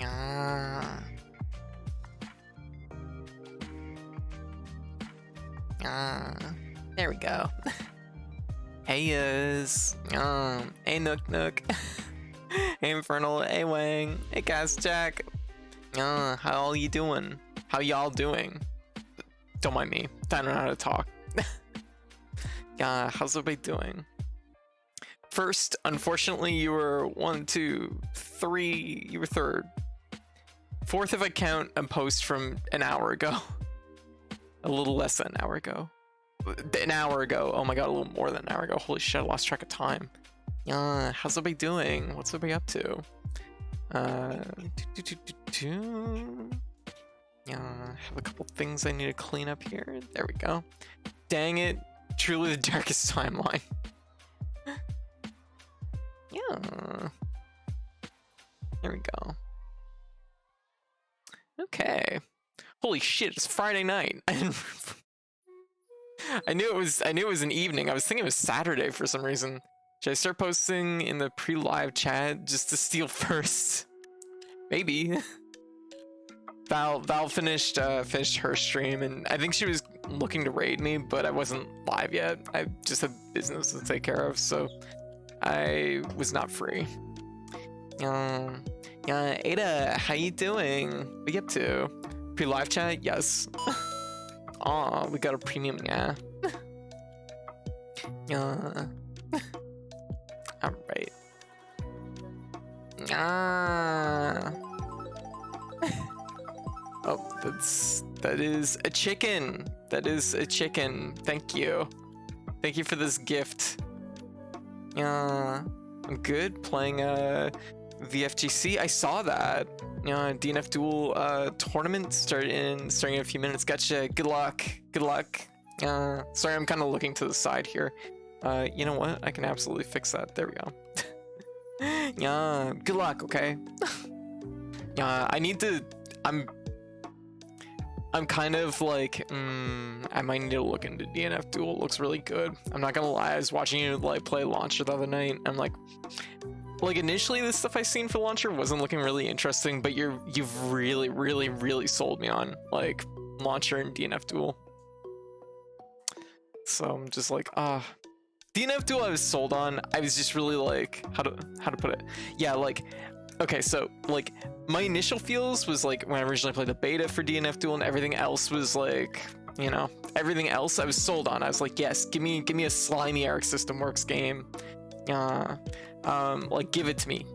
Ah. There we go. Hey, hey, Nook Nook. Hey, Infernal. Hey, Wang. Hey, Gas Jack. How all you doing? How y'all doing? Don't mind me. I don't know how to talk. How's everybody doing? First, unfortunately, you were 1, 2, 3. You were third. Fourth, if I count a post from an hour ago. A little less than an hour ago. An hour ago. Oh my god, a little more than an hour ago. Holy shit, I lost track of time. How's everybody doing? What's everybody up to? Have a couple things I need to clean up here. There we go. Dang it. Truly the darkest timeline. Yeah. There we go. Okay. Holy shit, it's Friday night. I knew it was an evening. I was thinking it was Saturday for some reason. Should I start posting in the pre-live chat just to steal first? Maybe. Val finished her stream, and I think she was looking to raid me, but I wasn't live yet. I just had business to take care of, so I was not free. Ada, how you doing? What you up to? Pre-live chat? Yes. Aw, we got a premium, yeah. Alright. Oh, that is a chicken. That is a chicken. Thank you. Thank you for this gift. I'm good playing VFGC. I saw that. DNF Duel tournament starting in a few minutes. Gotcha. Good luck. Good luck. Sorry, I'm kind of looking to the side here. You know what? I can absolutely fix that. There we go. Good luck. Okay. I need to. I'm kind of like, I might need to look into DNF Duel. It looks really good. I'm not gonna lie. I was watching you like play Launcher the other night. I'm like initially the stuff I seen for Launcher wasn't looking really interesting, but you've really sold me on like Launcher and DNF Duel. So I'm just like, DNF Duel I was sold on. I was just really like, how to put it? Yeah, like, okay, so like my initial feels was like when I originally played the beta for DNF Duel, and everything else was like, you know, everything else I was sold on. I was like, yes, give me a slimy Arc System Works game. Like give it to me,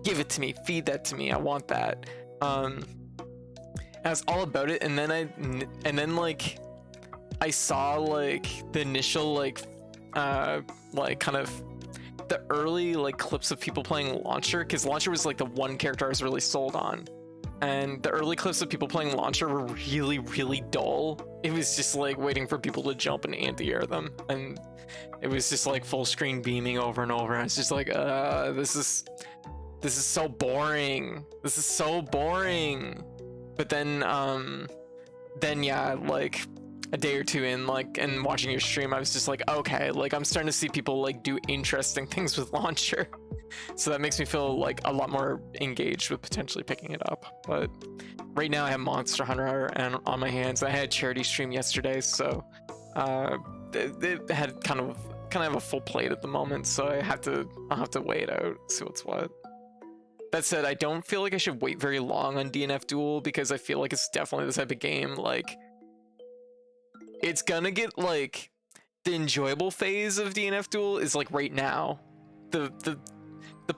feed that to me. I want that. I was all about it, and then like I saw like the initial like kind of the early like clips of people playing Launcher, because Launcher was like the one character I was really sold on, and the early clips of people playing Launcher were really dull. It was just like waiting for people to jump and anti-air them, and it was just like full screen beaming over and over. I was just like, this is so boring. This is so boring. But then yeah, like a day or two in, like, and watching your stream, I was just like, okay, like I'm starting to see people like do interesting things with Launcher. So that makes me feel like a lot more engaged with potentially picking it up. But right now I have Monster Hunter and on my hands. I had a charity stream yesterday, so it had kind of a full plate at the moment, so I'll have to wait it out, see what's what. That said, I don't feel like I should wait very long on DNF Duel, because I feel like it's definitely the type of game like it's gonna get like the enjoyable phase of DNF Duel is like right now. The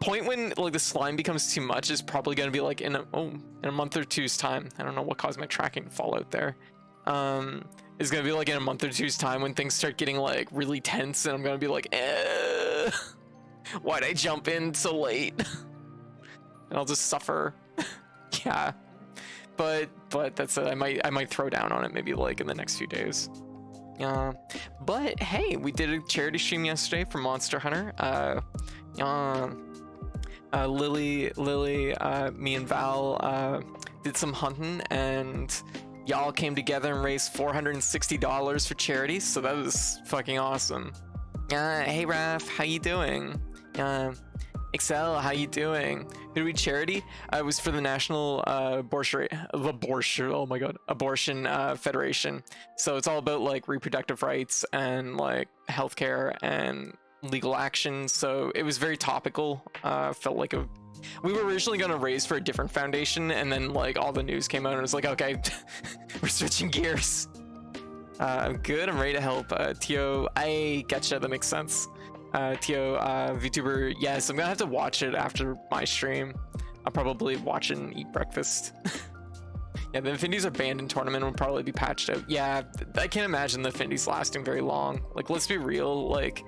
point when like the slime becomes too much is probably gonna be like in a month or two's time. I don't know what caused my tracking to fall out there. It's gonna be like in a month or two's time when things start getting like really tense, and I'm gonna be like, why'd I jump in so late? And I'll just suffer. Yeah. But that's it. I might throw down on it maybe like in the next few days. But hey, we did a charity stream yesterday for Monster Hunter. Lily, me and Val did some hunting, and y'all came together and raised $460 for charity, so that was fucking awesome. Hey Raph, how you doing? Excel, how you doing? Did we charity? It was for the National Abortion Federation. So it's all about like reproductive rights and like healthcare and legal action. So it was very topical. Felt like we were originally going to raise for a different foundation, and then like all the news came out and it was like, okay, we're switching gears. I'm good. I'm ready to help. Tio, I getcha. That makes sense. Tio, VTuber, yes, I'm gonna have to watch it after my stream. I'll probably watch it and eat breakfast. Yeah, the Infinities are banned in tournament, will probably be patched out. Yeah, I can't imagine the Infinities lasting very long. Like, let's be real, like,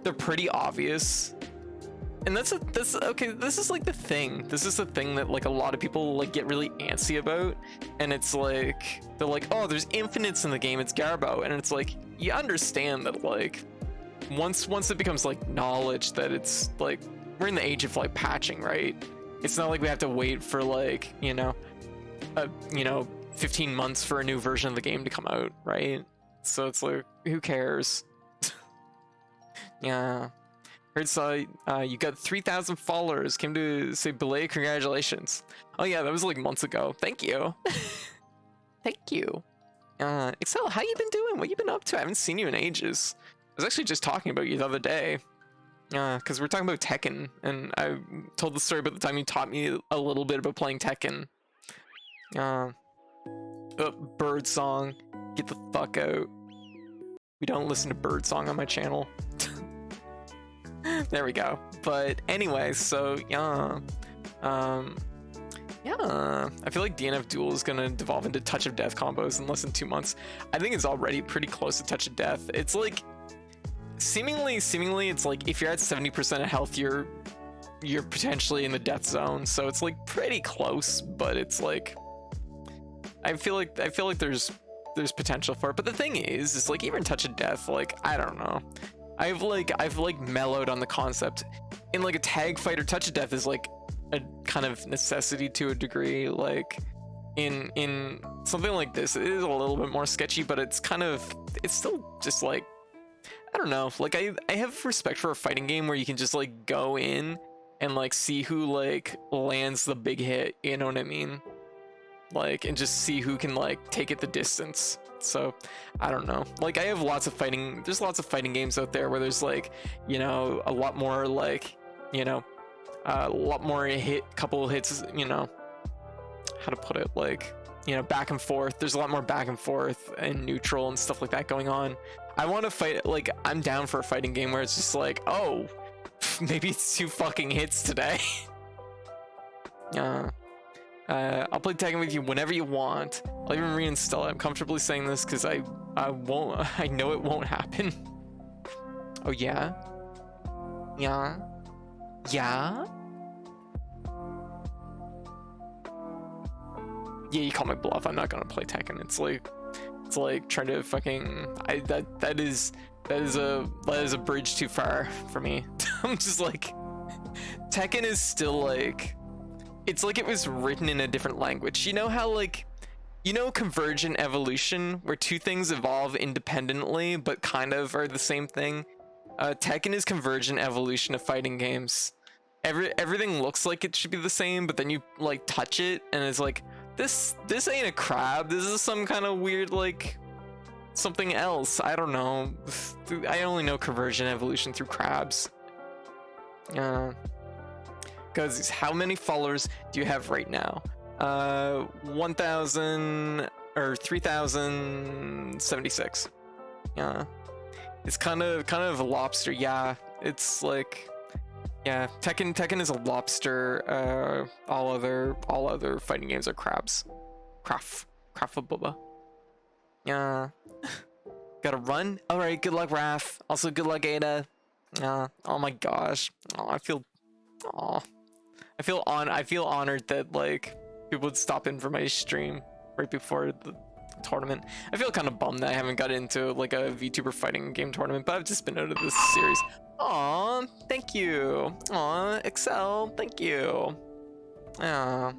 they're pretty obvious. And that's okay, this is like the thing. This is the thing that like a lot of people like get really antsy about. And it's like, they're like, oh, there's infinites in the game, it's Garbo. And it's like, you understand that like, once it becomes like knowledge that it's like we're in the age of like patching, right? It's not like we have to wait for like 15 months for a new version of the game to come out, right? So it's like, who cares? Yeah, heard saw you got 3,000 followers, came to say belated congratulations. Oh yeah, that was like months ago. Thank you. Thank you. Excel, how you been doing? What you been up to? I haven't seen you in ages. I was actually just talking about you the other day, because we're talking about Tekken, and I told the story about the time you taught me a little bit about playing Tekken. Bird song, get the fuck out. We don't listen to bird song on my channel. There we go. But anyway, so yeah, I feel like DNF Duel is gonna devolve into Touch of Death combos in less than 2 months. I think it's already pretty close to Touch of Death. It's like seemingly it's like if you're at 70% of health, you're potentially in the death zone. So it's like pretty close, but it's like I feel like there's potential for it. But the thing is like even Touch of Death, like I don't know. I've mellowed on the concept. In like a tag fight or Touch of Death is like a kind of necessity to a degree. Like in something like this, it is a little bit more sketchy, but it's still just like, I don't know, like I have respect for a fighting game where you can just like go in and like see who like lands the big hit, you know what I mean? Like, and just see who can like take it the distance. So I don't know, like I have there's lots of fighting games out there where there's like, a lot more like, a lot more couple hits, how to put it, like, back and forth. There's a lot more back and forth and neutral and stuff like that going on. I want to fight, like, I'm down for a fighting game where it's just like, oh, maybe it's 2 fucking hits today. I'll play Tekken with you whenever you want. I'll even reinstall it. I'm comfortably saying this because I know it won't happen. Oh yeah? Yeah? Yeah? Yeah, you call my bluff. I'm not gonna play Tekken. It's like trying to fucking that is a bridge too far for me. I'm just like, Tekken is still like, it's like it was written in a different language. You know how like, convergent evolution, where 2 things evolve independently but kind of are the same thing? Tekken is convergent evolution of fighting games. Everything looks like it should be the same, but then you like touch it and it's like, this ain't a crab. This is some kind of weird like something else. I don't know. I only know convergent evolution through crabs. Because how many followers do you have right now? 1,000 or 3,076. Yeah, it's kind of a lobster. Yeah, it's like, yeah, Tekken is a lobster. All other fighting games are crabs. Craft-a-bubba. Yeah. Gotta run. All right. Good luck, Raph. Also, good luck, Ada. Oh my gosh. I feel honored that like people would stop in for my stream right before the tournament. I feel kind of bummed that I haven't got into like a VTuber fighting game tournament, but I've just been out of this series. Aw, thank you. Aw, Excel, thank you. Aw,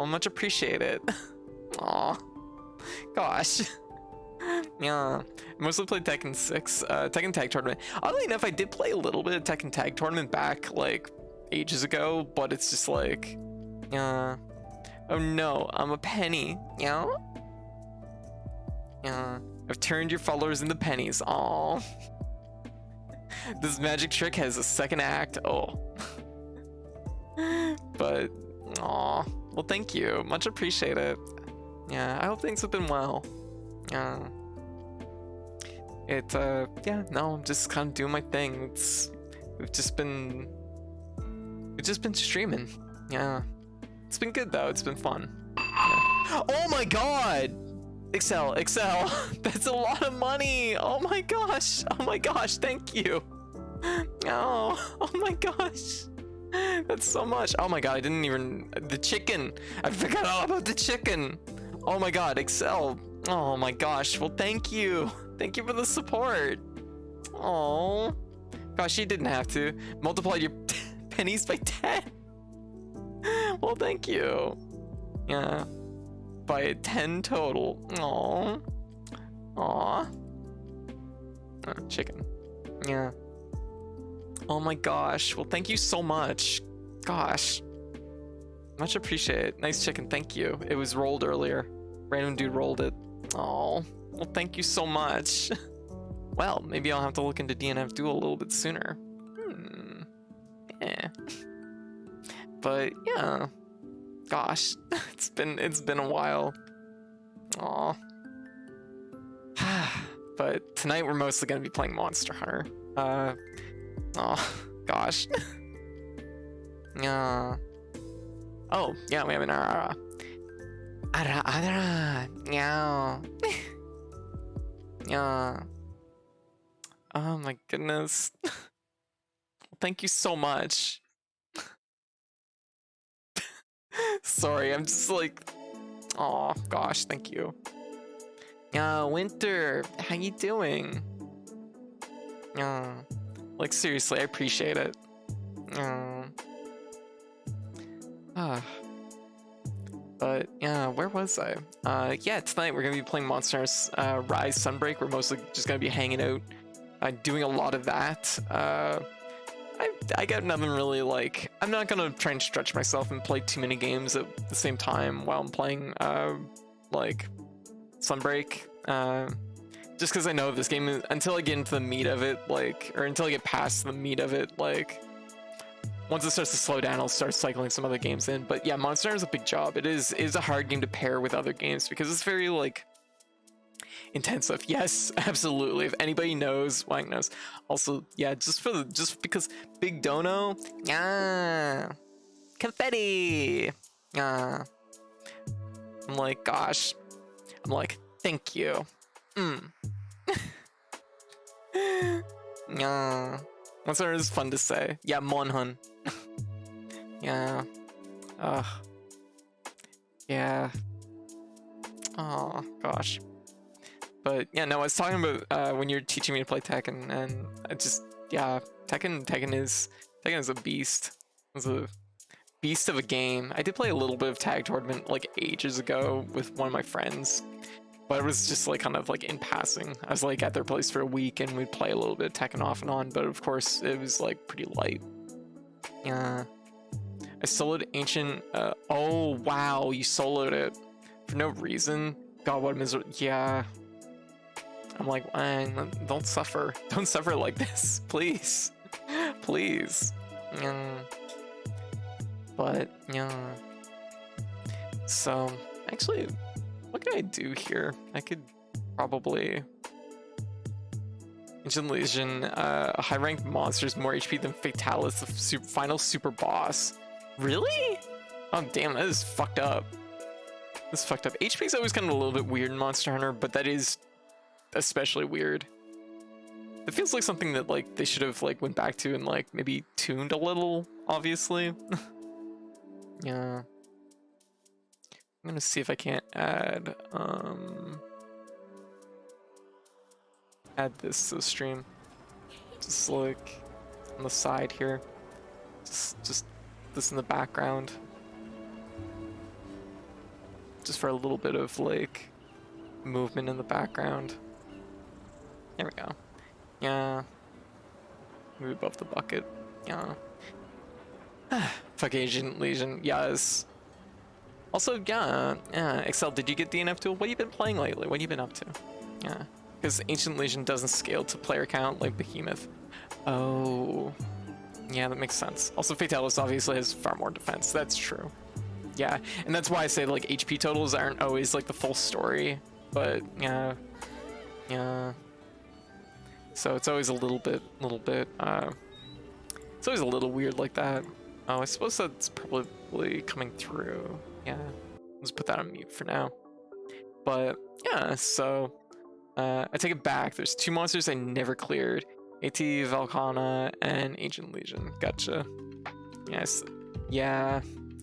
much appreciated. Aw, gosh. Yeah, I mostly played Tekken 6, Tekken Tag Tournament. Oddly enough, I did play a little bit of Tekken Tag Tournament back like ages ago, but it's just like, oh no, I'm a penny. Yeah. I've turned your followers into pennies. Aw. This magic trick has a second act. Oh. But, aw. Well, thank you. Much appreciated. Yeah, I hope things have been well. Yeah. No, I'm just kind of doing my thing. We've just been streaming. Yeah. It's been good though. It's been fun. Yeah. Oh my god! Excel. That's a lot of money. Oh my gosh. Thank you. Oh my gosh. That's so much. Oh my god, I didn't even... The chicken. I forgot all about the chicken. Oh my god, Excel. Oh my gosh. Well, thank you. Thank you for the support. Oh. Gosh, you didn't have to. Multiply your pennies by 10. Well, thank you. Yeah. By 10 total. Aww. Aw. Chicken. Yeah. Oh my gosh. Well, thank you so much. Gosh. Much appreciated. Nice chicken. Thank you. It was rolled earlier. Random dude rolled it. Oh. Well, thank you so much. Well, maybe I'll have to look into DNF Duel a little bit sooner. Yeah. But yeah. Gosh, it's been a while. Aw. But tonight we're mostly gonna be playing Monster Hunter. Oh gosh. Yeah. Oh yeah, we have an yeah. Yeah. Oh my goodness. Thank you so much. Sorry, I'm just like, oh gosh, thank you. Yeah, Winter, how you doing? Yeah, like seriously, I appreciate it. But yeah, where was I? Yeah, tonight we're gonna be playing Monster Hunter Rise Sunbreak. We're mostly just gonna be hanging out, doing a lot of that. I got nothing really, like, I'm not gonna try and stretch myself and play too many games at the same time while I'm playing, like, Sunbreak. Just because I know this game, until I get into the meat of it, like, or until I get past the meat of it, like, once it starts to slow down, I'll start cycling some other games in. But yeah, Monster Hunter is a big job. It is a hard game to pair with other games because it's very, like, intensive. Yes, absolutely. If anybody knows, Wank knows. Also, yeah, just because Big Dono, yeah, confetti, yeah. I'm like, gosh, I'm like, thank you. Yeah, Monster Hunter is fun to say. Yeah, Monhun. Yeah. Yeah. Oh gosh. But yeah, no, I was talking about when you're teaching me to play Tekken, and I just, yeah, Tekken is a beast. It's a beast of a game. I did play a little bit of Tag Tournament like ages ago with one of my friends, but it was just like kind of like in passing. I was like at their place for a week and we'd play a little bit of Tekken off and on, but of course it was like pretty light. Yeah. I soloed Ancient, oh wow, you soloed it for no reason. God, what a misery. Yeah. I'm like, don't suffer. Don't suffer like this, please. Please. Yeah. But, yeah. So, actually, what can I do here? I could probably... Ancient Legion, high-ranked monsters, more HP than Fatalis, the final super boss. Really? Oh, damn, that is fucked up. That's fucked up. HP is always kind of a little bit weird in Monster Hunter, but that is especially weird. It feels like something that like they should have like went back to and like maybe tuned a little, obviously. Yeah. I'm gonna see if I can't add this to the stream. Just like on the side here. Just this in the background. Just for a little bit of like movement in the background. There we go. Yeah. Move above the bucket. Yeah. Fuck Agent Legion, yes. Also, yeah, Excel, did you get the Ep.2? What have you been playing lately? What have you been up to? Yeah, because Ancient Legion doesn't scale to player count like Behemoth. Oh, yeah, that makes sense. Also, Fatalis obviously has far more defense. That's true. Yeah, and that's why I say like HP totals aren't always like the full story, but yeah, yeah. So it's always a little bit, it's always a little weird like that. Oh, I suppose that's probably coming through. Yeah, let's put that on mute for now. But yeah, so I take it back. There's 2 monsters I never cleared: AT Valkana and Ancient Legion. Gotcha. Yes. Yeah,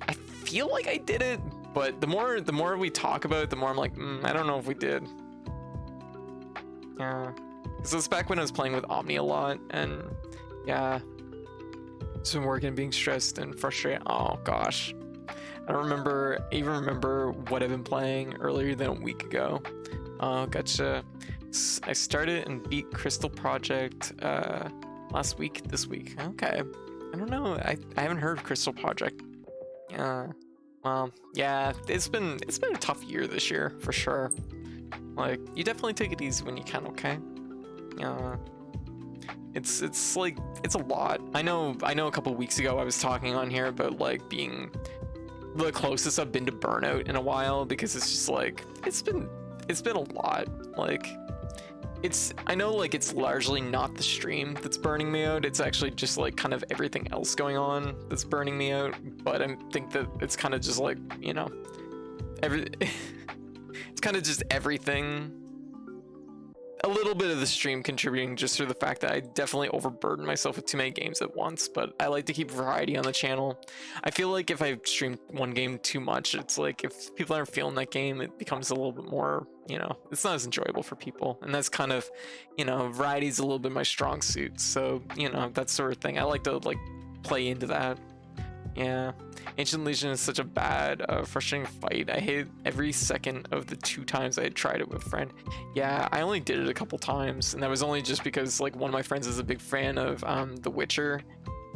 I feel like I did it, but the more we talk about it, the more I'm like, I don't know if we did. Yeah, so it's back when I was playing with Omni a lot, and yeah, just been working, being stressed and frustrated. Oh gosh, I don't even remember what I've been playing earlier than a week ago. Oh, gotcha. I started and beat Crystal Project last week. This week, okay. I don't know. I haven't heard of Crystal Project. Yeah. Well, yeah. It's been a tough year this year for sure. Like, you definitely take it easy when you can. Okay. Yeah. It's like it's a lot. I know. A couple weeks ago I was talking on here about like being the closest I've been to burnout in a while, because it's just like it's been a lot. Like, I know like it's largely not the stream that's burning me out. It's actually just like kind of everything else going on that's burning me out. But I think that it's kind of just like, you know, it's kind of just everything. A little bit of the stream contributing just through the fact that I definitely overburden myself with too many games at once, but I like to keep variety on the channel. I feel like if I stream one game too much, it's like if people aren't feeling that game, it becomes a little bit more, you know, it's not as enjoyable for people. And that's kind of, you know, variety is a little bit my strong suit. So, you know, that sort of thing. I like to like play into that. Yeah, Ancient Legion is such a bad, frustrating fight. I hated every second of the 2 times I had tried it with a friend. Yeah, I only did it a couple times, and that was only just because like one of my friends is a big fan of The Witcher,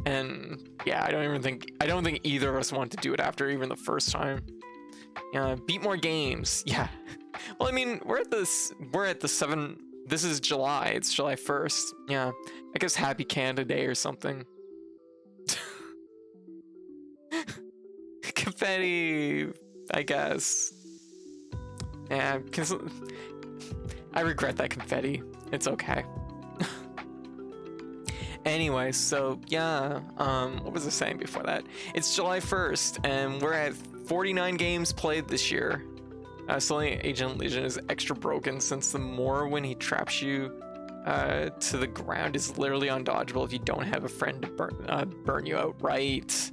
and yeah, I don't think either of us want to do it after even the first time. Yeah, beat more games. Yeah. Well, I mean, we're at the 7. This is July. It's July 1st. Yeah, I guess Happy Canada Day or something. Confetti, I guess. Yeah, because I regret that confetti. It's okay. Anyway, so yeah, what was I saying before that? It's July 1st, and we're at 49 games played this year. Suddenly Agent Legion is extra broken since the more when he traps you to the ground is literally undodgeable if you don't have a friend to burn you out, right?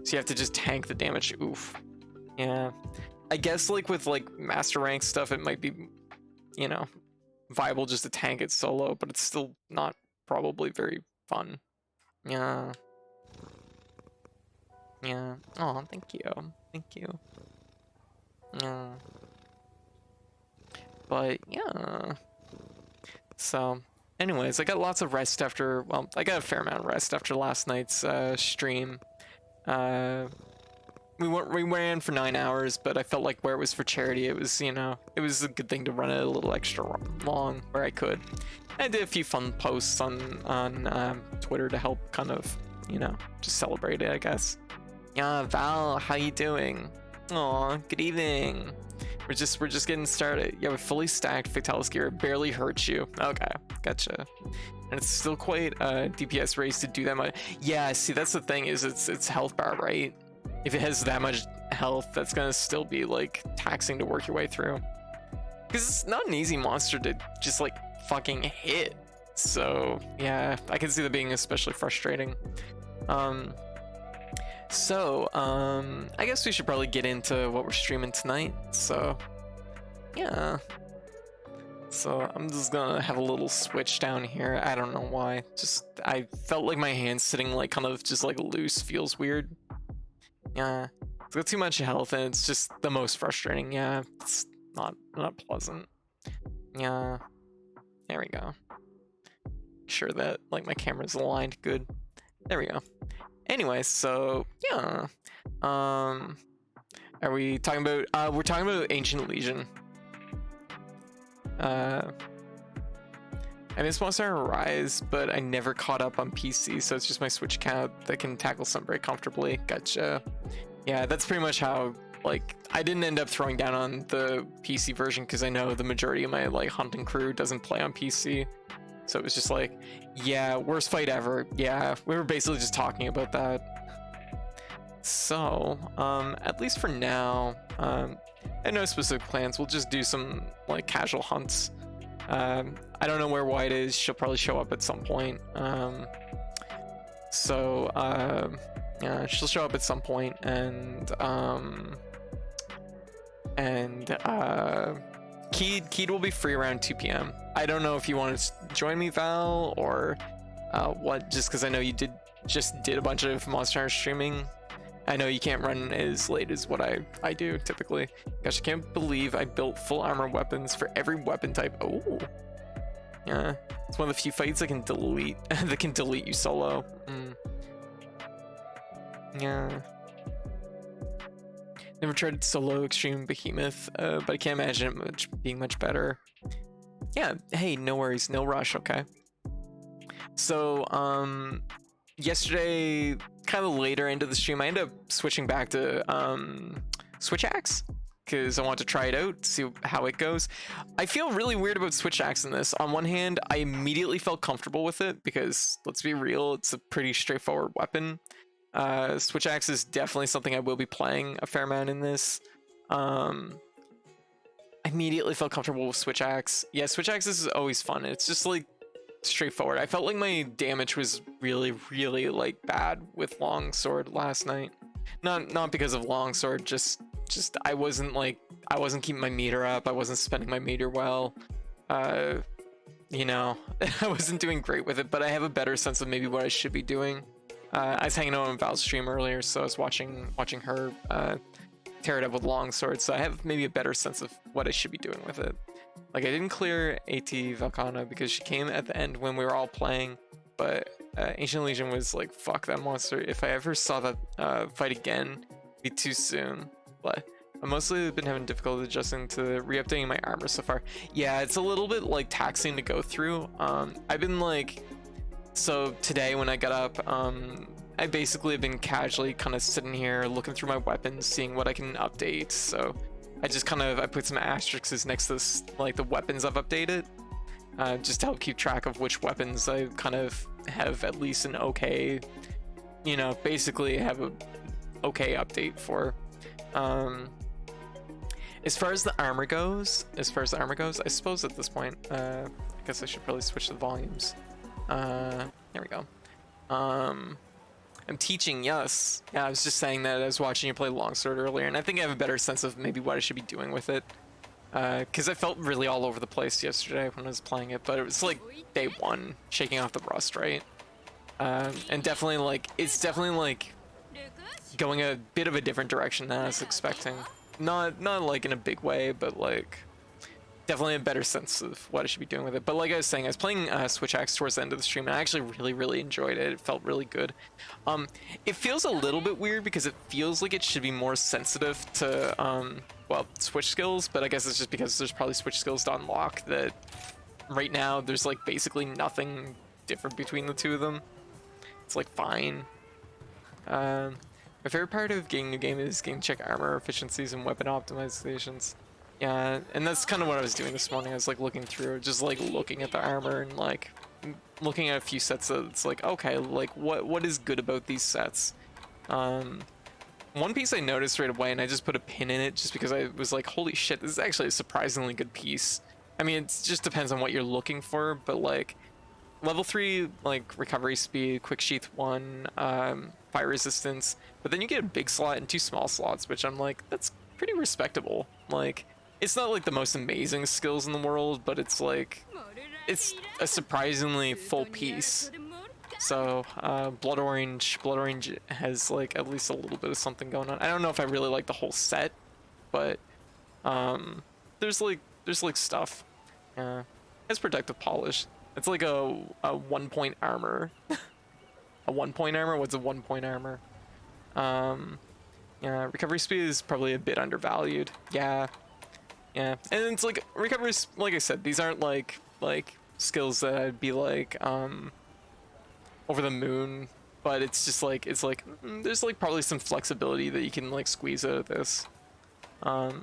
So you have to just tank the damage. Oof. Yeah. I guess like with like master rank stuff, it might be, you know, viable just to tank it solo, but it's still not probably very fun. Yeah. Yeah. Oh, thank you. Thank you. Yeah. But yeah. So anyways, I got lots of rest after, well, I got a fair amount of rest after last night's stream. We ran for 9 hours, but I felt like where it was for charity, it was, you know, it was a good thing to run it a little extra long where I could. I did a few fun posts on Twitter to help kind of, you know, just celebrate it, I guess. Yeah, Val, how you doing? Aw, good evening. We're just getting started. Yeah, with fully stacked Fatalis gear, barely hurts you. Okay, gotcha. And it's still quite a DPS race to do that much. Yeah, see, that's the thing, is it's health bar, right? If it has that much health, that's gonna still be like taxing to work your way through. Because it's not an easy monster to just like fucking hit. So yeah, I can see that being especially frustrating. I guess we should probably get into what we're streaming tonight. So yeah. So I'm just gonna have a little switch down here. I don't know why. Just I felt like my hand sitting like kind of just like loose feels weird. Yeah. It's got too much health and it's just the most frustrating. Yeah, it's not pleasant. Yeah. There we go. Make sure that like my camera's aligned good. There we go. Anyway, so yeah. Are we talking about? We're talking about Ancient Legion. I miss MHRise, but I never caught up on PC, so it's just my Switch account that can tackle Sunbreak comfortably. Gotcha. Yeah, that's pretty much how, like, I didn't end up throwing down on the PC version because I know the majority of my, like, hunting crew doesn't play on PC. So it was just like, yeah, worst fight ever. Yeah, we were basically just talking about that. So, at least for now, I have no specific plans. We'll just do some, like, casual hunts. I don't know where White is. She'll probably show up at some point. Yeah, she'll show up at some point, and Keed will be free around 2 p.m. I don't know if you want to join me, Val, or what, just because I know you just did a bunch of Monster Hunter streaming. I know you can't run as late as what I do typically. Gosh, I can't believe I built full armor weapons for every weapon type. Oh, yeah, it's one of the few fights that can delete you solo. Yeah. Never tried solo extreme behemoth, but I can't imagine it being much better. Yeah, hey, no worries, no rush, okay? So, yesterday, kind of later into the stream, I ended up switching back to Switch Axe because I want to try it out, see how it goes. I feel really weird about Switch Axe in this. On one hand, I immediately felt comfortable with it because, let's be real, it's a pretty straightforward weapon. Switch Axe is definitely something I will be playing a fair amount in this. I immediately felt comfortable with Switch Axe. Yeah, Switch Axe is always fun. It's just like straightforward. I felt like my damage was really like bad with Longsword last night. Not because of Longsword, just I wasn't keeping my meter up. I wasn't spending my meter well. You know, I wasn't doing great with it, but I have a better sense of maybe what I should be doing. I was hanging out on Val's stream earlier, so I was watching her tear it up with Longsword, so I have maybe a better sense of what I should be doing with it. Like, I didn't clear AT Valkana because she came at the end when we were all playing, but Ancient Legion was like, fuck that monster. If I ever saw that fight again, it'd be too soon. But I've mostly been having difficulty adjusting to re-updating my armor so far. Yeah, it's a little bit like taxing to go through. I've been like, so today when I got up, I basically have been casually kind of sitting here looking through my weapons, seeing what I can update. So I just I put some asterisks next to this, like the weapons I've updated, just to help keep track of which weapons I kind of have at least an okay, you know, basically have a okay update for. As far as the armor goes, I suppose at this point, I guess I should probably switch the volumes. There we go. I'm teaching, yes. Yeah, I was just saying that I was watching you play Longsword earlier, and I think I have a better sense of maybe what I should be doing with it. Because I felt really all over the place yesterday when I was playing it, but it was like day one, shaking off the rust, right? And definitely like, it's definitely like going a bit of a different direction than I was expecting. Not like in a big way, but like definitely a better sense of what I should be doing with it. But like I was saying, I was playing Switch Axe towards the end of the stream, and I actually really enjoyed it. It felt really good. It feels a little bit weird because it feels like it should be more sensitive to well, switch skills, but I guess it's just because there's probably switch skills to unlock that right now there's like basically nothing different between the two of them. It's like fine. My favorite part of getting a new game is getting to check armor efficiencies and weapon optimizations. Yeah, and that's kind of what I was doing this morning. I was like looking through, just like looking at the armor and like looking at a few sets that it's like, okay, like what is good about these sets? One piece I noticed right away, and I just put a pin in it just because I was like, holy shit, this is actually a surprisingly good piece. I mean, it just depends on what you're looking for, but like level 3, like recovery speed, quick sheath 1, fire resistance, but then you get a big slot and 2 small slots, which I'm like, that's pretty respectable. Like, it's not like the most amazing skills in the world, but it's like, it's a surprisingly full piece. So blood orange has like at least a little bit of something going on. I don't know if I really like the whole set, but there's like stuff. Yeah, it's protective polish. It's like a 1-point armor. a 1-point armor. What's a 1-point armor? Yeah, recovery speed is probably a bit undervalued. Yeah, and it's like recovery. Like I said, these aren't like skills that I'd be like over the moon. But it's just like there's like probably some flexibility that you can like squeeze out of this. But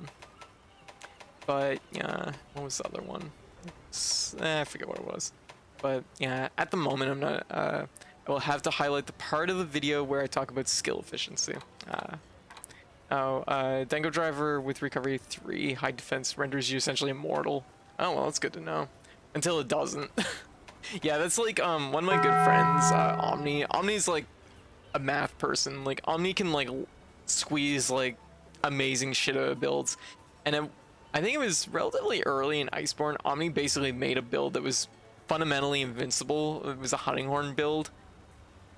yeah, what was the other one? I forget what it was. But yeah, at the moment I'm not. I will have to highlight the part of the video where I talk about skill efficiency. Dango Driver with recovery 3, high defense renders you essentially immortal. Oh well, that's good to know. Until it doesn't. Yeah, that's like one of my good friends, Omni. Omni's like a math person. Like Omni can like squeeze like amazing shit out of builds, and I think it was relatively early in Iceborne. Omni basically made a build that was fundamentally invincible. It was a hunting horn build,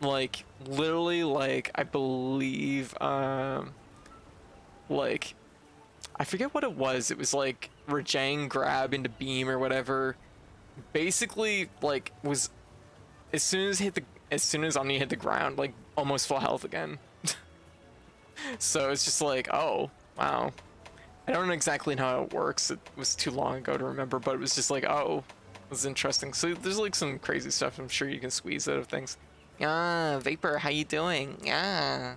like literally, like I believe, like I forget what it was. It was like Rajang grab into beam or whatever. Basically, like was as soon as Omni hit the ground, like almost full health again. So it's just like, oh wow. I don't exactly know how it works. It was too long ago to remember, but it was just like, oh, this is interesting. So there's like some crazy stuff I'm sure you can squeeze out of things. Yeah, Vapor, how you doing? Yeah.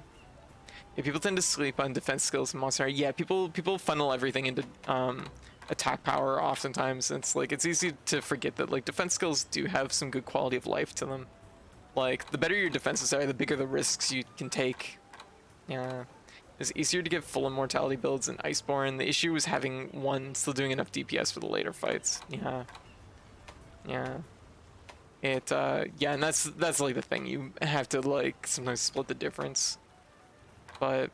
Yeah, people tend to sleep on defense skills and monster. Yeah, people funnel everything into attack power oftentimes. And it's like it's easy to forget that like defense skills do have some good quality of life to them. Like the better your defenses are, the bigger the risks you can take. Yeah. It's easier to get full immortality builds in Iceborne. The issue was having one still doing enough DPS for the later fights. Yeah. Yeah. Yeah, and that's like the thing. You have to like sometimes split the difference. But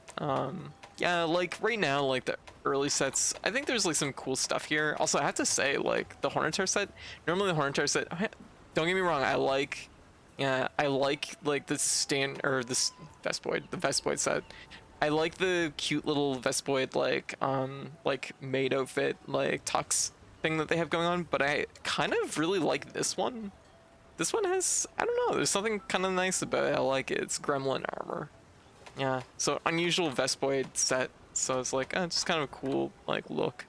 yeah, like right now, like the early sets, I think there's like some cool stuff here. Also, I have to say, like the Hornetar set, normally the Hornetar set, don't get me wrong, I like the stand or this Vespoid, the Vespoid set. I like the cute little Vespoid like maid outfit, like tux thing that they have going on, but I kind of really like this one. This one has, I don't know, there's something kind of nice about it. I like it. It's gremlin armor. Yeah, so unusual Vespoid set, so it's like just kind of a cool like look.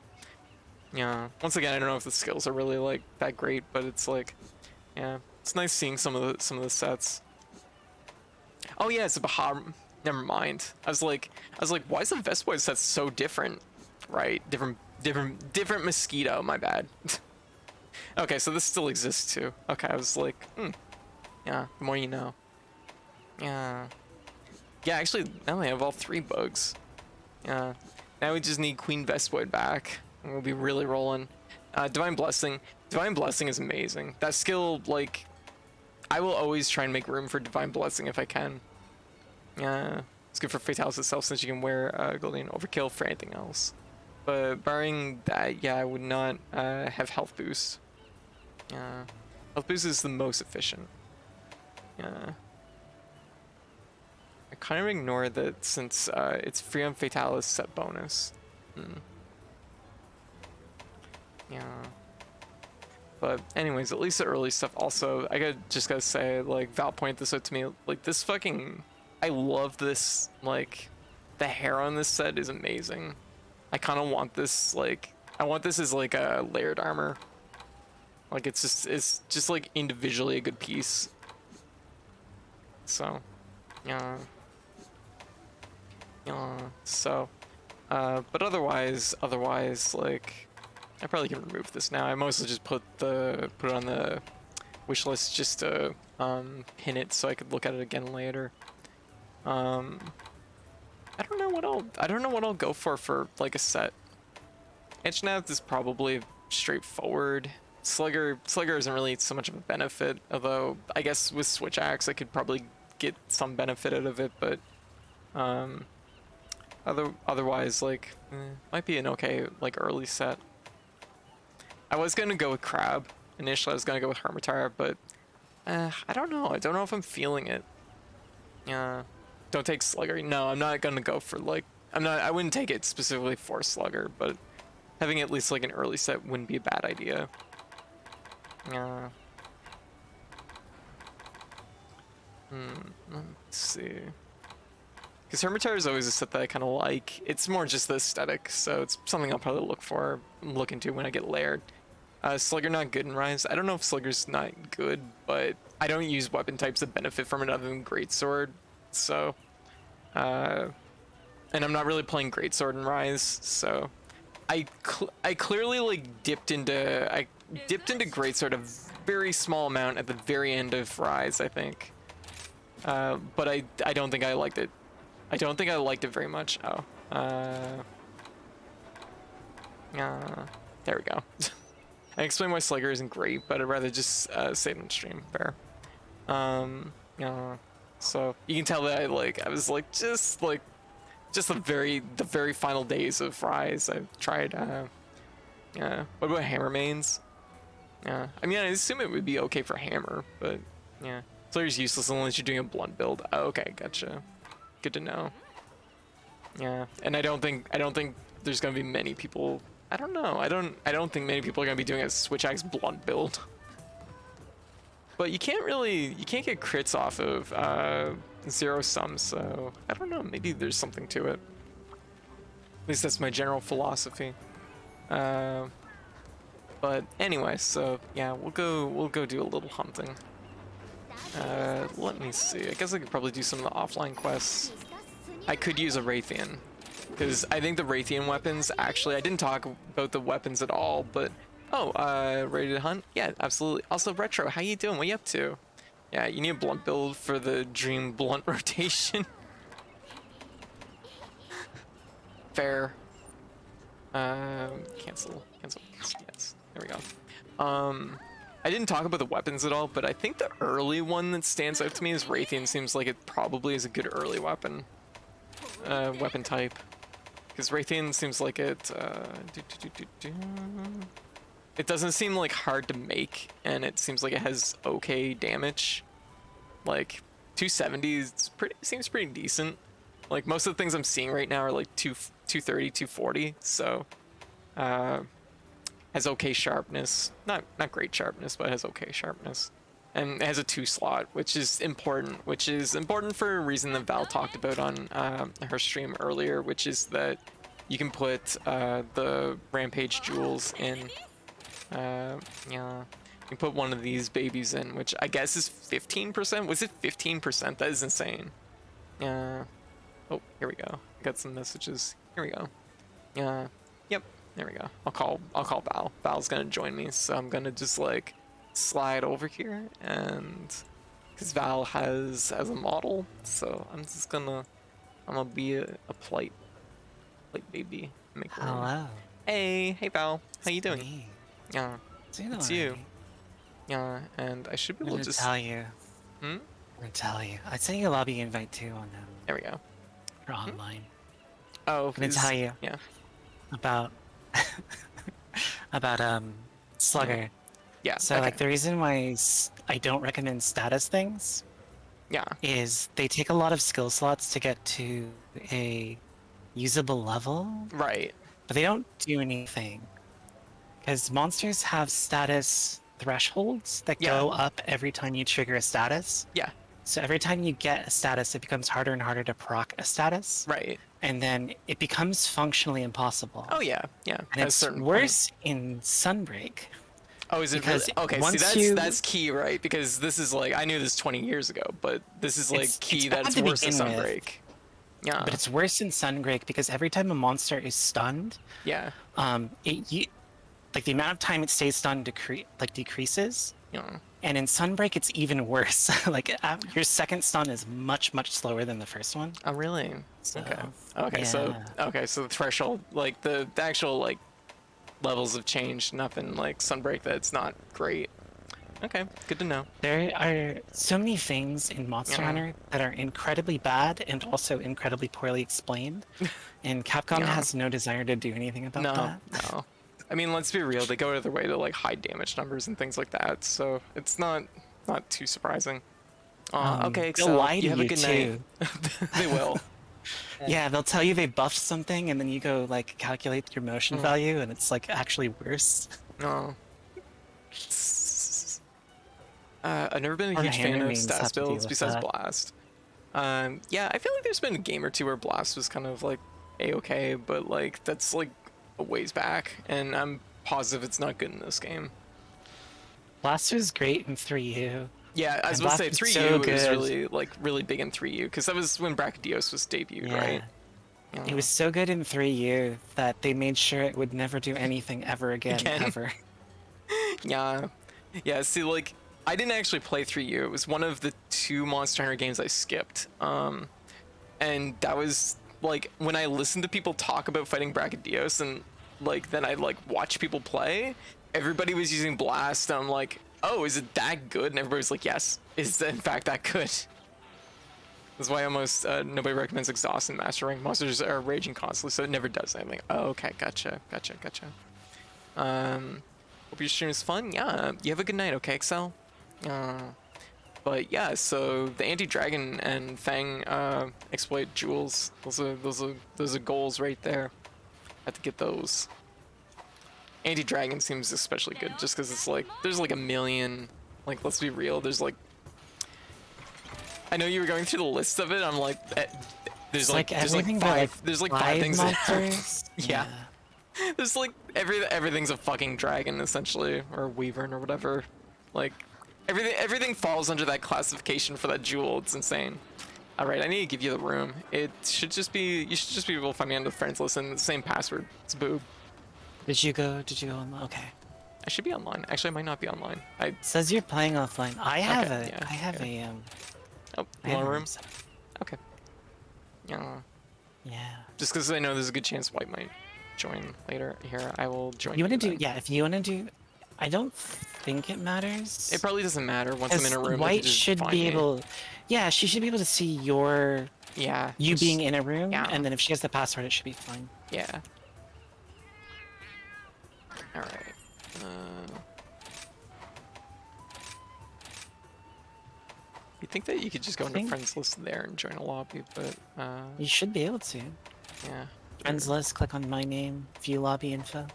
Yeah, once again, I don't know if the skills are really like that great, but it's like, yeah, it's nice seeing some of the sets. Oh yeah, it's a Bahar. Never mind. I was like, why is the Vespoid set so different? Right, different mosquito. My bad. Okay, so this still exists too. Okay, I was like, yeah, the more you know. Yeah. Yeah, actually, now we have all 3 bugs. Yeah. Now we just need Queen Vespoid back, and we'll be really rolling. Divine Blessing. Divine Blessing is amazing. That skill, like, I will always try and make room for Divine Blessing if I can. Yeah. It's good for Fatalis itself since you can wear Golden Overkill for anything else. But barring that, yeah, I would not have health boost. Yeah. Health boost is the most efficient. Yeah. I kind of ignore that since it's free on Fatalis set bonus. Yeah. But anyways, at least the early stuff. Also, I just gotta say, like, Val pointed this out to me. Like, this fucking, I love this. Like, the hair on this set is amazing. I kind of want this. Like, I want this as like a layered armor. Like, it's just like individually a good piece. So, yeah. So, but otherwise, like, I probably can remove this now. I mostly just put it on the wish list just to pin it so I could look at it again later. I don't know what I'll go for like a set. Etchnath is probably straightforward. Slugger isn't really so much of a benefit, although I guess with Switch Axe I could probably get some benefit out of it, but otherwise, like, might be an okay like early set. I was gonna go with Crab initially. I was gonna go with Hermitar, but I don't know. I don't know if I'm feeling it. Yeah, don't take Slugger. No, I'm not gonna go for like. I wouldn't take it specifically for Slugger, but having at least like an early set wouldn't be a bad idea. Yeah. Let's see. Because Hermitar is always a set that I kind of like. It's more just the aesthetic, so it's something I'll probably look into when I get layered. Slugger not good in Rise. I don't know if Slugger's not good, but I don't use weapon types that benefit from it other than Greatsword. So, and I'm not really playing Greatsword in Rise, so I clearly like dipped into Greatsword a very small amount at the very end of Rise, I think. But I don't think I liked it. I don't think I liked it very much. Oh. There we go. I explained why Slugger isn't great, but I'd rather just say it on stream. Fair. So you can tell that I was just the very final days of Rise. I tried. What about Hammer mains? Yeah. I mean, I assume it would be okay for Hammer, but yeah. Slugger's useless unless you're doing a blunt build. Oh, okay, gotcha. Good to know. Yeah, and I don't think there's gonna be many people. I don't know. I don't think many people are gonna be doing a switch axe blunt build. But you can't get crits off of zero sum, so I don't know. Maybe there's something to it. At least that's my general philosophy. But anyway, so yeah, we'll go do a little hunting. Let me see. I guess I could probably do some of the offline quests. I could use a Raytheon, because I think the Raytheon weapons, actually, I didn't talk about the weapons at all, but, ready to hunt? Yeah, absolutely. Also, Retro, how you doing? What you up to? Yeah, you need a blunt build for the Dream Blunt rotation. Fair. Cancel. Yes, there we go. I didn't talk about the weapons at all, but I think the early one that stands out to me is Raytheon. Seems like it probably is a good early weapon. Weapon type. Because Raytheon seems like it... It doesn't seem like hard to make, and it seems like it has okay damage. Like, 270 seems pretty decent. Like, most of the things I'm seeing right now are like 230, 240, so... has okay sharpness. Not great sharpness, but has okay sharpness. And it has a 2 slot, which is important for a reason that Val talked about on her stream earlier, which is that you can put the Rampage Jewels in. You can put one of these babies in, which I guess is 15%. Was it 15%? That is insane. Oh, here we go. Got some messages. Here we go. Yep. There we go. I'll call Val. Val's gonna join me, so I'm gonna just like slide over here, and because Val has as a model, so I'm gonna be a plate baby. Make Hello. Hey Val. How you doing? Me. Yeah. It's you. Yeah, and I should be able to just tell you. Hmm? I'm gonna tell you. I sent you a lobby invite too on There we go. for online. Oh, I'm gonna tell you. Yeah. About Slugger. Yeah. So okay. like the reason why I don't recommend status things Yeah. is they take a lot of skill slots to get to a usable level, Right. but they don't do anything. Because monsters have status thresholds that go up every time you trigger a status. Yeah. So every time you get a status, it becomes harder and harder to proc a status. Right. And then it becomes functionally impossible. Oh yeah. Yeah. And it's worse in Sunbreak. Oh, is it because really? Okay, once see, that's key, right? Because this is like, I knew this 20 years ago, but this is like key that it's worse than Sunbreak. Yeah. But it's worse in Sunbreak because every time a monster is stunned, yeah, like the amount of time it stays stunned decreases. Yeah. And in Sunbreak, it's even worse. Like your second stun is much slower than the first one. Oh, really? So, Okay. yeah. So the threshold, like the actual like levels have changed enough in like Sunbreak that it's not great. Okay, good to know. There are so many things in Monster Hunter that are incredibly bad and also incredibly poorly explained, and Capcom has no desire to do anything about that. No. I mean, let's be real. They go out of their way to like hide damage numbers and things like that, so it's not too surprising. Okay, they'll so lie to you have a you good too. night. They will. Yeah, they'll tell you they buffed something, and then you go like calculate your motion value, and it's like actually worse. No. I've never been a Or huge fan of names have stats to deal builds with besides that. Blast. Yeah, I feel like there's been a game or two where Blast was kind of like a-okay, but like that's like a ways back, and I'm positive it's not good in this game. Blast was great in 3U. Yeah, I was And about to Blast say was so 3U. It was good. really big in 3U because that was when Brachydios was debuted, Yeah. right? It was so good in 3U that they made sure it would never do anything ever again, Again, ever. yeah, yeah. See, like I didn't actually play 3U. It was one of the 2 Monster Hunter games I skipped. And that was like when I listened to people talk about fighting Brachydios, and like then I like watch people play. Everybody was using Blast, and I'm like, oh, is it that good? And everybody's like, yes, it's in fact that good. That's why almost nobody recommends Exhaust and Master Rank. Monsters are raging constantly, so it never does anything. Oh, okay, gotcha. Hope your stream is fun. Yeah, you have a good night, okay, Excel? Uh, but yeah, so the anti-dragon and Fang exploit jewels. Those are goals right there. Have to get those. Anti-dragon seems especially good just because it's like there's like a million. Like, let's be real, there's like, I know you were going through the list of it. I'm like, there's It's like everything but like there's like 5 5 things. monsters. Yeah. There's like everything's a fucking dragon essentially, or wyvern or whatever. Like everything falls under that classification for that jewel. It's insane. All right, I need to give you the room. It should just be, you should just be able to find me on the friends list and the same password. It's boob. Did you go on? Okay. I should be online. Actually, I might not be online. It says you're playing offline. I have Okay, yeah, I have yeah. a Oh, I you have want a a room? set. Okay. Yeah. Yeah. Just because I know there's a good chance White might join later. Here, I will join You want to do, then. yeah, if you want to do, I don't think it matters. It probably doesn't matter once I'm in a room. They White can just should find be me. able, yeah, she should be able to see your, Yeah. you being in a room, yeah. and then if she has the password, it should be fine. Yeah. All right. You think that you could just go into friends list there and join a lobby, but you should be able to. Yeah. Friends list, click on my name, view lobby info.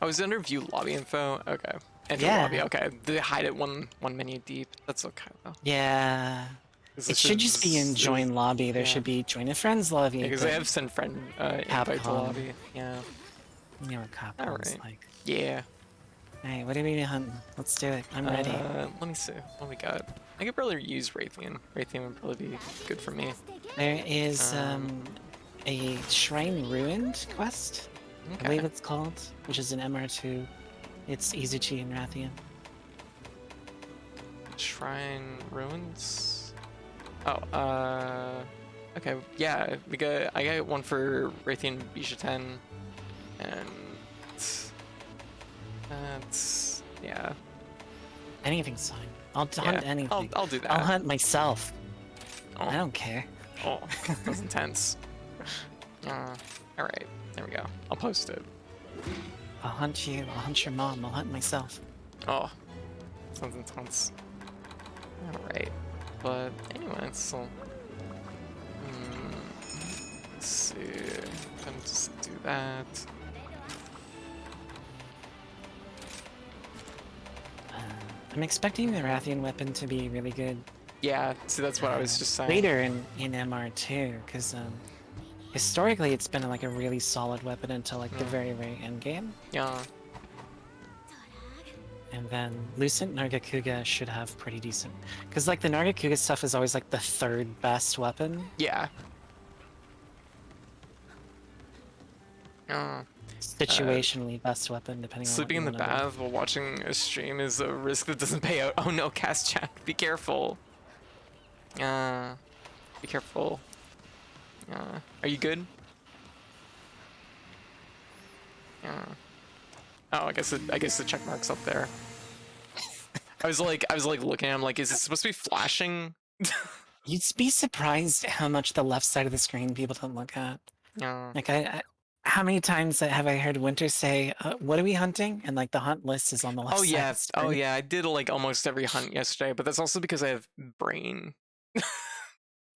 Oh, is it under view lobby info? Okay. Enter lobby. Okay. They hide it one menu deep. That's okay though. Yeah. It should just be in join lobby. There should be join a friends lobby. Because they have send friend invite to lobby. Yeah. You know what Capcom's like. Yeah. Alright, what are we hunting? Let's do it. I'm ready. Let me see what we got. I could probably use Raytheon. Raytheon would probably be good for me. There is a Shrine Ruined quest, I believe it's called, which is an MR2. It's Izuchi and Rathian. Shrine Ruins? Oh, okay, yeah, I got one for Raytheon Bijuten, and that's, yeah. Anything's fine. I'll hunt anything. I'll do that. I'll hunt myself. Oh. I don't care. Oh, that's intense. Alright, there we go. I'll post it. I'll hunt you, I'll hunt your mom, I'll hunt myself. Oh, sounds intense. Alright, but anyway, so... let's see... I'm gonna just do that. I'm expecting the Rathian weapon to be really good. Yeah, see that's what I was just saying. Later in MR2, because historically it's been like a really solid weapon until like the very end game. Yeah. And then Lucent Nargacuga should have pretty decent, because like the Nargacuga stuff is always like the 3rd best weapon. Yeah. Situationally best weapon, depending on sleeping in the bath while watching a stream is a risk that doesn't pay out. Oh no, cast chat. Be careful. Be careful. Are you good? Oh, I guess the check mark's up there. I was like looking. I'm like, is it supposed to be flashing? You'd be surprised how much the left side of the screen people don't look at. Yeah. Like how many times have I heard Winter say, "What are we hunting?" And like the hunt list is on the left side. Yeah. Of the screen. Oh yeah. I did like almost every hunt yesterday, but that's also because I have brain.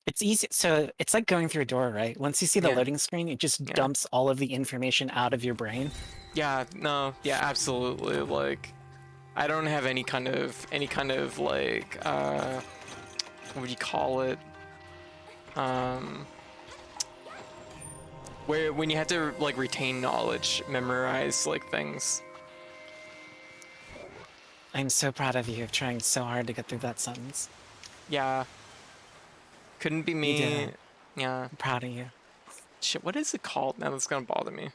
It's easy. So it's like going through a door, right? Once you see the loading screen, it just dumps all of the information out of your brain. Yeah. No. Yeah. Absolutely. Like. I don't have any kind of like what would you call it? Where when you have to like retain knowledge, memorize like things. I'm so proud of you of trying so hard to get through that sentence. Yeah. Couldn't be me. You did it. Yeah. I'm proud of you. Shit, what is it called? Now that's gonna bother me.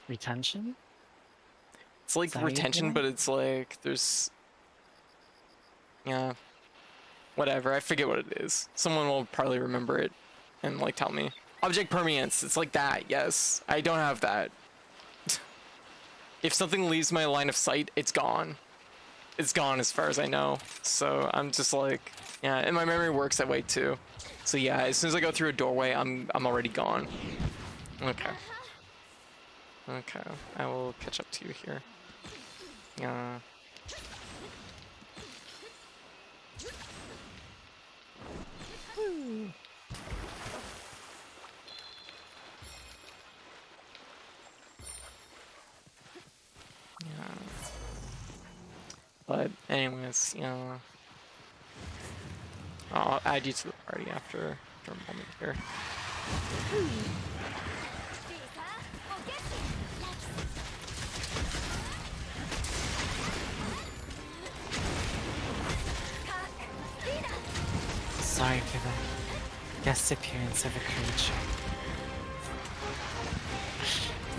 Retention? It's like Is that what you're retention, doing? but it's like there's yeah. Whatever, I forget what it is. Someone will probably remember it and like tell me. Object permanence, it's like that, yes. I don't have that. If something leaves my line of sight, it's gone. It's gone as far as I know. So I'm just like, yeah, and my memory works that way too. So yeah, as soon as I go through a doorway, I'm already gone. Okay. Okay, I will catch up to you here. Yeah. Yeah. But anyways, you know, I'll add you to the party after a moment here. Sorry for the guest appearance of a creature.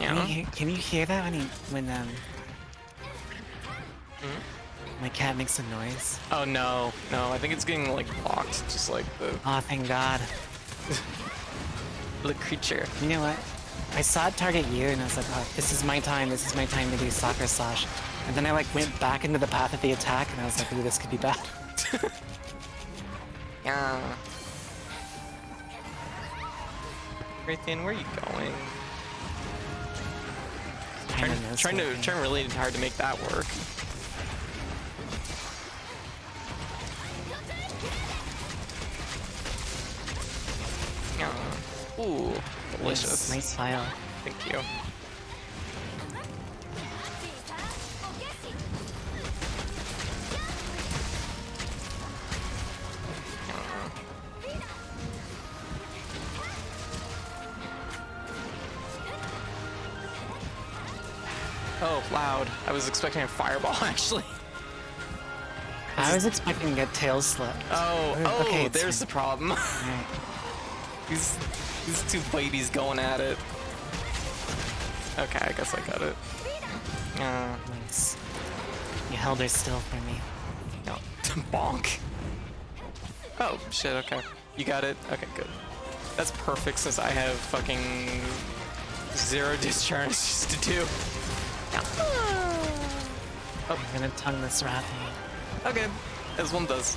Yeah. Can you hear that when my cat makes a noise? Oh no, I think it's getting like blocked, just like Oh, thank God. the creature. You know what? I saw it target you, and I was like, oh, this is my time to do soccer slash. And then I like went back into the path of the attack, and I was like, ooh, this could be bad. Yeah. Raytheon, where are you going? Trying really hard to make that work. Yeah. Ooh, delicious. Nice file. Thank you. Oh, loud. I was expecting a fireball, actually. I was expecting to get tail slipped. Oh, okay, there's the problem. Right. These two babies going at it. Okay, I guess I got it. Nice. You held her still for me. No. Bonk. Oh, shit, okay. You got it? Okay, good. That's perfect since I have fucking 0 discharges to do. I'm gonna tongue this rat. Okay, as one does.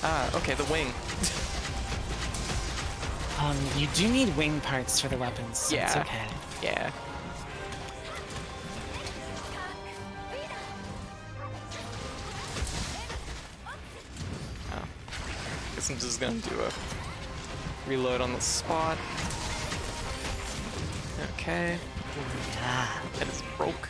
Ah, okay, the wing. You do need wing parts for the weapons, so it's Yeah. okay. Yeah. Oh. Guess I'm just gonna do a reload on the spot. Okay. Yeah. That is broke.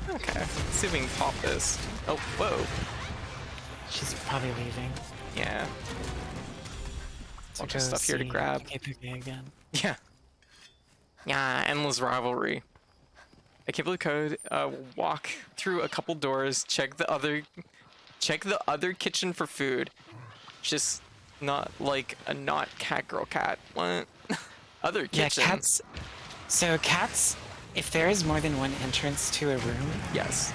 Okay, let's see if we can pop this. Oh, whoa. She's probably leaving. Yeah. So Bunch of go stuff here to see grab. KPK again. Yeah. Yeah, endless rivalry. I can't believe code. Walk through a couple doors, check the other kitchen for food. Just not like a not cat girl cat. What? Other kitchen. Yeah, cats. So cats, if there is more than one entrance to a room, Yes.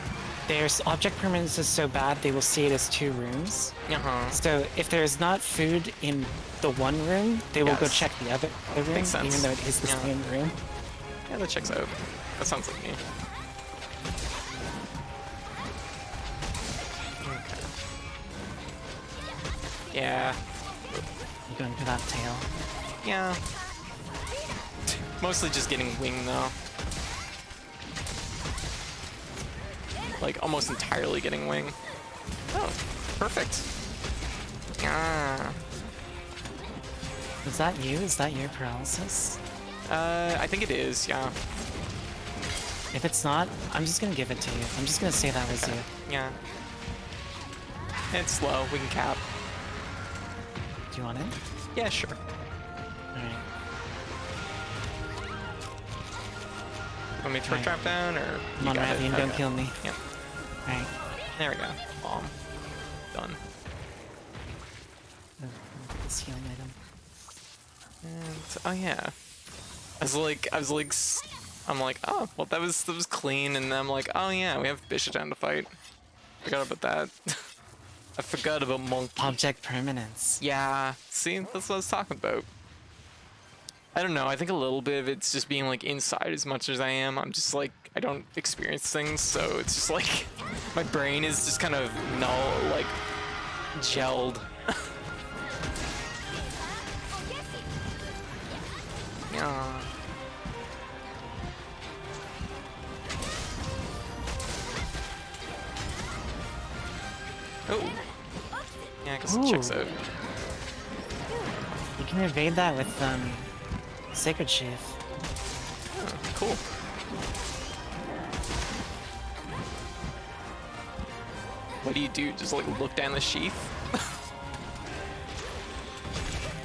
their object permanence is so bad they will see it as 2 rooms. Uh-huh. So if there's not food in the one room, they will go Yes. check the other room, Makes sense. even though it is the Yeah. same room. Yeah, that checks out. That sounds like me. Okay. Yeah. You going for that tail? Yeah. Mostly just getting wing though. Like almost entirely getting wing. Oh, perfect. Ah. Is that you? Is that your paralysis? I think it is, yeah. If it's not, I'm just gonna give it to you. I'm just gonna say that was you. Yeah. It's slow, we can cap. Do you want it? Yeah, sure. Alright. Want me to throw trap down, or Come on, Ravine, don't kill me. Yep. Alright. There we go. Bomb. Done. This healing item. And oh yeah. I'm like, oh, well that was clean, and then I'm like, oh yeah, we have Bishop down to fight. Forgot about that. I forgot about Monkey. Object permanence. Yeah, see, that's what I was talking about. I don't know, I think a little bit of it's just being like inside as much as I am. I'm just like, I don't experience things, so it's just like, my brain is just kind of null, like, gelled. Yeah. Oh. Yeah, I guess it checks out. You can evade that with Sacred Sheath. Oh, cool. What do? Just like look down the sheath?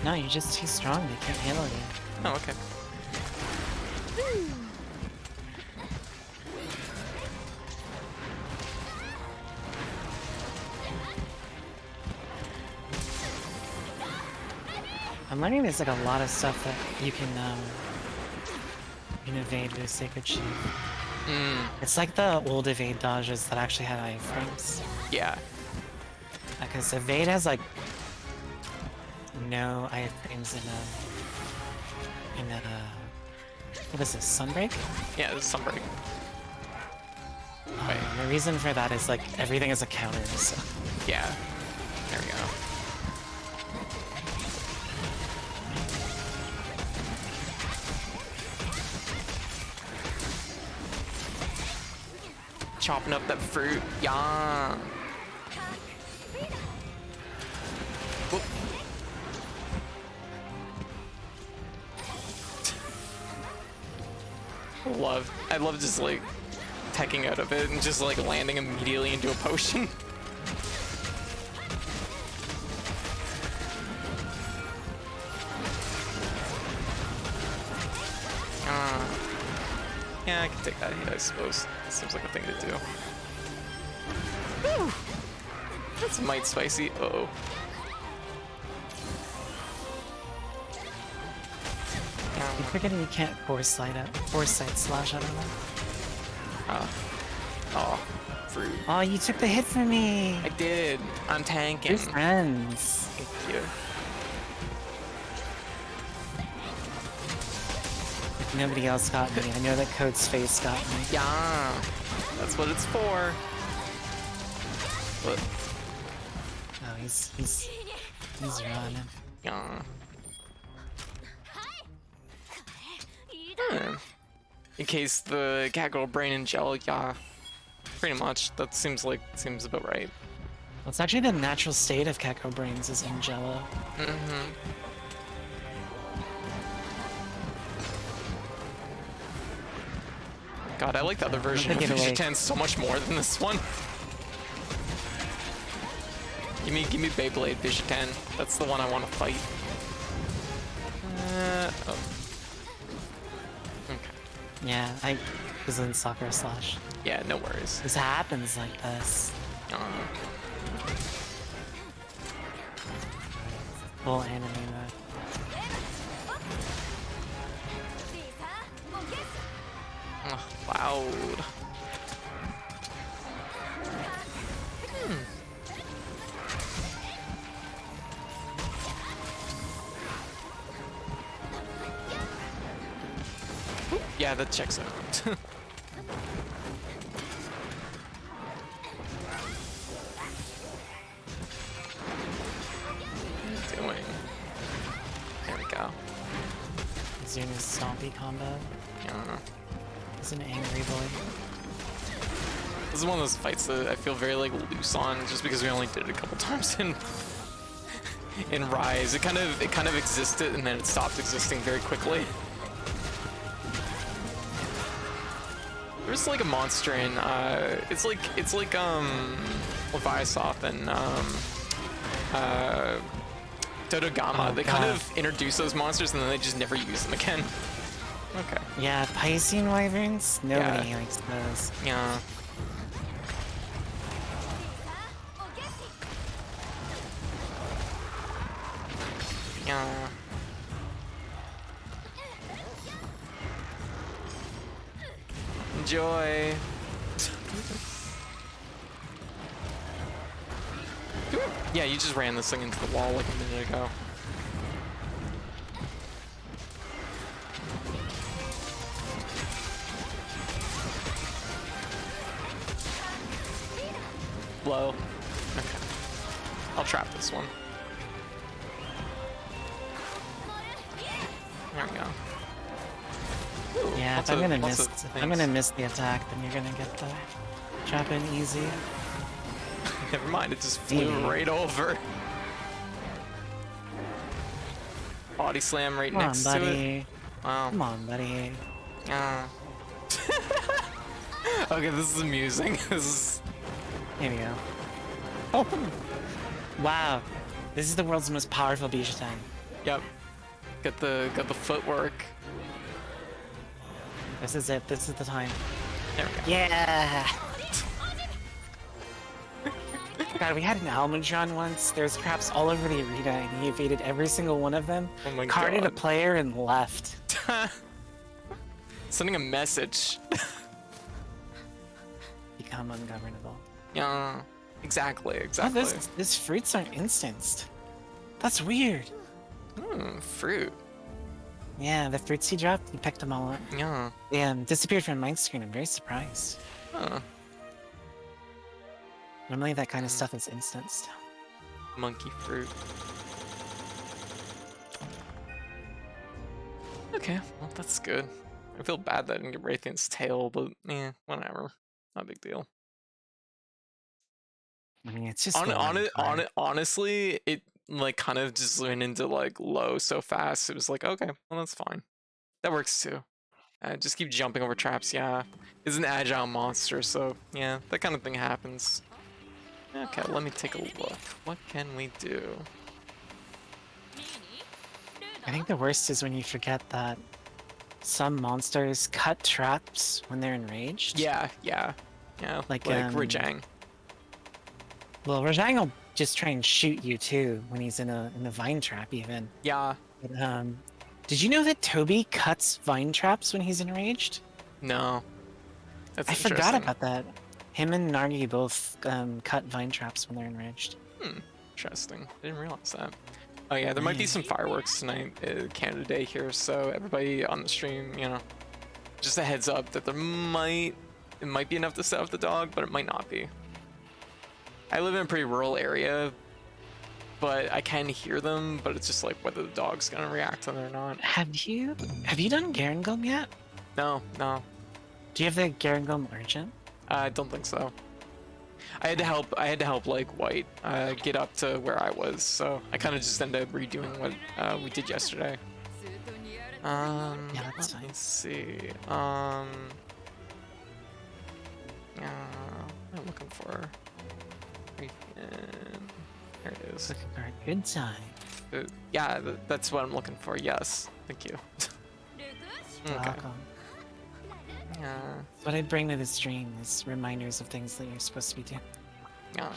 No, you're just too strong. They can't handle you. Oh, okay. I'm learning there's like a lot of stuff that you can evade with Sacred Sheath. It's like the old evade dodges that actually had iframes. Yeah. Because evade has like no iframes in what is this, Sunbreak? Yeah, this is Sunbreak. The reason for that is like everything is a counter, so. Yeah. There we go. Chopping up that fruit. Yeah. Whoop. I love just like teching out of it and just like landing immediately into a potion. Yeah, I can take that hit, I suppose. That seems like a thing to do. Woo! That's might spicy. Uh-oh. You're forgetting you can't foresight slash out of that. Oh, fruit. Oh, you took the hit from me! I did. I'm tanking. We're friends. Thank you. Nobody else got me. I know that Code's face got me. Yeah, that's what it's for. But Oh, he's running. yeah. In case the Catgirl brain and gel, yeah, pretty much. That seems about right. Well, it's actually the natural state of Keko brains is in Jello. God, I like the other version of Vision 10 so much more than this one. Give me Beyblade Vision 10. That's the one I want to fight. Oh. Okay. Yeah, I was in Soccer Slash. Yeah, no worries. This happens like this. Full anime mode. Ugh, loud. Yeah, that checks out. Doing. There we go. Zuna's Stompy combo. Yeah. He's an angry boy. This is one of those fights that I feel very like loose on, just because we only did it a couple times in in Rise. It kind of existed and then it stopped existing very quickly. There's like a monster in it's like Leviathan and Dodogama. Oh, they kind of introduce those monsters and then they just never use them again. Okay. Yeah, Piscean wyverns. Nobody likes those. Yeah. Yeah. Enjoy. Yeah, you just ran this thing into the wall like a minute ago. Blow. Okay. I'll trap this one. There we go. Ooh, Yeah, if I'm gonna miss the attack, then you're gonna get the trap in easy. Never mind, it just flew right over. Body slam right next to it. Wow. Come on, buddy. Okay, this is amusing. This is. Here we go. Oh. Wow. This is the world's most powerful Bijoutan. Yep. Got the footwork. This is it. This is the time. There we go. Yeah. God, we had an Almudron once. There's traps all over the arena, and he evaded every single one of them. Oh my carded God. a player and left. Sending a message. Become ungovernable. Yeah. Exactly. Oh, this fruits aren't instanced. That's weird. Fruit. Yeah, the fruits he dropped, he picked them all up. Yeah. They disappeared from my screen. I'm very surprised. Huh. Normally that kind of stuff is instanced. Monkey fruit. Okay, well that's good. I feel bad that I didn't get Raytheon's tail, but whatever. Not a big deal. I mean, it's just honestly, it like kind of just went into like low so fast. It was like, okay, well that's fine. That works too. Just keep jumping over traps. Yeah, it's an agile monster, so yeah, that kind of thing happens. Okay, let me take a look. What can we do? I think the worst is when you forget that some monsters cut traps when they're enraged. Yeah. Like Rajang. Well, Rajang will just try and shoot you too when he's in a vine trap even. Yeah. But, did you know that Toby cuts vine traps when he's enraged? No. That's I forgot about that. Him and Nargi both cut vine traps when they're enraged. Interesting. Didn't realize that. Oh yeah, there might be some fireworks tonight, Canada Day here, so everybody on the stream, just a heads up that it might be enough to set off the dog, but it might not be. I live in a pretty rural area, but I can hear them, but it's just like whether the dog's gonna react to it or not. Have you done Garangum yet? No. Do you have the Garangum Urgent? I don't think so. I had to help like White get up to where I was, so I kind of just ended up redoing what we did yesterday. Yeah, that's fine. Let's see. Yeah, what am I looking for? There it is. Looking for a good time. Yeah, that's what I'm looking for. Yes, thank you. Okay. Welcome. Yeah. What I bring to the stream is reminders of things that you're supposed to be doing. Yeah.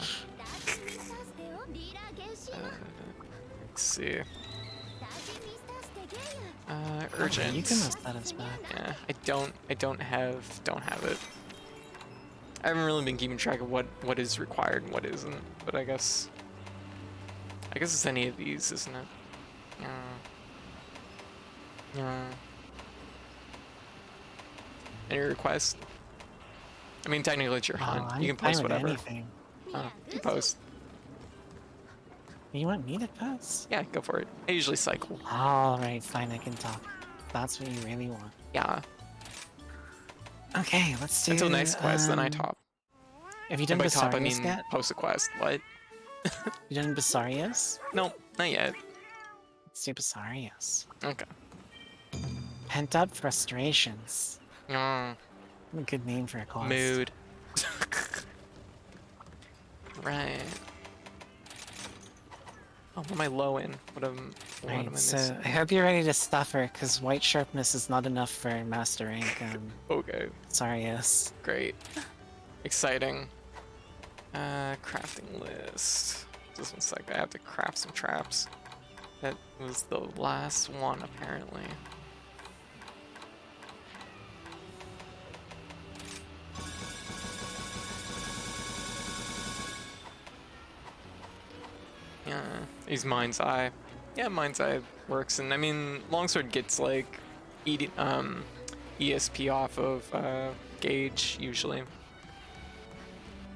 Let's see. Urgent. Okay, you can let us back. Yeah, I don't have it. I haven't really been keeping track of what is required and what isn't, but I guess it's any of these, isn't it? Yeah. Any requests? I mean, technically it's your hunt. You can post whatever. Anything. You post. You want me to post? Yeah, go for it. I usually cycle. Alright, fine, I can talk. That's what you really want. Yeah. Okay, let's do... Until next quest, then I top. Have you done And by top, I Basarius mean yet? post a quest. What? You done Basarios? Nope, not yet. Let's do Basarios. Okay. Pent up frustrations. Mm, What a good name for a class. mood. Right. Oh, what am I low in? What am I Right, so missing? I hope you're ready to stuffer, because white sharpness is not enough for master rank. Okay, Basarios. great. Exciting. Crafting list. Just one sec, I have to craft some traps. That was the last one, apparently. Yeah, he's Mind's Eye. Yeah, Mind's Eye works, and I mean, Longsword gets like ESP off of Gauge usually.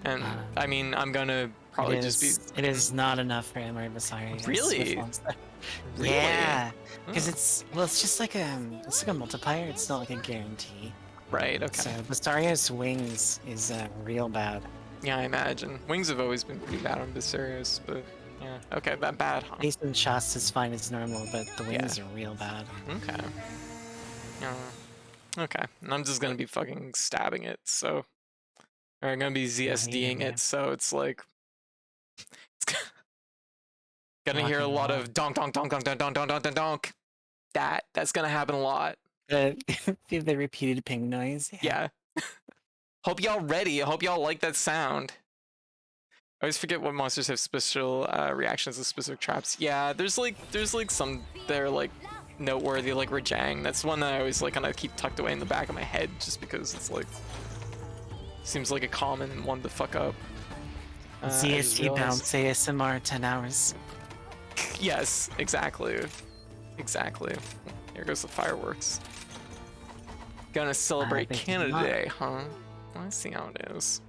And I mean, I'm gonna probably just be. It is not enough for MR Basarios. Really? Really? Yeah, because Oh. it's just like it's like a multiplier. It's not like a guarantee. Right. Okay. So Basarios wings is real bad. Yeah, I imagine. Wings have always been pretty bad on Viserious, but yeah. Okay, that bad, huh? Base and chest is fine as normal, but the wings are real bad. Okay. Okay. And I'm just gonna be fucking stabbing it, so. Or I'm gonna be ZSDing it, so it's like. It's gonna hear a lot of donk, donk, donk, donk, donk, donk, donk, donk, donk, donk. That's gonna happen a lot. The repeated ping noise. Yeah. Hope y'all ready. I hope y'all like that sound. I always forget what monsters have special reactions to specific traps. Yeah, there's like some that are like noteworthy, like Rajang. That's one that I always like kind of keep tucked away in the back of my head, just because it's like seems like a common one to fuck up. ZST bounce ASMR 10 hours. Yes, exactly. Exactly. Here goes the fireworks. Gonna celebrate Canada Day, huh? Well, I see how it is.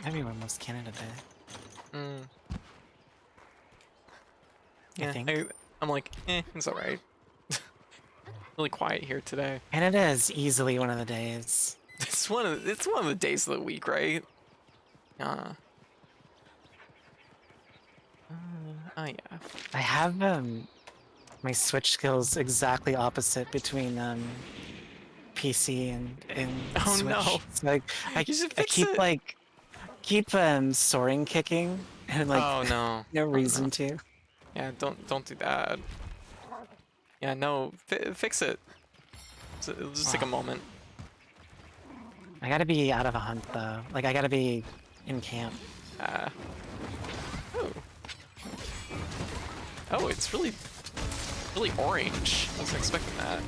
Everyone loves Canada Day. Yeah, I think. I'm like, it's alright. Really quiet here today. Canada is easily one of the days. It's one of the days of the week, right? Oh yeah. I have my Switch skills exactly opposite between PC and Oh Switch. no! So, like I keep soaring kicking and like oh no! no reason to. Yeah, don't do that. Yeah, no, fix it. It'll just take a moment. I gotta be out of a hunt though. Like I gotta be in camp. Oh, it's really orange. I wasn't expecting that.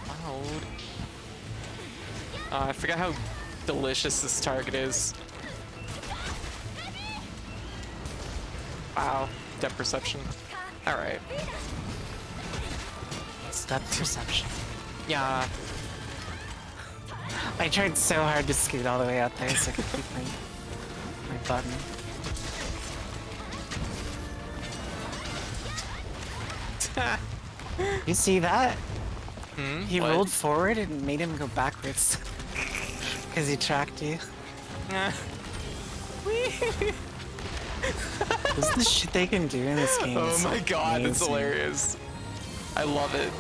Loud. I forgot how delicious this target is. Wow, depth perception. All right. Step perception. Yeah. I tried so hard to scoot all the way out there so I could keep my button. You see that? He what? rolled forward and made him go backwards. Because he tracked you. This is the shit they can do in this game. Oh my god, amazing. it's hilarious. I love it.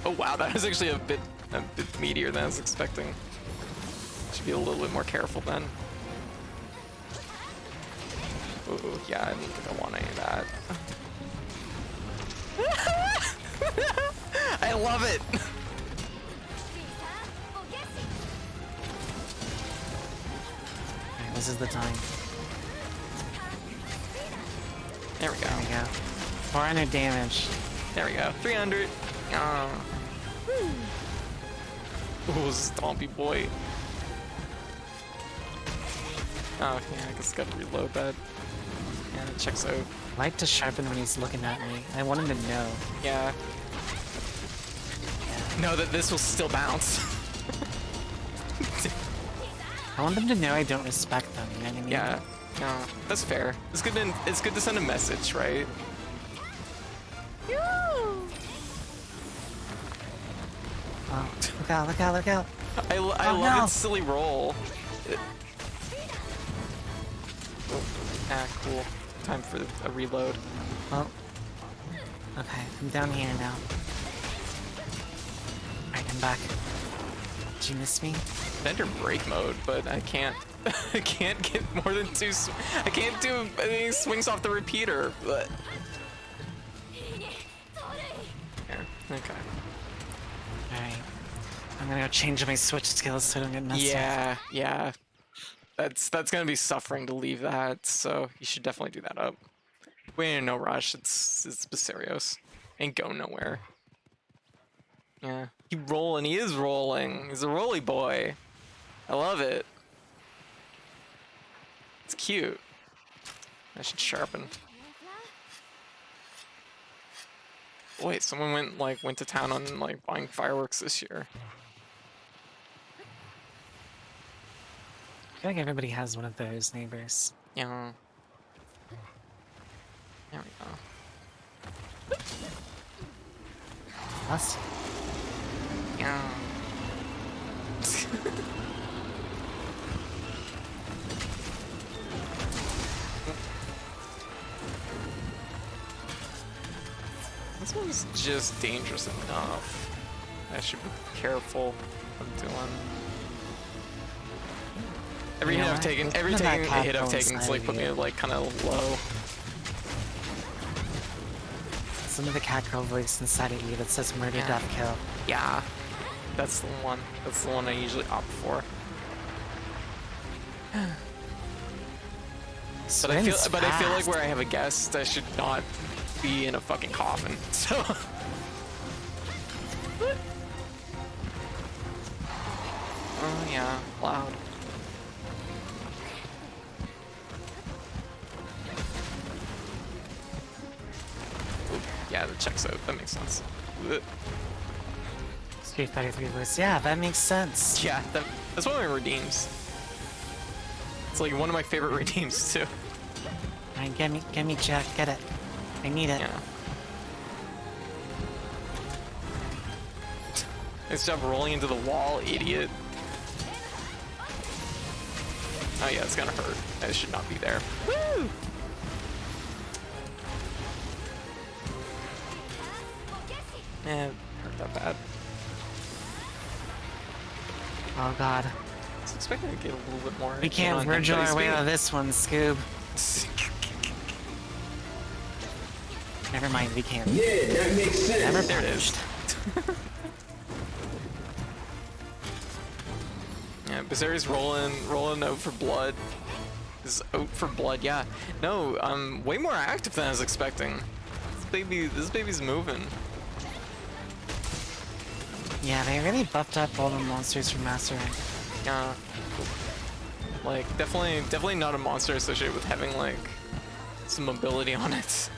Oh wow, that was actually a bit meatier than I was expecting. Should be a little bit more careful then. Oh yeah, I don't think I want any of that. I love it. Alright, this is the time. There we go. There we go. 400 damage. There we go. 300. Oh, stompy boy. Oh, yeah, I guess I gotta reload that. Yeah, it checks out. I like to sharpen when he's looking at me. I want him to know. Yeah. Know that this will still bounce. I want them to know I don't respect them, you know what I mean? Yeah. No, that's fair. It's good to send a message, right? Yeah. Oh, look out, look out, look out. I love no. its silly roll. Ah, cool. Time for a reload. Oh. Okay, I'm down here now. Alright, I'm back. Did you miss me? Enter break mode, but I can't. I can't get more than two. I can't do any swings off the repeater. But yeah, okay. Alright. I'm gonna go change my switch skills so I don't get messed up. Yeah, yeah. That's gonna be suffering to leave that. So you should definitely do that up. We ain't in no rush. It's Basarios. Ain't going nowhere. Yeah. Keep rolling. He is rolling. He's a rolly boy. I love it. It's cute. I should sharpen. Wait, someone went to town on buying fireworks this year. I feel like everybody has one of those neighbors. Yeah. There we go. Us? Yeah. This one's just dangerous enough. I should be careful what I'm doing. Every You know hit I've what? taken, Let's every put that hit I've capital taken, it's inside put of me you. kind of low. Some of the cat girl voice inside of you that says murder, Yeah. death, kill. Yeah, that's the one. That's the one I usually opt for. But I feel like where I have a guest, I should not be in a fucking coffin. So. Oh yeah, loud. Oop, yeah, that checks out. That makes sense. Ugh. Street Fighter 3 voice. Yeah, that makes sense. Yeah, that's one of my redeems. It's like one of my favorite redeems too. Alright, get me, Jack. Get it. I need it. Yeah. Nice job rolling into the wall, idiot. Oh yeah, it's gonna hurt. I should not be there. Woo! Eh, hurt that bad. Oh god. I was expecting to get a little bit more. We can't Virgil our way out of this one, Scoob. Never mind, we can't. Yeah, that makes sense. Never There it is. Yeah, Basari's rolling out for blood. Is out for blood, yeah. No, way more active than I was expecting. This baby's moving. Yeah, they really buffed up all the monsters from Master Rank. Yeah. Like, definitely not a monster associated with having, like, some mobility on it.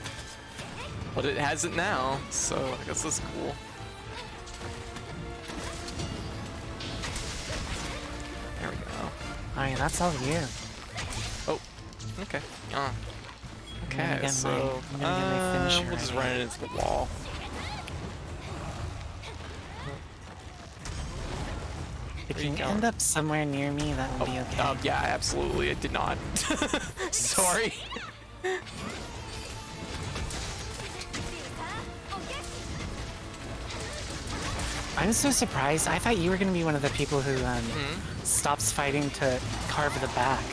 But it has it now, so I guess that's cool. There we go. Alright, that's all you. Oh, okay. Yeah. Okay, get so I'm gonna get my finisher we'll just right run it into the wall. If Where you you going? end up somewhere near me, that will be okay. Yeah, absolutely. I did not. Sorry. I'm so surprised. I thought you were gonna be one of the people who stops fighting to carve the back.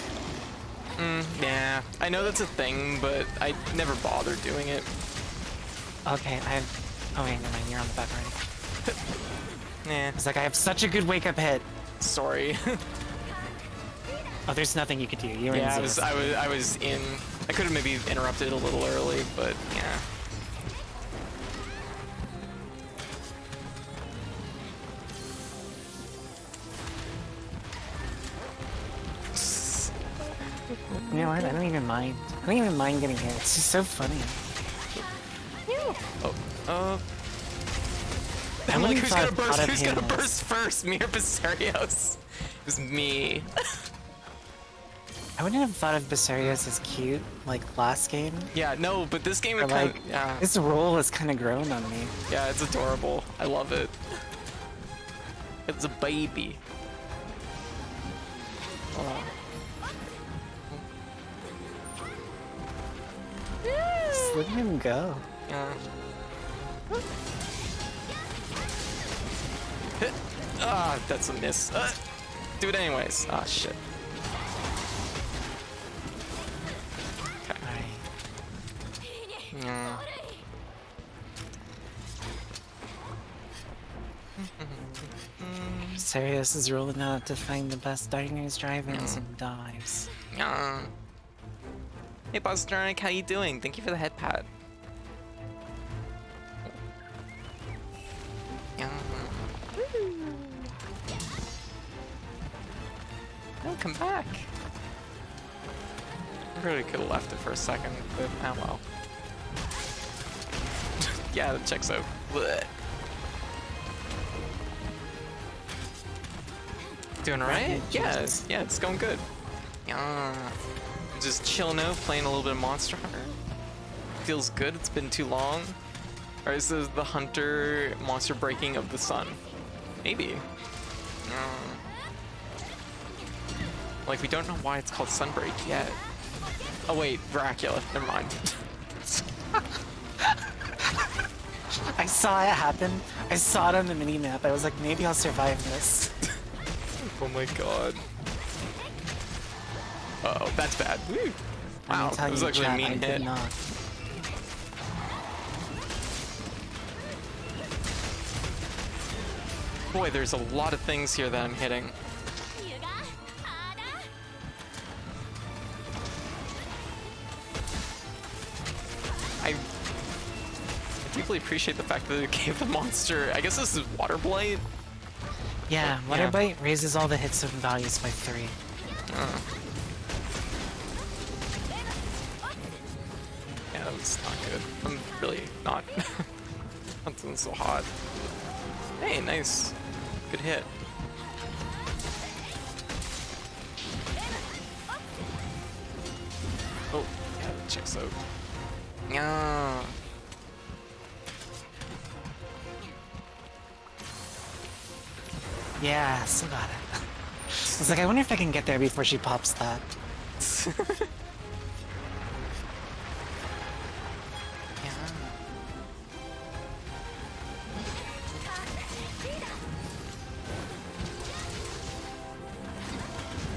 Yeah, I know that's a thing, but I never bothered doing it. Okay, oh wait, never mind. You're on the back already. Nah, It's like I have such a good wake up hit. sorry. Oh, there's nothing you could do. You were Yeah, in zero. I was in. I could have maybe interrupted a little early, but yeah. You know what? I don't even mind. I don't even mind getting hit. It's just so funny. Oh, I I'm like, wouldn't who's have gonna burst? thought of Who's gonna him as- burst first? Me or Basarios? It was me. I wouldn't have thought of Basarios as cute like last game. Yeah, no, but this game, But it kind like, of, yeah, his role has kind of grown on me. yeah, it's adorable. I love it. It's a baby. Oh. Just let him go. Yeah. Ah, that's a miss. Do it anyways. Ah, shit. Okay. Alright. Yeah. Sirius is rolling out to find the best diners, drive-ins, and dives. Yeah. Hey, Valstrax, how you doing? Thank you for the head pat. Yeah. No, come back. I really could have left it for a second, but oh well. Yeah, that checks out. Blech. Doing alright? Yeah, it's going good. Yeah. Just chilling out, playing a little bit of Monster Hunter. Feels good, it's been too long. Or is this the Hunter Monster Breaking of the Sun? Maybe. Like, we don't know why it's called Sunbreak yet. Oh wait, Dracula, never mind. I saw it happen. I saw it on the mini-map. I was like, maybe I'll survive this. Oh my god. Uh-oh, that's bad. Woo. Wow, that was actually a mean hit. Boy, there's a lot of things here that I'm hitting. I deeply appreciate the fact that it gave the monster, I guess this is Water Blight? Yeah, Water Blight raises all the hits and values by 3. Yeah, that's not good. I'm really not. Not doing so hot. Hey, nice. Good hit. Oh, yeah, that checks out. Yeah. Yeah, still got it. I was like, I wonder if I can get there before she pops that.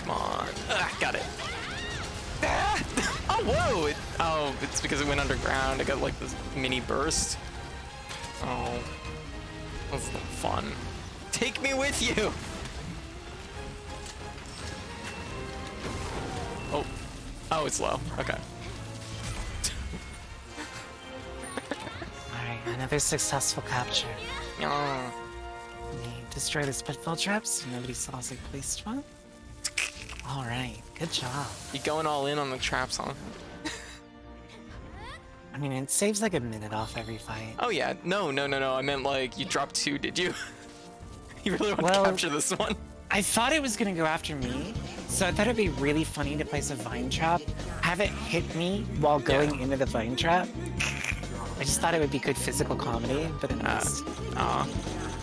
Come on. Got it. Ah! Oh, whoa! Oh, it's because it went underground. I got like this mini burst. Oh. That's no fun. Take me with you! Oh. Oh, it's low. Okay. Alright, another successful capture. Oh. We destroy the pitfall traps so nobody saw us like placed one. Alright, good job. You going all in on the traps, huh? I mean, it saves like a minute off every fight. Oh yeah. No. I meant like, you dropped 2, did you? You really want to capture this one? I thought it was gonna go after me, so I thought it'd be really funny to place a vine trap, have it hit me while going into the vine trap. I just thought it would be good physical comedy, but it missed.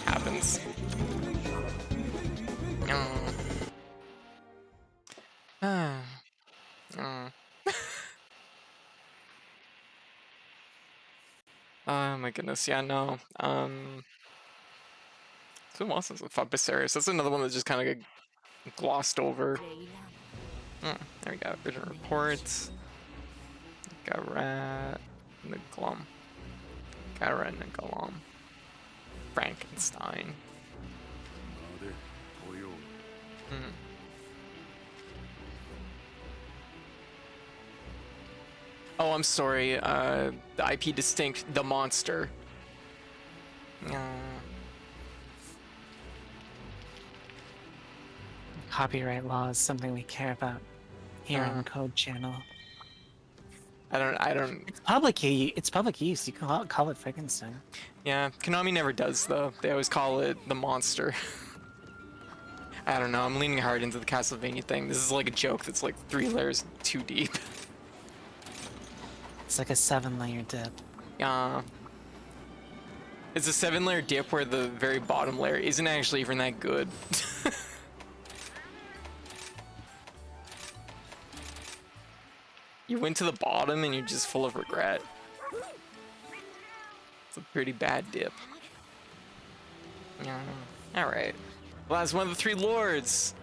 Happens. Oh my goodness, yeah, no. It's been a while since I fought Viserys. That's another one that just kind of got glossed over. There we go. Urgent reports. Garat and the Glum. Garat and the Glum. Frankenstein. Oh, I'm sorry. The IP distinct, the monster. Copyright law is something we care about here on the Code Channel. I don't. It's public use. You can call it Frankenstein. Yeah, Konami never does though. They always call it the monster. I don't know. I'm leaning hard into the Castlevania thing. This is like a joke that's like 3 layers too deep. It's like a 7-layer dip. Yeah. It's a 7-layer dip where the very bottom layer isn't actually even that good. You went to the bottom and you're just full of regret. It's a pretty bad dip. Yeah. Alright. Last one of the 3 lords.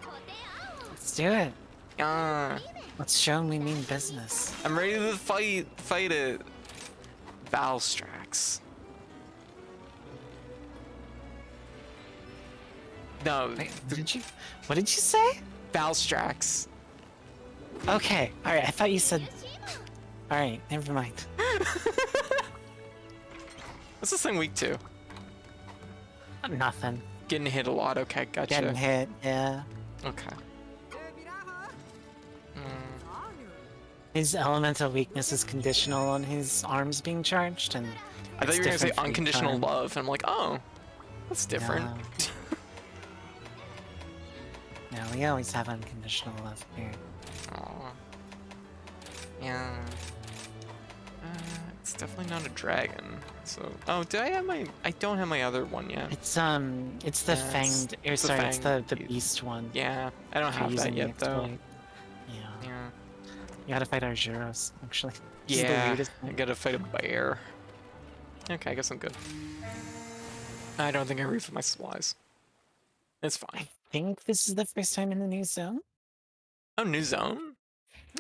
Let's do it. Ah. Let's show them we mean business. I'm ready to fight it. Valstrax. No. Wait, what did you say? Valstrax. Okay, alright, I thought you said... Alright, never mind. What's this thing weak to? Nothing. Getting hit a lot, okay, gotcha. Getting hit, yeah. Okay. His elemental weakness is conditional on his arms being charged, and I thought you were gonna say different for each unconditional arm. love, and I'm like, oh, that's different. No, we always have unconditional love here. Aw. Yeah. It's definitely not a dragon. So, oh, did I have my? I don't have my other one yet. It's the Yeah, fanged, or the sorry, it's the fanged beast one. Yeah, I don't If you're have that using the yet though. exploit. Yeah. Yeah. You gotta fight our Juros, actually. This is the Yeah. weirdest I thing. gotta fight a bear. Okay, I guess I'm good. I don't think I refilled my supplies. It's fine. I think this is the first time in the new zone. Oh, new zone.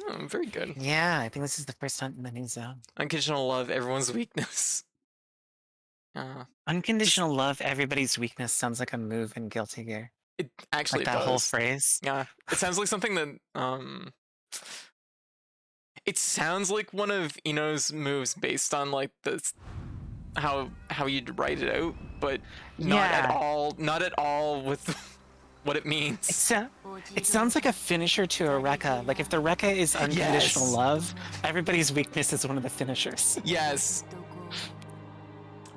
Oh, very good. Yeah, I think this is the first time in the new zone. Unconditional love, everyone's weakness. Unconditional love, everybody's weakness sounds like a move in Guilty Gear. It actually Like that does. whole phrase. Yeah, it sounds like something that it sounds like one of Ino's moves based on like this how you'd write it out, but not at all with what it means. It sounds like a finisher to a Rekka. Like if the Rekka is unconditional Yes. love, everybody's weakness is one of the finishers. Yes.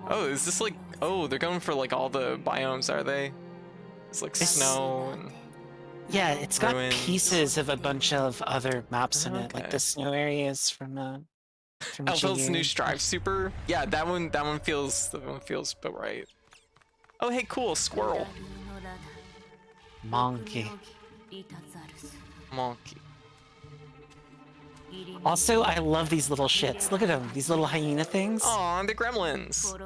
Oh, is this like, oh, they're going for like all the biomes, are they? It's like snow and Yeah, it's got Ruins. pieces of a bunch of other maps in it, like Okay. the snow areas from Elfel's new G-Gear. Strive Super. Yeah, that one feels about right. Oh, hey, cool, squirrel. Monkey. Monkey. Also, I love these little shits. Look at them, these little hyena things. Aw, the gremlins.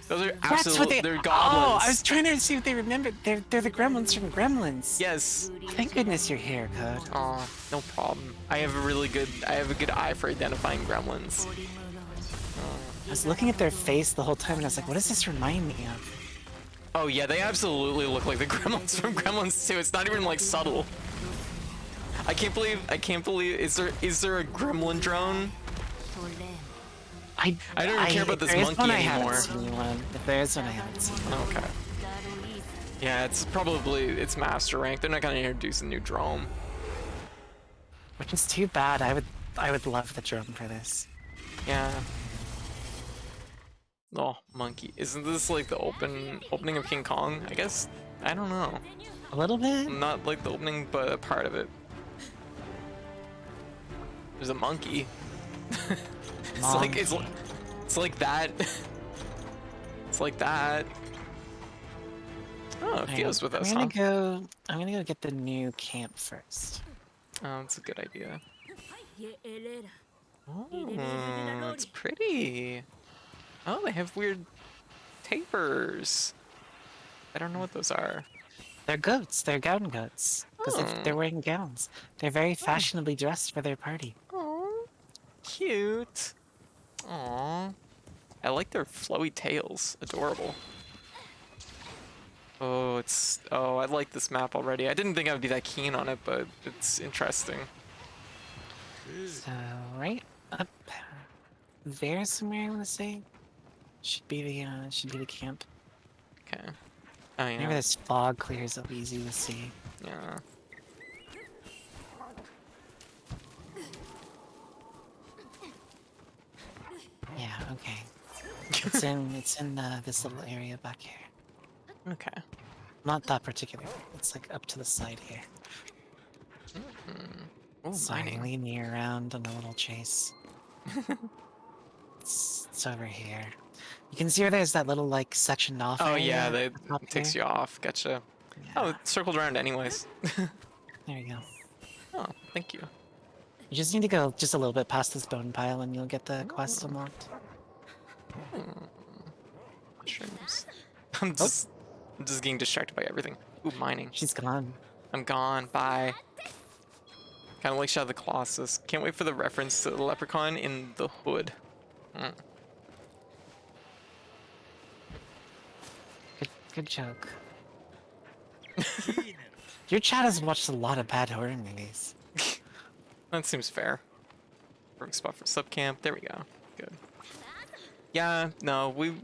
Those are That's what absolute, they. they're Oh, goblins. I was trying to see if they remembered. They're the gremlins from Gremlins. Yes. Thank goodness you're here, Code. Aw, no problem. I have a good eye for identifying gremlins. I was looking at their face the whole time, and I was like, "What does this remind me of?" Oh yeah, they absolutely look like the gremlins from Gremlins 2. It's not even like subtle. I can't believe is there a gremlin drone? I don't even care about this if there is monkey one, anymore. I haven't seen one. If there is one, I haven't seen one. Okay. Yeah, it's master rank. They're not gonna introduce a new drone. Which is too bad. I would love the drone for this. Yeah. Oh, monkey. Isn't this like the opening of King Kong? I guess. I don't know. A little bit. Not like the opening, but a part of it. There's a monkey. It's like that. It's like that. Oh, Theo's with us, huh? I'm gonna go get the new camp first. Oh, that's a good idea. Oh, it's pretty. Oh, they have weird tapers. I don't know what those are. They're goats. They're gown goats. Because Oh. they're wearing gowns. They're very fashionably dressed for their party. Oh, cute. Aw. I like their flowy tails. Adorable. Oh, I like this map already. I didn't think I would be that keen on it, but it's interesting. So right up there somewhere, I want to say, should be the camp. Okay. Oh yeah. Whenever this fog clears, it'll be easy to see. Yeah. Yeah. Okay. It's in this little area back here. Okay. Not that particular. It's like up to the side here. Oh, Sorry, mining. lead me around on a little chase. It's over here. You can see where there's that little like sectioned off. Oh area yeah, at that the top takes here. you off. Gotcha. Oh, it circled around anyways. There you go. Oh, thank you. You just need to go just a little bit past this bone pile, and you'll get the quest unlocked. Mushrooms. Oh, I'm just getting distracted by everything. Ooh, mining. she's gone. I'm gone. Bye. Kind of like Shadow of the Colossus. Can't wait for the reference to the leprechaun in the hood. Mm. Good joke. Your chat has watched a lot of bad horror movies. That seems fair. Perfect spot for sub camp. There we go. Good. Yeah, no, we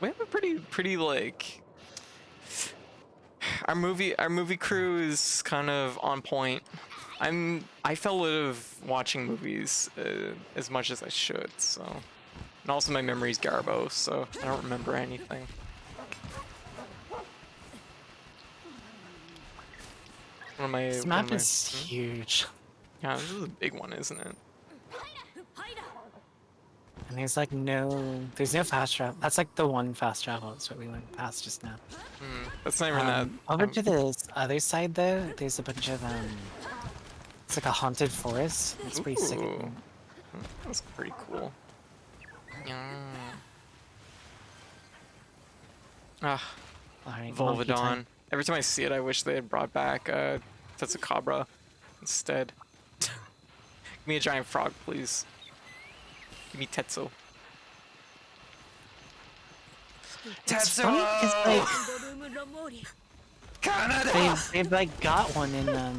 have a pretty like our movie crew is kind of on point. I fell out of watching movies as much as I should, so, and also my memory's garbo, so I don't remember anything. This map is huge. Yeah, this is a big one, isn't it? And there's like there's no fast travel. That's like the one fast travel. That's what we went past just now. That's not even that. Over to this other side though, there's a bunch of it's like a haunted forest. It's pretty sick. Ooh, that's pretty cool. Yeah. Ah, Alright, monkey Volvidon. time. Every time I see it, I wish they had brought back Tetsukabra instead. Give me a giant frog, please. Give me Tetsu. It's funny 'cause, like, Canada! they've like got one in the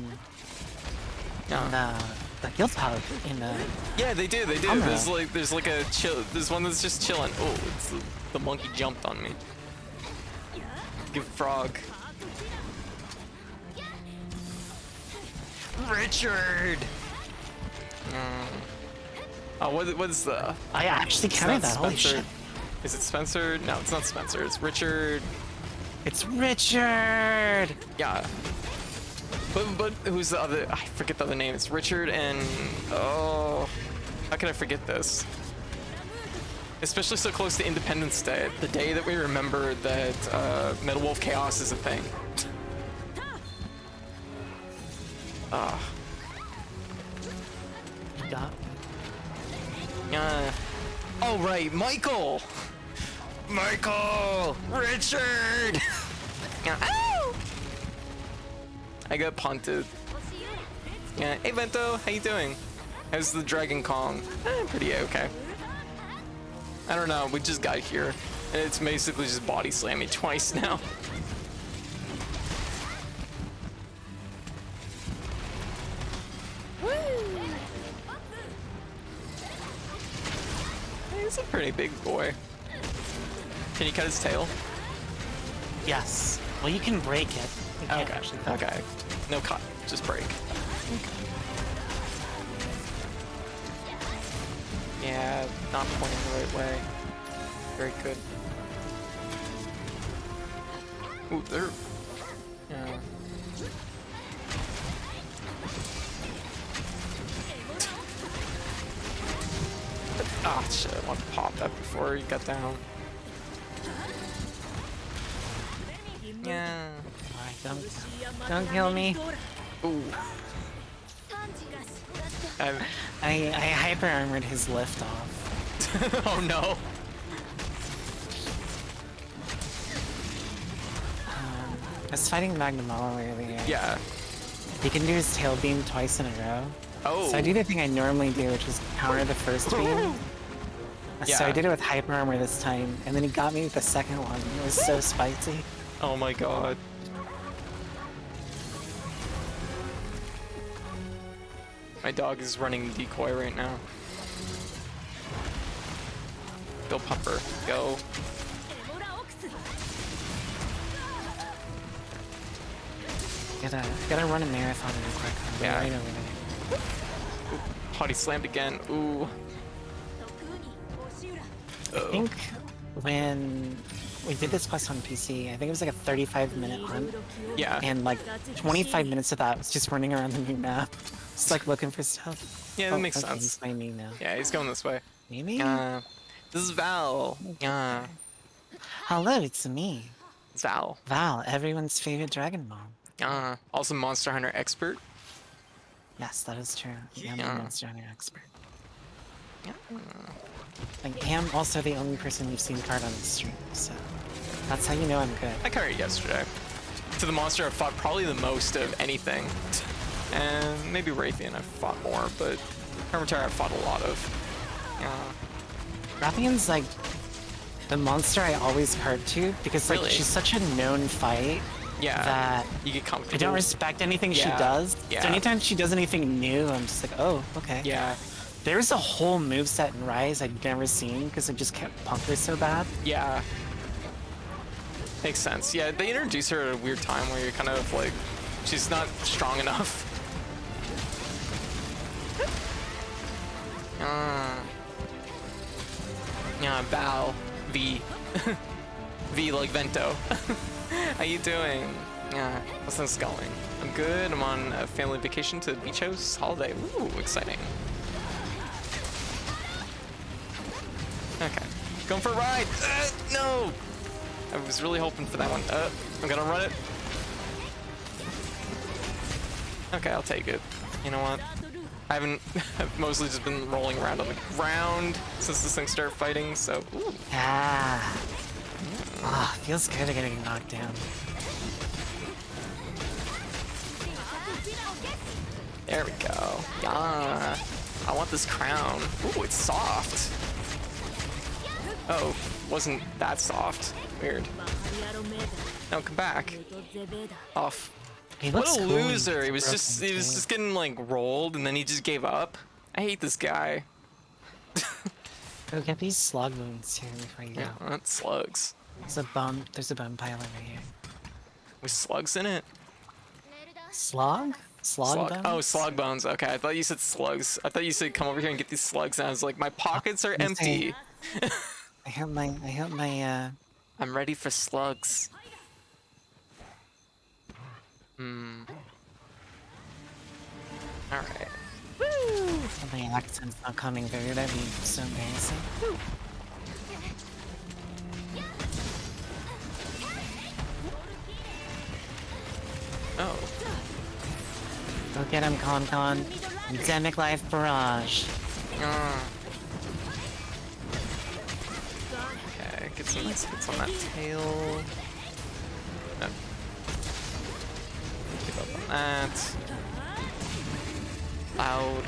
guild hub in the Yeah, they do. Camera. There's like a chill. There's one that's just chilling. Oh, it's the monkey jumped on me. Give frog. Richard. Oh, what is the? I actually It's counted not that. Holy Spencer. shit! Is it Spencer? No, it's not Spencer. It's Richard. It's Richard. Yeah. But who's the other? I forget the other name. It's Richard and oh, how can I forget this? Especially so close to Independence Day, the day that we remember that Metal Wolf Chaos is a thing. You got. Oh right, Michael. Michael. Richard. Ow! I got punted. Yeah. Hey Vento, how you doing? How's the Dragon Kong? Pretty okay. I don't know. We just got here, and it's basically just body slamming twice now. He's a pretty big boy. Can you cut his tail? Yes. Well, you can break it. You can't Okay. actually cut it. Okay. No cut. Just break. Yeah, not pointing the right way. Very good. Ooh, there. Yeah. Ah, shit! I want to pop that before you got down. Yeah. Alright, don't kill me. Ooh. I hyper armored his lift off. Oh no. I was fighting Magnamalo earlier. Yeah. He can do his tail beam twice in a row. Oh. So I do the thing I normally do, which is counter the first beam. So I Yeah. did it with hyper armor this time, and then he got me with the second one. It was so spicy. Oh my god. My dog is running decoy right now. Go pupper, go. Gotta run a marathon real quick. I'll be Yeah. right over there. Potty slammed again. Ooh. I think when we did this quest on PC, I think it was like a 35-minute hunt, Yeah. and like 25 minutes of that was just running around the new map, just like looking for stuff. Yeah, that makes okay, sense. He's by me now. Yeah, he's going this way. Maybe? This is Val. Yeah, Hello, it's me. it's Val. Val, everyone's favorite Dragon Ball. Also Monster Hunter expert. Yes, that is true. I am a Yeah. Monster Hunter expert. Yeah. I am also the only person you've seen card on the stream, so that's how you know I'm good. I carried yesterday. To the monster I've fought probably the most of anything. And maybe Raytheon I've fought more, but Hermitary I've fought a lot of. Yeah. Rathian's like the monster I always card to because like Really? she's such a known fight Yeah. that You get comfortable. I don't respect anything she Yeah. does. Yeah. So anytime she does anything new, I'm just like, oh, okay. Yeah. There's a whole moveset in Rise I'd never seen because I just kept punk her so bad. Yeah. Makes sense. Yeah, they introduce her at a weird time where you're kind of like, she's not strong enough. Yeah, Val. V. V like Vento. How you doing? Yeah, how's things going? I'm good. I'm on a family vacation to the beach house holiday. Ooh, exciting. Okay, going for a ride. No! I was really hoping for that one. I'm gonna run it. Okay, I'll take it. You know what? I've mostly just been rolling around on the ground since this thing started fighting, so. Ooh. Ah. Ah, feels good at getting knocked down. There we go. Yeah. I want this crown. Ooh, it's soft. Oh, wasn't that soft. Weird. No, come back. Off. He What looks a cool. loser. He was Broken just getting like rolled and then he just gave up. I hate this guy. Go get these slug wounds here before you go. Yeah, that's slugs. There's a bone pile over here. With slugs in it? Slog? Slog bones? Oh, slug bones. Okay, I thought you said slugs. I thought you said come over here and get these slugs and I was like, my pockets are empty. I have my I'm ready for slugs. Alright. my accent's not coming through. That'd be so embarrassing. Oh. Go get him, Con. Endemic Life Barrage. Okay, get some nice hits on that tail. No. Give up on that. Loud.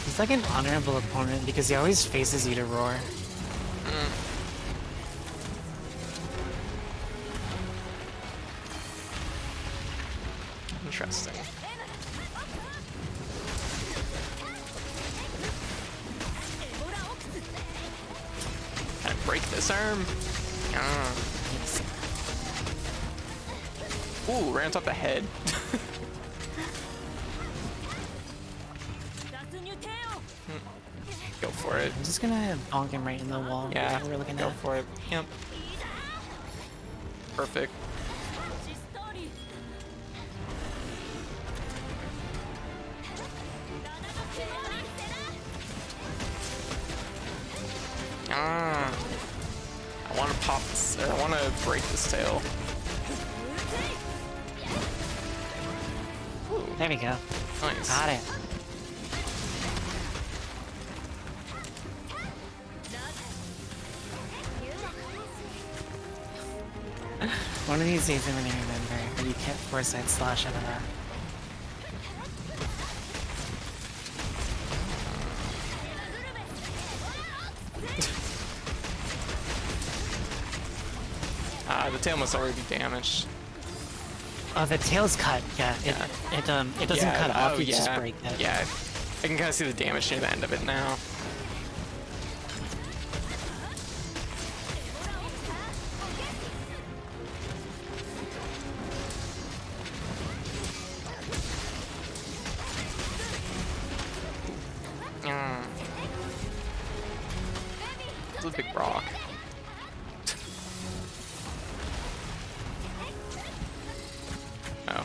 He's like an honorable opponent because he always faces you to roar. Interesting. Can I break this arm? Ooh, right on top of the head. Go for it. I'm just gonna bonk him right in the wall. Yeah, we're looking go at. for it. Yep. Perfect. I want to pop this, or I want to break this tail. Ooh, There we go. nice. Got it. One of these days I'm gonna remember that you can't foresight slash out of that. The tail must already be damaged. Oh, the tail's cut. Yeah, it doesn't cut off. You just break it. Yeah, I can kind of see the damage near the end of it now. It's a big rock. Oh.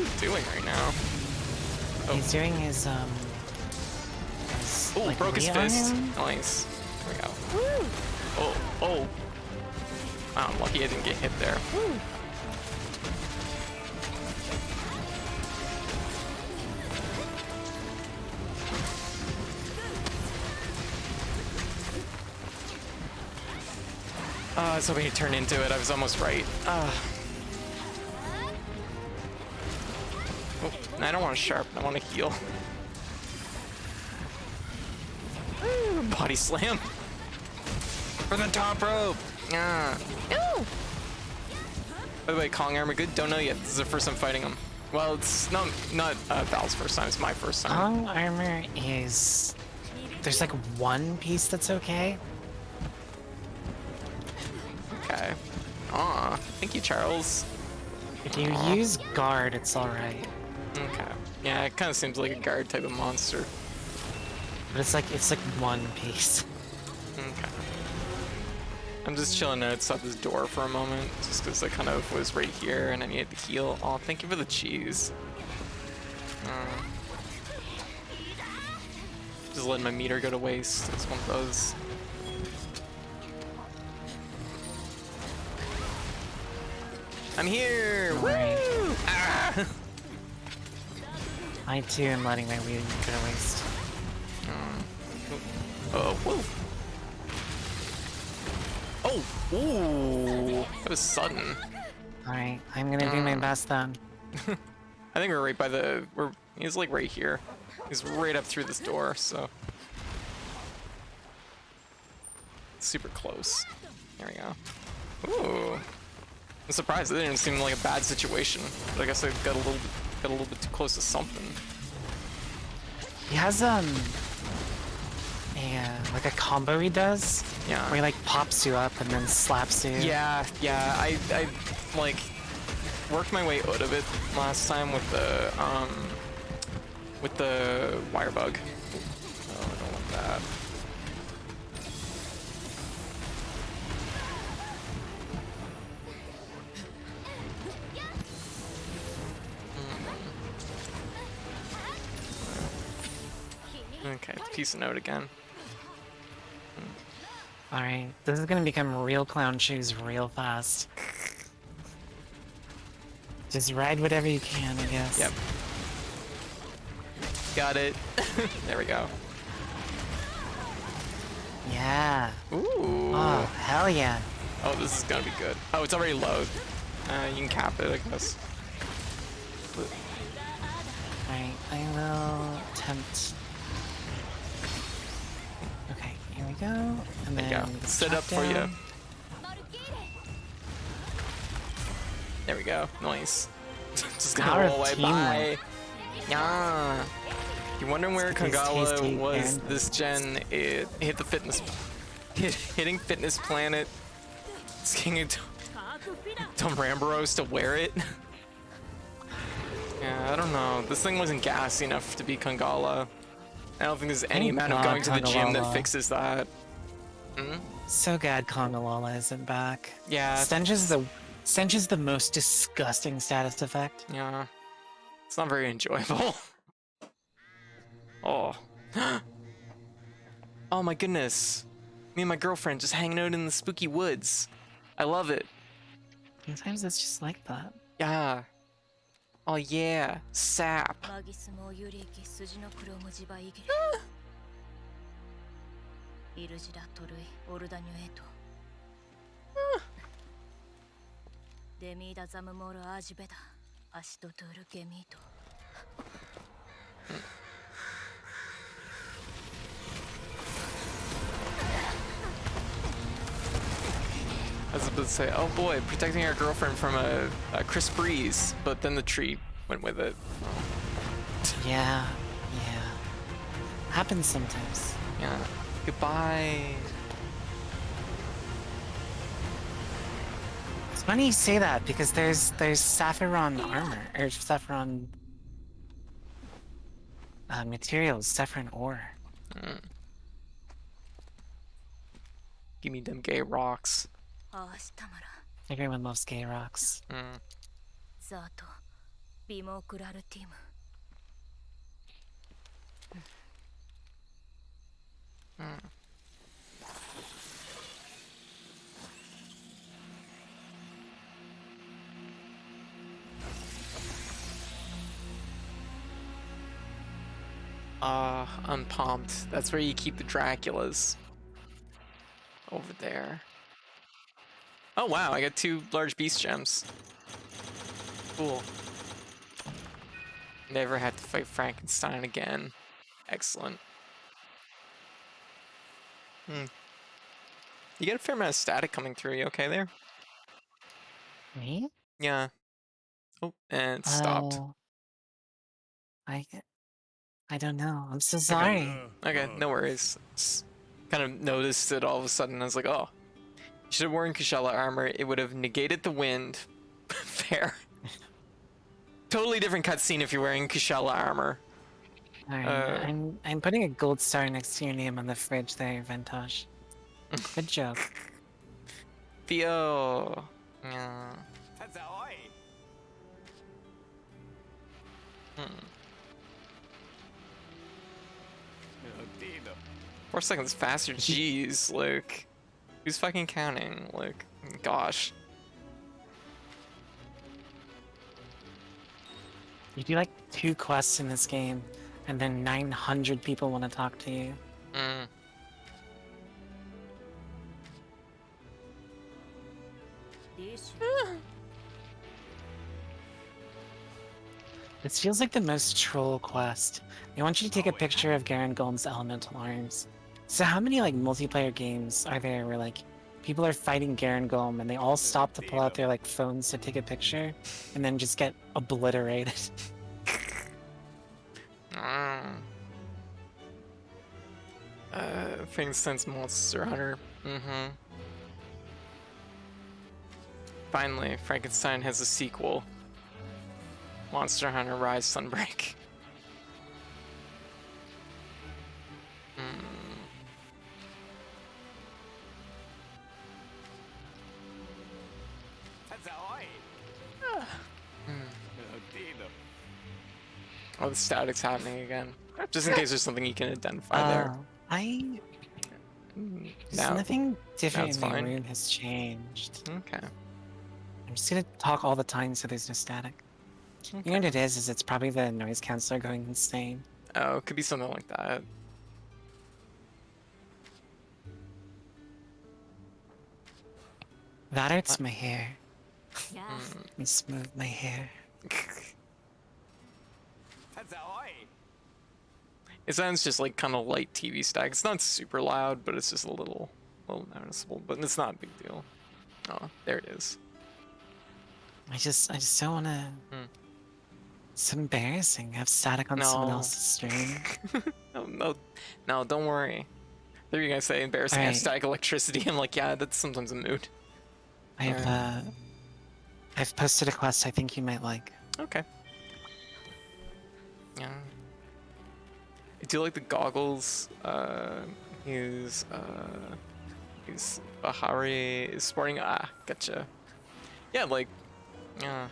he doing right now? Oh. He's doing his Oh, like, broke his fist. rearm? Nice. There we go. Woo! Oh. Wow, I'm lucky I didn't get hit there. Woo! I was hoping he'd turn into it. I was almost right. Oh, I don't want to sharpen. I want to heal. Body slam. For the top rope. Ah. No. By the way, Kong armor good? Don't know yet. This is the first time fighting him. Well, it's not Val's first time. It's my first time. Kong armor is... There's like one piece that's okay. Okay. Aw. Thank you, Charles. If you use guard, it's alright. Okay. Yeah, it kind of seems like a guard type of monster. But it's like one piece. Okay. I'm just chilling outside this door for a moment, just because I kind of was right here and I needed to heal. Oh, thank you for the cheese. Just letting my meter go to waste. It's one of those. I'm here! Alright. Woo! Ah! I too am letting my weed go to waste. Oh, whoa! Oh! Ooh! That was sudden. Alright, I'm gonna do my best then. I think we're right by the... He's like right here. He's right up through this door, so... Super close. There we go. Ooh! I'm surprised. It didn't seem like a bad situation, but I guess I got a little bit too close to something. He has like a combo he does. Yeah. Where he like pops you up and then slaps you. Yeah. I like worked my way out of it last time with the wire bug. Oh, I don't want that. Okay, piece of note again. Alright, this is gonna become real clown shoes real fast. Just ride whatever you can, I guess. Yep. Got it. There we go. Yeah. Ooh. Oh, hell yeah. Oh, this is gonna be good. Oh, it's already low. You can cap it, I guess. Alright, I will attempt. Okay, here we go. And There then you go. Set up for you. There we go. Nice. Just gonna Power roll of away by. teamwork. Yeah. You're wondering where Tasty, Kangala was man. this gen? It hit the fitness. Hitting Fitness Planet. Asking Tom Ramboros to wear it. Yeah, I don't know. This thing wasn't gassy enough to be Kangala. I don't think there's any Thank amount of God going to the gym that Kangala. fixes that. Hmm? So glad Kongalala isn't back. Yeah. Stench is the most disgusting status effect. Yeah. It's not very enjoyable. Oh. Oh my goodness. Me and my girlfriend just hanging out in the spooky woods. I love it. Sometimes it's just like that. Yeah. Oh yeah. Sap. マギスもユリキ筋の黒文字ばいぎれイルジラトルイオルダニュエトデミーダザムモルアジベダアシトトゥルゲミート I was about to say, oh boy, protecting our girlfriend from a crisp breeze, but then the tree went with it. Yeah. Happens sometimes. Yeah. Goodbye. It's funny you say that because there's saffron armor or saffron materials, saffron ore. Give me them gay rocks. アーシタマラ Everyone loves gay rocks. ザートビモクラルティム I'm pumped. That's where you keep the Draculas. Over there. Oh wow, I got 2 large beast gems. Cool. Never had to fight Frankenstein again. Excellent. You get a fair amount of static coming through. You okay there? Me? Yeah. Oh, and it stopped. Oh, I don't know. I'm so sorry. Okay, no worries. Just kind of noticed it all of a sudden. I was like, oh, you should have worn Kushala armor. It would have negated the wind. Fair. Totally different cutscene if you're wearing Kushala armor. Alright, I'm putting a gold star next to your name on the fridge there, Ventosh. Good job. Theo. Yeah. 4 seconds faster. Jeez, like, who's fucking counting? Like, gosh. You do like 2 quests in this game, and then 900 people want to talk to you. This feels like the most troll quest. They want you to take a picture of Garen Golm's elemental arms. So how many like multiplayer games are there where like people are fighting Garen Golm and they all stop to pull out their like phones to take a picture and then just get obliterated? Frankenstein's Monster Hunter. Finally, Frankenstein has a sequel. Monster Hunter Rise Sunbreak. Oh, the static's happening again. Just in case there's something you can identify there. Nothing different it's in the fine. room has changed. Okay. I'm just gonna talk all the time so there's no static. You know what it is it's probably the noise canceller going insane. Oh, it could be something like that. That hurts my hair. Let me smooth my hair. It sounds just like kind of light TV static. It's not super loud, but it's just a little noticeable. But it's not a big deal. Oh, there it is. I just don't wanna. It's embarrassing. Have static on someone else's stream. No, don't worry. There you guys say embarrassing. Have Alright. static electricity. I'm like, yeah, that's sometimes a mood. I've posted a quest I think you might like. Okay. Yeah. I do like the goggles. He's Bahari is sporting. Gotcha. Yeah, like, yeah.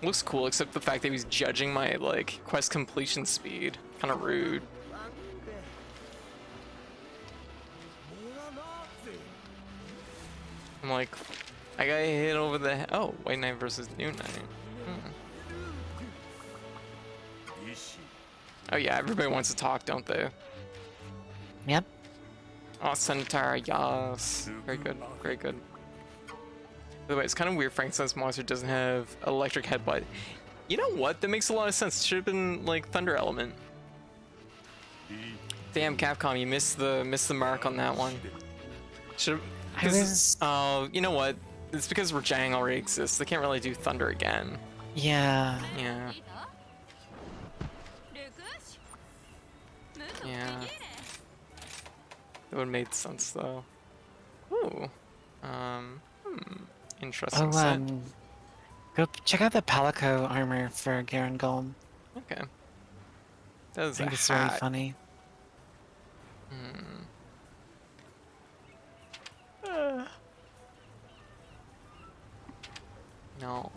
Looks cool, except the fact that he's judging my like quest completion speed. Kind of rude. I'm like, I got hit over the head. Oh, White Knight versus New Knight. Oh yeah, everybody wants to talk, don't they? Yep. Oh, Centaur, yes. Very good, very good. By the way, it's kind of weird Frankenstein's monster doesn't have electric headbutt. You know what? That makes a lot of sense. Should have been like Thunder Element. Damn, Capcom, you missed the mark on that one. Should have. Oh, you know what? It's because Rajang already exists. They can't really do Thunder again. Yeah. Yeah. Yeah. That would have made sense though. Ooh. Interesting set. Go check out the Palico armor for Garen Golem. Okay. That is I think it's really funny. No.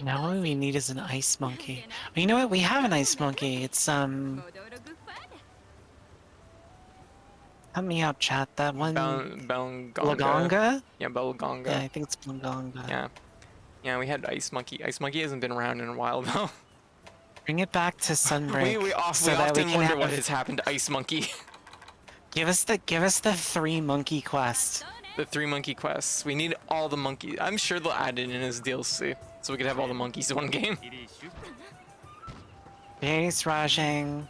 Now what we need is an ice monkey. Well, you know what? We have an ice monkey. It's help me out, chat. That one Belgonga. Lagonga? Yeah, Belgonga. Yeah, I think it's Lagonga. Yeah. Yeah, we had Ice Monkey. Ice Monkey hasn't been around in a while though. Bring it back to Sunbreak. we so that often we can wonder have what has happened to Ice Monkey. Give us the 3 monkey quest. The 3 monkey quests. We need all the monkeys. I'm sure they'll add it in as DLC, so we could have all the monkeys in one game. Base Rajang,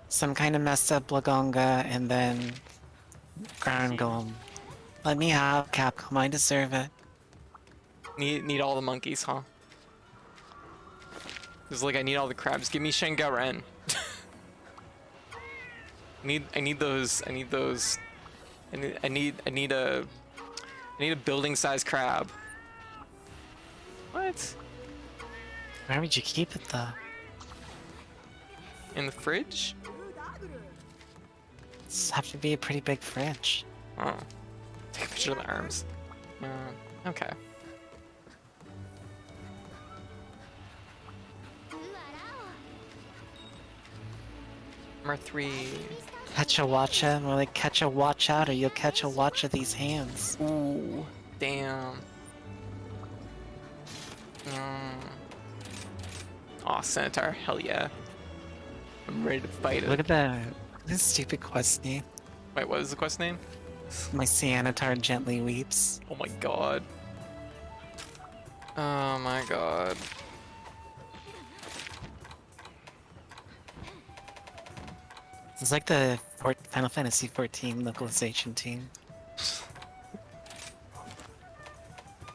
some kind of messed up Lagonga, and then Ground Golem. Let me have Capcom. I deserve it. Need all the monkeys, huh? It's like I need all the crabs. Give me Shengaren. I need those. I need a building sized crab. What? Where would you keep it though? In the fridge? It's have to be a pretty big fridge. Oh. Take a picture of the arms. Okay. Number 3. Catch a watcha, more like catch a watch out, or you'll catch a watch of these hands. Ooh, damn. Aw, Centaur, hell yeah. I'm ready to fight it. Look at this stupid quest name. Wait, what is the quest name? My Sianatar gently weeps. Oh my god. Oh my god. It's like the Final Fantasy XIV localization team.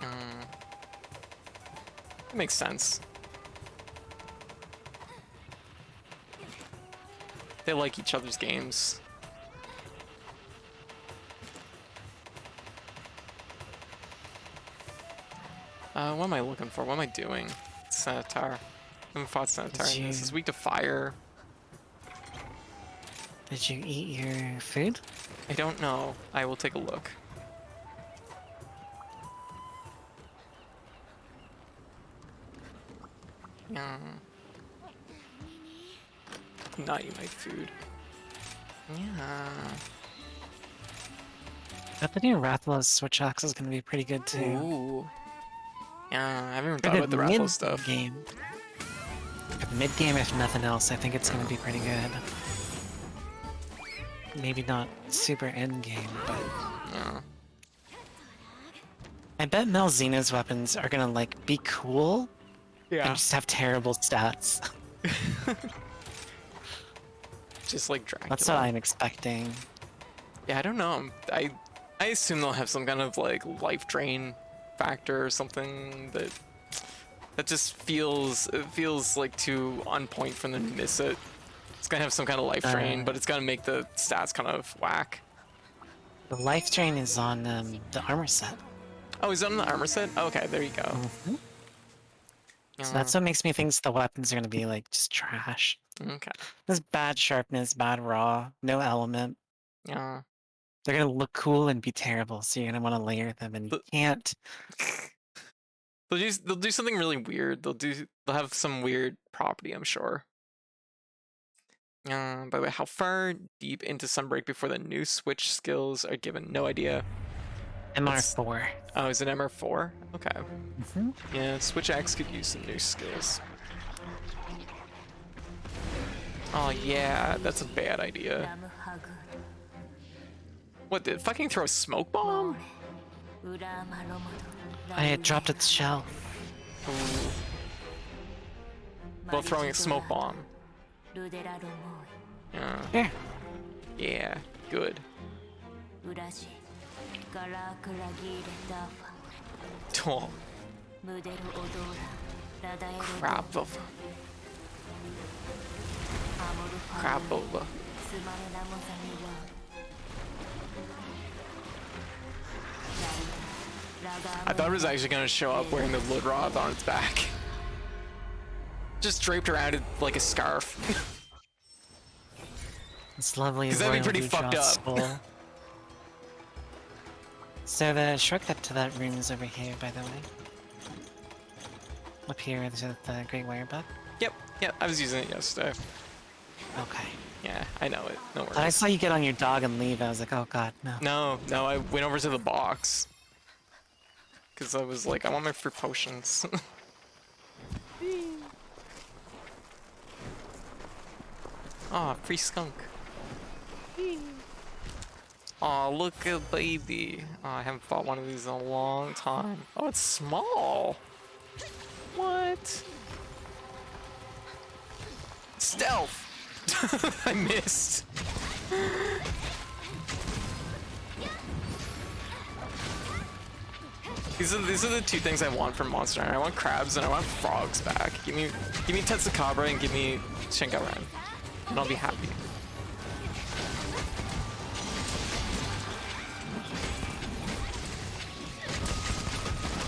That makes sense. They like each other's games. What am I looking for? What am I doing? Centaur. I haven't fought Centaur. This is weak to fire. Did you eat your food? I don't know. I will take a look. Yeah. Not eat my food. Yeah. I bet the new Rathalos Switch Axe is gonna be pretty good too. Ooh. Yeah, I haven't even thought about the Raffle stuff. Game. For the mid game, if nothing else, I think it's gonna be pretty good. Maybe not super end game, but Yeah. I bet Malzina's weapons are gonna like be cool and just have terrible stats. Just like Dracula. That's what I'm expecting. Yeah, I don't know. I assume they'll have some kind of like life drain factor or something that just feels like too on point for them to miss it. It's gonna have some kind of life drain, but it's gonna make the stats kind of whack. The life drain is on the armor set. Oh, is that on the armor set? Okay, there you go. So that's what makes me think the weapons are gonna be like just trash. Okay. There's bad sharpness, bad raw, no element. Yeah. They're gonna look cool and be terrible, so you're gonna want to layer them, and you can't. They'll do something really weird. They'll have some weird property, I'm sure. By the way, how far deep into Sunbreak before the new Switch skills are given? No idea. MR4. Oh, is it MR4? Okay. Yeah, Switch X could use some new skills. Oh yeah, that's a bad idea. What, did it fucking throw a smoke bomb? I had dropped its shell. Ooh. While throwing a smoke bomb. Yeah. Here. Yeah, good. Oh. Crap. Crap over. I thought it was actually going to show up wearing the blood rod on its back. Just draped around it like a scarf. It's lovely. Because that'd be pretty fucked up. So the shortcut to that room is over here, by the way. Up here is the Great Wire Bug. Yep, I was using it yesterday. Okay. Yeah, I know it. No I worries. saw you get on your dog and leave. I was like, oh god, no. No, I went over to the box. Because I was like, I want my fruit potions. Aw, free skunk. Aw, look at baby. Oh, I haven't fought one of these in a long time. Oh, it's small. What? Stealth. I missed. These are the two things I want from Monster Hunter. I want crabs and I want frogs back. Give me Tetsukabra and give me Shinkaran, and I'll be happy.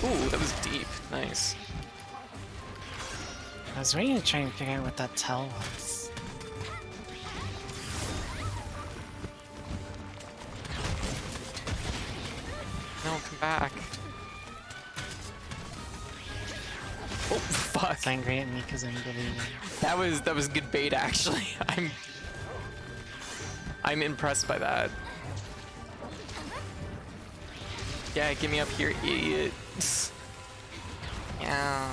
Ooh, that was deep. Nice. I was waiting to try and figure out what that tell was. No, come back. Oh fuck! It's angry at me because I'm believing. That was good bait actually. I'm impressed by that. Yeah, get me up here, idiot. Yeah.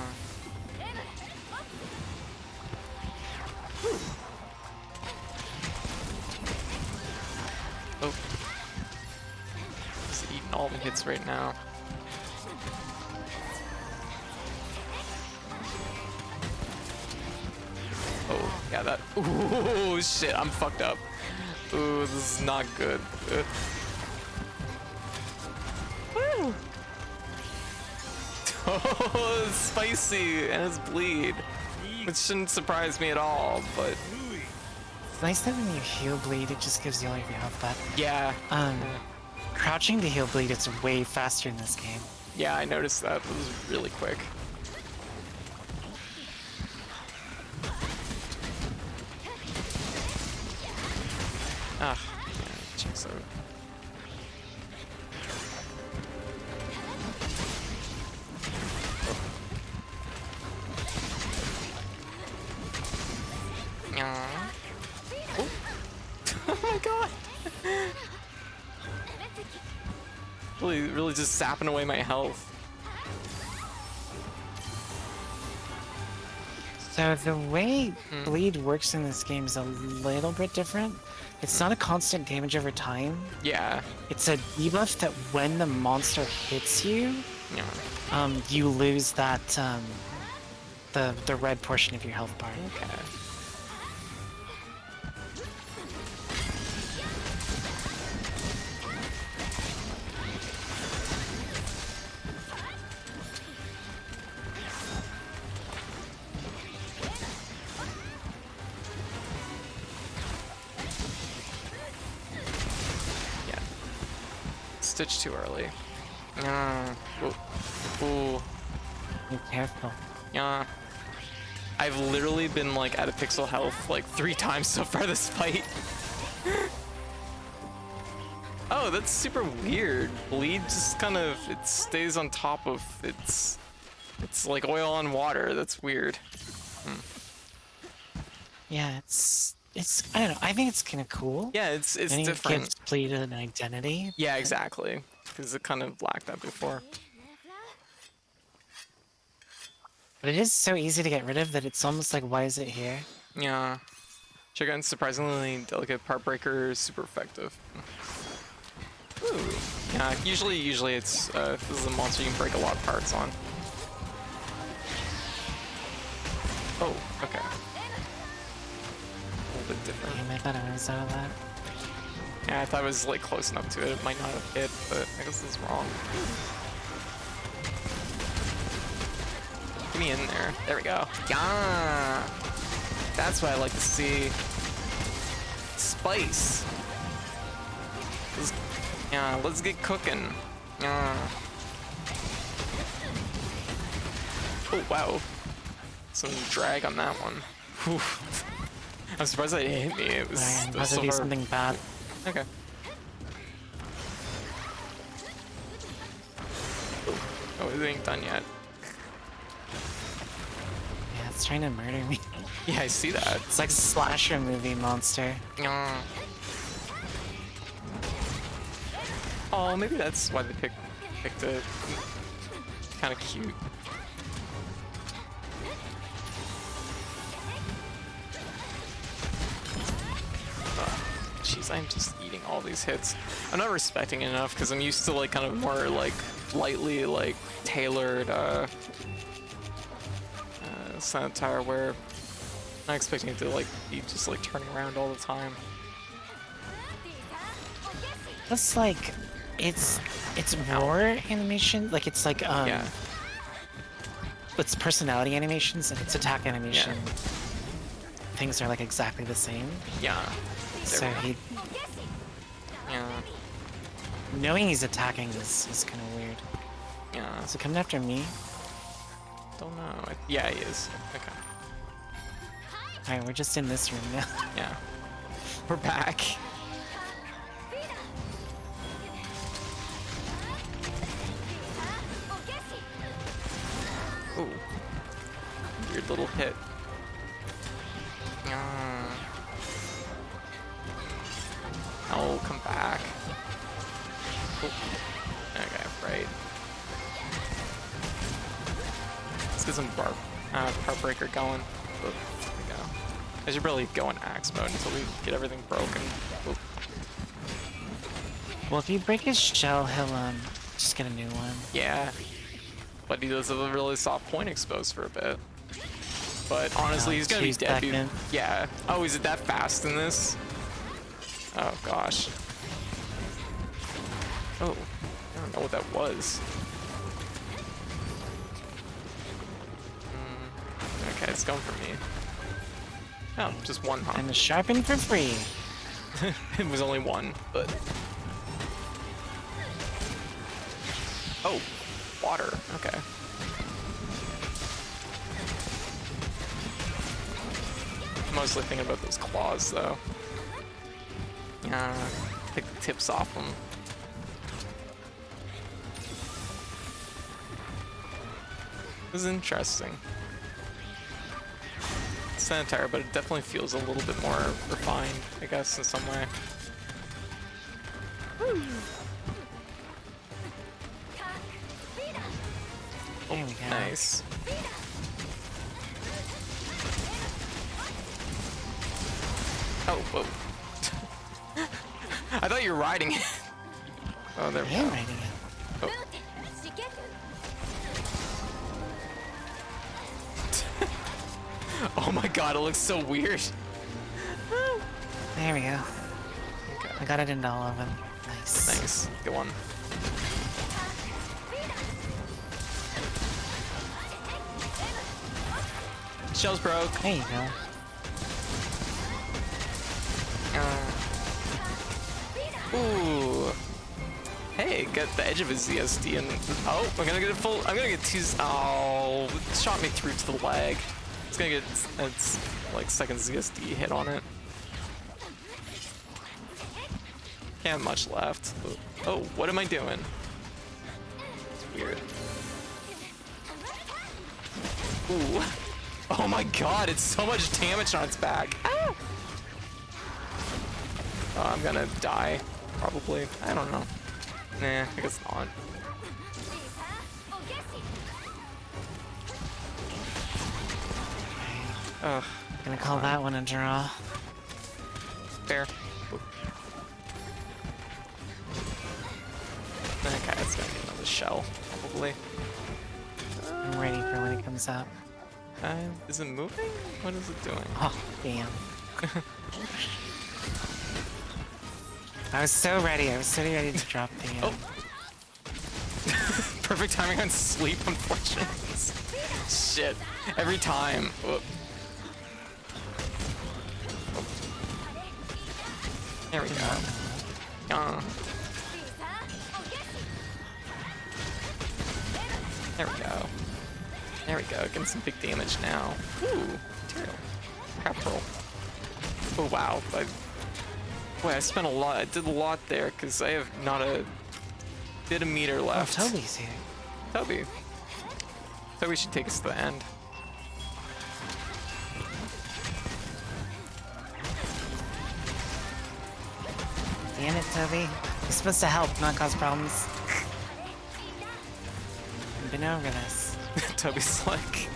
Oh. He's eating all the hits right now. Oh, yeah, that. Ooh, shit, I'm fucked up. Ooh, this is not good. Woo! Oh, it's spicy and it's bleed. Which shouldn't surprise me at all, but. It's nice that when you heal bleed, it just gives you all your health back. Yeah. Crouching to heal bleed, it's way faster in this game. Yeah, I noticed that. It was really quick. Ah, yeah, checks out. Yeah. Oh. Oh my god. Really just zapping away my health. So the way bleed works in this game is a little bit different. It's not a constant damage over time. Yeah. It's a debuff that when the monster hits you, Yeah. you lose that the red portion of your health bar. Okay. Stitch too early. Ooh. Be careful. Yeah. I've literally been like at a pixel health like 3 times so far this fight. Oh, that's super weird. Bleed just kind of, it stays on top of it's like oil on water. That's weird. Yeah, it's I don't know. I think it's kind of cool. Yeah, it's And it different. gives bleed an identity. Yeah, exactly. Because it kind of lacked that before. But it is so easy to get rid of that it's almost like, why is it here? Yeah. Chicken, surprisingly delicate part breaker is super effective. Ooh. Yeah, usually it's this is a monster you can break a lot of parts on. Oh, okay. A little bit different. Damn, I thought I was out of that. Yeah, I thought it was like close enough to it. It might not have hit, but I guess it's wrong. Get me in there. There we go. Yeah. That's what I like to see. Spice. Let's get cooking. Yeah. Oh wow. Some drag on that one. Whew. I'm surprised that it hit me. It was, Alright, it was must so do hard. something bad. Okay. Oh, it ain't done yet. Yeah, it's trying to murder me. Yeah, I see that. It's like a slasher movie monster. Oh, maybe that's why they picked it. Kind of cute. Jeez, I'm just eating all these hits. I'm not respecting it enough because I'm used to like kind of more like lightly like tailored satire where I'm not expecting it to like be just like turning around all the time. That's like, it's roar animation. Like it's like Yeah. it's personality animations and it's attack animation. Yeah. Things are like exactly the same. Yeah. So he, Yeah. knowing he's attacking is kind of weird. Yeah. Is it coming after me? Don't know. Yeah, he is. Okay. Alright, we're just in this room now. Yeah. We're back. Ooh. Weird little hit. Oh, come back. Oh. Okay, right. Let's get some part breaker going. Oh, there we go. I should really go in axe mode until we get everything broken. Oh. Well, if you break his shell, he'll just get a new one. Yeah. But he does have a really soft point exposed for a bit. But honestly, he's gonna be dead, dude. Yeah. Oh, is it that fast in this? Oh gosh. Oh, I don't know what that was. Okay, it's going for me. Oh, just one, huh? And a sharpen for free. It was only one, but... Oh, water. Okay. Mostly thinking about those claws, though. Take the tips off them. This is interesting. It's satire, but it definitely feels a little bit more refined, I guess, in some way. There we go. Nice. Oh, whoa. I thought you were riding it. Oh, there we I am go. riding it. Oh. Oh my god, it looks so weird. There we go. Okay. I got it into all of them. Nice. Nice. Good one. Shell's broke. There you go. Ooh. Hey, got the edge of his ZSD and oh, I'm gonna get it full. I'm gonna get two. Oh, it shot me through to the leg. It's gonna get its like second ZSD hit on it. Can't have much left. Oh, what am I doing? It's weird. Ooh. Oh my god, it's so much damage on its back. Ah! Oh, I'm gonna die, probably. I don't know. Nah, I guess not. Ugh. Gonna call that one a draw. Fair. Okay, it's gonna be another shell, probably. I'm ready for when it comes up. Is it moving? What is it doing? Oh, damn. I was so ready. I was so ready to drop the. Oh. Perfect timing on sleep, unfortunately. Shit. Every time. Whoop. There we go. There we go. There we go. Getting some big damage now. Ooh, material. Capital. Oh wow. Boy, I spent a lot. I did a lot there because I have not a bit of meter left. Oh, Toby's here. Toby. Toby should take us to the end. Damn it, Toby. You're supposed to help, not cause problems. I've been over this. Toby's like...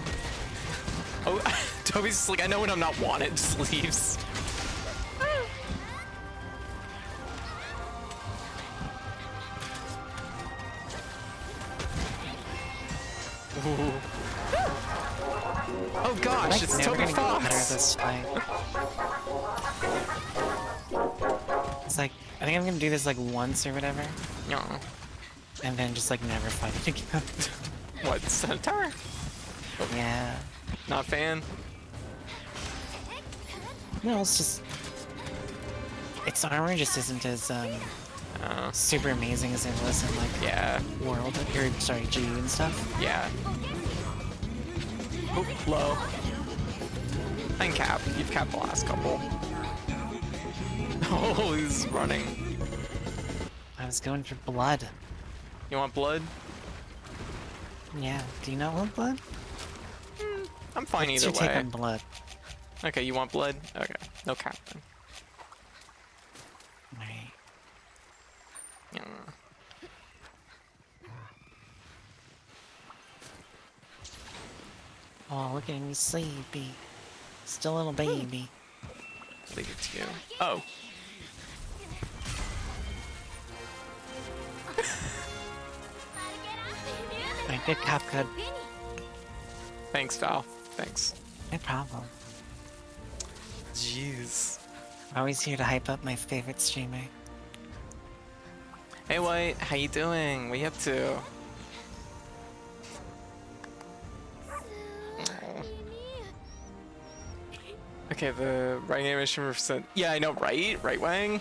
Oh, Toby's like, I know when I'm not wanted, just leaves. Ooh. Oh gosh, it's Toby Fox! This fight. It's like, I think I'm gonna do this like once or whatever, No. and then just like never fight it again. What, Centaur? Yeah. Not a fan? No, it's just... Its armor just isn't as, super amazing as it was in, like, Yeah. World, or, sorry, GU and stuff. Yeah. Oh, low. I can cap. You've capped the last couple. Oh, he's running. I was going for blood. You want blood? Yeah, do you not want blood? I'm fine What's either your take way. on blood? Okay, you want blood? Okay, no cap then. Right. Yeah. Oh, look at me sleepy. Still a little baby. Leave it to you. Oh. Alright, good cop, good. Thanks, Val. Thanks. No problem. Jeez. Always here to hype up my favorite streamer. Hey, White. How you doing? What you up to? Oh. Okay, the writing animation percent. Yeah, I know, right? Right, Wang?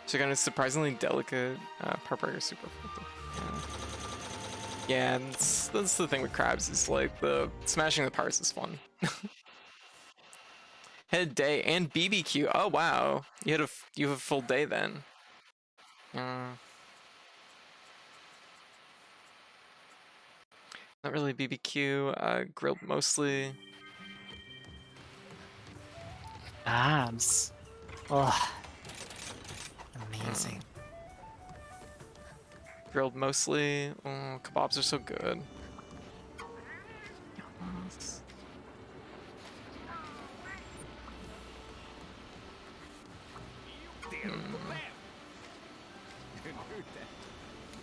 So kind of surprisingly delicate. Purple super effective. Yeah, that's the thing with crabs, is like the smashing the parts is fun. Head day and BBQ. Oh wow, you have a full day then. Not really BBQ. Grilled mostly. Abs. Ugh. Amazing. Grilled mostly. Oh, kebabs are so good. Yes.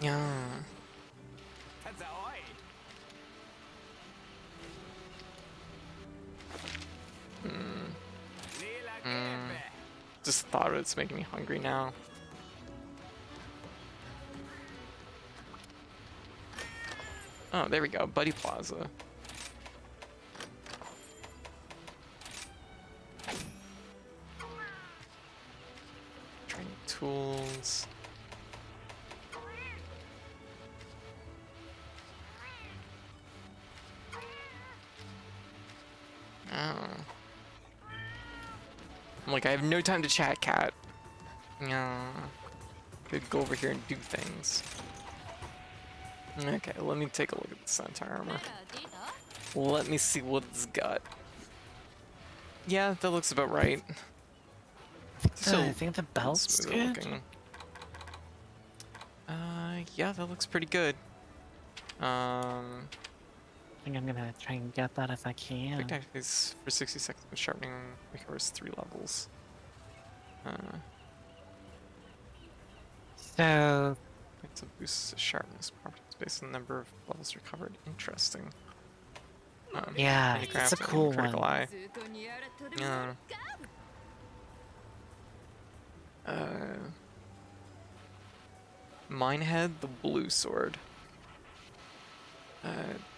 Yeah. Just thought it's making me hungry now. Oh, there we go. Buddy Plaza. Training tools. Oh. I'm like, I have no time to chat, cat. Yeah. Could go over here and do things. Okay, let me take a look at the Centaur armor. Let me see what it's got. Yeah, that looks about right. I think the belt's good. Looking. Yeah, that looks pretty good. I think I'm gonna try and get that if I can. Quick tactics for 60 seconds with sharpening recovers 3 levels. So It's a boost to sharpness properties based on the number of levels recovered. Interesting. yeah, it's a handicraft and cool critical one. eye. Yeah. Mine had the blue sword.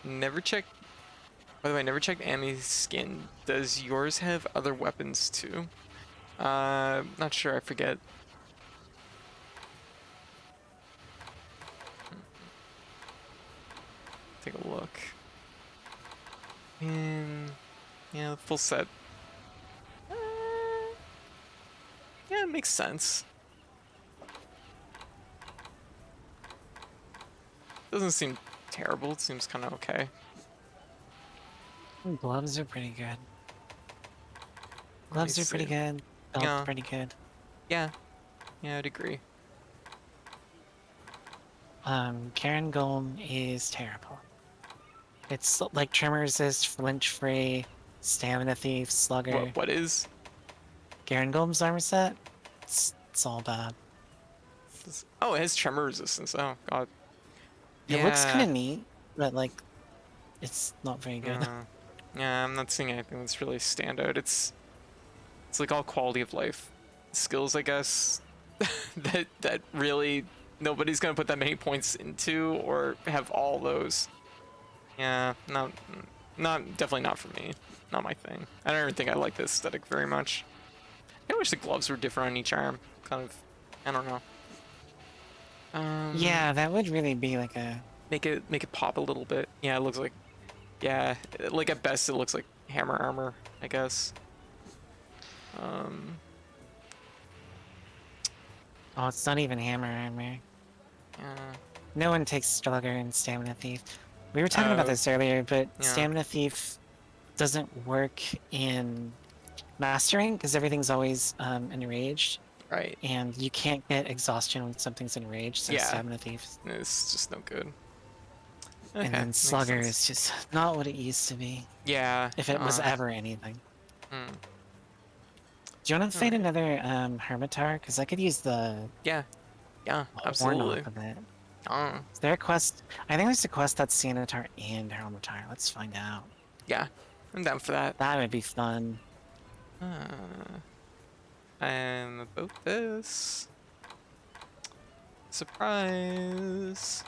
Never checked. By the way, never checked Ami's skin. Does yours have other weapons too? Not sure. I forget. Take a look. And yeah, the full set. Yeah, it makes sense. Doesn't seem terrible. It seems kind of okay. Gloves are pretty good. Let me Gloves are pretty see. good. Belt's Yeah. pretty good. Yeah. Yeah, I'd agree. Karen Golem is terrible. It's like Tremor Resist, Flinch Free, Stamina Thief, Slugger. What is? Garen Golem's armor set? It's all bad. Oh, it has tremor resistance. Oh god. It looks kind Yeah. of neat, but like, it's not very good. Yeah, I'm not seeing anything that's really stand out. It's like all quality of life skills, I guess. that really nobody's gonna put that many points into or have all those. Yeah, not definitely not for me. Not my thing. I don't even think I like the aesthetic very much. I wish the gloves were different on each arm. Kind of, I don't know. Yeah, that would really be like a... Make it pop a little bit. Yeah, it looks like, yeah, like at best it looks like hammer armor, I guess. Oh, it's not even hammer armor. Yeah. No one takes Slugger and Stamina Thief. We were talking about this earlier, but yeah. Stamina Thief doesn't work in Mastering because everything's always enraged. Right. And you can't get exhaustion when something's enraged, so Yeah. Stamina Thief. It's just no good. Okay, And then makes Slugger sense. is just not what it used to be. Yeah. If it was ever anything. Hmm. Do you want to fight another Hermitar? Because I could use the Yeah. Yeah, horn absolutely. off of it. Oh. Is there a quest? I think there's a quest that's Sanitar and Hermitar. Let's find out. Yeah, I'm down for that. That would be fun. And about this. Surprise!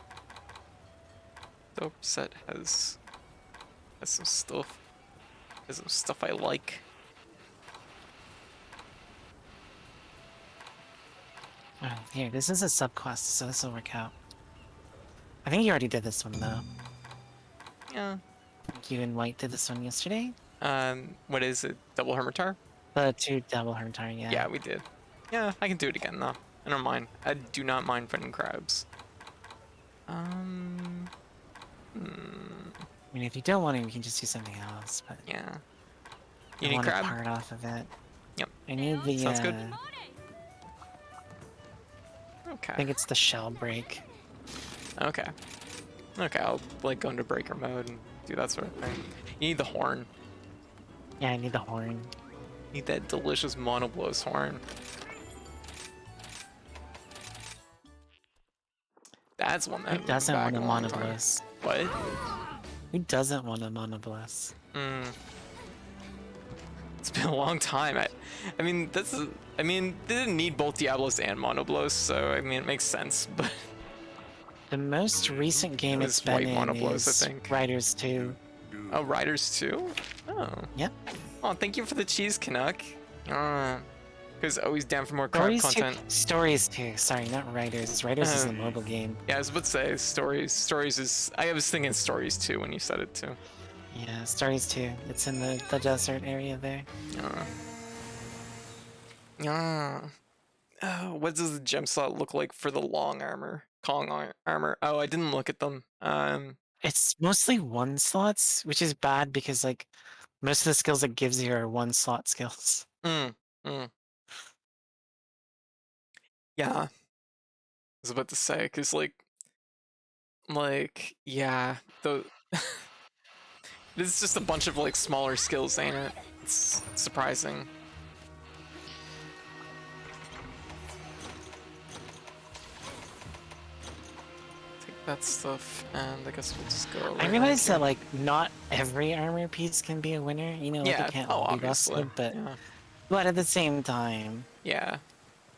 Dope set has some stuff. Has some stuff I like. Oh, here, this is a subquest, so this will work out. I think you already did this one though. Yeah. You and White did this one yesterday. What is it? Double Hermitar? The 2 double Hermitar, yeah. Yeah, we did. Yeah, I can do it again though. I don't mind. I do not mind fighting crabs. I mean, if you don't want to, you can just do something else. But Yeah. I You need want a crab? part off of it. Yep. I need the. Sounds good. I Okay. think it's the shell break. Okay. Okay, I'll like go into breaker mode and do that sort of thing. You need the horn. Yeah, I need the horn. You need that delicious monoblos horn. That's one that Who doesn't want a monobliss? monobliss? What? Who doesn't want a monobliss? It's been a long time. I mean, I mean, they didn't need both Diablos and Monoblos, so I mean, it makes sense. But The most recent game It it's was been White in Monoblos, I is think. Riders 2. oh, Riders 2? Oh. Yep. Oh, thank you for the cheese, Canuck. Because always down for more crab content. Stories 2. Sorry, not Riders. Riders is the mobile game. Yeah, I was about to say Stories. Stories is. I was thinking Stories 2 when you said it too. Yeah, Stories 2. It's in the desert area there. Oh, what does the gem slot look like for the long armor? Armor. Oh, I didn't look at them. It's mostly 1 slots, which is bad because like most of the skills it gives you are 1 slot skills. Yeah. I was about to say, cause yeah, it's just a bunch of like smaller skills, ain't it? It's surprising. Take that stuff, and I guess we'll just go. I realize that like not every armor piece can be a winner, you know, like Yeah, it can't oh, all be obviously. busted, Yeah. but at the same time, Yeah.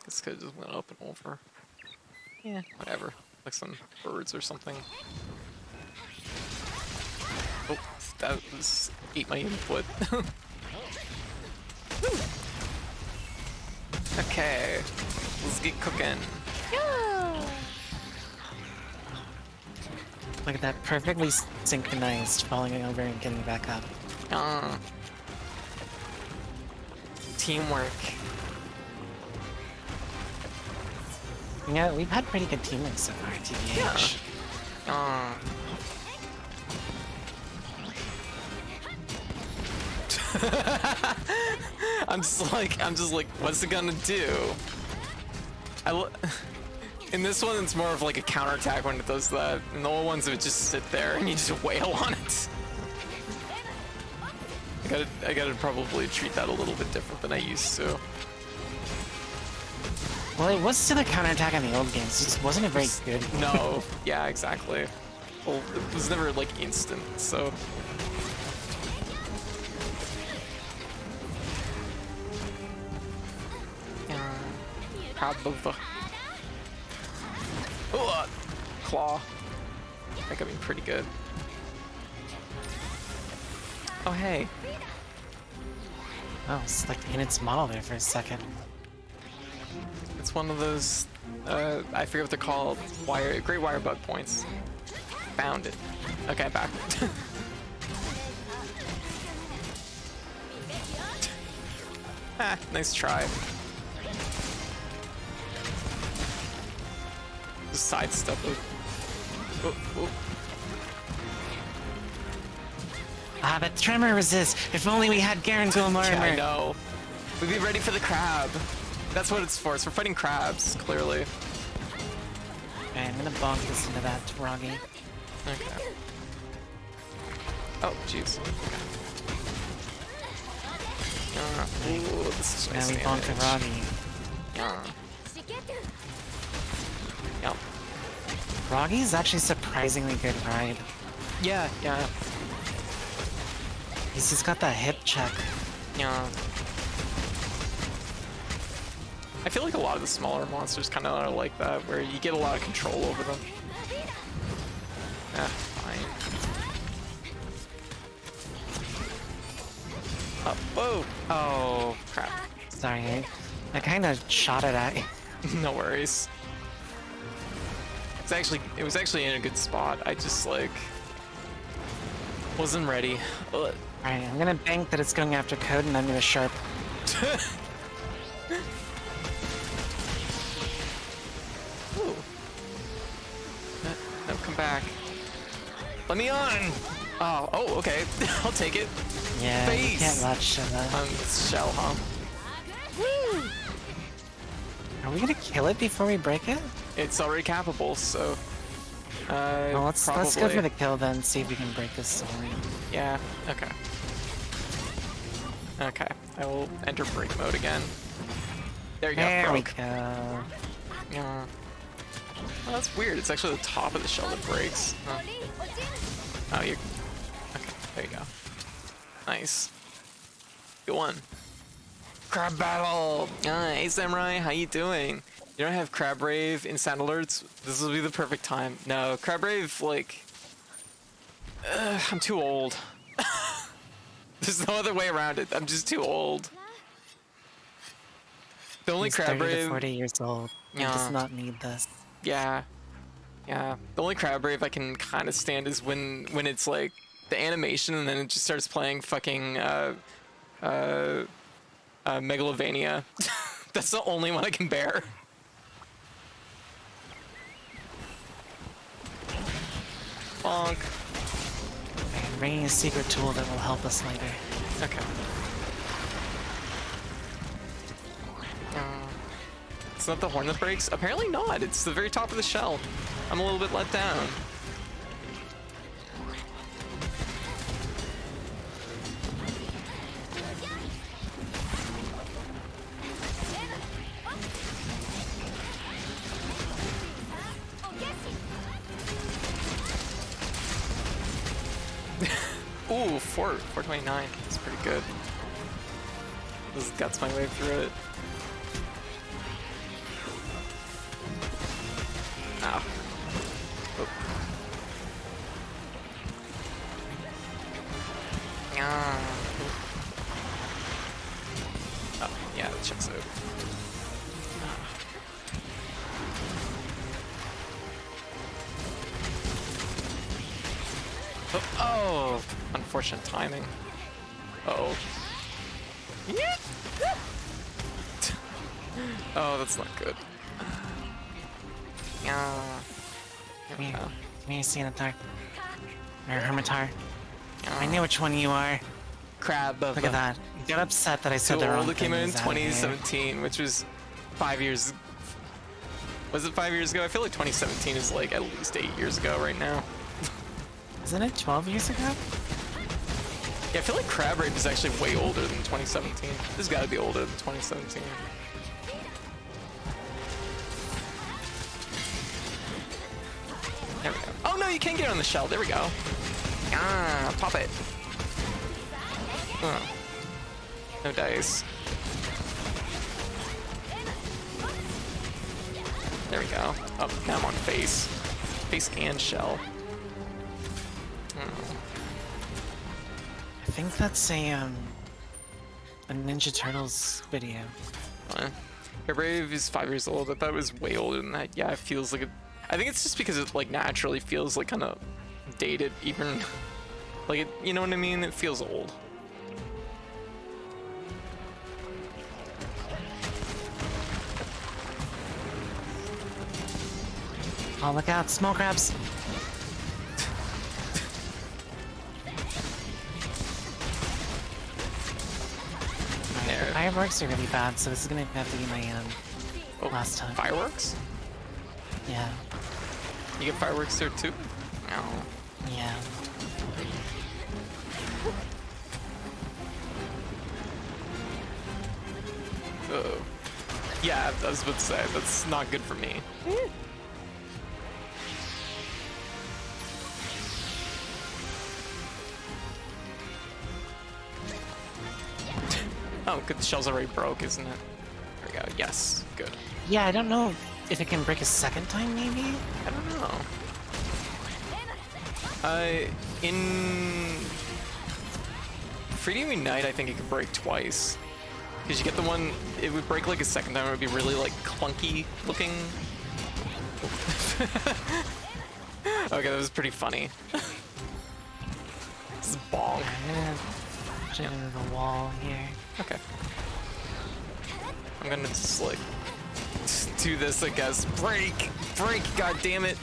This could just went up and over. Yeah, whatever. Like some birds or something. Oh, that was ate my input. Okay, let's get cooking. look at that perfectly synchronized falling over and getting back up. Teamwork. Yeah, we've had pretty good teamwork so far, TBH. I'm just like, what's it gonna do? In this one, it's more of like a counterattack when it does that. In the old ones, it would just sit there and you just wail on it. I gotta probably treat that a little bit different than I used to. Well, it was still a counterattack in the old games. It just wasn't a very good. No, yeah, exactly. Well, it was never like instant, so. Probably. Oh, claw. That got me pretty good. Oh, hey. Oh, it's like in its model there for a second. It's one of those, I forget what they're called, great wire bug points. Found it. Okay, back. Ah, nice try. Just sidestep it. Oh, oh. Ah, but tremor resist. If only we had Garen's armor. Yeah, I know. We'd be ready for the crab. That's what it's for. It's for fighting crabs, clearly. Okay, I'm gonna bonk this into that Roggy. Okay. Oh, jeez. Ooh, this is nice Now we bonk the damage. Roggy. Yep. Roggy's actually surprisingly good ride. Yeah, yeah, He's just got that hip check. yeah. I feel like a lot of the smaller monsters kind of are like that, where you get a lot of control over them. Ah, fine. Whoa! Oh, crap. Sorry, I kind of shot it at you. No worries. It was actually in a good spot. I just like wasn't ready. Ugh. Alright, I'm gonna bank that it's going after Code and I'm gonna sharp. Ooh. No, come back. Let me on! Oh, okay. I'll take it. Yeah, you Face. can't watch that. Shell, huh? Are we gonna kill it before we break it? It's already capable, so. Well, let's go for probably- the kill then, see if we can break this sword. Yeah, okay. Okay, I will enter break mode again. There you go, There we broke. go. Yeah. Oh, that's weird. It's actually the top of the shell that breaks. Huh. Oh, you. Okay, there you go. Nice. Good one. Crab battle! Hey, Samurai, how you doing? You don't have Crab Rave in sound alerts? This will be the perfect time. No, Crab Rave, like... I'm too old. There's no other way around it. I'm just too old. The only He's Crab 30 to Rave... 40 years old. He Yeah. does not need this. Yeah. Yeah. The only Crab Rave I can kind of stand is when it's like the animation and then it just starts playing fucking Megalovania. That's the only one I can bear. Bonk. I'm bringing a secret tool that will help us later. Okay. It's not the horn that breaks? Apparently not. It's the very top of the shell. I'm a little bit let down. Ooh, 429. That's pretty good. This guts my way through it. Ow. Oh. Oh, yeah, that checks out. Oh, unfortunate timing. Uh-oh. Yeah. Oh, that's not good. Yeah. Here we go. Give me a Ceanataur. Or Hermitar. I know which one you are. Crab. Look at that. You got upset that I said the wrong It came out in things out of here. 2017, which was 5 years. Was it 5 years ago? I feel like 2017 is like at least 8 years ago right now. Isn't it 12 years ago? Yeah, I feel like Crab Rape is actually way older than 2017. This has got to be older than 2017. There we go. Oh no, you can get on the shell. There we go. Ah, pop it. Oh. No dice. There we go. Oh, now I'm on face. Face and shell. Oh. I think that's a Ninja Turtles video. Hair Brave is 5 years old. I thought it was way older than that. Yeah, it feels like it. I think it's just because it like naturally feels like kind of dated, even like it. You know what I mean? It feels old. Oh, look out, small crabs. There. Fireworks are really bad, so this is gonna have to be my last time. Fireworks? Yeah. You get fireworks there too? No. Yeah. Oh. Yeah, I was about to say that's not good for me. Oh, good. The shell's already broke, isn't it? There we go. Yes. Good. Yeah, I don't know if it can break a second time, maybe? I don't know. In Freedom Unite, I think it could break twice. Because you get the one, it would break like a second time, it would be really like clunky looking. Okay, that was pretty funny. This is bong. I'm gonna put it into the wall here. Okay. I'm gonna just like do this, I guess. Break! Break, god damn it!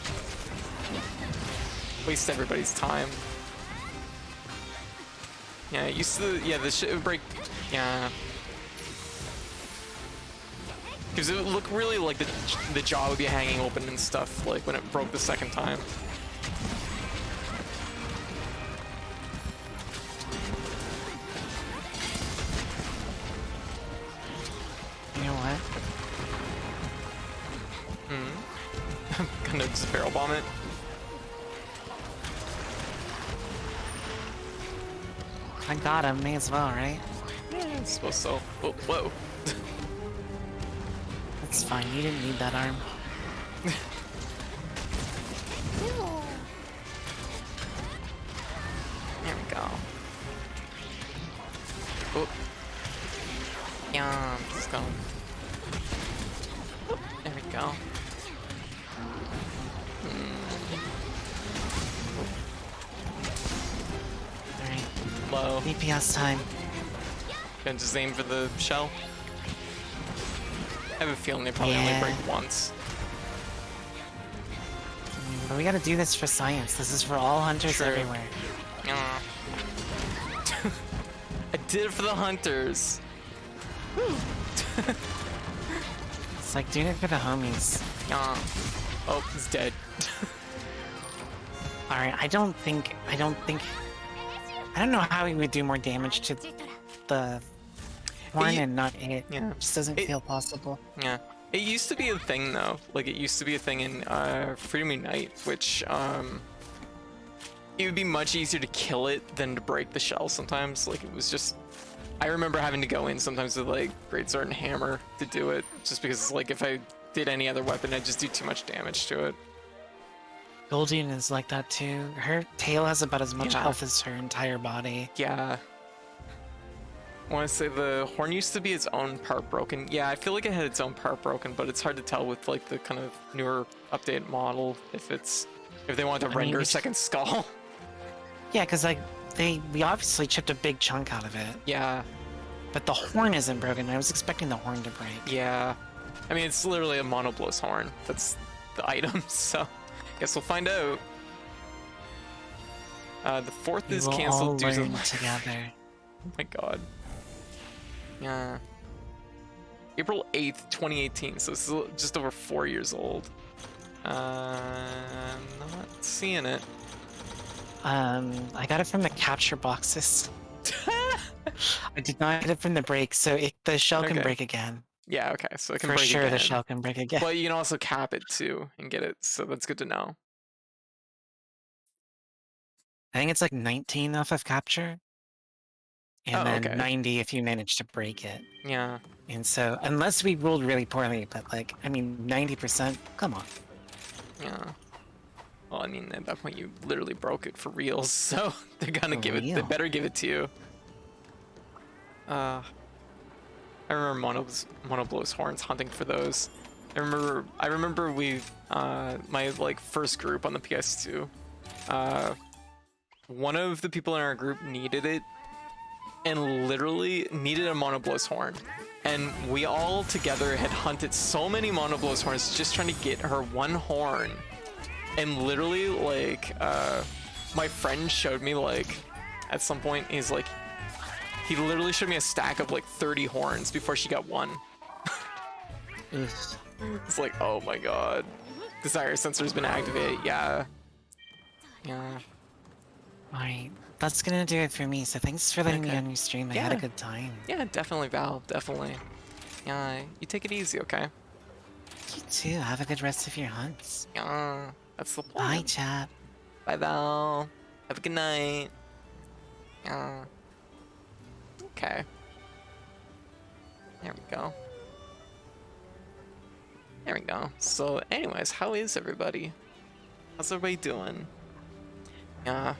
Waste everybody's time. Yeah, it used to, yeah, the shit would break, yeah. Because it would look really like the jaw would be hanging open and stuff, like when it broke the second time. You know what? I'm gonna just barrel bomb it. I got him, may as well, right? Yeah, I suppose so. Oh, whoa. That's fine, you didn't need that arm. There we go. Oh. Yeah, let's go. Oh, there we go. Alright, Low. DPS time. Gonna just aim for the shell. I have a feeling they probably only break once. But we gotta do this for science. This is for all hunters True. everywhere. I did it for the hunters. It's like doing it for the homies. Oh, he's dead. Alright, I don't know how he would do more damage to the horn and not it. Yeah. It just doesn't feel possible. Yeah. It used to be a thing though. Like it used to be a thing in Freedom Unite, which it would be much easier to kill it than to break the shell sometimes. Like it was just, I remember having to go in sometimes with like Great Sword and Hammer to do it, just because like if I did any other weapon, I'd just do too much damage to it. Goldian is like that too. Her tail has about as much Yeah. health as her entire body. Yeah. I want to say the horn used to be its own part broken. Yeah, I feel like it had its own part broken, but it's hard to tell with like the kind of newer updated model if they want to render a second skull. Yeah, because like we obviously chipped a big chunk out of it, Yeah, but the horn isn't broken. I was expecting the horn to break. yeah. I mean, it's literally a monoblos horn. That's the item, so guess we'll find out. The 4th We is will canceled all due to learn together. Oh my god. Yeah. April 8th, 2018. So it's just over 4 years old. I'm not seeing it. I got it from the capture boxes. I did not get it from the break, so the shell can Okay. break again. Yeah, okay. So it can For break sure, again. the shell can break again. But you can also cap it too and get it. So that's good to know. I think it's like 19 off of capture. And then okay. 90 if you manage to break it. Yeah. And so, unless we rolled really poorly, but like, I mean, 90%, come on. Yeah. Well, I mean, at that point, you literally broke it for reals, so they're gonna For give it. They real? better give it to you. I remember Mono blows horns hunting for those. I remember we my like first group on the PS2. One of the people in our group needed it, and literally needed a monoblows horn. And we all together had hunted so many monoblows horns just trying to get her one horn. And literally, like, my friend showed me, like, at some point, he literally showed me a stack of, like, 30 horns before she got one. It's like, oh my god. Desire sensor's been activated, yeah. Yeah. Alright, that's gonna do it for me, so thanks for letting me Okay. on your stream. I had a good time. Yeah, definitely, Val, definitely. Yeah, you take it easy, okay? You too, have a good rest of your hunts. Yeah, that's the plan. Bye, chat. Bye, Val. Have a good night. Yeah. Okay. There we go. There we go. So, anyways, how is everybody? How's everybody doing? Yeah.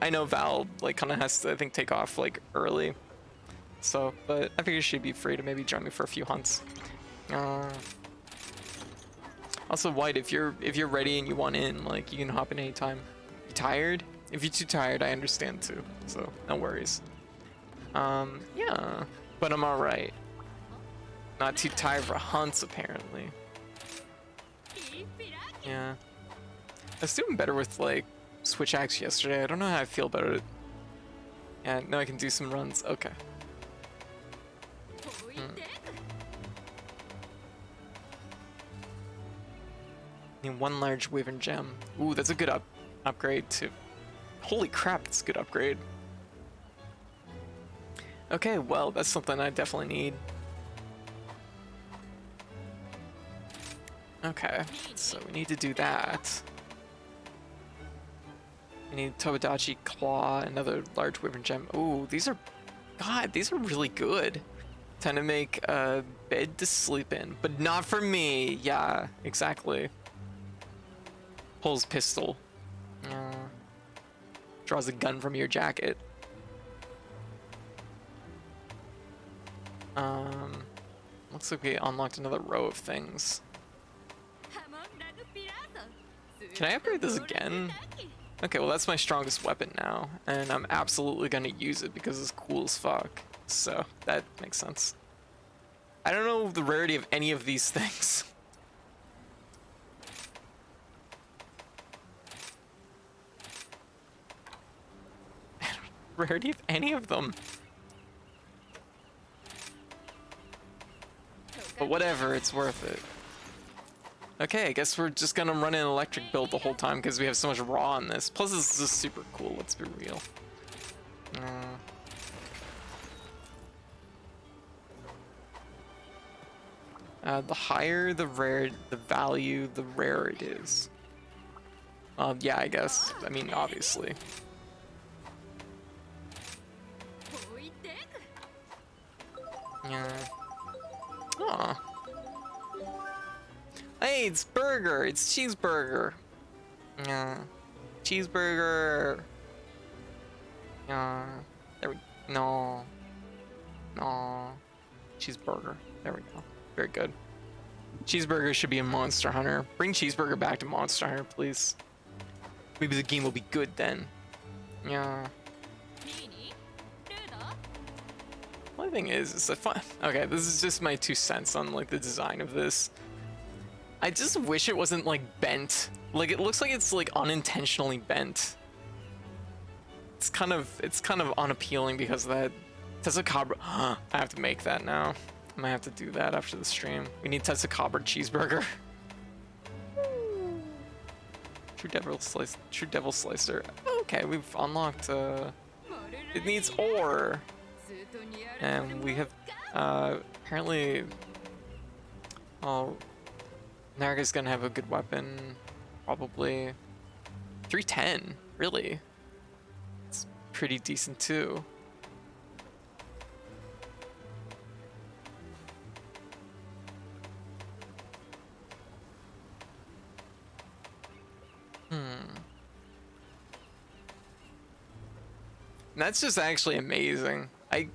I know Val, like, kind of has to, I think, take off, like, early. So, but I figure she'd be free to maybe join me for a few hunts. Also, White, if you're ready and you want in, like, you can hop in anytime. You tired? If you're too tired, I understand too. So, no worries. Yeah. But I'm alright. Not too tired for hunts, apparently. Yeah. I was doing better with, like, Switch Axe yesterday. I don't know how I feel about it. Yeah, now I can do some runs. Okay. Need one large wyvern gem. Ooh, that's a good upgrade too. Holy crap, that's a good upgrade. Okay, well, that's something I definitely need. Okay, so we need to do that. We need Tomodachi Claw, another large wyvern gem. Ooh, these are really good. Time to make a bed to sleep in, but not for me. Yeah, exactly. Pulls pistol. Draws a gun from your jacket. Looks like we unlocked another row of things. Can I upgrade this again? Okay, well that's my strongest weapon now, and I'm absolutely gonna use it because it's cool as fuck. So, that makes sense. I don't know the rarity of any of these things. Rarity of any of them. But whatever, it's worth it. Okay, I guess we're just gonna run an electric build the whole time because we have so much raw on this. Plus, this is just super cool, let's be real. The higher the value, the rarer it is. Yeah, I guess. I mean, obviously. Yeah. Aw. Hey, it's burger. It's cheeseburger. Yeah. Cheeseburger. Yeah. There we no. No. Cheeseburger. There we go. Very good. Cheeseburger should be in Monster Hunter. Bring Cheeseburger back to Monster Hunter, please. Maybe the game will be good then. Yeah. One thing is that fun. Okay, this is just my 2 cents on like the design of this. I just wish it wasn't like bent. Like it looks like it's like unintentionally bent. it's kind of unappealing because of that. Tessacabra. I have to make that now. I might have to do that after the stream. We need Tessacabra cheeseburger. True devil slicer. Okay, we've unlocked. It needs ore, and we have apparently. Oh, Narga's gonna have a good weapon, probably. 310, really. It's pretty decent too. That's just actually amazing. It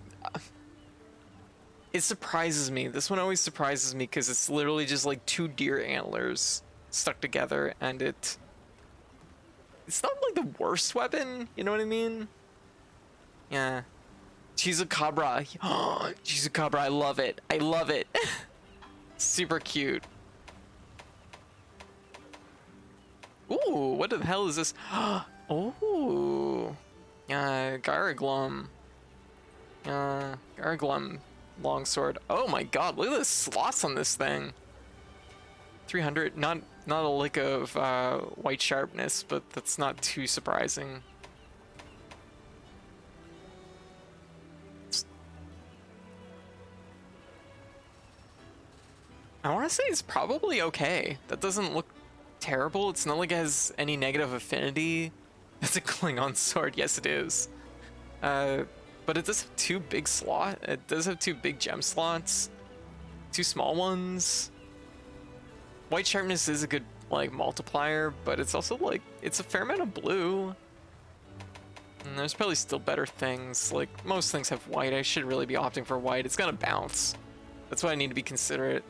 surprises me. This one always surprises me because it's literally just like 2 deer antlers stuck together, and it's not like the worst weapon, you know what I mean? Yeah. Chizukabra. Chizukabra, I love it. I love it. Super cute. Ooh, what the hell is this? Ooh. Yeah, Garaglum. Garaglum longsword. Oh my god, look at the slots on this thing. 300, not a lick of white sharpness, but that's not too surprising. I want to say it's probably okay. That doesn't look terrible. It's not like it has any negative affinity. That's a Klingon sword. Yes, it is. But it does have 2 big slots. It does have 2 big gem slots. 2 small ones. White sharpness is a good like multiplier, but it's also like it's a fair amount of blue. And there's probably still better things. Like most things have white. I should really be opting for white. It's gonna bounce. That's why I need to be considerate.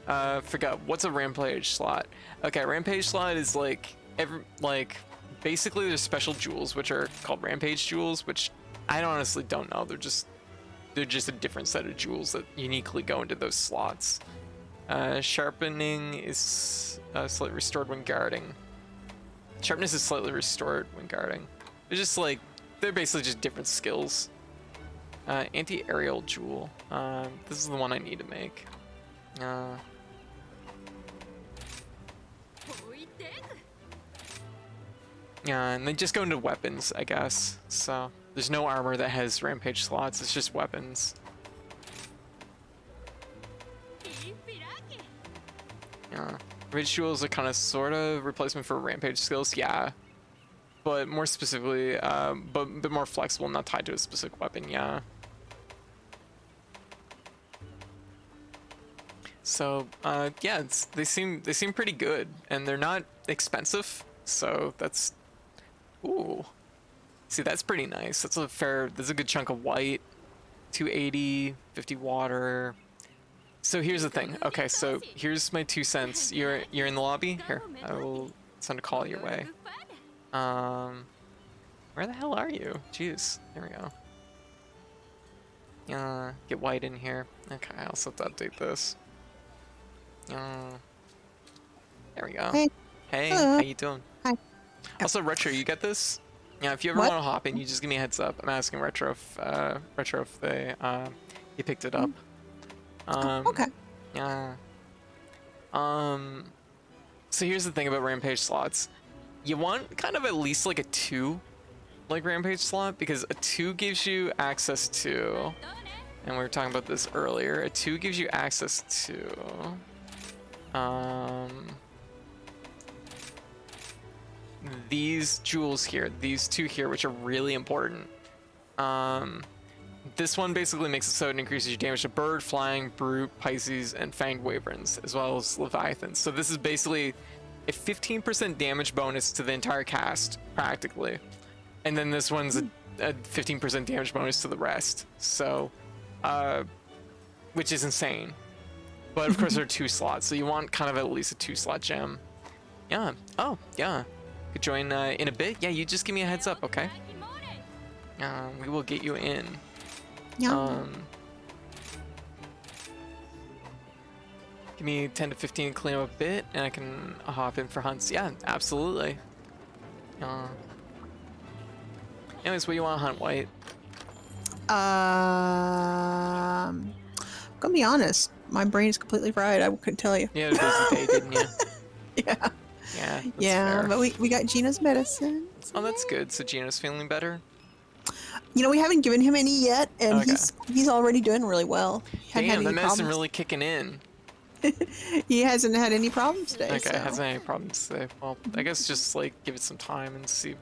Forgot what's a rampage slot. Okay, rampage slot is like basically there's special jewels which are called Rampage Jewels, which I honestly don't know. They're just a different set of jewels that uniquely go into those slots. Sharpening is slightly restored when guarding. Sharpness is slightly restored when guarding. They're basically just different skills. Anti-aerial jewel. This is the one I need to make. Yeah, and they just go into weapons, I guess. So there's no armor that has rampage slots. It's just weapons. Yeah, rampage jewels are kind of sort of replacement for rampage skills. Yeah, but more specifically, but a bit more flexible, not tied to a specific weapon. Yeah. So yeah, they seem pretty good, and they're not expensive. So that's. Ooh, see, that's pretty nice. That's a good chunk of white. 280, 50 water. So here's the thing. Okay, so here's my 2 cents. You're in the lobby? Here, I will send a call your way. Where the hell are you? Jeez, there we go. Get white in here. Okay, I also have to update this. There we go. Hey, Hello. how you doing? Hi. Also, Retro, you get this? Yeah, if you ever What? want to hop in, you just give me a heads up. I'm asking Retro if they he picked it up. Okay. Yeah. So here's the thing about Rampage slots. You want kind of at least like a 2 like Rampage slot, because a 2 gives you access to, and we were talking about this earlier, a 2 gives you access to these jewels here, these 2 here, which are really important. This one basically makes it so it increases your damage to Bird, Flying, Brute, Pisces, and Fanged Wyverns, as well as Leviathans. So this is basically a 15% damage bonus to the entire cast, practically. And then this one's a 15% damage bonus to the rest. So, which is insane. But of course there are 2 slots, so you want kind of at least a 2-slot gem. Yeah. Oh, yeah. Could join in a bit. Yeah, you just give me a heads up, okay? We will get you in. Yeah. Give me 10 to 15 to clean up a bit, and I can hop in for hunts. Yeah, absolutely. Anyways, what do you want to hunt, White? Gonna be honest, my brain is completely fried. I couldn't tell you. You had a busy day, didn't you? Yeah. Yeah, that's Yeah, fair. but we got Gina's medicine. Oh, that's good. So Gina's feeling better? You know, we haven't given him any yet, and Okay. he's already doing really well. He hadn't had Damn, the any medicine problems. really kicking in. He hasn't had any problems today. Okay, so. hasn't any problems today. Well, I guess just like give it some time and see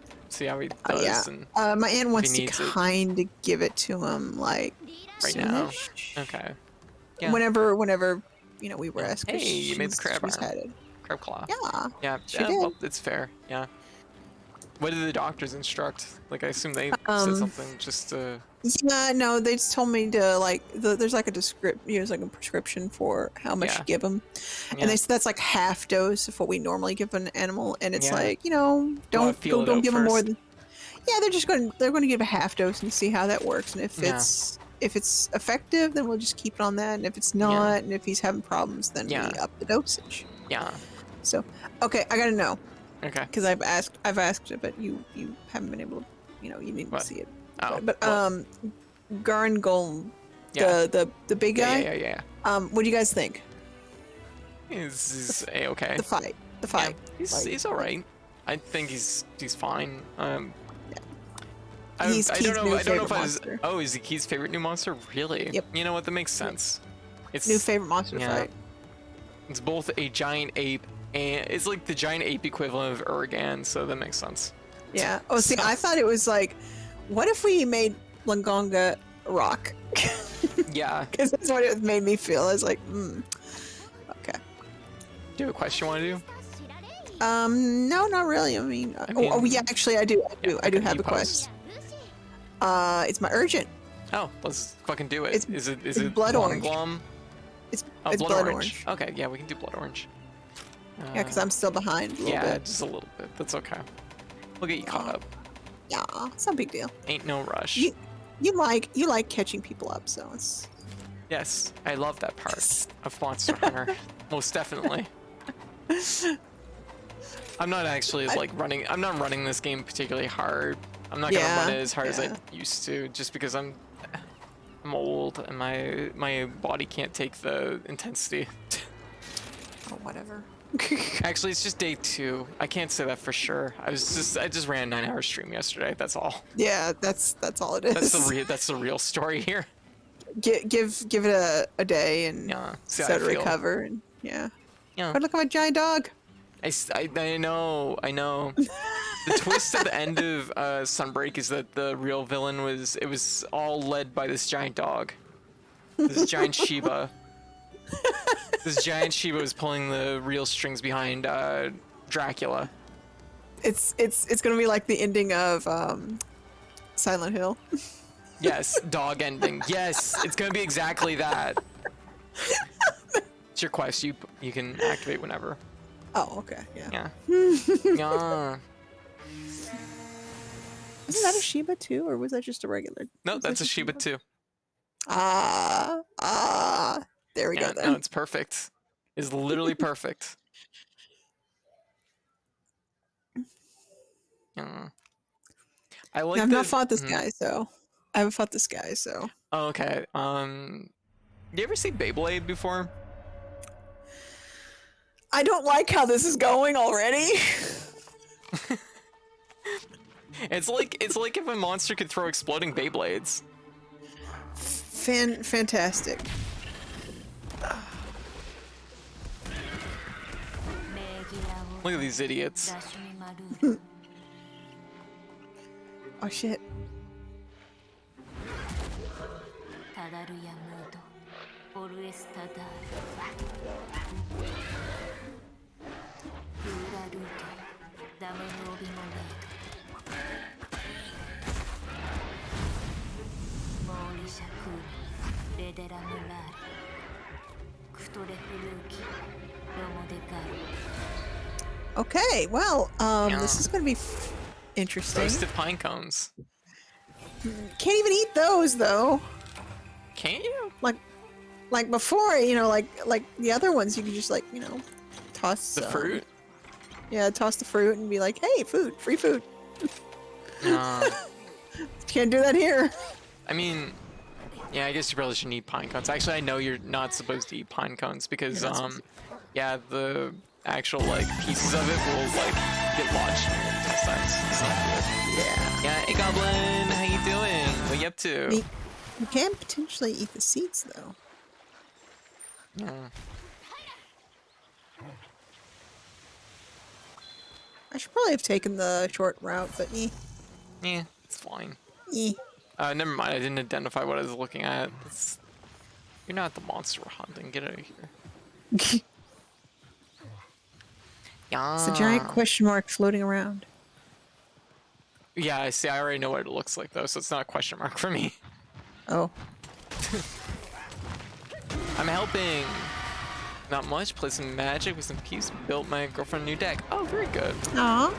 how he does. Yeah. And My aunt wants to needs it. kind of give it to him like right now. soonish. Okay. Yeah. Whenever you know we rest. 'Cause Hey, you made the crab she's arm. had it. Crab claw. Yeah. Yeah. she Yeah. did. Well, it's fair. Yeah. What did the doctors instruct? Like, I assume they said something just to. Yeah, no, they just told me to like. There's like a there's like a prescription for how much Yeah. you give them, Yeah. and they said that's like half dose of what we normally give an animal, and it's Yeah. like don't feel it out give them more first. than. Yeah, they're going to give a half dose and see how that works, and if Yeah. it's effective, then we'll just keep it on that, and if it's not, and if he's having problems, then Yeah. we up the dosage. Yeah. So, okay, I gotta know Okay. because I've asked it, but you haven't been able to, you didn't What? see it. Oh. But well, Garngolm, Yeah. the big guy. Yeah. What do you guys think? Is a-okay. The fight. Yeah, he's Like- he's all right. I think he's fine. He's I Key's don't know. new I don't know if favorite I was. monster. Oh, is he Key's favorite new monster? Really? Yep. You know what? That makes sense. It's New favorite monster to yeah. fight. It's both a giant ape and it's like the giant ape equivalent of Urgan, so that makes sense. Yeah. Oh, see, So- I thought it was like, what if we made Langonga rock? Yeah. Because that's what it made me feel. I was like, okay. Do you have a question you want to do? No, not really. I mean, mean- oh yeah, actually, I do. Yeah, I do okay, have you a post. quest. It's my urgent. Oh, let's fucking do it. It's- Is it's it blood Long orange. Glom? It's Oh, it's blood orange. Okay, yeah, we can do blood orange. Yeah, because I'm still behind a little yeah, bit. just a little bit. That's okay. We'll get you caught up. Yeah, it's no big deal. Ain't no rush. You like catching people up, so it's. Yes, I love that part of Monster Hunter. Most definitely. I'm not actually like running. I'm not running this game particularly hard. I'm not gonna run it as hard as I used to, just because I'm old and my body can't take the intensity. Oh, whatever. Actually, it's just day 2. I can't say that for sure. I just ran a 9-hour stream yesterday. That's all. Yeah, that's all it is. That's the real story here. Give it a day and Yeah. See how so I to feel. recover and yeah. Yeah. But look at my giant dog. I know. The twist at the end of Sunbreak is that the real villain was all led by this giant dog. This giant Shiba. This giant Shiba was pulling the real strings behind Dracula. It's gonna be like the ending of Silent Hill. Yes, dog ending. Yes, it's gonna be exactly that. It's your quest. You can activate whenever. Oh, okay, yeah. Yeah. Yeah. Isn't that a Shiba too, or was that just a regular? No, was that's that a Shiba too. There we Yeah, go then. no, it's perfect. It's literally perfect. Yeah. I like. I've the, not fought this mhm. guy, so I haven't fought this guy, so. Oh, okay. You ever see Beyblade before? I don't like how this is going already. It's like if a monster could throw exploding Beyblades. Fantastic. Look at these idiots. Oh shit. Okay, well, this is gonna be interesting. Roasted pine cones. Can't even eat those though. Can't you? Like before, like the other ones, you could just toss The fruit? Yeah, toss the fruit and be like, "Hey, food, free food." No. Can't do that here. I mean, yeah, I guess you probably shouldn't eat pine cones. Actually, I know you're not supposed to eat pine cones because, You're not supposed yeah, the actual, like, pieces of it will, like, get lodged in your intestines. It's not good. Yeah. Yeah, hey, Goblin, how you doing? What you up to? You can potentially eat the seeds, though. Yeah. I should probably have taken the short route, but Yeah, it's fine. eh. Never mind, I didn't identify what I was looking at. You're not the monster we're hunting. Get out of here. Yeah. It's a giant question mark floating around. Yeah, I see. I already know what it looks like, though, so it's not a question mark for me. Oh. I'm helping. Not much. Play some Magic with some keys. Built my girlfriend a new deck. Oh, very good. Aw. Oh.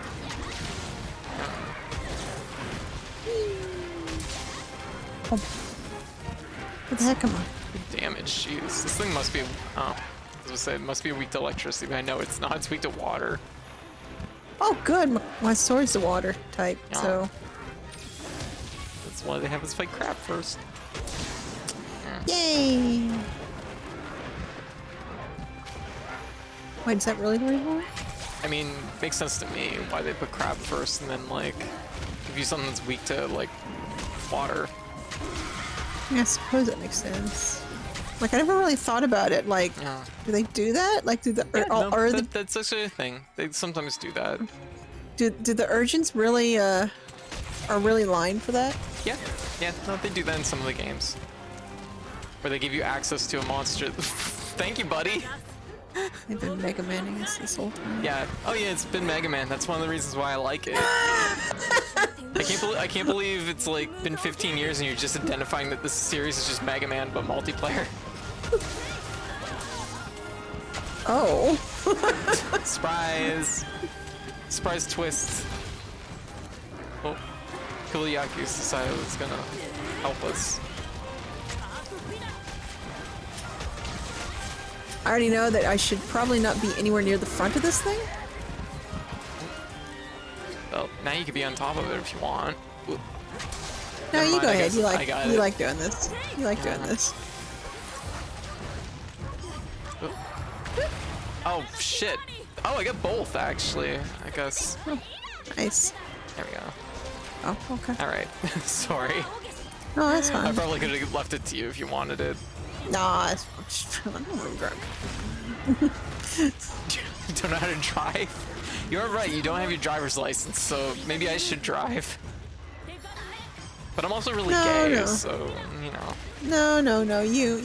What the heck am I? Good damage. Jeez. This thing must be. Oh. I was gonna say, it must be weak to electricity, but I know it's not. It's weak to water. Oh, good. My sword's the water type, Yeah. so. That's why they have us fight crap first. Yay! Wait, is that really the reward? I mean, makes sense to me why they put crab first and then, like, give you something that's weak to, like, water. Yeah, I suppose that makes sense. Like, I never really thought about it. Like, Yeah. do they do that? Like, do the Yeah, no, the that's actually a thing. They sometimes do that. do the urgents really are really lined for that? Yeah, yeah, no, they do that in some of the games. Where they give you access to a monster. Thank you, buddy. They've been Mega Manning us this whole time. Yeah. Oh yeah, it's been Mega Man. That's one of the reasons why I like it. I can't believe it's like been 15 years and you're just identifying that this series is just Mega Man but multiplayer. Oh. Surprise! Surprise twist. Oh, Kuliyaki's decided it's gonna help us. I already know that I should probably not be anywhere near the front of this thing. Well, now you can be on top of it if you want. Ooh. No, Never you mind, go I ahead. guess You I got you it. like doing this. You like doing this. Oh shit! Oh, I got both actually. I guess. Nice. There we go. Oh, okay. All right. Sorry. No, that's I fine. probably could have left it to you if you wanted it. Nah, it's fine. I don't want to drunk. You don't know how to drive? You're right, you don't have your driver's license, so maybe I should drive. But I'm also really No, gay, no. so, you know. No. You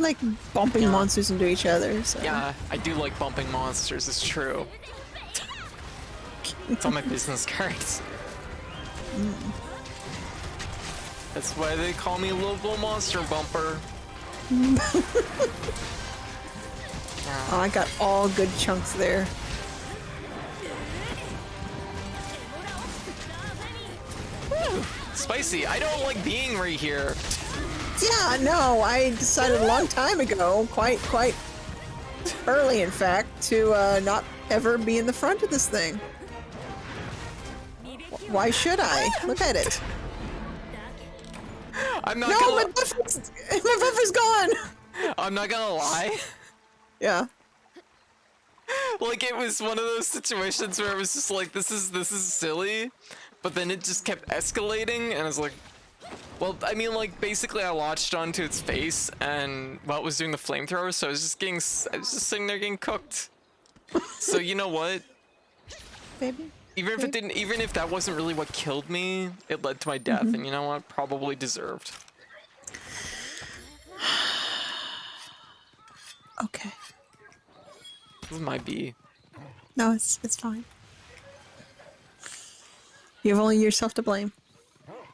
like bumping Yeah. monsters into each other. So. Yeah, I do like bumping monsters, it's true. It's on my business cards. That's why they call me Local Monster Bumper. Oh, I got all good chunks there. Spicy, I don't like being right here. Yeah, no, I decided a long time ago, quite early in fact, to not ever be in the front of this thing. Why should I? Look at it. I'm not No, gonna my buffer's gone. I'm not gonna lie. Yeah. Like, it was one of those situations where it was just like, this is silly, but then it just kept escalating, and I was like, well, I mean, like, basically I latched onto its face, and while it was doing the flamethrower, so I was just sitting there getting cooked. So you know what? Baby. Even if that wasn't really what killed me, it led to my death, and you know what? Probably deserved. Okay. This is my B. No, it's fine. You have only yourself to blame.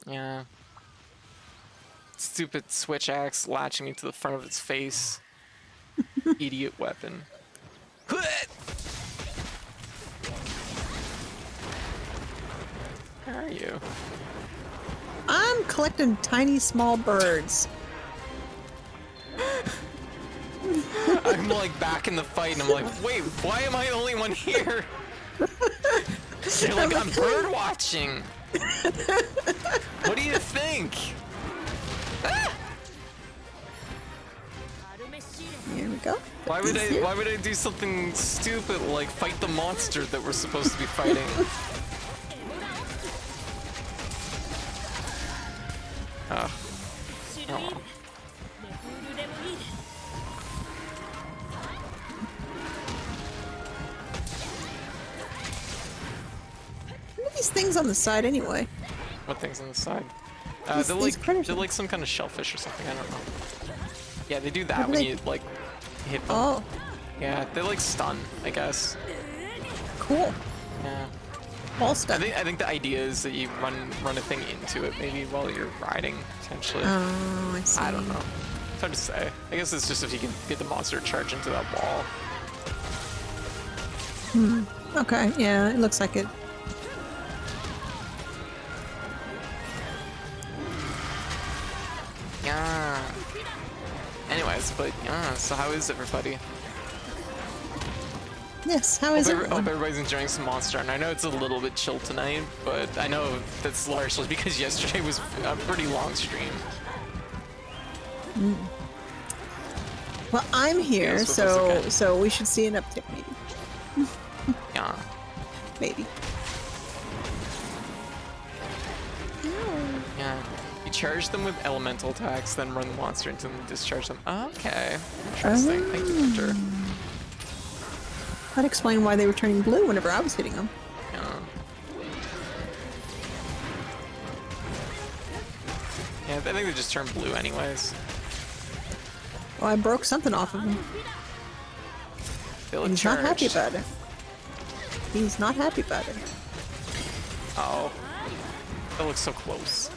Yeah. Stupid switch axe latching me to the front of its face. Idiot weapon. Where are you? I'm collecting tiny small birds. I'm like back in the fight and I'm like, wait, why am I the only one here? You're like, I'm bird watching. What do you think? Here we go. Why would I do something stupid like fight the monster that we're supposed to be fighting? Oh. What are these things on the side anyway? What things on the side? These critters. They're like some kind of shellfish or something. I don't know. Yeah, they do that when you like hit them. Oh, Yeah, they like stun, I guess. cool. Yeah. Ball I stuff. think the idea is that you run a thing into it maybe while you're riding, potentially. Oh, I see. I don't know. It's hard to say. I guess it's just if you can get the monster to charge into that wall. Okay, yeah, it looks like it. Yeah. Anyways, but yeah, so how is everybody? Yes, how is Hope everyone? everybody's enjoying some Monster, and I know it's a little bit chill tonight, but I know that's largely because yesterday was a pretty long stream. Well, I'm here, Yes, we're both okay. so we should see an uptick maybe. Yeah. Maybe. Yeah. You charge them with elemental attacks, then run the monster into them and discharge them. Okay. Interesting. Thank you, Victor. That'd explain why they were turning blue whenever I was hitting them. Yeah. Yeah, I think they just turn blue anyways. Oh, I broke something off of him. They look He's charged. not happy about it. He's not happy about it. Oh. That looks so close.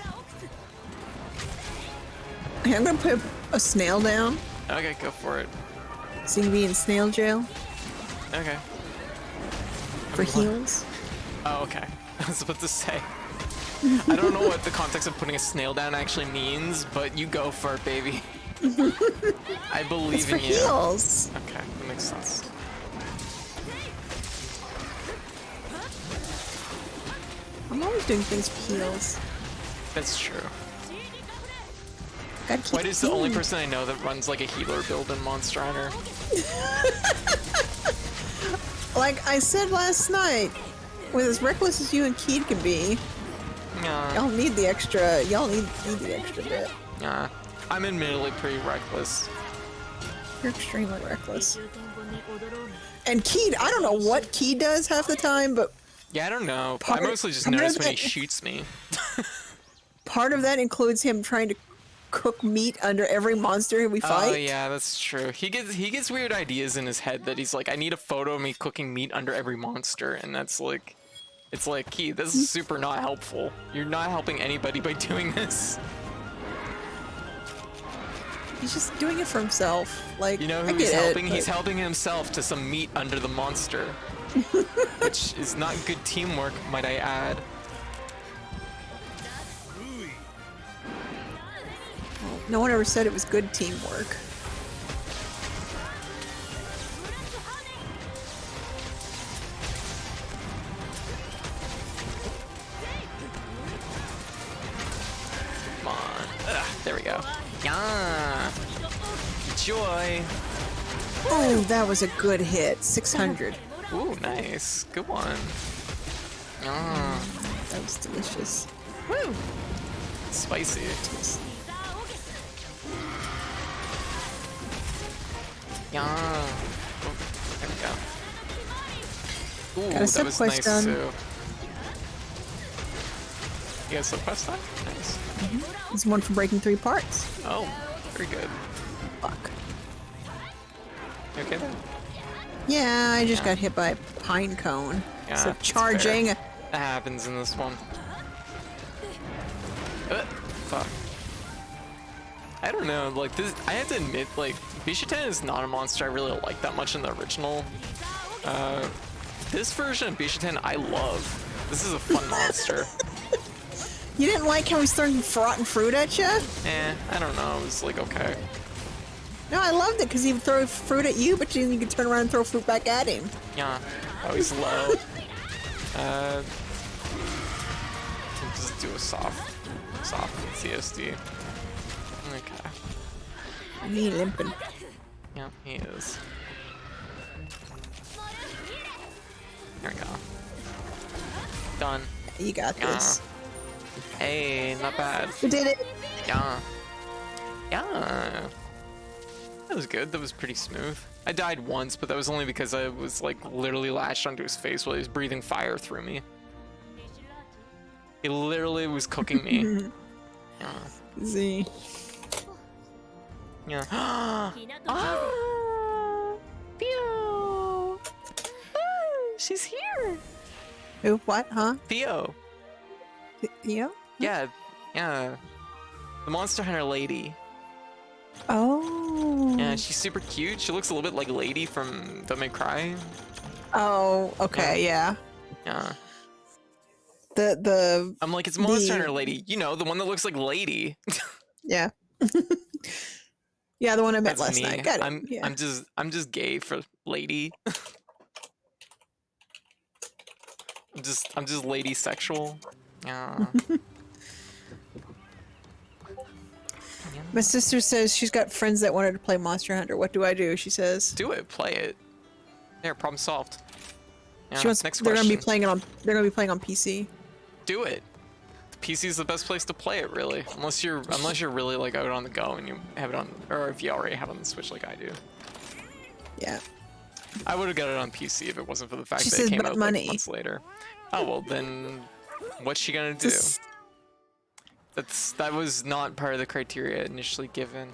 Okay, I'm gonna put a snail down Okay, go for it. so you can be in snail jail Okay. for heals. Oh, okay. I was about to say. I don't know what the context of putting a snail down actually means, but you go for it, baby. I believe It's for in you. heals. Okay, that makes sense. I'm always doing things for heals. That's true. Gotta keep White is the only healing. person I know that runs like a healer build in Monster Hunter. Like I said last night, with as reckless as you and Keed can be, Yeah. y'all need the extra. Y'all need the extra bit. Yeah. I'm admittedly pretty reckless. You're extremely reckless. And Keed, I don't know what Keed does half the time, but Yeah, I don't know. Part- I mostly just part of notice when he that- shoots me. part of that includes him trying to cook meat under every monster we fight. Oh yeah, that's true. He gets weird ideas in his head that he's like, I need a photo of me cooking meat under every monster, and that's like, it's like, Key, this is super not helpful. You're not helping anybody by doing this. He's just doing it for himself. Like, You know I who he's get helping? It, He's but- helping himself to some meat under the monster, which is not good teamwork, might I add. No one ever said it was good teamwork. Come on. Ugh, there we go. Yeah. Joy. Oh, that was a good hit. 600. Ooh, nice. Good one. Yeah. That was delicious. Woo. Spicy. Yeah. Oh, there we go. Ooh, Got a that was sub-quest nice done. too. You got some quest done? Nice. It's one for breaking 3 parts. Oh, very good. Fuck. You okay there? Yeah, I just got hit by a pine cone. Yeah, So that's charging. fair. That happens in this one. Fuck. I don't know, like this, I have to admit, like, Bishitan is not a monster I really like that much in the original. This version of Bishitan I love. This is a fun monster. You didn't like how he's throwing rotten fruit at you? I don't know, it was like, okay. No, I loved it because he would throw fruit at you, but then you could turn around and throw fruit back at him. Yeah. Oh, he's low. Can just do a soft CSD. Okay. Me limping. Yeah, he is. There we go. Done. You got this. Hey, not bad. We did it. Yeah. Yeah. That was good. That was pretty smooth. I died once, but that was only because I was like literally lashed onto his face while he was breathing fire through me. He literally was cooking me. Yeah. Z. Yeah. Ah, Theo. She's here. Who? What? Huh? Theo. Theo? Yeah. Yeah. The Monster Hunter lady. Oh. Yeah, she's super cute. She looks a little bit like Lady from Don't Make Cry. Oh. Okay. Yeah. Yeah. I'm like, it's Monster Hunter Lady. You know, the one that looks like Lady. Yeah. Yeah, the one I met That's last me. night. Got it. Yeah. I'm just gay for Lady. I'm just lady sexual. Yeah. My sister says she's got friends that wanted to play Monster Hunter. What do I do? She says. Do it. Play it. There. Problem solved. Yeah, She wants. next They're question. gonna be playing it on. They're gonna be playing on PC. Do it. The PC is the best place to play it, really. Unless you're really like out on the go and you have it on, or if you already have it on the Switch like I do. Yeah. I would have got it on PC if it wasn't for the fact She that says it came about out money. like months later. Oh well, then what's she gonna do? That was not part of the criteria initially given.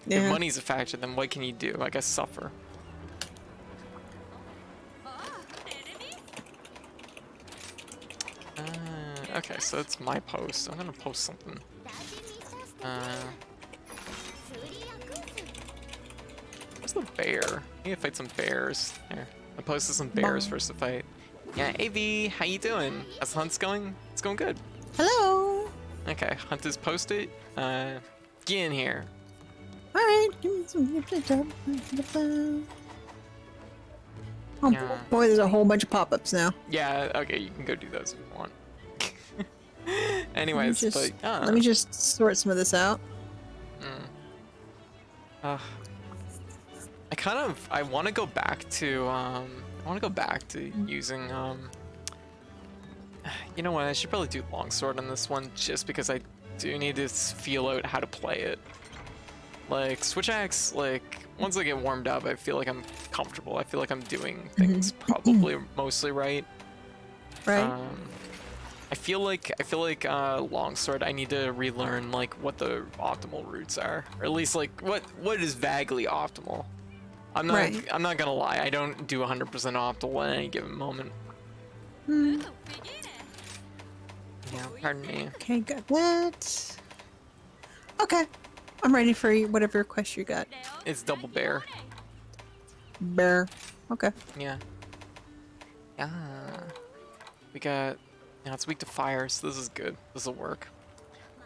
Yeah. If money's a factor, then what can you do? I guess suffer. Okay, so it's my post. I'm gonna post something. Where's the bear? I need to fight some bears. Here, I posted some bears for us to fight. Yeah, AV, how you doing? How's the hunt's going? It's going good. Hello. Okay, hunt is posted. Get in here. All right. Give me some. Oh Yeah. boy, there's a whole bunch of pop-ups now. Yeah, okay, you can go do those if you want. Anyways, let me just sort some of this out. I want to go back to using you know what, I should probably do longsword on this one just because I do need to feel out how to play it. Like switch axe, like once I get warmed up, I feel like I'm comfortable. I feel like I'm doing things probably mostly right. Right. I feel like longsword, I need to relearn like what the optimal routes are, or at least like what is vaguely optimal. I'm not gonna lie, I don't do 100% optimal at any given moment. Yeah, pardon me. Okay, got that. Okay, I'm ready for whatever quest you got. It's double bear. Bear. Okay. Yeah. Yeah. We got. Yeah, it's weak to fire, so this is good. This will work.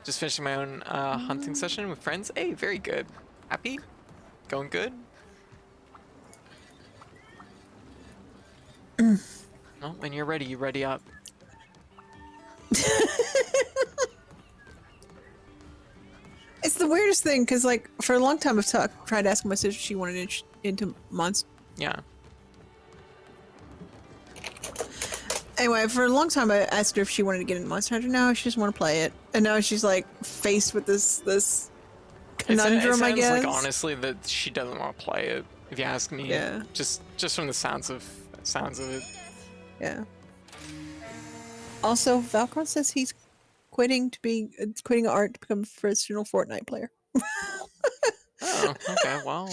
Just finishing my own hunting session with friends. Hey, very good. Happy? Going good? Oh, when you're ready, you ready up. It's the weirdest thing because, like, for a long time I've tried asking my sister if she wanted into monster. Yeah. Anyway, for a long time I asked her if she wanted to get into Monster Hunter. No, she doesn't want to play it, and now she's like faced with this conundrum. I guess. Like honestly that she doesn't want to play it. If you ask me. Yeah. Just from the sounds of it. Yeah. Also, Valcron says he's quitting art to become a professional Fortnite player. Oh, okay. Well,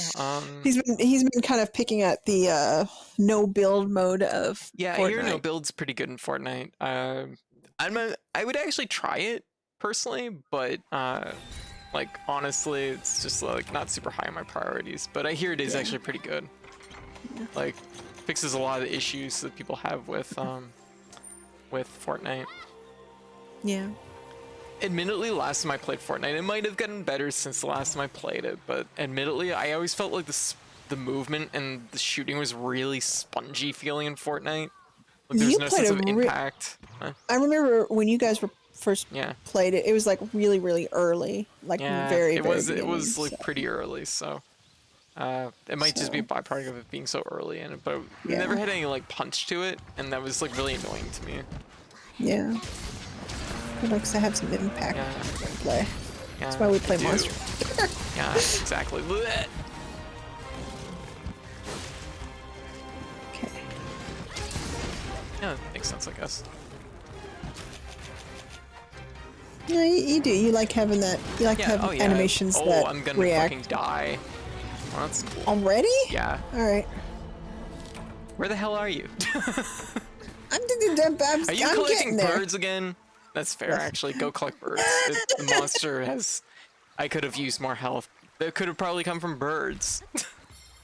he's been kind of picking at the no build mode of yeah. Fortnite. I hear no build's pretty good in Fortnite. I would actually try it personally, but like honestly, it's just like not super high on my priorities. But I hear it is actually pretty good. Yeah. Like fixes a lot of the issues that people have with Fortnite. Yeah. Admittedly, last time I played Fortnite, it might have gotten better since the last time I played it, but admittedly, I always felt like the movement and the shooting was really spongy feeling in Fortnite. Like, there's You no played sense a of impact. Huh? I remember when you guys were first Yeah. played it. It was like really, really early, like Yeah, very, it very was beginning, like so- pretty early, so it might just be a So- byproduct of it being so early in it, but we Yeah. never had any like punch to it, and that was like really annoying to me. Yeah. It likes to have some impact Yeah. when we play. Yeah, That's why we play I do. Monster. Yeah, exactly. Blech. Okay. Yeah, makes sense, I guess. Yeah, you do. You like having that. You like Yeah. having Oh yeah. animations Oh, that I'm gonna react. fucking die. Well, that's cool. Already? Yeah. All right. Where the hell are you? I'm Are you I'm collecting getting there. birds again? That's fair, Yes. actually. Go collect birds. The monster has. I could have used more health. That could have probably come from birds.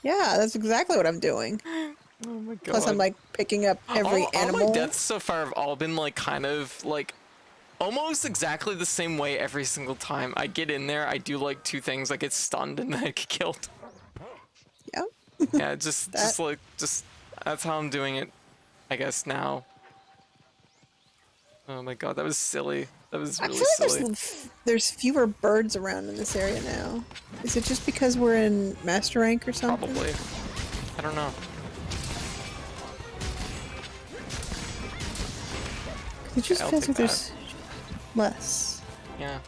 Yeah, that's exactly what I'm doing. Oh my god. Plus, I'm like picking up every all animal. my deaths so far have all been like kind of like almost exactly the same way every single time. I get in there, I do like two things. I get stunned and then I get killed. Yeah. Yeah, just That- that's how I'm doing it, I guess now. Oh my god, that was silly. That was I really feel like silly. there's fewer birds around in this area now. Is it just because we're in Master Rank or something? Probably. I don't know. It just I'll feels take like there's less. Yeah.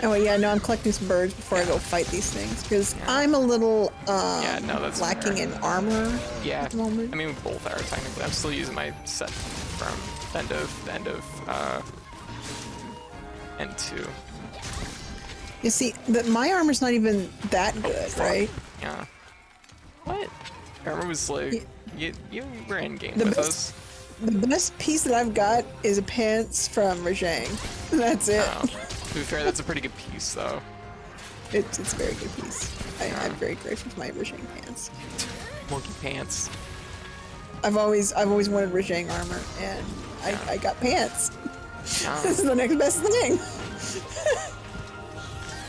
Oh wait, yeah, no, I'm collecting some birds before I go fight these things because I'm a little Yeah, no, that's lacking fair. in armor Yeah. at the moment. I mean, we both are technically. I'm still using my set from end of N2. You see, my armor's not even that good, right? Yeah. What? Armor was like you were in game The with best- us. The best piece that I've got is a pants from Rajang. That's it. Oh. To be fair, that's a pretty good piece though. It's a very good piece. I'm very grateful for my Rajang pants. Monkey pants. I've always wanted Rajang armor, and I got pants. Yeah. This is the next best thing.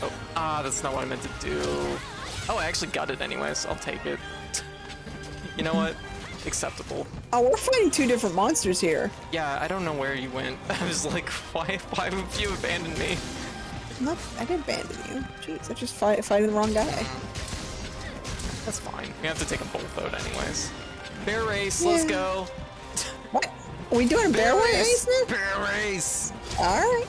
Oh, that's not what I meant to do. Oh, I actually got it anyways. I'll take it. You know what? Acceptable. Oh, we're fighting two different monsters here. Yeah, I don't know where you went. I was like, why have you abandoned me? I didn't abandon you. Jeez, I just fighting the wrong guy. That's fine. We have to take a bolt out anyways. Bear race, let's Yeah. go. What? Are we doing a bear race now? Bear race. All right.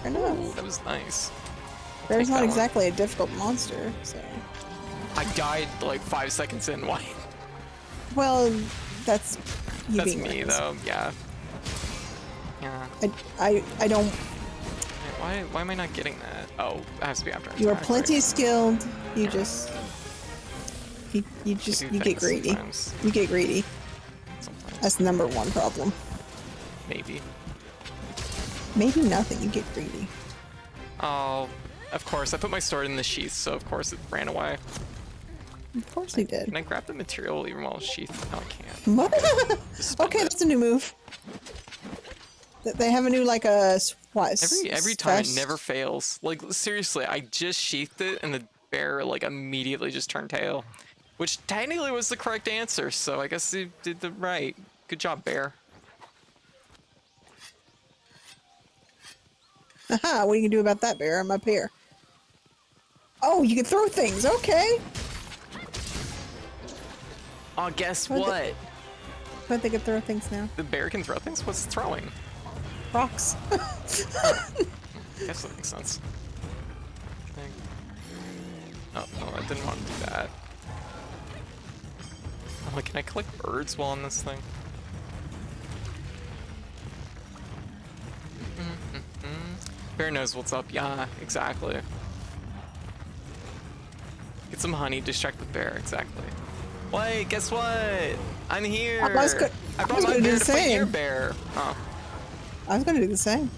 Fair Ooh, enough. that was nice. Bear's take not that one. exactly a difficult monster, so. I died like 5 seconds in. Why? Well, that's you That's being me reckless. though. Yeah. Yeah. I don't. Why am I not getting that? Oh, it has to be after. You are attack, plenty right? skilled. You just. You I just do you get things greedy. sometimes. You get greedy. Sometimes. That's the number one problem. Maybe. Maybe nothing. You get greedy. Oh, of course. I put my sword in the sheath, so of course it ran away. Of course he did. Can I grab the material even while it's sheathed? No, I can't. Just spend Okay, it. that's a new move. They have a new like a what? Every time it fast- never fails. Like seriously, I just sheathed it and the bear like immediately just turned tail, which technically was the correct answer. So I guess you did the right. Good job, bear. Haha, what are you gonna do about that, bear? I'm up here. Oh, you can throw things. Okay. Oh, guess What the- what? But they can throw things now. The bear can throw things. What's it throwing? Rocks. I guess that makes sense. Oh no, I didn't want to do that. Oh, like, can I collect birds while on this thing? Bear knows what's up. Yeah, exactly. Get some honey, distract the bear. Exactly. Wait, guess what? I'm here. I was I brought gonna my do bear the to fight your same. bear. Oh, I was gonna do the same.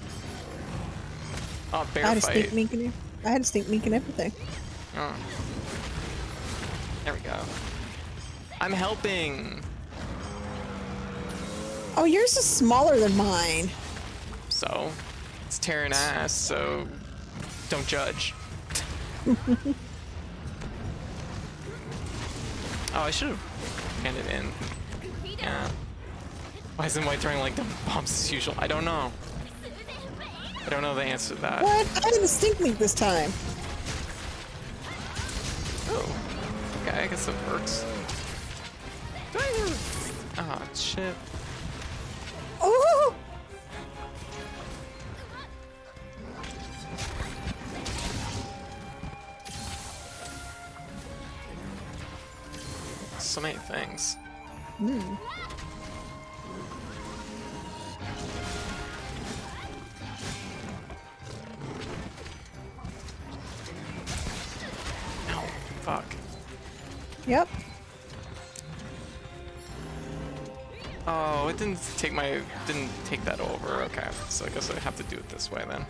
oh, I bear had a fight. sneak peek in. I had a sneak peek and everything. Oh. There we go. I'm helping. Oh, yours is smaller than mine. So, it's tearing ass, so don't judge. Oh, I should have handed in. Yeah. Why isn't White throwing like the bombs as usual? I don't know. I don't know the answer to that. What? I did the stink link this time. Oh. Okay, I guess it works. Ah, shit. Oh! So many things. Hmm. No, fuck. Yep. Oh, it didn't take that over. Okay, so I guess I have to do it this way then.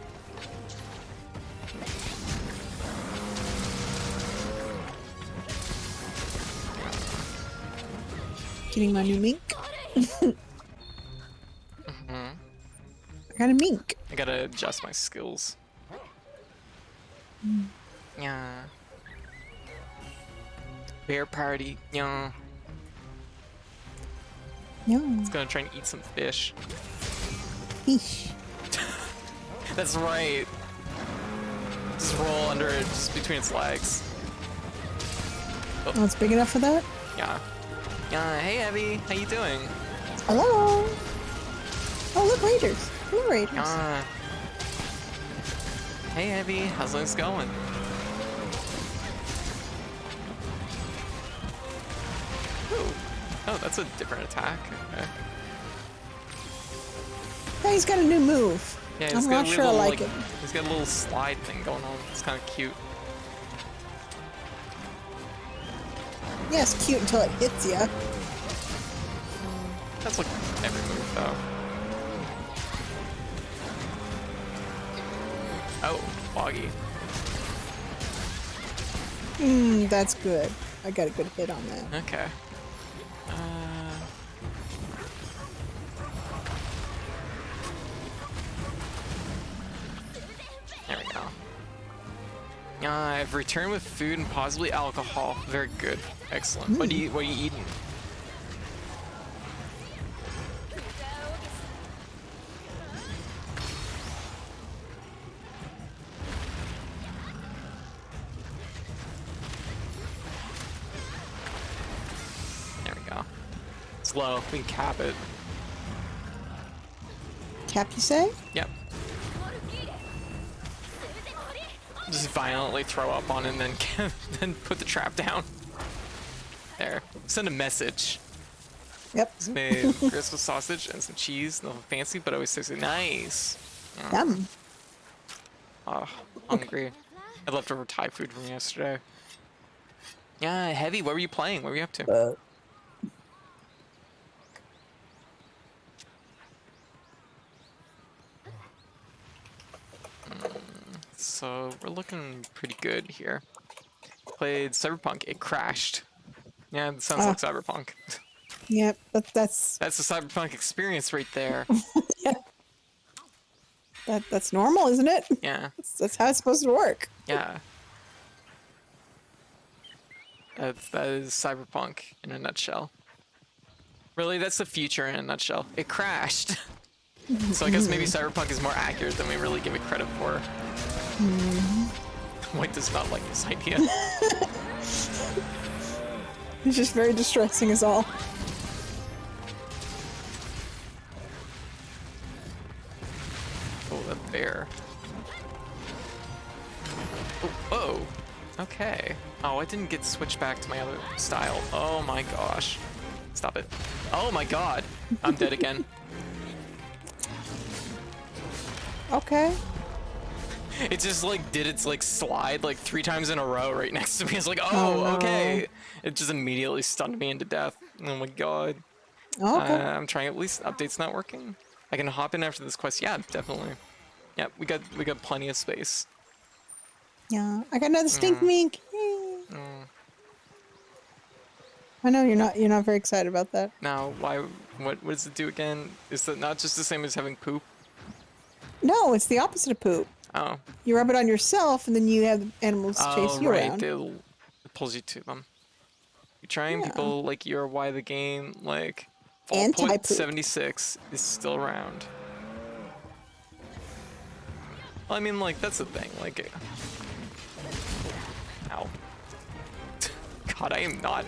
Getting my new mink. I got a mink. I gotta adjust my skills. Yeah. Bear party. Yeah. Yeah. It's gonna try and eat some fish. Fish. That's right. Just roll under it, just between its legs. Oh, it's big enough for that? Yeah. Yeah. Hey, Abby. How you doing? Hello. Oh, look, Raiders. Hello, Raiders. Yeah. Hey, Abby. How's things going? Ooh. Oh, that's a different attack. Okay. Hey, he's got a new move. Yeah, I'm not sure I like it. He's got a little slide thing going on. It's kind of cute. Yeah, it's cute until it hits ya. That's like every move, though. Oh, foggy. That's good. I got a good hit on that. Okay. There we go. I've returned with food and possibly alcohol. Very good. Excellent. What are you eating? There we go. It's low. We can cap it. Cap, you say? Yep. Just violently throw up on it and then then put the trap down. There. Send a message. Yep. It's made grits with sausage and some cheese. Nothing fancy, but always tasty. Nice. Yum. Oh, hungry. I had leftover Thai food from yesterday. Yeah, Heavy, what were you playing? What were you up to? So we're looking pretty good here. Played Cyberpunk. It crashed. Yeah, it sounds like Cyberpunk. Yep, but that's That's the Cyberpunk experience right there. yeah. That's normal, isn't it? Yeah, That's how it's supposed to work. yeah. That is Cyberpunk in a nutshell. Really, that's the future in a nutshell. It crashed. So I guess maybe Cyberpunk is more accurate than we really give it credit for. White does not like this idea. It's just very distressing is all. Oh, that bear. Oh, whoa. Okay. Oh, I didn't get switched back to my other style. Oh my gosh. Stop it. Oh my god. I'm dead again. Okay. It just like did its like slide like 3 times in a row right next to me. It's like, Oh, oh, no. okay. It just immediately stunned me into death. Oh my god. Okay. I'm trying, at least update's not working. I can hop in after this quest. Yeah, definitely. Yeah, we got plenty of space. Yeah. I got another stink mink. Yay. I know you're not very excited about that. Now, what does it do again? Is that not just the same as having poop? No, it's the opposite of poop. Oh. You rub it on yourself, and then you have the animals chase you right. around. It pulls you to them. You're trying Yeah. people like you're why the game, like, Anti-poop. Point 76 is still around. Well, I mean, like, that's the thing, like, ow. God, I am not,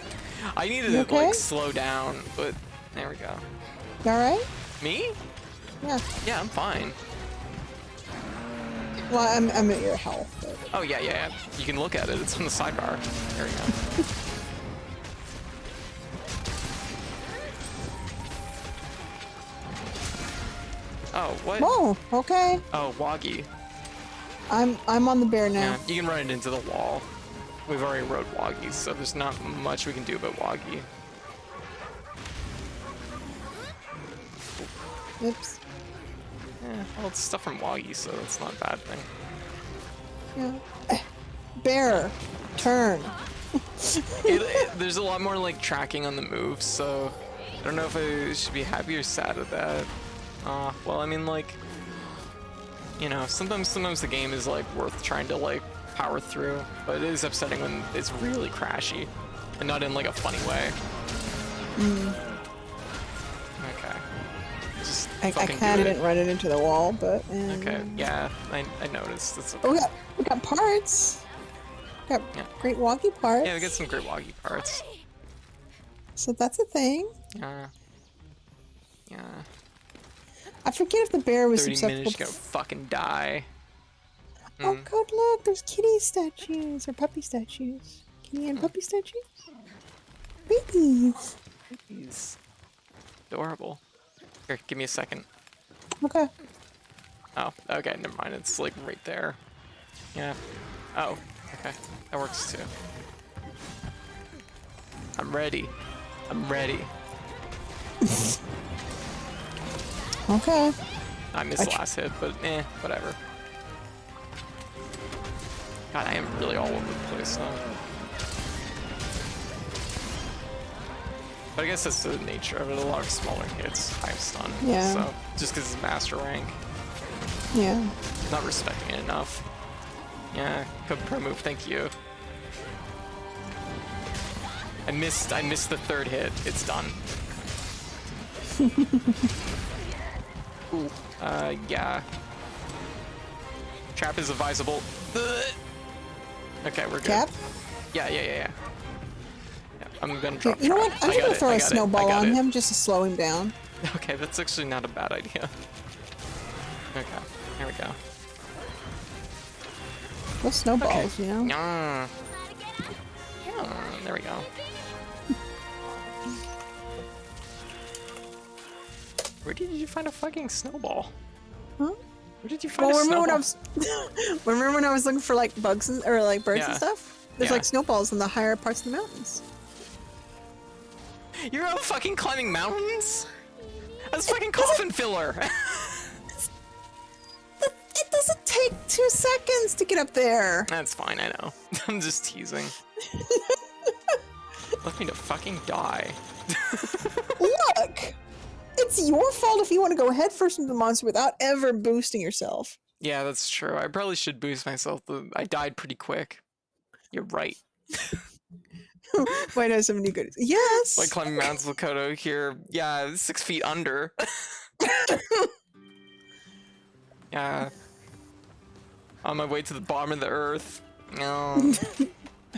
I need You to, okay? like, slow down, but there we go. You alright? Me? Yeah. Yeah, I'm fine. Well, I'm at your health. But... Oh, yeah. You can look at it. It's on the sidebar. There we go. Oh, what? Oh, okay. Oh, Woggy. I'm on the bear now. Yeah, you can run it into the wall. We've already rode Woggy, so there's not much we can do about Woggy. Oops. Yeah, well, it's stuff from Woggy, so it's not a bad thing. Yeah. Bear, turn. There's a lot more, like, tracking on the moves, so I don't know if I should be happy or sad at that. Well, I mean, like, you know, sometimes the game is, like, worth trying to, like, power through, but it is upsetting when it's really crashy, and not in, like, a funny way. Okay. Just I fucking kind do of didn't run it into the wall, but... Okay, yeah, I noticed. It's okay. Oh, we got parts. We got Yeah. great walkie parts. Yeah, we got some great Woggy parts. So that's a thing. Yeah. I forget if the bear was 30 susceptible minutes to... to fucking die. Oh god, look, there's kitty statues or puppy statues. Kitty and puppy statues? Babies. He's adorable. Here, give me a second. Okay. Oh, okay, never mind. It's like right there. Yeah. Oh, okay. That works too. I'm ready. I'm ready. Okay. I missed the last hit, but whatever. God, I am really all over the place now. But I guess that's the nature of it. A lot of smaller hits, I'm stunned. Yeah. So, just because it's master rank, Yeah. not respecting it enough. Yeah, good pro move, thank you. I missed the third hit. It's done. Ooh, yeah. Trap is advisable. Okay, we're good. Cap? Yeah. I'm gonna drop. You know what? trap. I'm I got gonna it, throw I a got it, snowball I got on it. him just to slow him down. Okay, that's actually not a bad idea. Okay, here we go. Those snowballs, you know? Yeah. There we go. Where did you find a fucking snowball? Huh? Where did you find Well, a remember snowball? when I was looking for like bugs or like birds Yeah. and stuff? There's Yeah. like snowballs in the higher parts of the mountains. You're out fucking climbing mountains? That's fucking coffin filler. It doesn't take 2 seconds to get up there. That's fine, I know. I'm just teasing. Left me to fucking die. Look! It's your fault if you want to go headfirst into the monster without ever boosting yourself. Yeah, that's true. I probably should boost myself. I died pretty quick. You're right. Why not somebody good? Yes! Like climbing Mount Lakota here. Yeah, 6 feet under. Yeah. On my way to the bottom of the earth. No.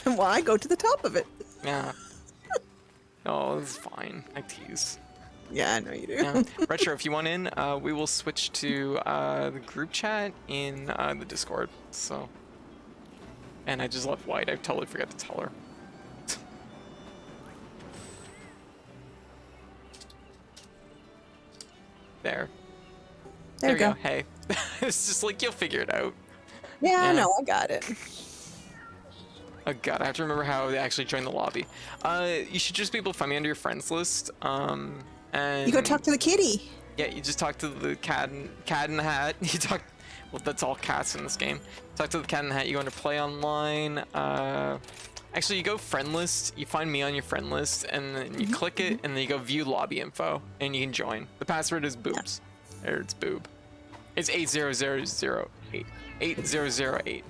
Well, I go to the top of it. Yeah. Oh, it's fine. I tease. Yeah, I know you do. Yeah. Retro, if you want in, we will switch to the group chat in the Discord. So. And I just left White. I totally forgot to tell her. There. There you go. Hey. It's just like, you'll figure it out. Yeah, I Yeah. know, I got it. Oh god, I have to remember how they actually join the lobby. You should just be able to find me under your friends list. And You go talk to the kitty. Yeah, you just talk to the cat in the hat. You talk. Well, that's all cats in this game. Talk to the cat in the hat. You go into play online. Actually, you go friend list. You find me on your friend list, and then you click it, and then you go view lobby info, and you can join. The password is boobs, or it's boob. It's 8008. 8008.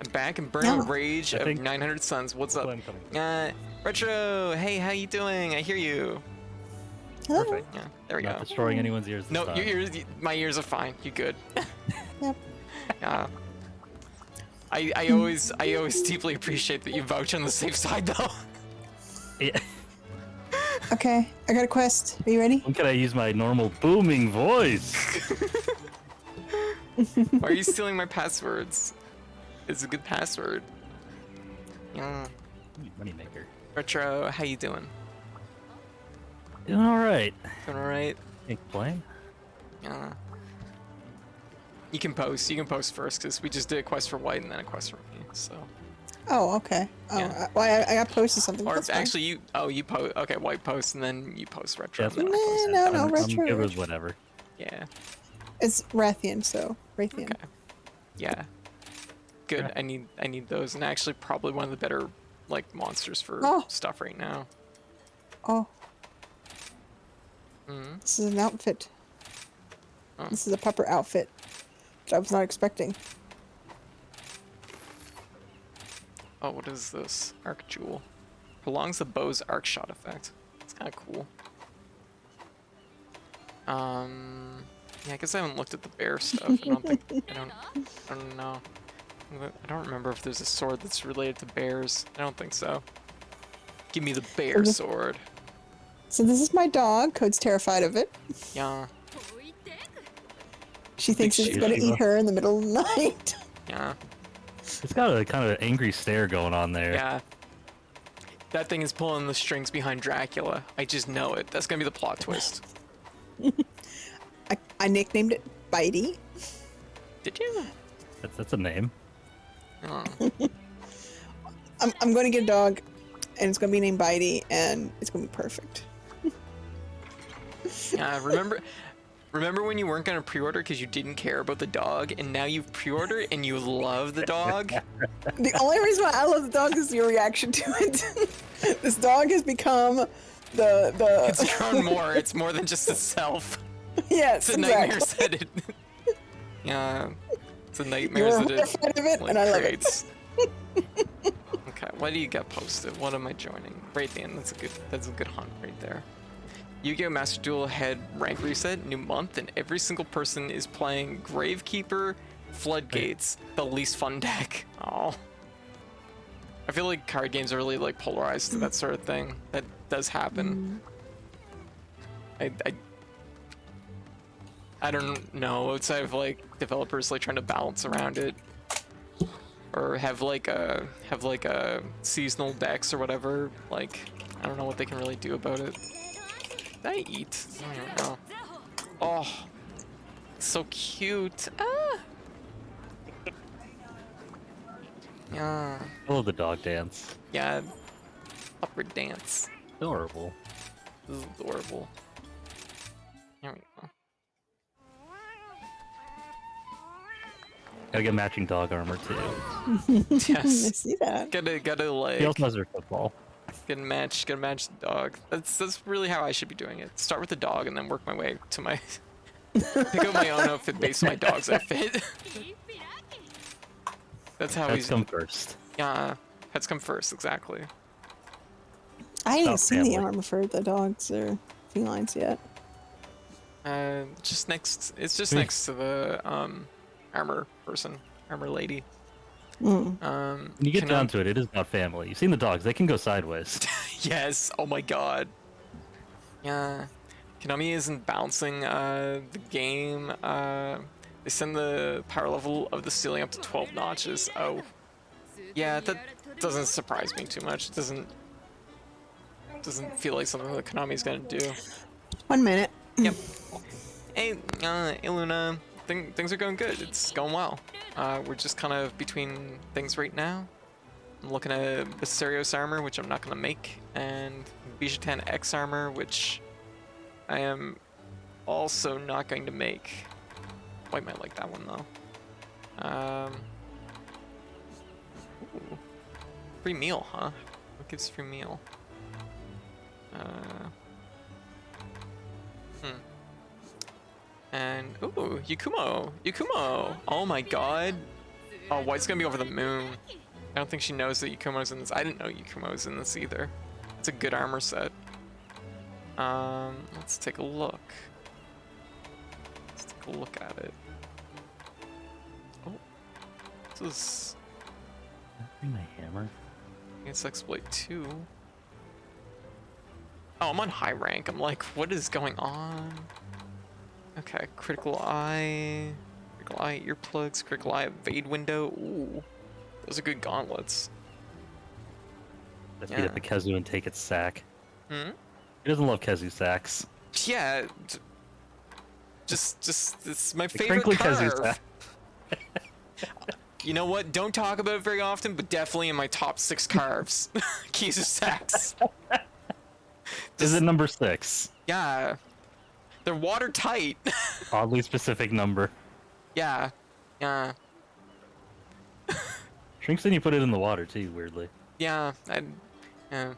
I'm back and burning Yeah. rage of 900 suns. What's up? I'm coming. Retro, hey, how you doing? I hear you. Hello. Perfect. Yeah, there we Not go. destroying anyone's ears this No, time. your ears, my ears are fine. You good? Yep. Yeah. I always deeply appreciate that you vouch on the safe side though. Yeah. Okay, I got a quest. Are you ready? When can I use my normal booming voice? Why are you stealing my passwords? It's a good password. Yeah. Moneymaker. Retro, how you doing? Doing alright. Doing alright? Can't complain. Yeah. You can post first, because we just did a quest for White and then a quest for me, so. Oh, okay. Oh, Yeah. well, I got posted something. Or That's fine. actually, you post, okay, White post, and then you post Retro. Yes. And then I post No, it. no, I'm retro. good with whatever. Yeah. It's Rathian, so Rathian. Okay. Yeah. Good. Yeah. I need those, and actually probably one of the better like monsters for Oh. stuff right now. Oh, Hmm. this is an outfit. Oh. This is a pepper outfit, which I was not expecting. Oh, what is this? Arc Jewel. Prolongs the bow's arc shot effect. It's kind of cool. Yeah, I guess I haven't looked at the bear stuff. I don't know. I don't remember if there's a sword that's related to bears. I don't think so. Give me the bear sword. So this is my dog. Code's terrified of it. Yeah, She thinks it's Shiva. gonna eat her in the middle of the night. yeah, It's got a kind of angry stare going on there. yeah. That thing is pulling the strings behind Dracula. I just know it. That's gonna be the plot twist. I nicknamed it Bitey. Did you? That's a name. Oh. I'm going to get a dog, and it's going to be named Bitey, and it's going to be perfect. Yeah, remember when you weren't gonna pre-order because you didn't care about the dog, and now you've pre-ordered and you love the dog? The only reason why I love the dog is your reaction to it. This dog has become the It's grown more. It's more than just itself. yes, It's a exactly. nightmare that it. Yeah, it's a nightmare You're that it horrified of it, like, and I love it. creates. Okay, why do you get posted? What am I joining? Raytheon, that's a good hunt right there. Yu-Gi-Oh! Master Duel had rank reset, new month, and every single person is playing Gravekeeper, Floodgates, the least fun deck. Oh. I feel like card games are really like polarized to that sort of thing. That does happen. I don't know, outside of like developers like trying to balance around it. Or have like a seasonal decks or whatever. Like, I don't know what they can really do about it. Did I eat? I don't even know. Oh, it's so cute. Ah. Yeah. I love the dog dance. Yeah. Upward dance. Adorable. This is adorable. There we go. Gotta get matching dog armor too. I Yes. see that. Gotta like He also has their football. gotta match the dog. That's really how I should be doing it. Start with the dog and then work my way to my pick up my own outfit based on my dog's outfit. That's how Pets come first. Yeah, pets come first, exactly. I haven't even About seen the family. armor for the dogs or felines yet. Just next. It's just next to the armor person, armor lady. When you get down to it, it is about family. You've seen the dogs; they can go sideways. Yes. Oh my god. Yeah. Konami isn't balancing the game. They send the power level of the ceiling up to 12 notches. Oh. Yeah, that doesn't surprise me too much. It doesn't feel like something that Konami's gonna do. 1 minute. Yep. Hey, Luna. Things are going good. It's going well. We're just kind of between things right now. I'm looking at Mysterios armor, which I'm not gonna make, and Bijoutan X armor, which I am also not going to make. White might like that one though. Ooh. Free meal, huh? What gives free meal? And ooh, Yakumo! Oh my god! Oh, White's gonna be over the moon. I don't think she knows that Yakumo's in this. I didn't know Yakumo was in this either. It's a good armor set. Let's take a look. Let's take a look at it. Oh, this is. Bring my hammer. It's exploit 2. Oh, I'm on high rank. I'm like, what is going on? Okay, critical eye, earplugs, critical eye, evade window. Ooh, those are good gauntlets. Let's beat up the Kezu and take its sack. Hmm? He doesn't love Kezu sacks. Yeah. Just, it's my The favorite crinkly curve. Kezu sack. You know what? Don't talk about it very often, but definitely in my top 6 carves. Kezu sacks. Is it number 6? Yeah. They're watertight. Oddly specific number. Yeah. Yeah. Shrinks and you put it in the water too, weirdly. Yeah. Yeah.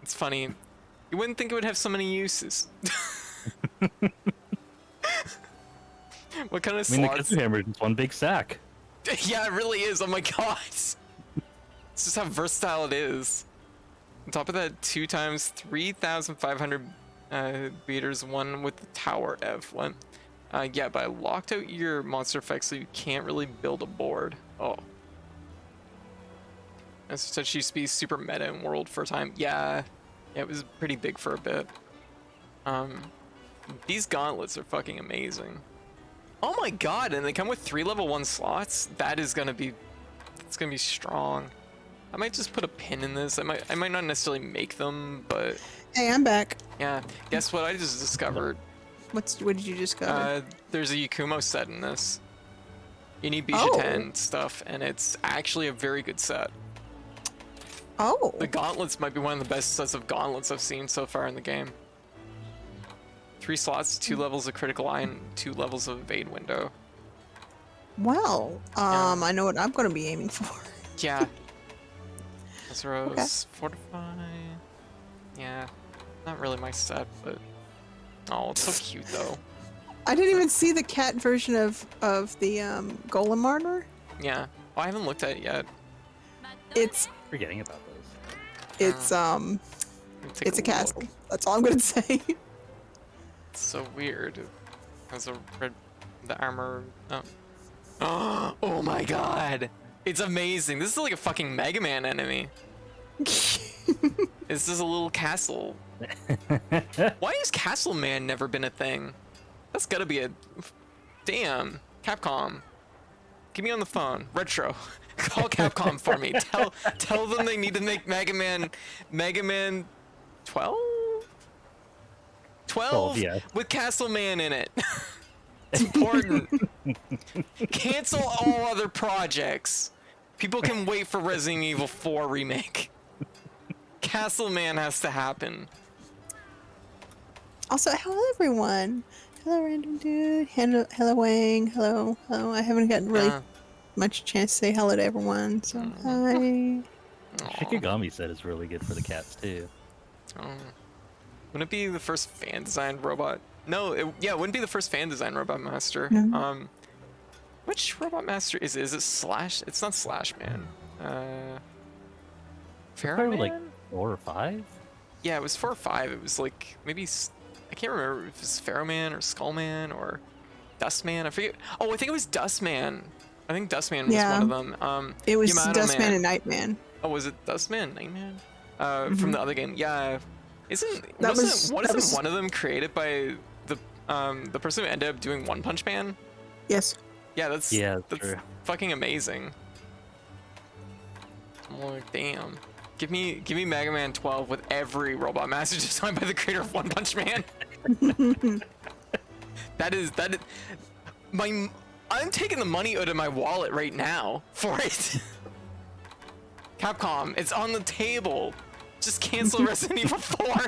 It's funny. You wouldn't think it would have so many uses. What kind of I mean, the slots? Kezu hammer is one big sack. Yeah, it really is. Oh my god. It's just how versatile it is. On top of that, 2 times 3,500 meters, one with the tower F one. Yeah, but I locked out your monster effects, so you can't really build a board. Oh. As such, used to be super meta in World for a time. Yeah, it was pretty big for a bit. These gauntlets are fucking amazing. Oh my god, and they come with 3 level 1 slots. That is gonna be, it's gonna be strong. I might just put a pin in this. I might not necessarily make them, but Hey, I'm back. yeah. Guess what I just discovered? What did you discover? There's a Yakumo set in this. You need Oh. Bijouten stuff, and it's actually a very good set. Oh. The gauntlets might be one of the best sets of gauntlets I've seen so far in the game. 3 slots, 2 levels of critical eye, and 2 levels of evade window. Well, I know what I'm going to be aiming for. Yeah. Azuros, Fortify. Yeah. Not really my set, but oh, it's so cute though. I didn't even see the cat version of the golem armor. Yeah. Oh, I haven't looked at it yet. It's Forgetting about those. it's it's a castle. That's all I'm going to say. It's so weird. It has a red, the armor. Oh. Oh my god! It's amazing. This is like a fucking Mega Man enemy. This is a little castle. Why has Castle Man never been a thing? That's gotta be a. Damn, Capcom. Get me on the phone. Retro. Call Capcom for me. Tell them they need to make Mega Man 12? 12 yeah. with Castle Man in it. It's important. Cancel all other projects. People can wait for Resident Evil 4 remake. Castle Man has to happen. Also, hello everyone. Hello random dude. Hello Wang. Hello. I haven't gotten really much chance to say hello to everyone. So hi. Shikigami set is really good for the cats too. Wouldn't it be the first fan designed robot? No, it wouldn't be the first fan designed robot master. No. Which robot master is it? Is it Slash? It's not Slash Man. Pharaoh Probably Man? like 4 or 5. Yeah, it was 4 or 5. It was like maybe I can't remember if it was Pharaoh Man or Skull Man or Dust Man. I forget. Oh, I think it was Dust Man. I think Dust Man was one of them. It was Yamato Dustman Man. and Nightman. Oh, was it Dustman, Nightman? From the other game, yeah. Wasn't one of them created by the person who ended up doing One Punch Man? Yes. Yeah, that's true. fucking amazing. I'm like, damn. Give me Mega Man 12 with every robot master designed by the creator of One Punch Man. I'm taking the money out of my wallet right now for it. Capcom, it's on the table. Just cancel Resident Evil 4.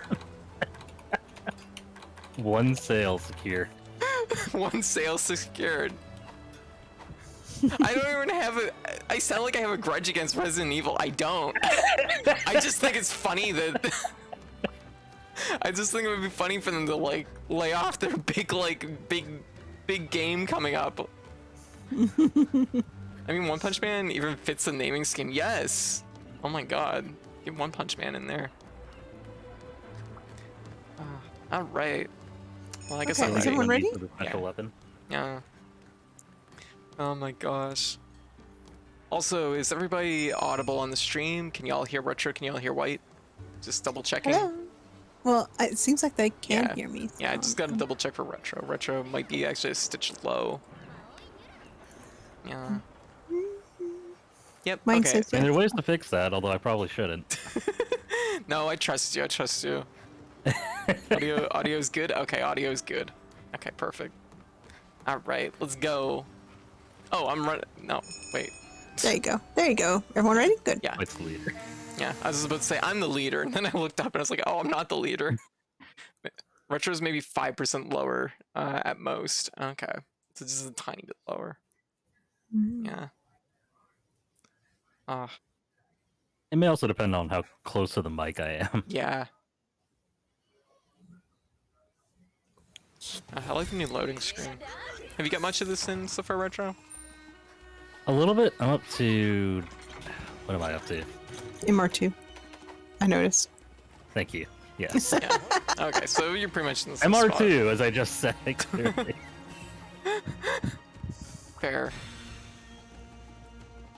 One sale secure. One sale secured. I don't even have I sound like I have a grudge against Resident Evil. I don't. I just think it's funny that I just think it would be funny for them to like lay off their big game coming up. I mean, One Punch Man even fits the naming scheme. Yes. Oh my god. Get One Punch Man in there. All right. Well, I guess Okay, I'm is ready. everyone ready? For the special Yeah. weapon. Yeah. Oh my gosh. Also, is everybody audible on the stream? Can y'all hear Retro? Can y'all hear White? Just double checking. Hello. Well, it seems like they can Yeah. hear me. Yeah, I just gotta double check for Retro. Retro might be actually a stitch low. Yeah. Yep. Mine Okay. says I mean, there yes. are ways to fix that, although I probably shouldn't. No, I trust you. I trust you. Audio's good. Okay, audio's good. Okay, perfect. All right, let's go. Oh, I'm running. No, wait. There you go. There you go. Everyone ready? Good. Yeah, It's the leader. yeah. I was just about to say I'm the leader, and then I looked up and I was like, oh, I'm not the leader. Retro's maybe 5% lower at most. Okay, so just a tiny bit lower. Yeah. It may also depend on how close to the mic I am. Yeah. I like the new loading screen. Have you got much of this in so far, Retro? A little bit. I'm up to. What am I up to? MR2. I noticed. Thank you. Yes. Yeah. Okay, so you're pretty much in the same MR2, spot. as I just said. Clearly. Fair.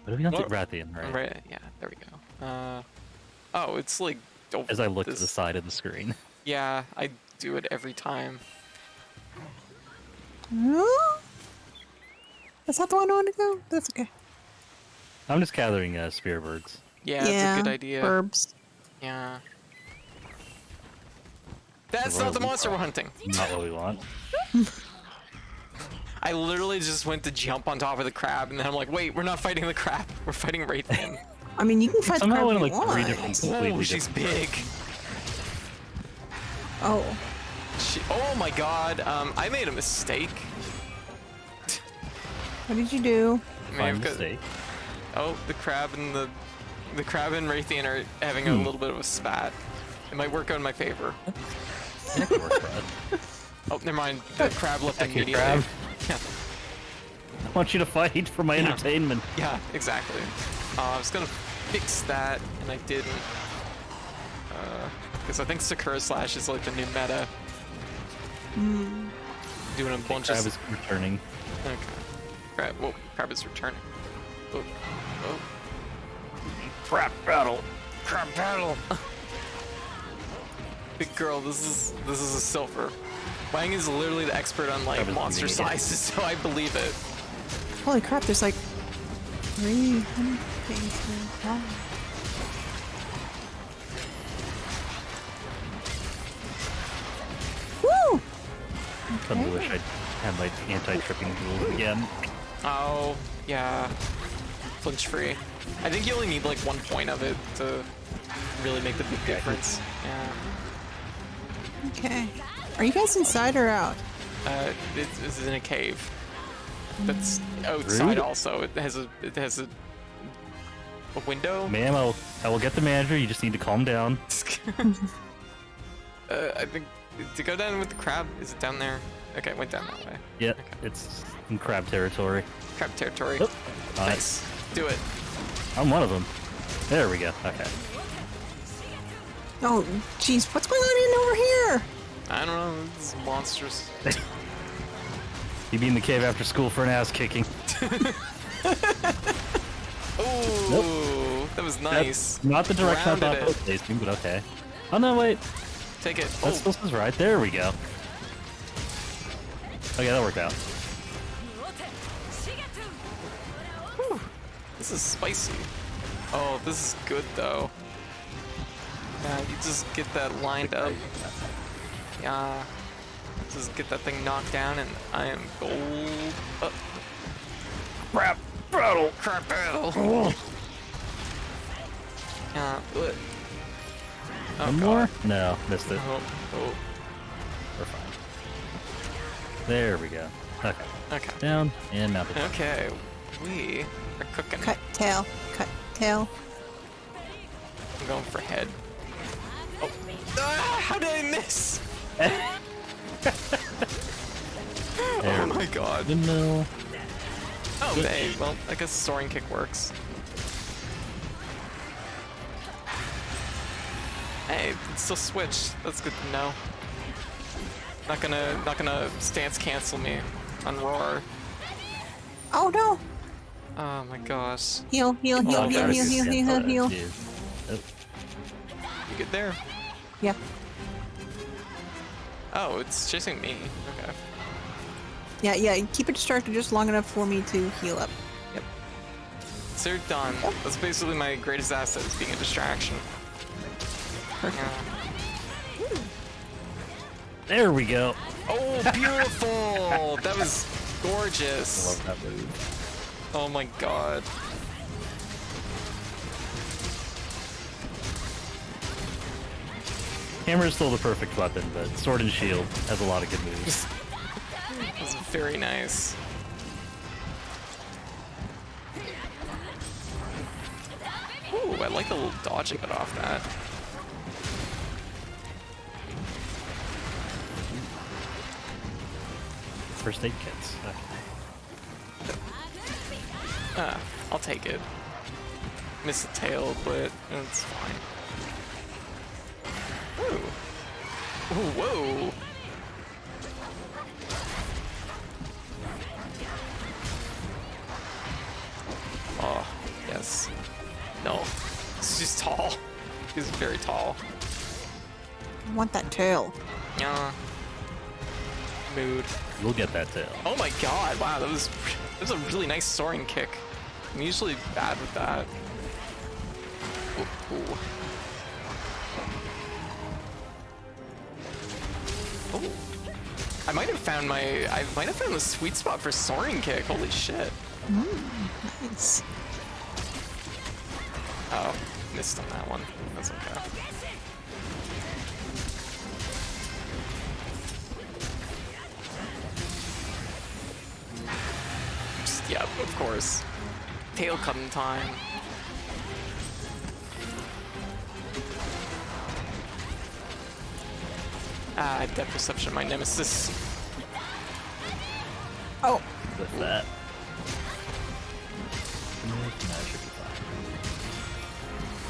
What are we on to What? Rathian, right? Right. Yeah. There we go. Oh, it's like. Over As I look to this- the side of the screen. Yeah, I do it every time. Oh, that's not the one I want to go. That's okay. I'm just gathering spear birds. Yeah, it's a good idea. Herbs. Yeah. That's Well, not the we monster are. we're hunting. Not what we want. I literally just went to jump on top of the crab, and then I'm like, wait, we're not fighting the crab. We're fighting Wraithen. I mean, you can fight the Somehow crab in if you like three want. different, completely Oh, she's different. big. Oh, Oh my god. I made a mistake. what did you do? I mean, Fine I've got- mistake. Oh, the crab and the crab and Raytheon are having a little bit of a spat. It might work out in my favor. That could work for us. Oh, never mind. The crab left Heck, you immediately. crab. Yeah, I want you to fight for my entertainment. yeah, exactly. I was gonna fix that, and I didn't. Because I think Sakura Slash is like the new meta. Doing a bunch Crab of. is returning. Okay. Crab. Whoa, crab is returning. Oh, oh. Crab battle. Crab battle. Big girl, this is a silver. Wang is literally the expert on like Crab is monster eating again. sizes, so I believe it. Holy crap! There's like 300 things here. Wow. Woo! Suddenly wish I had my anti-tripping rules again. Oh, yeah. Flinch free. I think you only need like 1 point of it to really make the big difference. Yeah. Okay. Are you guys inside or out? It's in a cave. That's outside Rude. also. It has a window. Ma'am, I will get the manager. You just need to calm down. I think to go down with the crab. Is it down there? Okay, it went down that way. Yeah, it's in crab territory. Crab territory. Oh, Nice. Do it. I'm one of them. There we go. Okay. Oh, jeez, what's going on in over here? I don't know. It's monsters. You be in the cave after school for an ass kicking. Ooh, that was nice. That's not the direction I thought Grounded it was facing, but okay. Oh no, wait. Take it. That's Oh, this is right. There we go. Okay, that worked out. this is spicy. Oh, this is good though. Yeah, you just get that lined up. Yeah. Just get that thing knocked down, and I am gold. Crap battle. Crap battle. Yeah. Oh, One God. more? No, missed it. Oh, oh. We're fine. There we go. Okay. Okay. Down and mounted. Okay. We are cooking. Cut tail. Cut tail. I'm going for head. Oh. Ah, how did I miss? Oh There. my god. Windmill. Oh, hey, well, I guess soaring kick works. Hey, it's still switched. That's good to know. Not gonna stance cancel me on roar. Oh no! Oh my gosh. Heal, heal, heal, Oh, heal, that heal, is- heal, heal, heal. Jeez. Oh, You get there? Yeah. Oh, it's chasing me. Okay. Yeah, yeah. Keep it distracted just long enough for me to heal up. So you're done. That's basically my greatest asset, is being a distraction. Yeah. there we go. Oh, beautiful! That was I gorgeous. love that move. Oh my god. Hammer is still the perfect weapon, but Sword and Shield has a lot of good moves. That was very nice. Ooh, I like the little dodging it off that. First aid kits. I'll take it. Miss the tail, but it's fine. Ooh. Ooh, whoa. Oh, yes. No. She's tall. She's very tall. I want that tail. Yeah. Mood. We'll get that tail. Oh my god, wow, that was a really nice soaring kick. I'm usually bad with that. Ooh, ooh. Oh. I might have found the sweet spot for soaring kick. Holy shit. Nice. Oh, missed on that one. That's okay. Yep, of course. Tail cutting time. Ah, depth perception, my nemesis. Oh, With that. That should be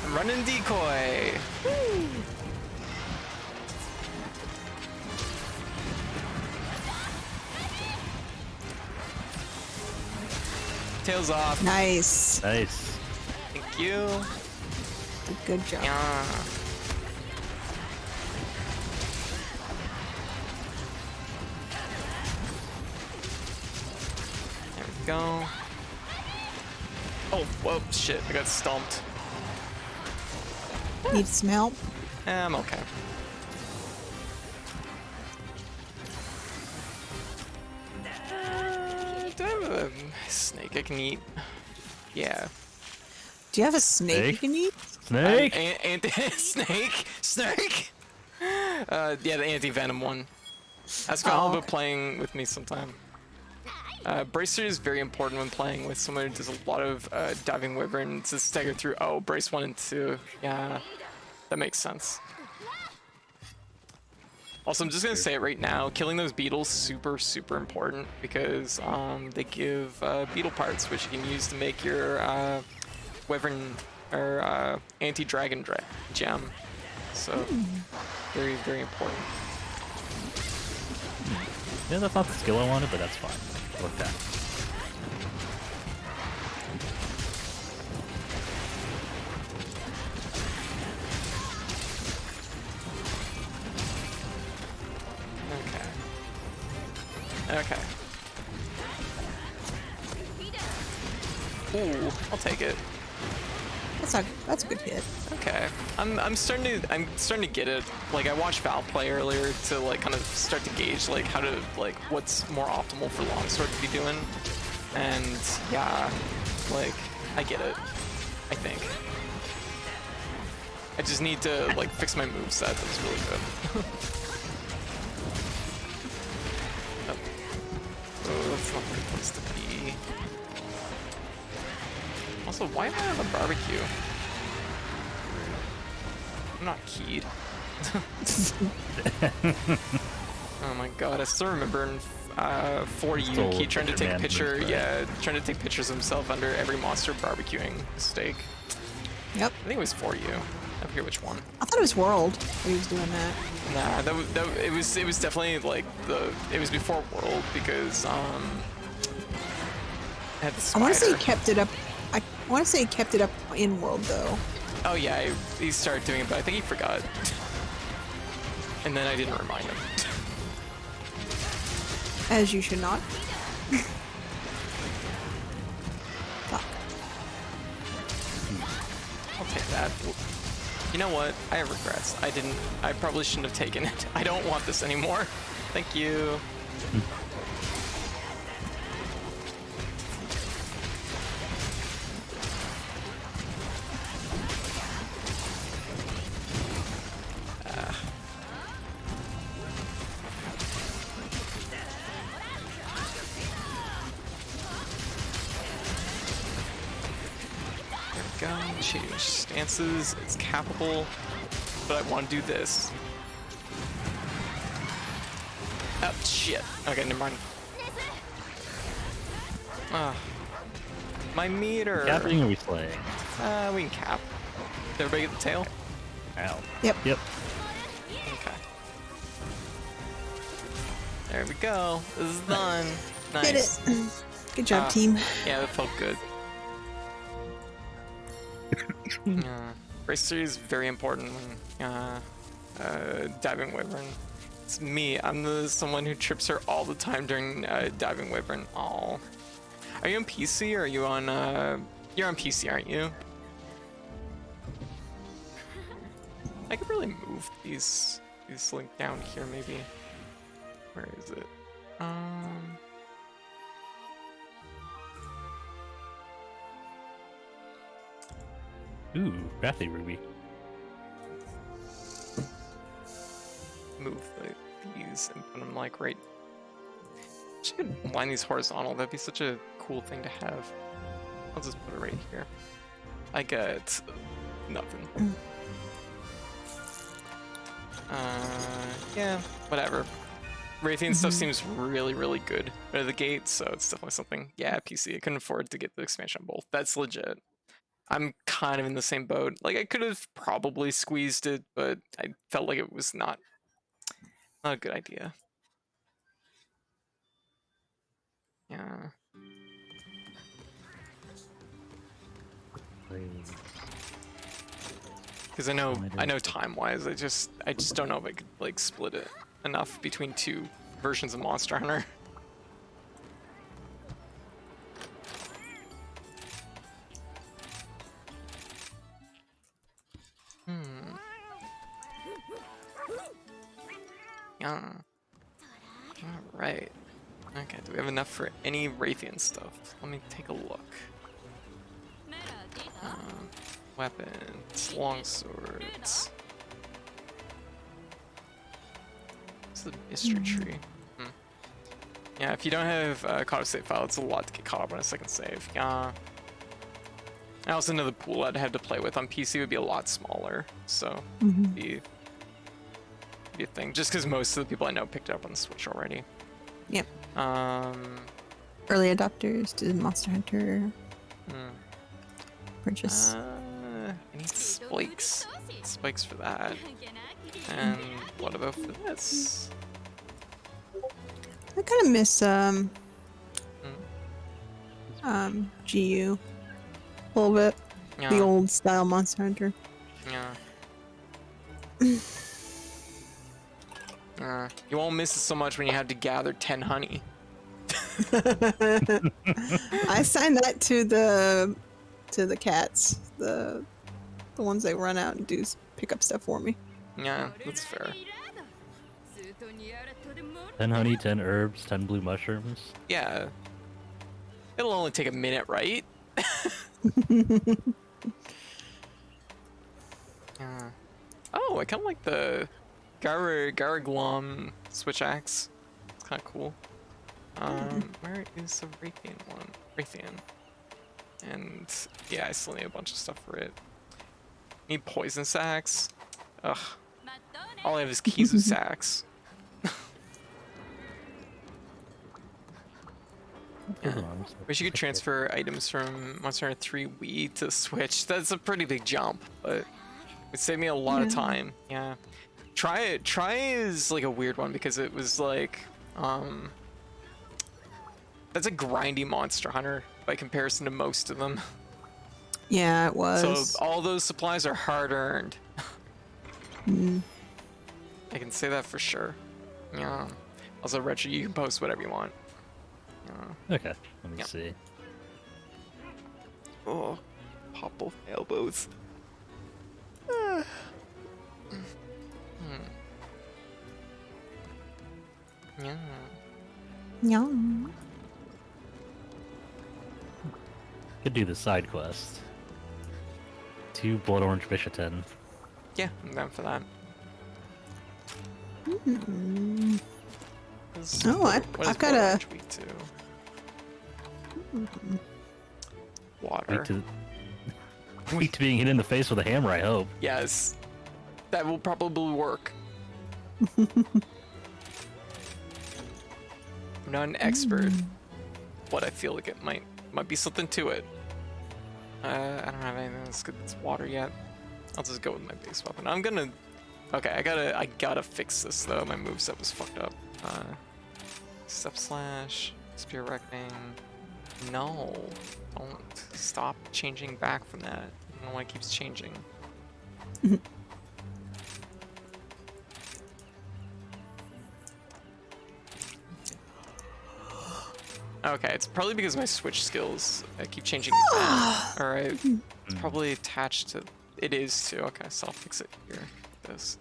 fine. Running decoy. Woo. Tails off. nice. Nice. Thank you. Good job. Yeah. There we go. Oh, whoa, shit, I got stumped. Need some help? I'm okay. Do I have a snake I can eat? Yeah. Do you have a snake you Snake? can eat? Snake! Snake? Snake? Yeah, the anti-venom one. Ask Val about playing with me sometime. Bracer is very important when playing with someone who does a lot of diving wyvern to stagger through. Oh, brace 1 and 2. Yeah, that makes sense. Also, I'm just gonna say it right now, killing those beetles super, super important because they give beetle parts which you can use to make your wyvern or anti-dragon gem. So, very, very important. Yeah, that's not the skill I wanted, but that's fine. Worked out. Okay. Ooh, I'll take it. That's a good hit. Okay, I'm starting to get it. Like I watched Val play earlier to like kind of start to gauge like how to like what's more optimal for longsword to be doing, and yeah, like I get it. I think I just need to like fix my moveset. That's really good. Oh, that's not a good place to be. Also, why am I on the barbecue? I'm not keyed. Oh my god, I still remember in for Stole Yuki trying to take a man picture. first, right? Yeah, trying to take pictures of himself under every monster barbecuing steak. Yep. I think it was for you. I forget which one. I thought it was World that he was doing that. Nah, it was definitely like it was before World because it had the I spider. want to say he kept it up. I want to say he kept it up in World though. Oh yeah, he started doing it, but I think he forgot. And then I didn't remind him. As you should not. Fuck. I'll take that. You know what? I have regrets. I probably shouldn't have taken it. I don't want this anymore. Thank you. There we go. Change stances. It's capable, but I want to do this. Oh shit. Okay, never mind. Ah, my meter. Capping or we slaying? We can cap. Did everybody get the tail? Ow. Yep. Yep. Okay. There we go. This is done. Nice. Did it. Good job, team. Yeah, that felt good. Race 3 is very important. Diving Wyvern. It's me. I'm the someone who trips her all the time during Diving Wyvern. Aw. Are you on PC or are you on? You're on PC, aren't you? I could really move these like down here maybe. Where is it? Ooh, Wrathy Ruby. Move these and put them like right. Should line these horizontal. That'd be such a cool thing to have. I'll just put it right here. I got nothing. Yeah, whatever. Raytheon stuff seems really, really good out of the gate, so it's definitely something. Yeah, PC. I couldn't afford to get the expansion on both. That's legit. I'm kind of in the same boat. Like, I could have probably squeezed it, but I felt like it was not a good idea. Yeah. Because I know time-wise, I just don't know if I could like split it enough between two versions of Monster Hunter. Yeah. All right. Okay. Do we have enough for any Raytheon stuff? Let me take a look. Weapons, longswords. It's the mystery tree. Yeah, if you don't have a caught up save file, it's a lot to get caught up on a second save. I also know the pool I'd have to play with on PC would be a lot smaller, so be a thing. Just because most of the people I know picked it up on the Switch already. Yep. Early adopters to Monster Hunter. Purchase. I need spikes. Spikes for that. And what about for this? I kind of miss GU a little bit. Yeah. The old style Monster Hunter. Yeah. You won't miss it so much when you have to gather 10 honey. I signed that to the cats, the ones that run out and pick up stuff for me. Yeah, that's fair. 10 honey, 10 herbs, 10 blue mushrooms. Yeah. It'll only take a minute, right? Oh, I kind of like the Garaglom switch axe. It's kind of cool. Where is the Raytheon one? Raytheon. And yeah, I still need a bunch of stuff for it. Need poison sacks. Ugh. All I have is Kizu sacks. Yeah. Wish you could transfer items from Monster Hunter 3 Wii to Switch. That's a pretty big jump, but it saved me a lot of time. Yeah. Try is like a weird one because it was like, that's a grindy Monster Hunter by comparison to most of them. Yeah, it was. So all those supplies are hard earned. I can say that for sure. Yeah. Also, Retro, you can post whatever you want. Okay, let me see. Oh, pop both elbows. Yeah. Yeah. Could do the side quest. 2 Blood Orange Bishaten. Yeah, I'm down for that. Oh, I've got a... Week 2? Water. Weak to being hit in the face with a hammer, I hope. Yes. That will probably work. I'm not an expert, but I feel like it might be something to it. I don't have anything that's good that's water yet. I'll just go with my base weapon. I'm gonna... Okay, I gotta fix this though. My moveset was fucked up. Step slash, Spear Reckoning. No, don't stop changing back from that. I don't know why it keeps changing. Okay, it's probably because my switch skills I keep changing back. Alright, it's probably attached to... It is too. Okay, so I'll fix it here. This.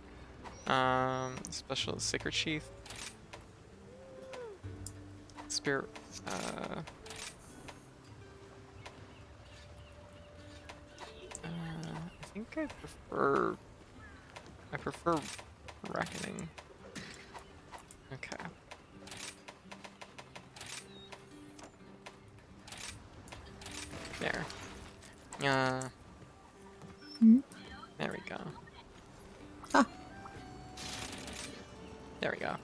Special Sacred Sheath. Spirit... I think I prefer Reckoning. Okay. There. There we go. Ah. There we go.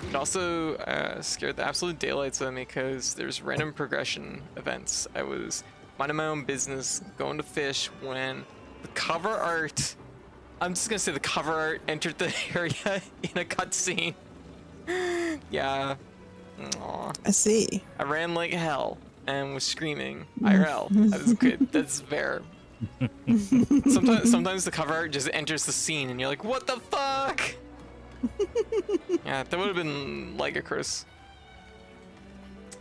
It also scared the absolute daylights out of me because there's random progression events. I was minding my own business, going to fish, when the cover art... I'm just gonna say the cover art entered the area in a cutscene. Yeah. Aww. I see. I ran like hell and was screaming IRL. That is good. That's fair. Sometimes the cover art just enters the scene and you're like, what the fuck? Yeah, that would have been like a curse.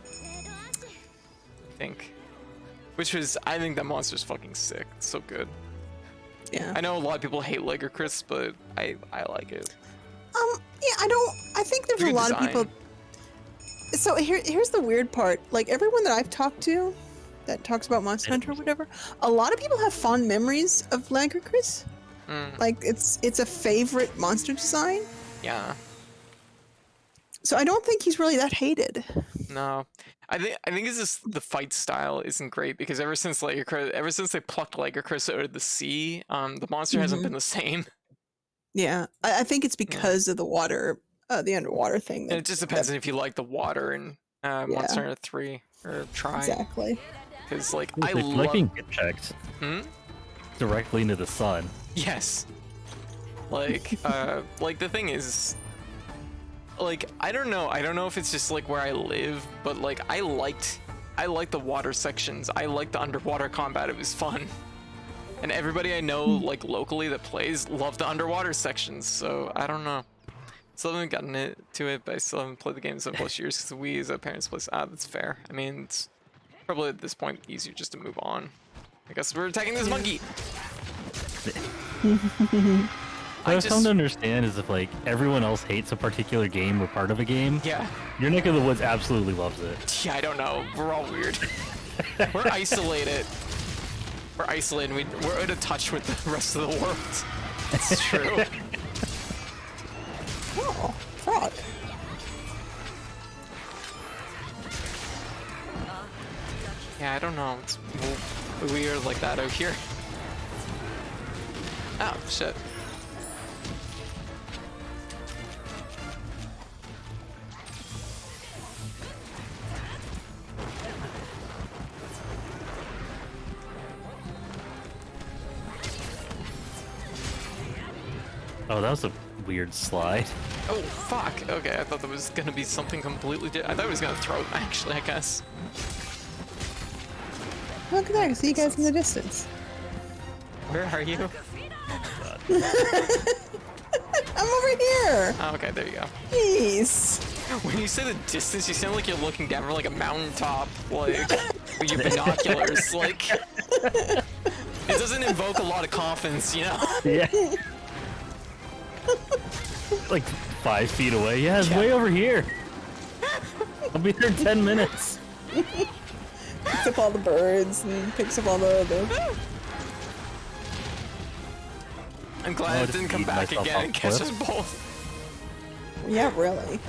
I think. I think that monster's fucking sick. It's so good. Yeah. I know a lot of people hate Liger Chris, but I like it. Yeah, I think there's Good a lot design. of people. So here's the weird part. Like everyone that I've talked to that talks about Monster Hunter or whatever, a lot of people have fond memories of Lager Chris. Like it's a favorite monster design. Yeah. So I don't think he's really that hated. No. I think it's just the fight style isn't great because ever since they plucked Liger Chris out of the sea, the monster hasn't been the same. Yeah, I think it's because of the water, the underwater thing. And it just depends on if you like the water in Monster Hunter 3 or try. Exactly. Because like I like being get checked directly into the sun. Yes. Like the thing is, like I don't know if it's just like where I live, but like I liked the water sections. I liked the underwater combat. It was fun. And everybody I know like locally that plays love the underwater sections. So I don't know. Still haven't gotten to it, but I still haven't played the game in 7+ years because the Wii is a parent's place. That's fair. I mean, it's probably at this point easier just to move on. I guess we're attacking this monkey. What I've come to understand is if like everyone else hates a particular game or part of a game, Yeah. your neck of the woods absolutely loves it. Yeah, I don't know. We're all weird. We're isolated. We're isolated. We're out of touch with the rest of the world. It's true. Oh, frog. Yeah, I don't know. It's weird like that out here. Oh, shit. Oh, that was a weird slide. Oh, fuck. Okay, I thought that was gonna be something completely different. I thought it was gonna throw it, actually, I guess. Look at that, I can see you guys in the distance. Where are you? I'm over here! Oh, okay, there you go. Jeez. When you say the distance, you sound like you're looking down from like a mountaintop, like, with your binoculars, like... It doesn't invoke a lot of confidence, you know? Yeah. Like 5 feet away. Yeah, it's way over here. I'll be there in 10 minutes. Picks up all the birds and picks up all the other. I'm glad it just didn't come eat back myself again off and the catch cliff. us both. Yeah, really.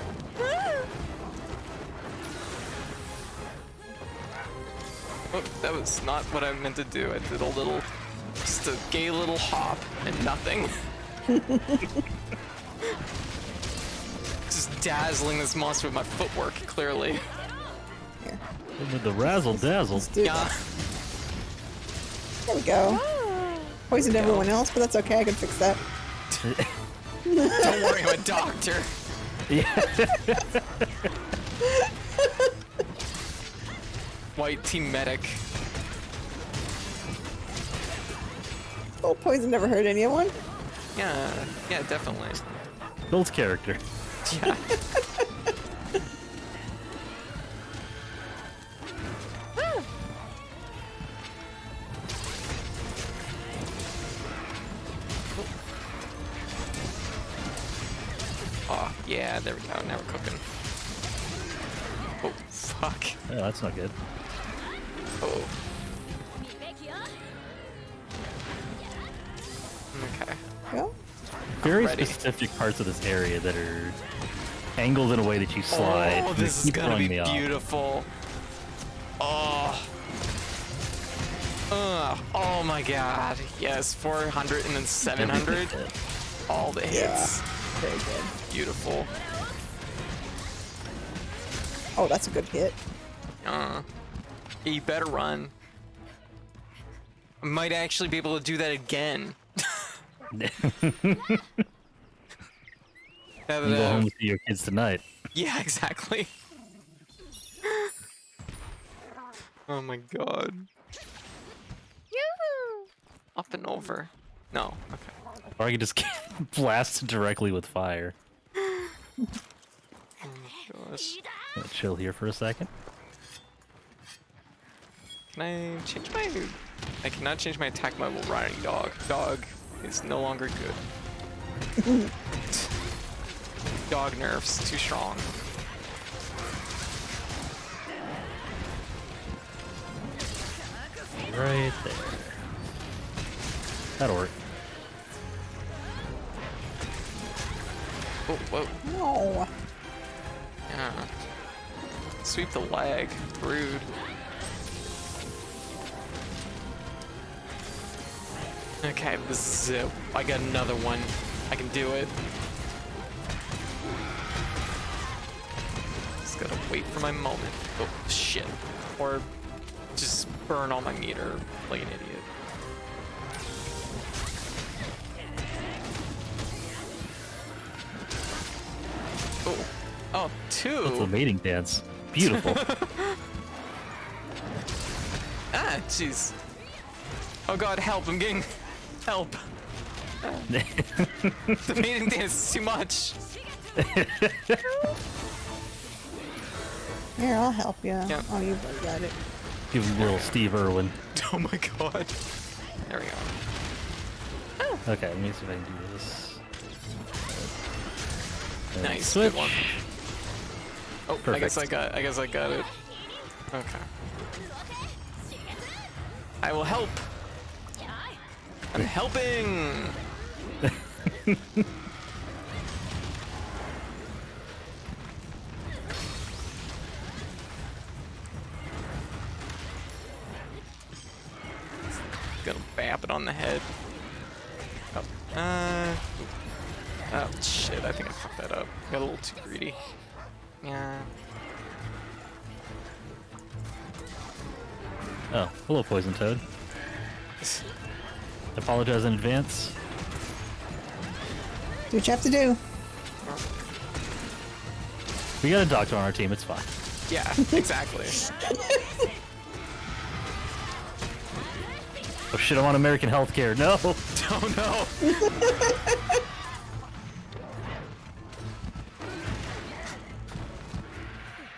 Oh, that was not what I meant to do. I did a little, just a gay little hop and nothing. Just dazzling this monster with my footwork, clearly. Here, With the razzle dazzle. let's do Yeah. that. There we go. Poisoned everyone else, but that's okay. I can fix that. Don't worry, I'm a doctor. White team medic. Oh, poison never hurt anyone. Yeah, yeah, definitely. Bill's character. Yeah. Oh, yeah, there we go. Now we're cooking. Oh, fuck. Oh, that's not good. Oh. Okay. Go. Very ready. specific parts of this area that are angled in a way that you slide. Oh, and this they is keep gonna throwing be me off. beautiful. Oh. Oh my god. Yes, 400 and then 700. All the hits. Yeah. Very good. Beautiful. Oh, that's a good hit. You better run. I might actually be able to do that again. Now that, You go home to see your kids tonight. yeah, exactly. Oh my god. Up and over. No, okay. Or I could just blast directly with fire. Gosh. I'm gonna chill here for a second. Can I change my... I cannot change my attack mode while riding dog. Dog is no longer good. Dog nerfs, too strong. Right there. That'll work. Oh, whoa. No. Yeah. Sweep the leg. Rude. Okay, this is it. I got another one. I can do it. Just gotta wait for my moment. Oh, shit. Or just burn all my meter like an idiot. Oh. Oh, two. It's a mating dance. Beautiful. Ah, jeez. Oh god, help, I'm getting... Help. The mating dance is too much. Here, I'll help you. Yeah. Oh, you've already got it. Give him a little Steve Irwin. Oh my god. There we go. Okay, let me see if I can do this. And Nice, switch. good one. Oh, I guess I got it. Okay. I will help. I'm helping. Gonna bap it on the head. Oh, oh shit! I think I fucked that up. Got a little too greedy. Yeah. Oh, hello, Poison Toad. I apologize in advance. Do what you have to do. We got a doctor on our team. It's fine. Yeah, exactly. Oh shit! I'm on American healthcare. No. Oh no.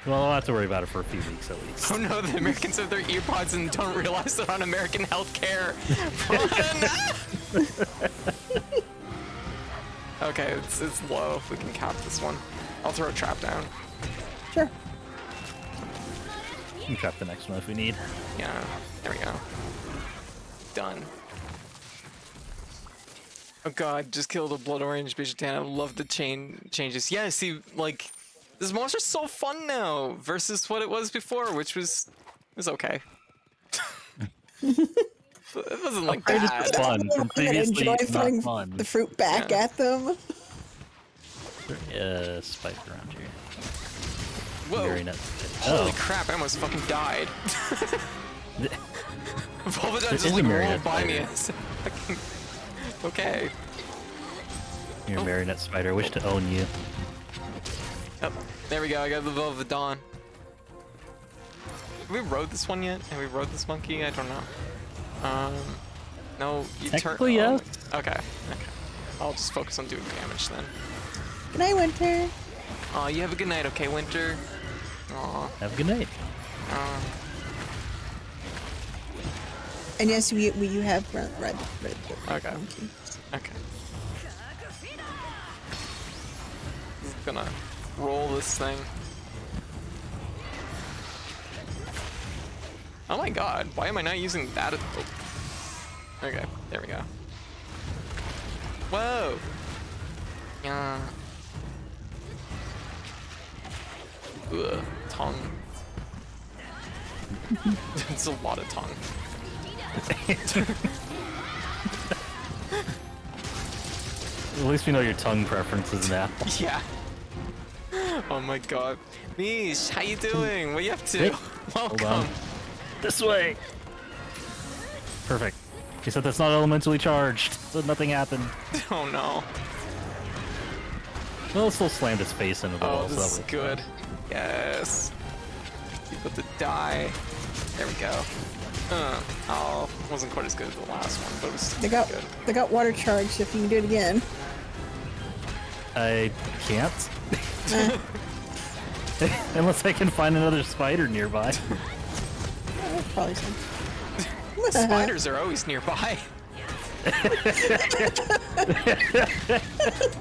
Well, I'll have to worry about it for a few weeks at least. Oh no, the Americans have their earpods and don't realize they're on American healthcare. Run! Okay, it's low. We can cap this one. I'll throw a trap down. Sure. We can trap the next one if we need. Yeah, there we go. Done. Oh god, just killed a blood orange Bijitan. I love the changes. Yeah, see, like, this monster's so fun now versus what it was before, which was okay. It wasn't like bad. Fun. From previously Enjoy not throwing fun. the fruit back Yeah. at them. Spike around here. Whoa. Very nuts. Holy Oh. crap, I almost fucking died. Volvidon There just is like a rolled marionette by me. spider. It's fucking... Okay. You're a marionette spider. I wish to own you. Oh, there we go, I got the Volvidon. Have we rode this one yet? Have we rode this monkey? I don't know. No, you turn. Technically, yes. Okay. I'll just focus on doing damage then. Good night, Winter. Aw, you have a good night, okay, Winter? Aw. Have a good night. And yes, you have red. Okay. Okay. Just gonna roll this thing. Oh my god, why am I not using that? Oh. Okay, there we go. Whoa! Yeah. Ugh, tongue. It's a lot of tongue. At least we know your tongue preferences now. Yeah. Oh my god. Mish, how you doing? What are you up to? Hey, hold on. Welcome. This way! Perfect. He said that's not elementally charged, so nothing happened. Oh no. Well, it still slammed his face into the wall, Oh, so this is that was good. Yes. You put the die. There we go. Oh, wasn't quite as good as the last one, but it was They got good. they got water charged. If you can do it again. I can't. Unless I can find another spider nearby. Probably some. Spiders are always nearby.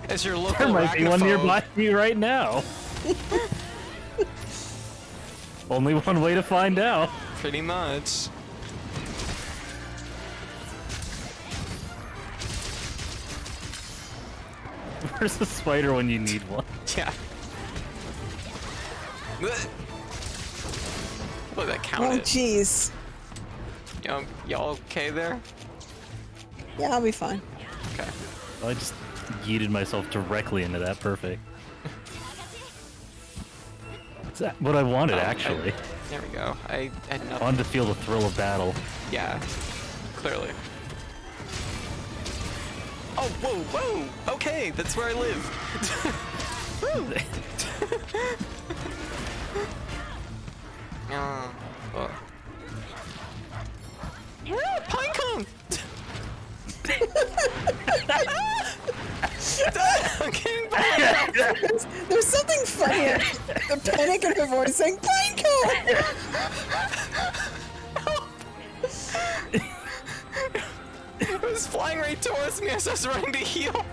As your local There might be one arachnophobe. nearby you right now. Only one way to find out. Pretty much. Where's the spider when you need one? Yeah. Look, that Oh counted. jeez. Y'all okay there? Yeah, I'll be fine. Okay. I just yeeted myself directly into that. Perfect. That's what I wanted, actually. There we go. I had I nothing. wanted to feel the thrill of battle. Yeah, clearly. Oh, whoa, whoa! Okay, that's where I live. Woo! Oh. Ah, pine cone! I'm getting back. There's something funny. The panic in her voice saying "Pine cone." It was flying right towards me as I was running to heal.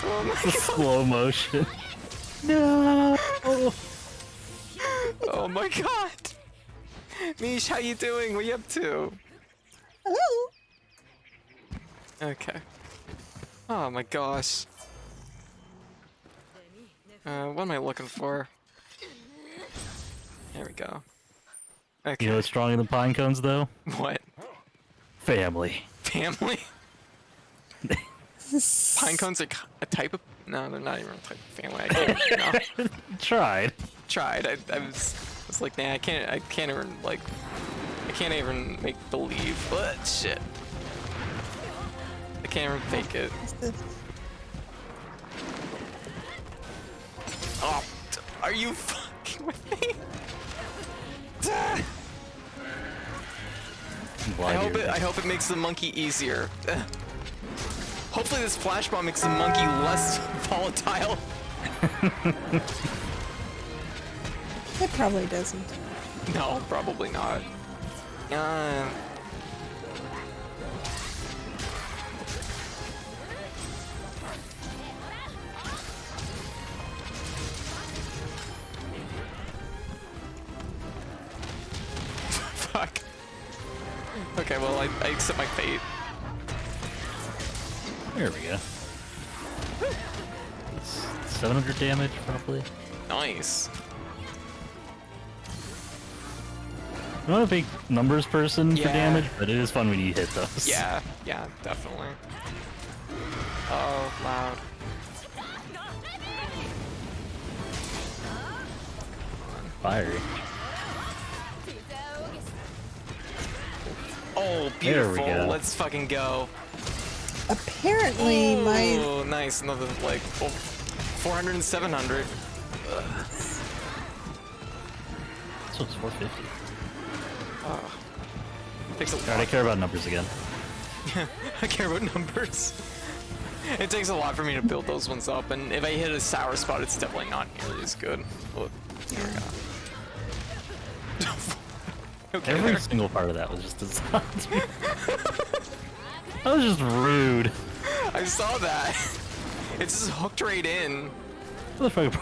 Oh my The god. slow motion. No. Oh my god. Mish, how you doing? What you up to? Hello. Okay. Oh my gosh. What am I looking for? There we go. Okay. You know what's stronger than pine cones, though? What? Family. Family? Pine cones are a type of... No, they're not even a type of family. I can't... No. Tried. Tried. I was like, nah, I can't even, like... I can't even make believe. What? Shit. I can't can't even fake it. Oh, are you fucking with me? I hope it makes the monkey easier. Hopefully this flash bomb makes the monkey less volatile. It probably doesn't. No, probably not. Fuck. Okay, well, I accept my fate. There we go. 700 damage, probably. Nice. I'm not a big numbers person for Yeah. damage, but it is fun when you hit those. Yeah, definitely. Oh, loud. Fiery. Oh, There we beautiful. go. Let's fucking go. Apparently, my Oh, nice. Another, like, 400 and 700. This one's 450. Takes a Alright, I lot. care about numbers again. I care about numbers. It takes a lot for me to build those ones up, and if I hit a sour spot, it's definitely not nearly as good. Oh, here we go. Okay, Every there. single part of that was just designed. That was just rude. I saw that. It's just hooked right in. Motherfucker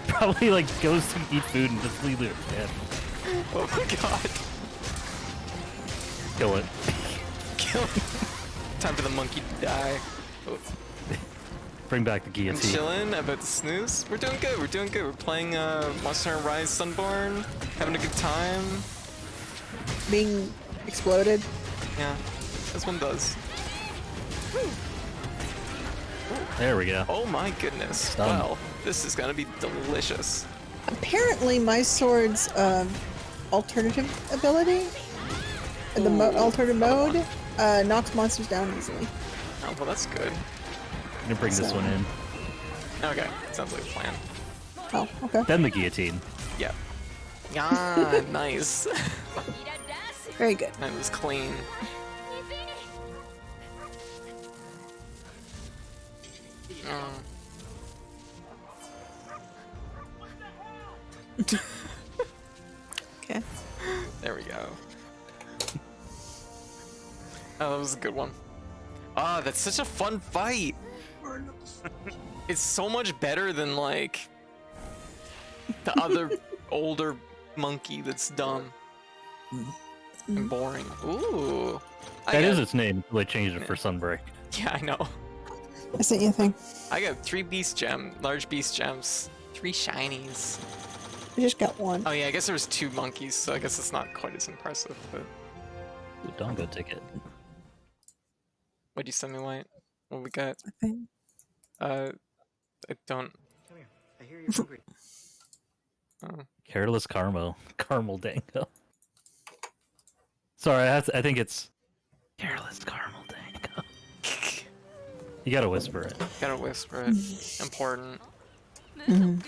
probably like goes to eat food and just leave it dead. Oh my god. Kill it. Kill him. Time for the monkey to die. Oh, Bring back the I'm guillotine. chilling, about to snooze. We're doing good, we're doing good. We're playing MHRise Sunborn, having a good time. being exploded. Yeah, this one does. There we go. Oh my goodness. Done. Well, this is gonna be delicious. Apparently, my sword's alternative ability, the alternative mode, knocks monsters down easily. Oh, well, that's good. I'm gonna bring this So- one in. Okay, sounds like a plan. Oh, okay. Then the guillotine. Yeah. Ah, nice. Very good. That was clean. Oh. Okay. There we go. Oh, that was a good one. Ah, that's such a fun fight. It's so much better than like the other older monkey that's dumb and boring. Ooh. That is its name. They changed it for Sunbreak. Yeah, I know. I sent you a thing. I got 3 large beast gems, 3 shinies. I just got one. Oh yeah, I guess there was 2 monkeys, so I guess it's not quite as impressive. But The Dongo ticket. what'd you send me, White? What we got? I think. I don't. I hear you're hungry. Oh. Careless Caramel. Caramel Dango. Sorry, I think it's Careless Caramel Dango. You gotta whisper it. Gotta whisper it. Important. Mhm.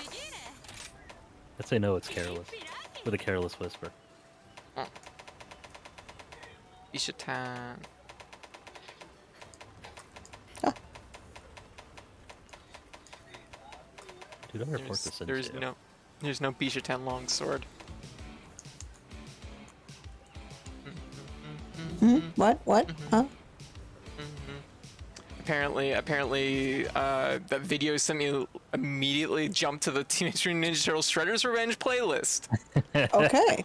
I'd say no, it's careless. With a careless whisper. Ishatan. Dude, I report this in There's jail. no Bishatan longsword. What? What? Huh? Apparently, that video sent me immediately jumped to the Teenage Mutant Ninja Turtles Shredder's Revenge playlist. Okay.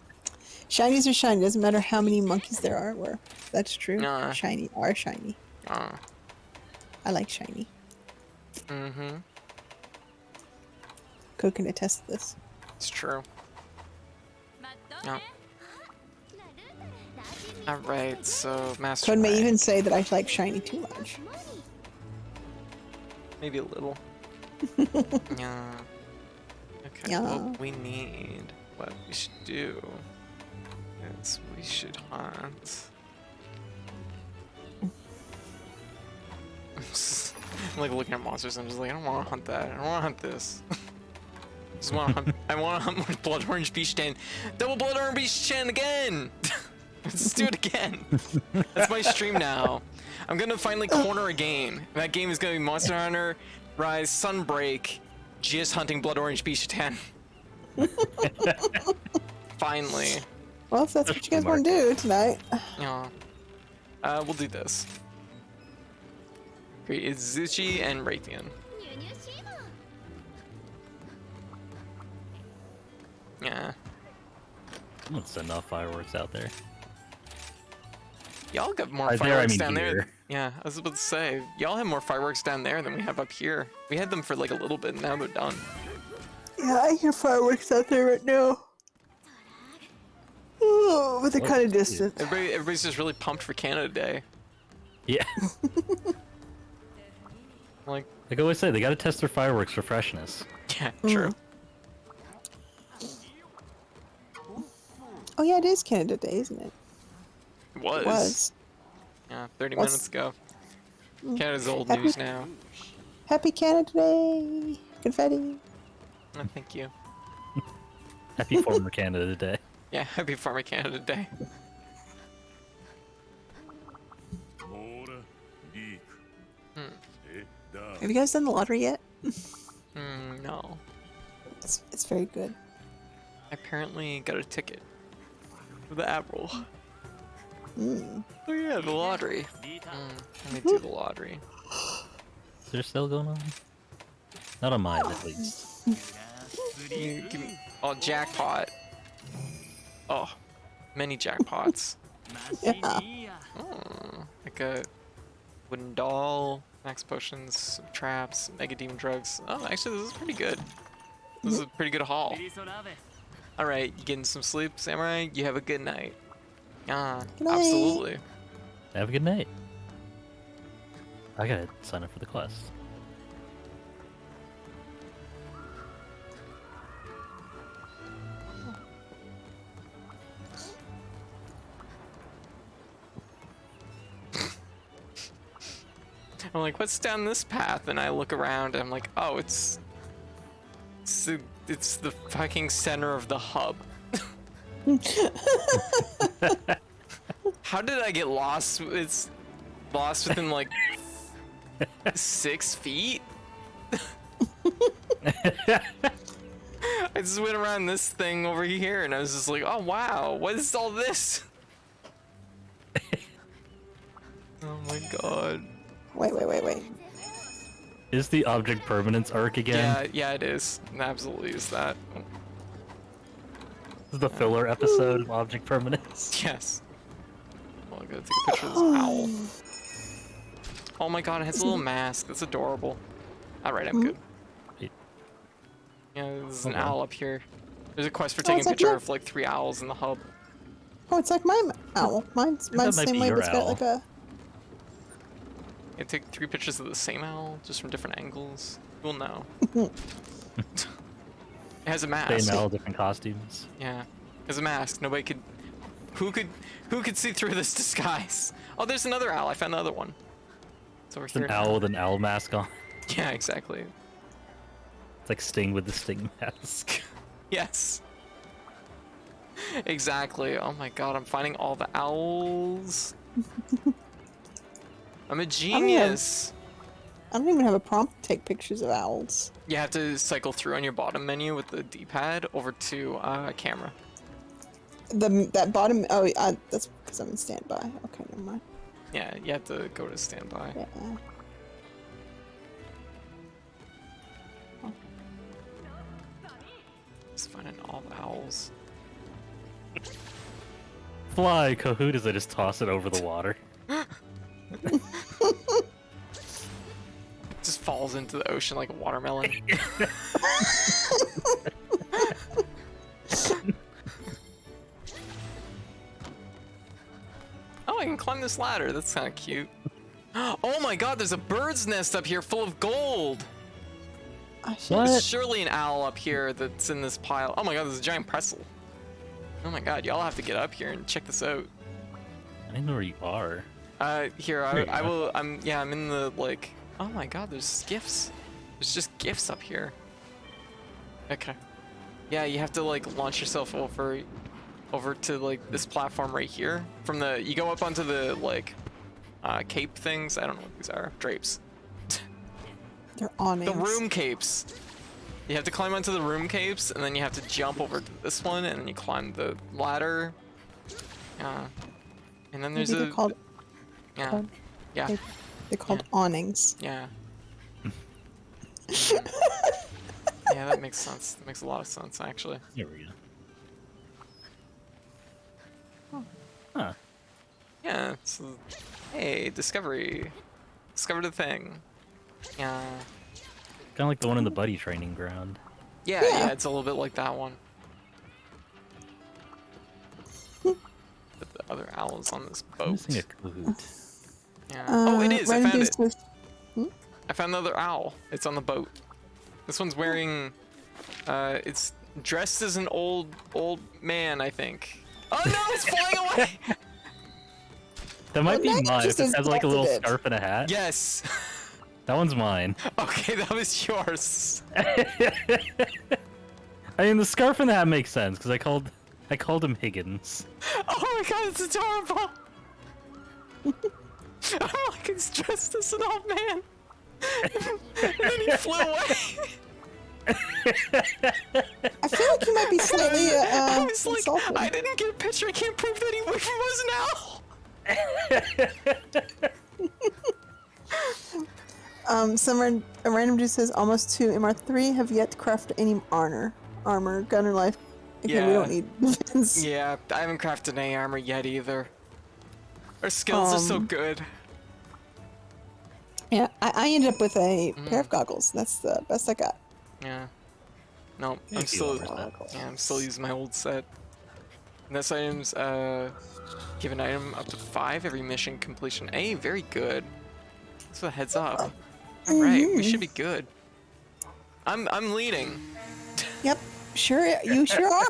Shinies are shiny. Doesn't matter how many monkeys there are. Where that's true. Nah. Shiny are shiny. Ah. I like shiny. Mm-hmm. Co can attest to this. It's true. Yeah. Alright, so Master Code may Ray. even say that I like shiny too much. Maybe a little. Yeah. Okay, Yeah. what we need, what we should do is we should hunt I'm like looking at monsters. I'm just like, I don't want to hunt that. I don't want to hunt this. Just want to hunt. I want to hunt my blood orange beach tan. Double blood orange beach tan again. Let's do it again. That's my stream now. I'm gonna finally corner a game. That game is gonna be Monster Hunter Rise Sunbreak, just hunting blood orange beach tan. Finally. Well, if that's what you guys want to do tonight. Yeah. We'll do this. Great, it's Zuchi and Raytheon. Yeah. I'm gonna send off fireworks out there. Y'all got more By there, fireworks I mean down there. here. Yeah, I was about to say, y'all have more fireworks down there than we have up here. We had them for like a little bit, and now they're done. Yeah, I hear fireworks out there right now. Oh, but they're kind of distant. Everybody's just really pumped for Canada Day. Yeah. Like, Like I always say, they gotta test their fireworks for freshness. yeah, true. Oh yeah, it is Canada Day, isn't it? It was. It was. Yeah, 30 What's- minutes ago. Canada's old Happy- news now. Happy Canada Day! Confetti. Oh, thank you. Happy former Canada Day. Yeah, happy Farmer Canada Day. Have you guys done the lottery yet? No. It's very good. I apparently got a ticket for the Admiral. Mm. Oh yeah, the lottery. Let me do the lottery. Is there still going on? Not on mine, at least. Give me, oh, jackpot. Oh, many jackpots. Yeah. Oh, like a wooden doll, max potions, traps, mega demon drugs. Oh, actually, this is pretty good. This is a pretty good haul. Alright, you getting some sleep, Samurai? You have a good night. Ah, Good night. absolutely. Have a good night. I gotta sign up for the quest. I'm like, what's down this path? And I look around and I'm like, oh, it's the fucking center of the hub. How did I get lost? It's lost within like 6 feet? I just went around this thing over here and I was just like, oh wow, what is all this? Oh my god. Wait. Is the object permanence arc again? Yeah, it is. It absolutely is that. This is the filler episode of object permanence. Yes. Well, I gotta take a picture of this owl. Oh my god, it has a little mask. That's adorable. Alright, I'm good. Yeah, there's an Okay. owl up here. There's a quest for Oh, taking it's a up picture here? of like 3 owls in the hub. Oh, it's like my owl. Mine's that might same be way, your but it's got owl. like a. You take 3 pictures of the same owl, just from different angles. You'll know. It has a mask. Same owl, different costumes. Yeah, it has a mask. Nobody could. Who could see through this disguise? Oh, there's another owl. I found the other one. It's over It's here. an now. owl with an owl mask on. Yeah, exactly. It's like Sting with the Sting mask. Yes. Exactly. Oh my god, I'm finding all the owls. I'm a genius. I don't even have a prompt to take pictures of owls. You have to cycle through on your bottom menu with the D-pad over to camera. That bottom. Oh, that's because I'm in standby. Okay, never mind. Yeah, you have to go to standby. Yeah. Just finding all the owls. Fly, Kahoot, as I just toss it over the water. Just falls into the ocean like a watermelon. Oh, I can climb this ladder. That's kind of cute. Oh my god, there's a bird's nest up here full of gold. Oh, shit. What? There's surely an owl up here that's in this pile. Oh my god, there's a giant pretzel. Oh my god, y'all have to get up here and check this out. I don't know where you are. Here, There you I go. will. I'm in the like. Oh my God, there's gifts. There's just gifts up here. Okay. Yeah, you have to like launch yourself over to like this platform right here. From the you go up onto the like cape things. I don't know what these are. Drapes. They're awnings. The room capes. You have to climb onto the room capes, and then you have to jump over to this one, and then you climb the ladder. And then there's Maybe they're called. yeah, yeah, They're called awnings. yeah. Yeah, that makes sense. That makes a lot of sense, actually. There we go. Huh. Yeah. So, hey, discovery. Discovered a thing. Yeah. Kind of like the one in the buddy training ground. Yeah, Yeah. yeah, it's a little bit like that one. But the other owl is on this I'm boat. missing a Kahoot. Yeah. Oh, it is. I Random found Dude it. says- I found another owl. It's on the boat. This one's wearing. It's dressed as an old man, I think. Oh no! It's flying away. That might Well, be Max mine. If just it has like a little insulted it. scarf and a hat. Yes. That one's mine. Okay, that was yours. I mean, the scarf and the hat makes sense because I called him Higgins. Oh my God, it's adorable. Oh, like he's dressed as an old man. And then he flew away. I feel like you might be slightly I was like, insulted. I didn't get a picture. I can't prove that he was an owl. A random dude says almost to MR3 have yet to craft any armor, gunner life. Okay, we Yeah. don't need defense. Yeah, I haven't crafted any armor yet either. Our skills are so good. Yeah, I ended up with a Mm. pair of goggles. That's the best I got. Yeah. No, Yeah, I'm if you still. want that. Yeah, I'm still using my old set. And this item's give an item up to 5 every mission completion. Hey, very good. So heads up. All right, we should be good. I'm leading. Yep, sure, you sure are.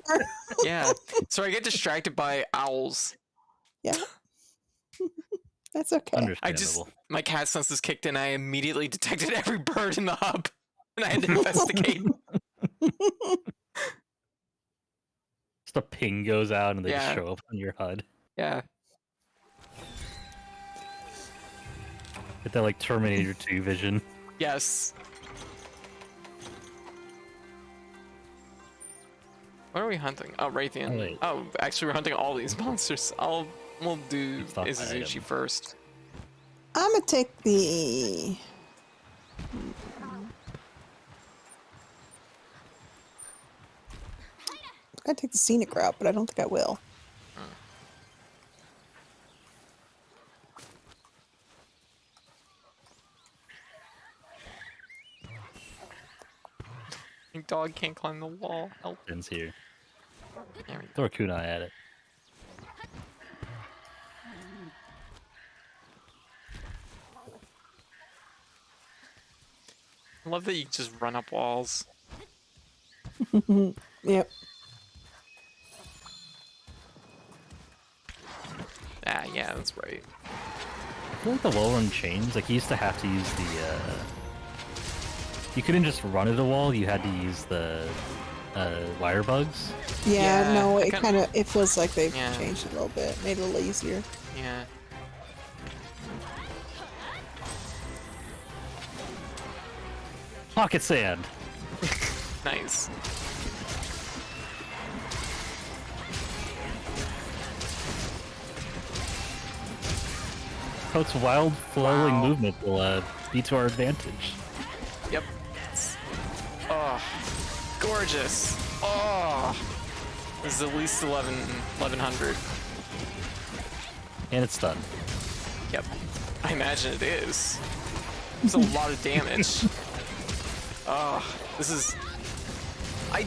Yeah. So I get distracted by owls. Yeah, that's okay. Understandable. My cat senses kicked in. I immediately detected every bird in the hub, and I had to investigate. Just a ping goes out and they Yeah. just show up on your HUD. Yeah. Get that like Terminator 2 vision. Yes. What are we hunting? Oh, Raytheon. Oh, wait. Oh, actually, we're hunting all these monsters. We'll do Stop that Izuzuchi item. first. I'm gonna take the. I'd take the scenic route, but I don't think I will. Your dog can't climb the wall. Help. Ben's here. There we go. Throw a kunai at it. I love that you just run up walls. Yep. Ah, yeah, that's right. I feel like the wall run changed. Like you used to have to use the. You couldn't just run at a wall. You had to use the wire bugs. Yeah, Yeah, no, I it kinda- kind of it feels like they've Yeah. changed it a little bit, made it a little easier. Yeah. Pocket sand. Nice. Coat's wild flowing Wow. movement will be to our advantage. Yep. Oh, gorgeous. Oh, this is at least 1100. And it's done. Yep. I imagine it is. It's a lot of damage. Oh, this is. I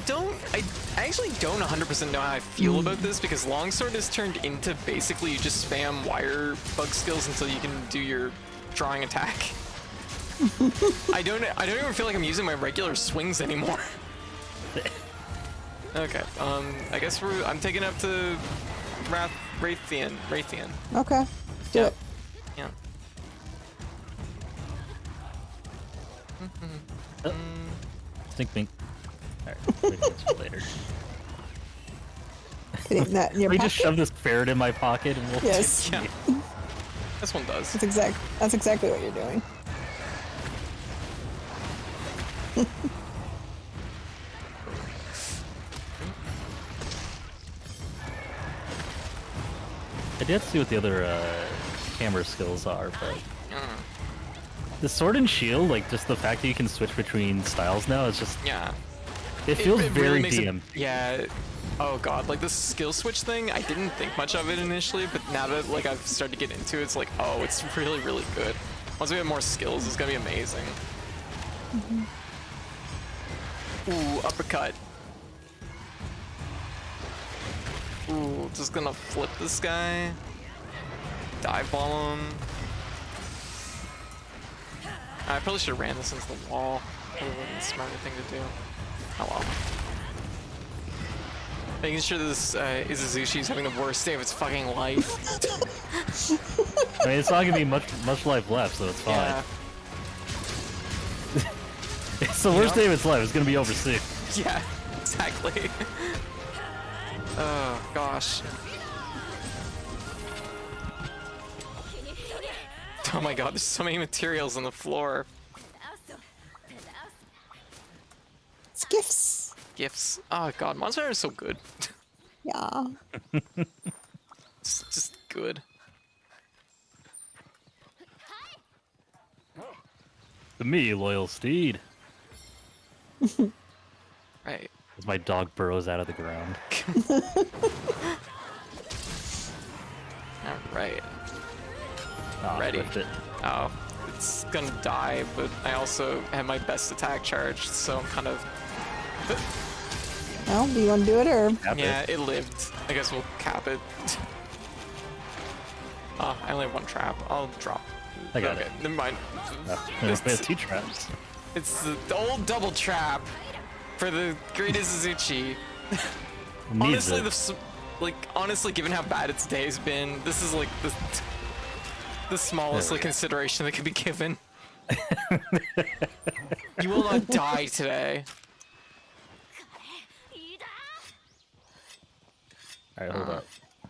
actually don't 100% know how I feel about this because Longsword has turned into basically you just spam wire bug skills until you can do your drawing attack. I don't even feel like I'm using my regular swings anymore. Okay, I guess I'm taking up to Raytheon. Okay, do Yep. it. Yeah. Stink pink. Alright, we can answer later. Putting that in your We pocket. just shove this ferret in my pocket and we'll Yes. Yeah. This one does. That's exactly what you're doing. I did see what the other camera skills are, but the sword and shield, like just the fact that you can switch between styles now is just Yeah. it feels really very makes DM. Yeah. Oh god, like this skill switch thing, I didn't think much of it initially, but now that like I've started to get into it, it's like, oh, it's really, really good. Once we have more skills, it's gonna be amazing. Ooh, uppercut. Ooh, just gonna flip this guy. Dive bomb him. I probably should have ran this into the wall. Probably wasn't the smarter thing to do. Oh well. Making sure this Izuzushi's having the worst day of its fucking life. I mean, it's not gonna be much life left, so it's fine. Yeah. It's the worst day of its life. It's gonna be over soon. Yeah, exactly. Oh gosh. Oh my god, there's so many materials on the floor. It's gifts. Gifts. Oh god, Monster Hunter is so good. Yeah. It's just good. To me, loyal steed. Right. As my dog burrows out of the ground. Alright. Ah, Ready. whiffed it. Oh, it's gonna die, but I also have my best attack charged, so I'm kind of... Well, do you want to do it or? Cap Yeah, it. it lived. I guess we'll cap it. Oh, I only have one trap. I'll drop. I got okay, it. never mind. There's 2 traps. It's the old double trap for the great Izuzuchi. Needs Honestly, it. honestly, given how bad its day's been, this is like the smallest There we go. consideration that could be given. You will not die today. Alright, hold up.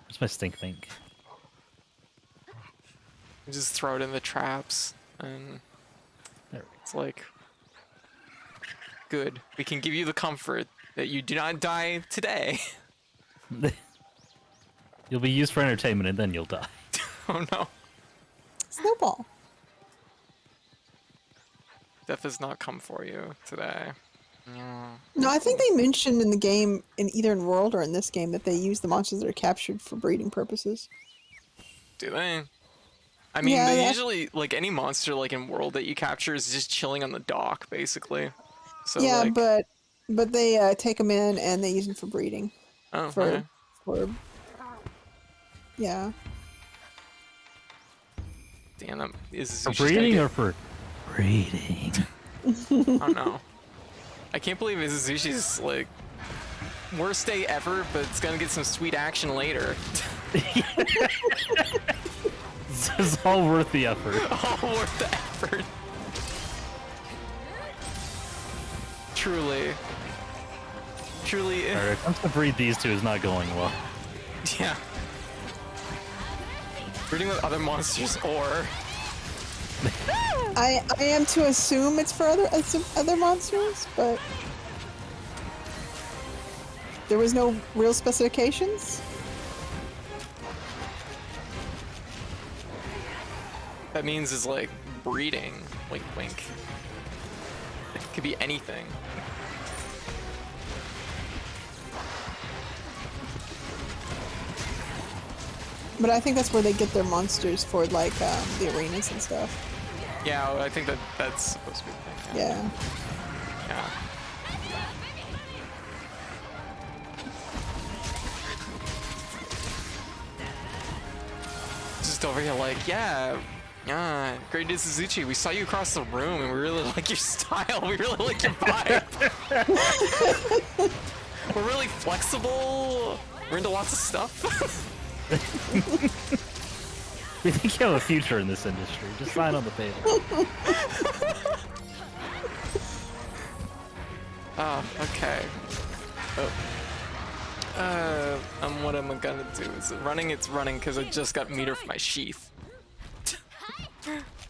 Where's my stink pink? You just throw it in the traps, and There we it's like, good. We can give you the comfort that you do not die today. go. You'll be used for entertainment and then you'll die. Oh no. Snowball. Death has not come for you today. No, I think they mentioned in the game, in either in World or in this game, that they use the monsters that are captured for breeding purposes. Do they? I mean, Yeah, they that- usually, like, any monster, like, in World that you capture is just chilling on the dock, basically. So, yeah, like, but they take them in and they use them for breeding. oh, For okay. for yeah. Damn, that is For breeding or for breeding? Oh no. I can't believe Izuzushi's, like, worst day ever, but it's gonna get some sweet action later. It's all worth the effort. All worth the effort. Truly. Truly. Alright, attempts to breed these two is not going well. Yeah. Breeding with other monsters or... I am to assume it's for other monsters, but there was no real specifications. That means is like breeding. Wink, wink. It could be anything. But I think that's where they get their monsters for like the arenas and stuff. Yeah, I think that's supposed to be the thing. Yeah. Yeah. Just over here like, yeah, great Suzuki, we saw you across the room and we really like your style, we really like your vibe. We're really flexible, we're into lots of stuff. We think you have a future in this industry. Just sign on the paper. Oh, okay. Oh. What am I gonna do? Is it running? It's running because I just got meter for my sheath.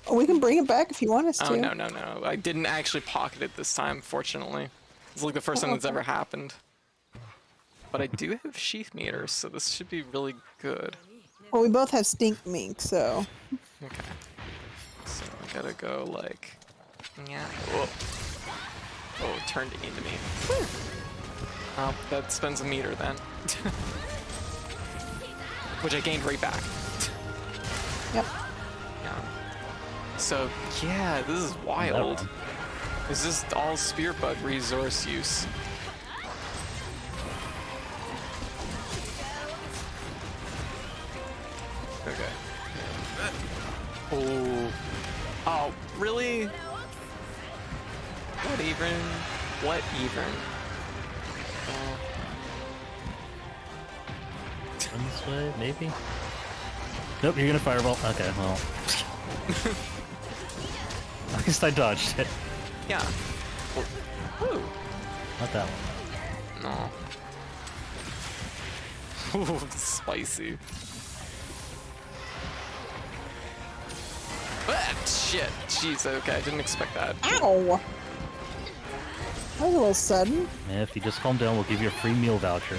Oh, we can bring it back if you want us to. Oh, no. I didn't actually pocket it this time, fortunately. It's like the first time that's ever happened. But I do have sheath meters, so this should be really good. Well, we both have stink mink, so. Okay. So I gotta go like, yeah. Whoa. Oh, it turned into me. Oh, that spends a meter then. Which I gained right back. Yep. Yeah. So yeah, this is wild. Is this all spear bug resource use? Okay. Oh. Oh, really? What even? What even? Run this way, maybe? Nope, you're gonna fireball. Okay, well. At least I dodged it. Yeah. Ooh. Not that one. No. Ooh, spicy. Ah, shit. Jeez, okay, I didn't expect that. Ow! That was a little sudden. Yeah, if you just calm down, we'll give you a free meal voucher.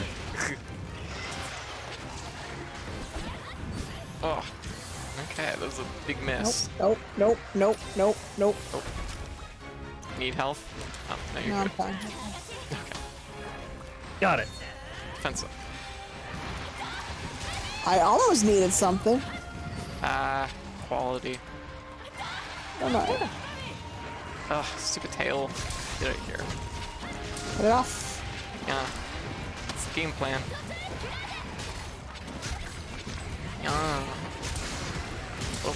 Oh. Okay, that was a big miss. Nope. Need health? Oh, no, you're No, I'm good. fine. Okay. Got it. Defensive. I almost needed something. Quality. Oh no. Ugh, stupid tail. Get out of here. Get it off. Yeah. It's the game plan. Yeah. Oh.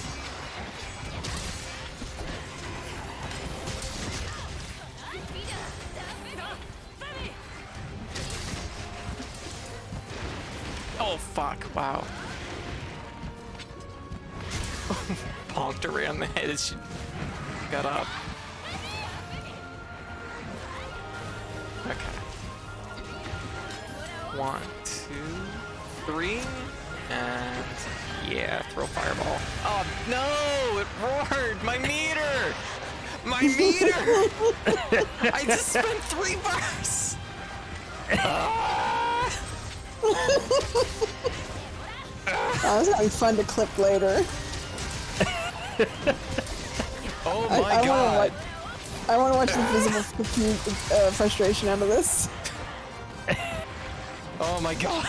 Oh fuck, wow. Bonked her around the head as she got up. Okay. 1, 2, 3, and yeah, throw fireball. Oh no, it roared! My meter! My meter! I just spent 3 bars! Ah! I was having fun to clip later. Oh my I god! I want to watch the physical frustration out of this. Oh my god!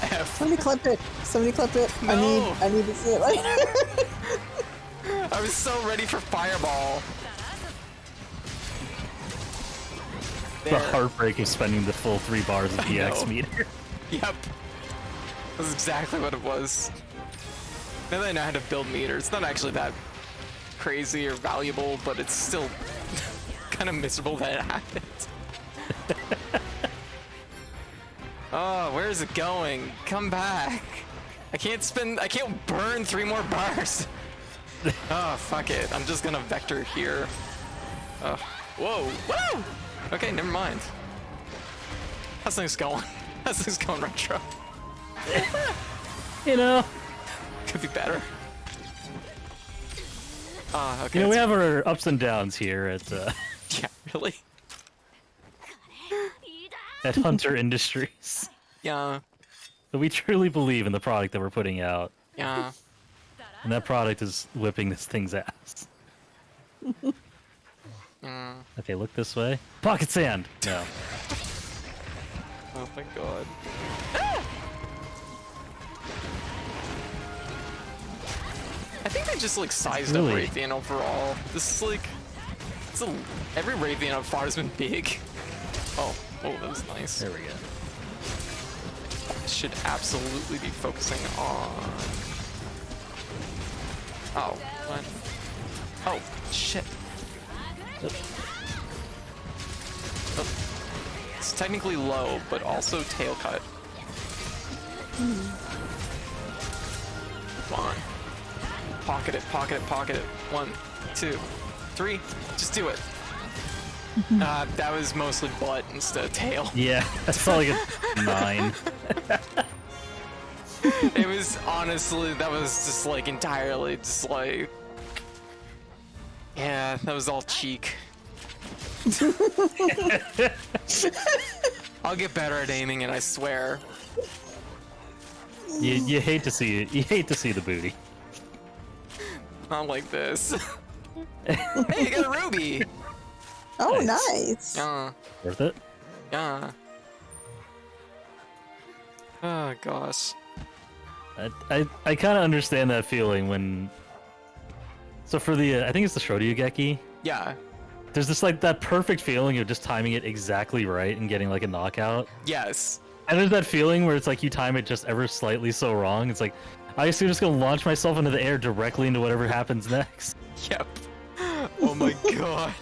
F. Somebody clip it. No. I need to see it later. I was so ready for fireball. The There. heartbreak of spending the full 3 bars of I DX know. meter. Yep. That's exactly what it was. Now that I know how to build meters, it's not actually that crazy or valuable, but it's still kind of miserable that it happened. Oh, where is it going? Come back. I can't burn 3 more bars. Oh, fuck it. I'm just gonna vector here. Whoa. Woo! Okay, never mind. How's things going? How's things going, Retro? You know, Could be better. Okay. we have our ups and downs here at Yeah, really? at Hunter Industries. Yeah. But we truly believe in the product that we're putting out, Yeah. and that product is whipping this thing's ass. Okay, look this way. Pocket sand! No. Oh my god. I think they just like sized up Really? Raytheon overall. This is like, every Raytheon I've fought has been big. Oh, that was nice. There we go. I should absolutely be focusing on. Oh, what? Oh, shit. Oh. It's technically low, but also tail cut. Come on. Pocket it, pocket it, pocket it. 1, 2, 3. Just do it. That was mostly butt instead of tail. Yeah, that's probably like a 9. It was honestly, that was just like entirely just like, yeah, that was all cheek. I'll get better at aiming it, I swear. You hate to see it. You hate to see the booty. Not like this. Hey, you got a ruby! Oh, Nice. nice. Worth it? Yeah. Oh gosh. I kind of understand that feeling when. So for the I think it's the Shoryugeki. Yeah. There's just like that perfect feeling of just timing it exactly right and getting like a knockout. Yes. And there's that feeling where it's like you time it just ever slightly so wrong. It's like I assume just gonna launch myself into the air directly into whatever happens next. Yep. Oh my god.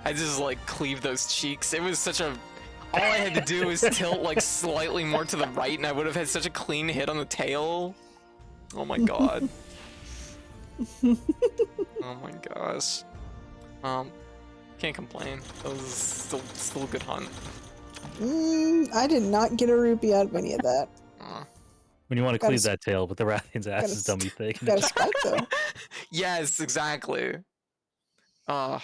I just like cleaved those cheeks. It was such a. All I had to do was tilt like slightly more to the right, and I would have had such a clean hit on the tail. Oh my god. Oh my gosh. Can't complain. That was still a good hunt. I did not get a rupee out of any of that. When you want to Gotta cleave s- that tail, but the Rathian's ass is gotta dummy thick. Got a spike though. Yes, exactly. Oh,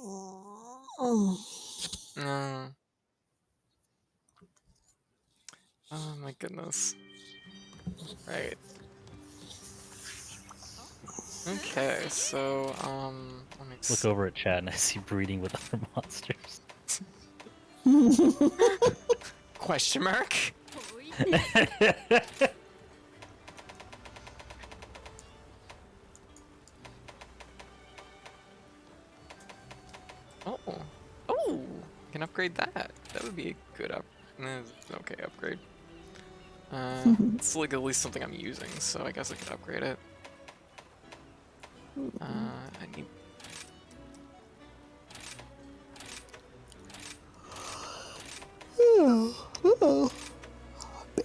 Oh. no. Oh my goodness. Right. Okay, so, let me Look over at chat and I see breeding with other monsters. Question mark? Oh. Oh! I can upgrade that. That would be a good okay, upgrade. It's like at least something I'm using, so I guess I could upgrade it. I need...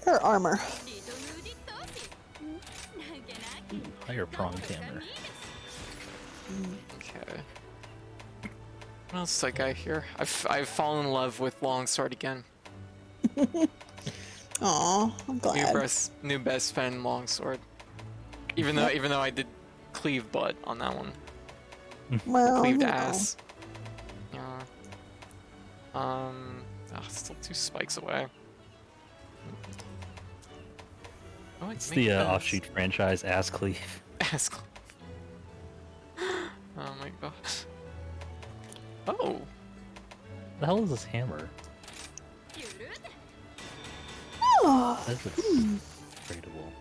Bear armor. Higher pronged hammer. Okay. What else did I got here? I've fallen in love with longsword again. Aw, I'm glad. New best friend longsword. Even though I did cleave butt on that one. Well, Cleaved you know. ass. Yeah. Still 2 spikes away. Oh, It's the offshoot franchise Ass Cleave. Ass cleave. Oh my gosh. Oh. The hell is this hammer? Oh, That looks upgradable.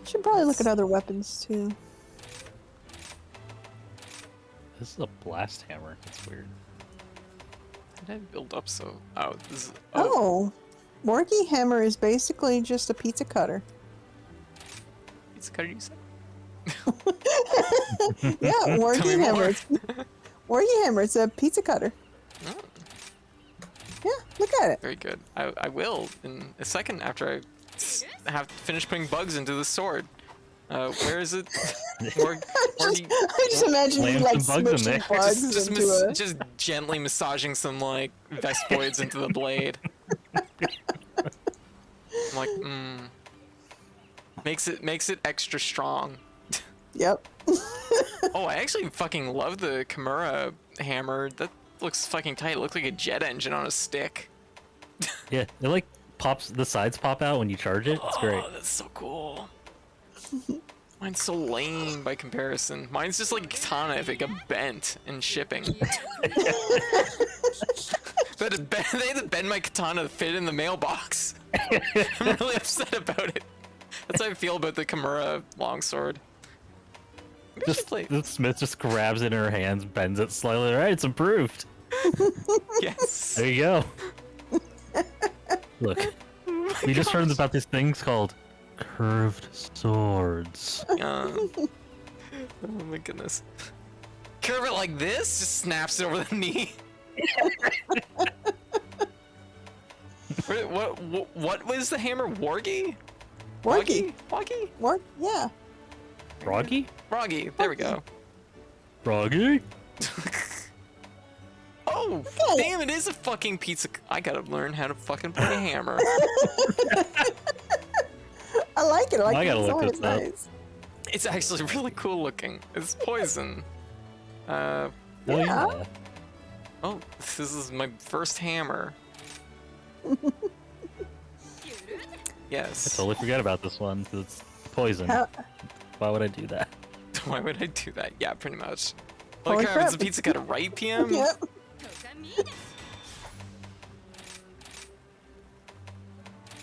should probably look at other weapons too. This is a blast hammer. That's weird. How did I build up so? Oh, this is. Oh, Morgie hammer is basically just a pizza cutter. Pizza cutter, you said? Yeah, Tell me Morgie hammer. more. Morgie hammer. It's a pizza cutter. Oh, Yeah, look at it. very good. I will in a second after I have finished putting bugs into the sword. Where is it? I just imagine you Slam like some bugs in smushing there. bugs just, into a. just gently massaging some like Vespoids into the blade. I'm like, makes it extra strong. Yep. Oh, I actually fucking love the Kimura hammer. That looks fucking tight. It looks like a jet engine on a stick. Yeah, it like pops. The sides pop out when you charge it. It's great. Oh, that's so cool. Mine's so lame by comparison. Mine's just like a katana if it got bent in shipping. But they had to bend my katana to fit in the mailbox. I'm really upset about it. That's how I feel about the Kimura longsword. Maybe I should Just play. the Smith just grabs it in her hands, bends it slightly. All right, it's improved. Yes. There you go. Look, we just heard about these things called curved swords. Oh my goodness. Curve it like this, just snaps it over the knee. What was the hammer? Wargy? Wargy. Woggy? What? Yeah. Froggy? Froggy. There we go. Froggy? Oh, Okay. damn, it is a fucking pizza. I gotta learn how to fucking play a hammer. I like it. I like I it. gotta It's look always this up. nice. It's actually really cool looking. It's poison. Oh, Yeah. yeah. Oh, this is my first hammer. I Yes. totally forgot about this one. 'Cause it's poison. How, Why would I do that? Why would I do that? Yeah, pretty much. Holy Holy crap, crap, is the pizza cut right, PM? yep.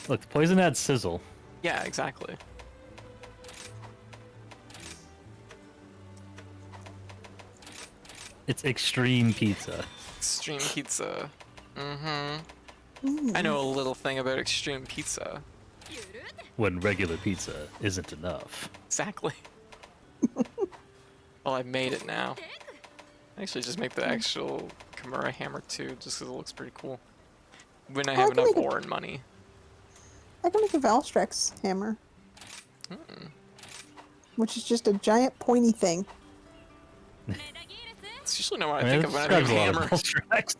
Look, the poison adds sizzle. Yeah, exactly. It's extreme pizza. Extreme pizza. I know a little thing about extreme pizza. When regular pizza isn't enough. Exactly. Well, I've made it now. I actually just make the actual Kimura hammer too, just because it looks pretty cool. When I have can enough make it- ore and money. I can make a Valstrax hammer, which is just a giant pointy thing. It's usually not what I I mean, think that of when I think describes a lot of hammer. Valstrax.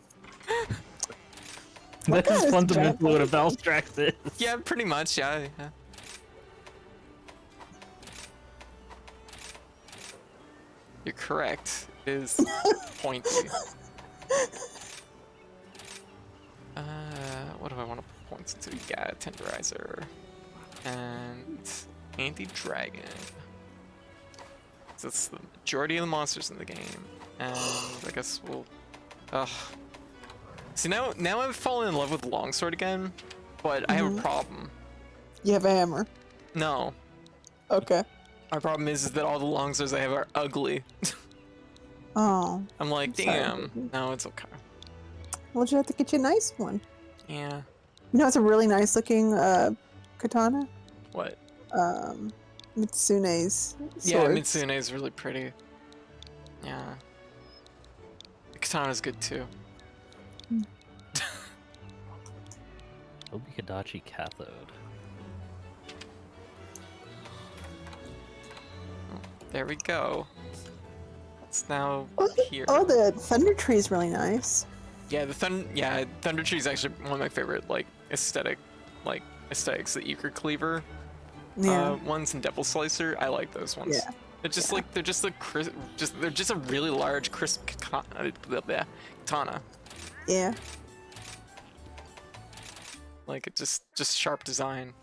What That kind is of fundamentally what a giant Valstrax is. Yeah, pretty much, yeah. You're correct. It is pointy. What do I want to put points into? Yeah, tenderizer. And anti-dragon. So that's the majority of the monsters in the game. And I guess we'll... Ugh. See, now I've fallen in love with longsword again, but I have a problem. You have a hammer. No. Okay. My problem is that all the longswords I have are ugly. Oh. I'm like, sorry, damn. baby. No, it's okay. Well, you have to get you a nice one. Yeah. You know, it's a really nice looking katana. What? Mitsune's Yeah, swords. Mitsune is really pretty. Yeah. The katana's good too. Obikadachi cathode. There we go. It's now here. Oh, the thunder tree is really nice. Yeah, Thunder Tree is actually one of my favorite aesthetics the Euchre Cleaver Yeah. ones and Devil Slicer. I like those ones. Yeah. They're just they're just a really large crisp katana. Yeah. Like it just sharp design.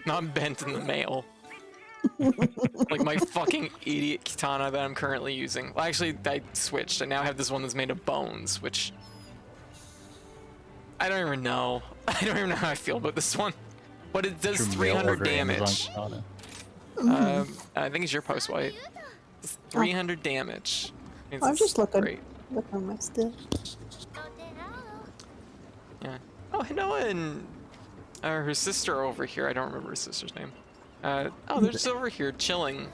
Not bent in the mail. Like my fucking idiot katana that I'm currently using. Well, actually, I switched. I now have this one that's made of bones, which I don't even know. I don't even know how I feel about this one. But it does Your mail 300 order damage. Amazon katana. I think it's your post white. It's 300 damage. Means I'm it's just looking. Great. Look on my stick. Yeah. Oh, Hinoa and her sister are over here. I don't remember her sister's name. Oh, they're just over here chilling.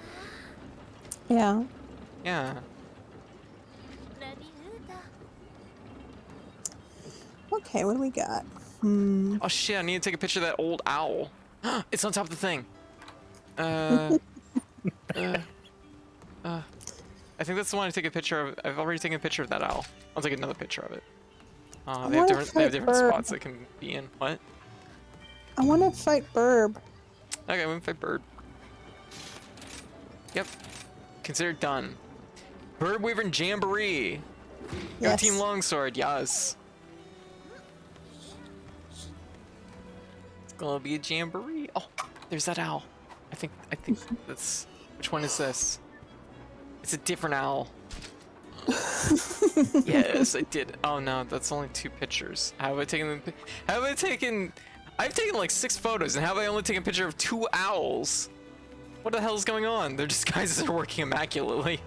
Yeah. Yeah. Okay, what do we got? Oh shit, I need to take a picture of that old owl. It's on top of the thing. I think that's the one to take a picture of. I've already taken a picture of that owl. I'll take another picture of it. They have different spots they can be in. What? I want to fight Burb. Okay, we can fight Bird. Yep. Considered done. Bird Wyvern Jamboree. Your Yes. team longsword, yes. It's gonna be a jamboree. Oh, there's that owl. I think that's. Which one is this? It's a different owl. Yes, I did. Oh no, that's only 2 pictures. How have I taken them? How have I taken? I've taken like 6 photos, and how have I only taken a picture of 2 owls? What the hell is going on? Their disguises are working immaculately.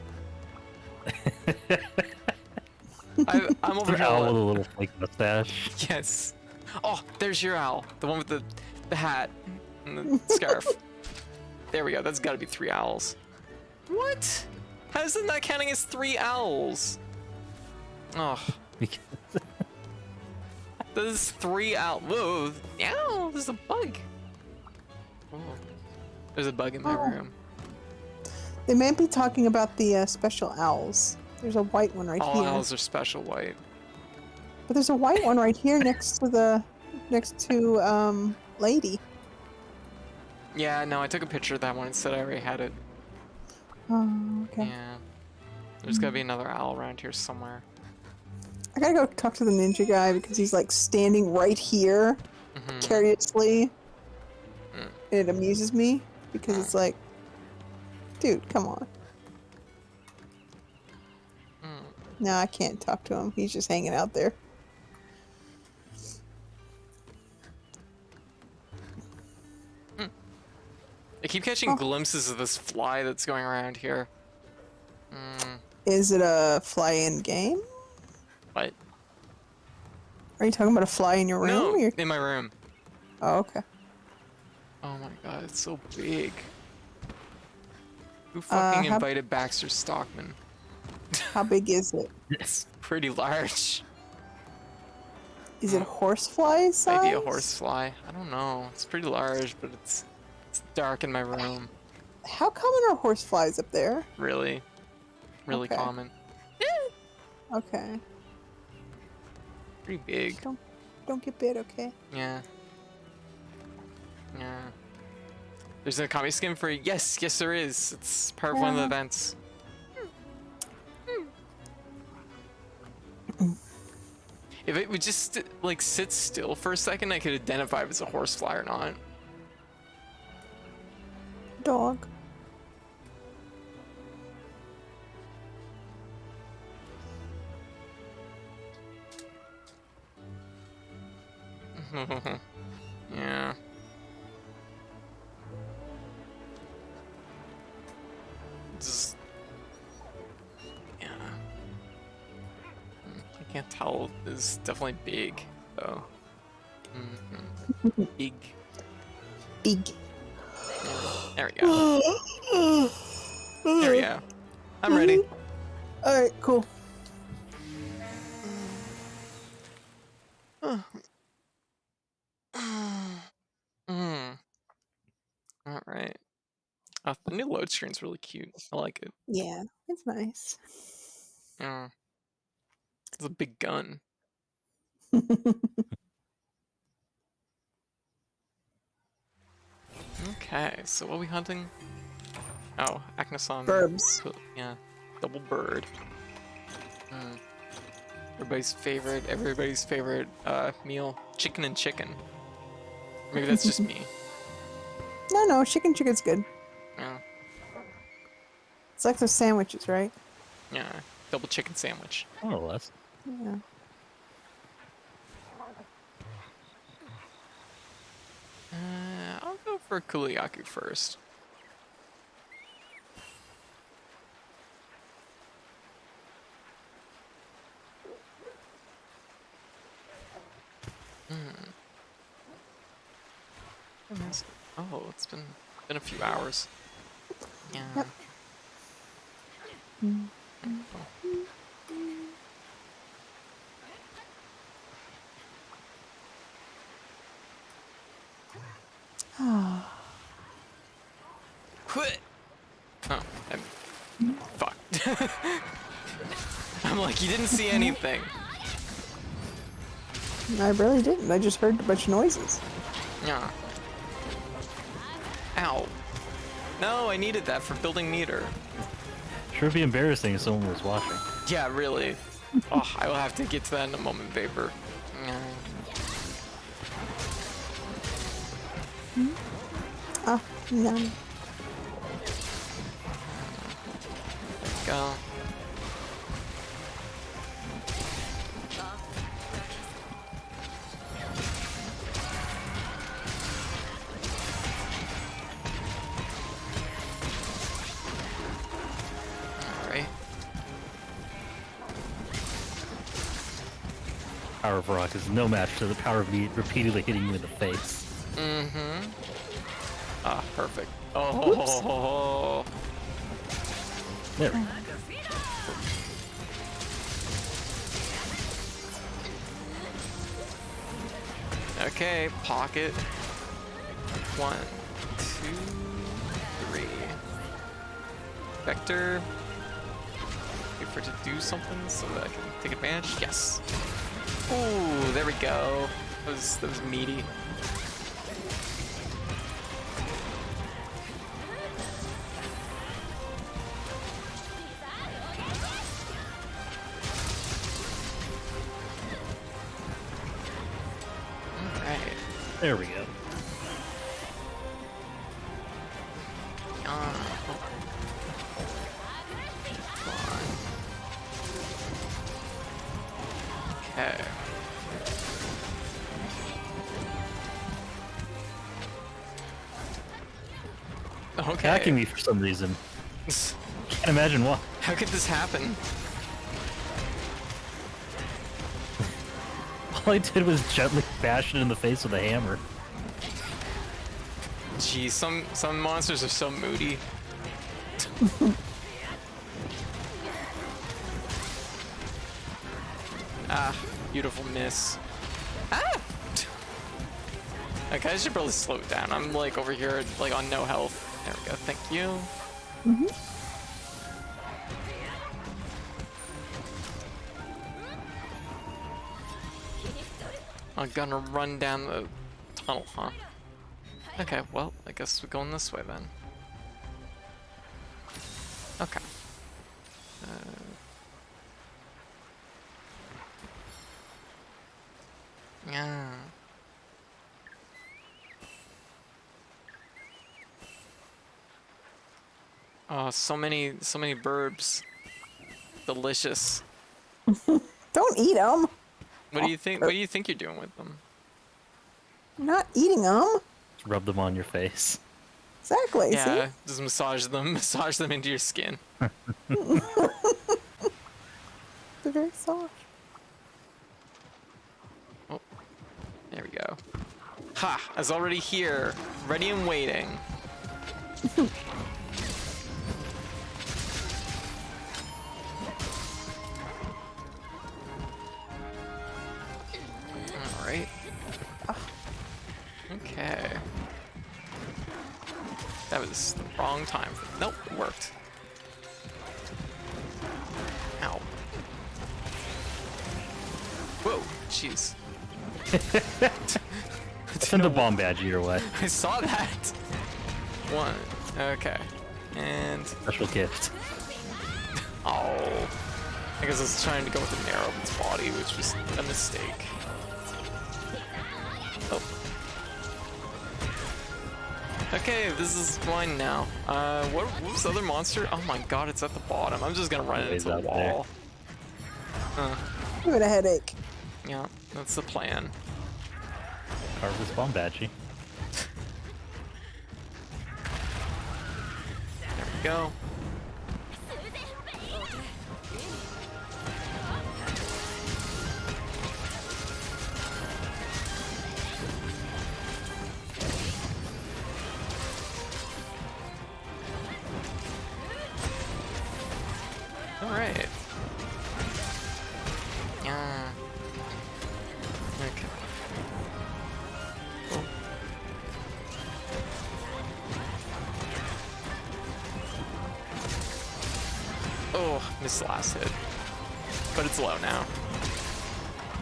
I'm over An owl with a here. little fake mustache. Yes. Oh, there's your owl. The one with the hat and the scarf. There we go. That's got to be 3 owls. What? How is it not counting as 3 owls? Oh. There's 3 out. Whoa! Ow! There's a bug. Oh. There's a bug in my room. They might be talking about the special owls. There's a white one right All here. owls are special white. But there's a white one right here next to Lady. Yeah, no, I took a picture of that one and said I already had it. Oh, okay. Yeah. There's gotta be another owl around here somewhere. I gotta go talk to the ninja guy because he's like standing right here, curiously. And it amuses me because it's like, dude, come on. No, I can't talk to him. He's just hanging out there. I keep catching glimpses of this fly that's going around here. Is it a fly in game? What? Are you talking about a fly in your room? No, or you're- in my room. Oh, okay. Oh my god, it's so big. Who fucking how- invited Baxter Stockman? How big is it? It's pretty large. Is it horsefly size? Maybe a horsefly. I don't know. It's pretty large, but it's dark in my room. How common are horseflies up there? Really Okay. common. Okay. Pretty big. Don't get bit, okay? Yeah. Yeah. There's a comic skin for yes, there is. It's part of one of the Yeah. events. If it would just like sit still for a second, I could identify if it's a horsefly or not. Dog. Yeah. Just yeah. I can't tell. It's definitely big though. Big. Big. There we go. There we go. I'm ready. Alright, cool. Alright. The new load screen's really cute. I like it. Yeah, it's nice. Yeah. It's a big gun. Okay, so what are we hunting? Oh, Acnoson. Burbs. Yeah, double bird. Everybody's favorite meal, chicken and chicken. Maybe that's just me. No, chicken's good. Yeah, It's like those sandwiches, right? yeah, double chicken sandwich. More or less. Yeah. I'll go for Kuliyaku first. Oh, it's been a few hours. Yeah. Yep. Quit. Oh, fuck. I'm like, you didn't see anything. I really didn't. I just heard a bunch of noises. Yeah. Ow. No, I needed that for building meter. Sure, it'd be embarrassing if someone was watching. Yeah, really. Oh, I will have to get to that in a moment, Vapor. Ah, no. Go. Alright. Power of rock is no match to the power of me repeatedly hitting you in the face. Mm-hmm. Ah, perfect. Oh. There. Okay, pocket. 1, 2, 3. Vector. Wait for it to do something so that I can take advantage. Yes. Ooh, there we go. That was meaty. Alright. There we go. Okay. Okay. Attacking me for some reason. Can't imagine why. How could this happen? All I did was gently bash it in the face with a hammer. Gee, some monsters are so moody. Ah, beautiful miss. Ah! Okay, I should probably slow it down. I'm like over here, like on no health. There we go. Thank you. I'm gonna run down the tunnel, huh? Okay, well, I guess we're going this way then. Okay. Yeah. Oh, so many burbs. Delicious. Don't eat them. What do you think? What do you think you're doing with them? I'm not eating them. Just rub them on your face. Exactly. Yeah, See? just massage them into your skin. They're very soft. Oh, there we go. Ha! I was already here, ready and waiting. All right. Okay. That was the wrong time. Nope, it worked. Ow. Whoa, jeez. Send a bomb badge your way. I saw that. One. Okay. And Special gift. oh, I guess I was trying to go with the narrow of its body, which was a mistake. Oh. Okay, this is mine now. What was the other monster? Oh my god, it's at the bottom. I'm just gonna run it into the out there. wall. Give it a headache. Yeah, that's the plan. Carve this bomb badge. There we go. All right. Yeah. Okay. Cool. Oh, missed the last hit. But it's low now.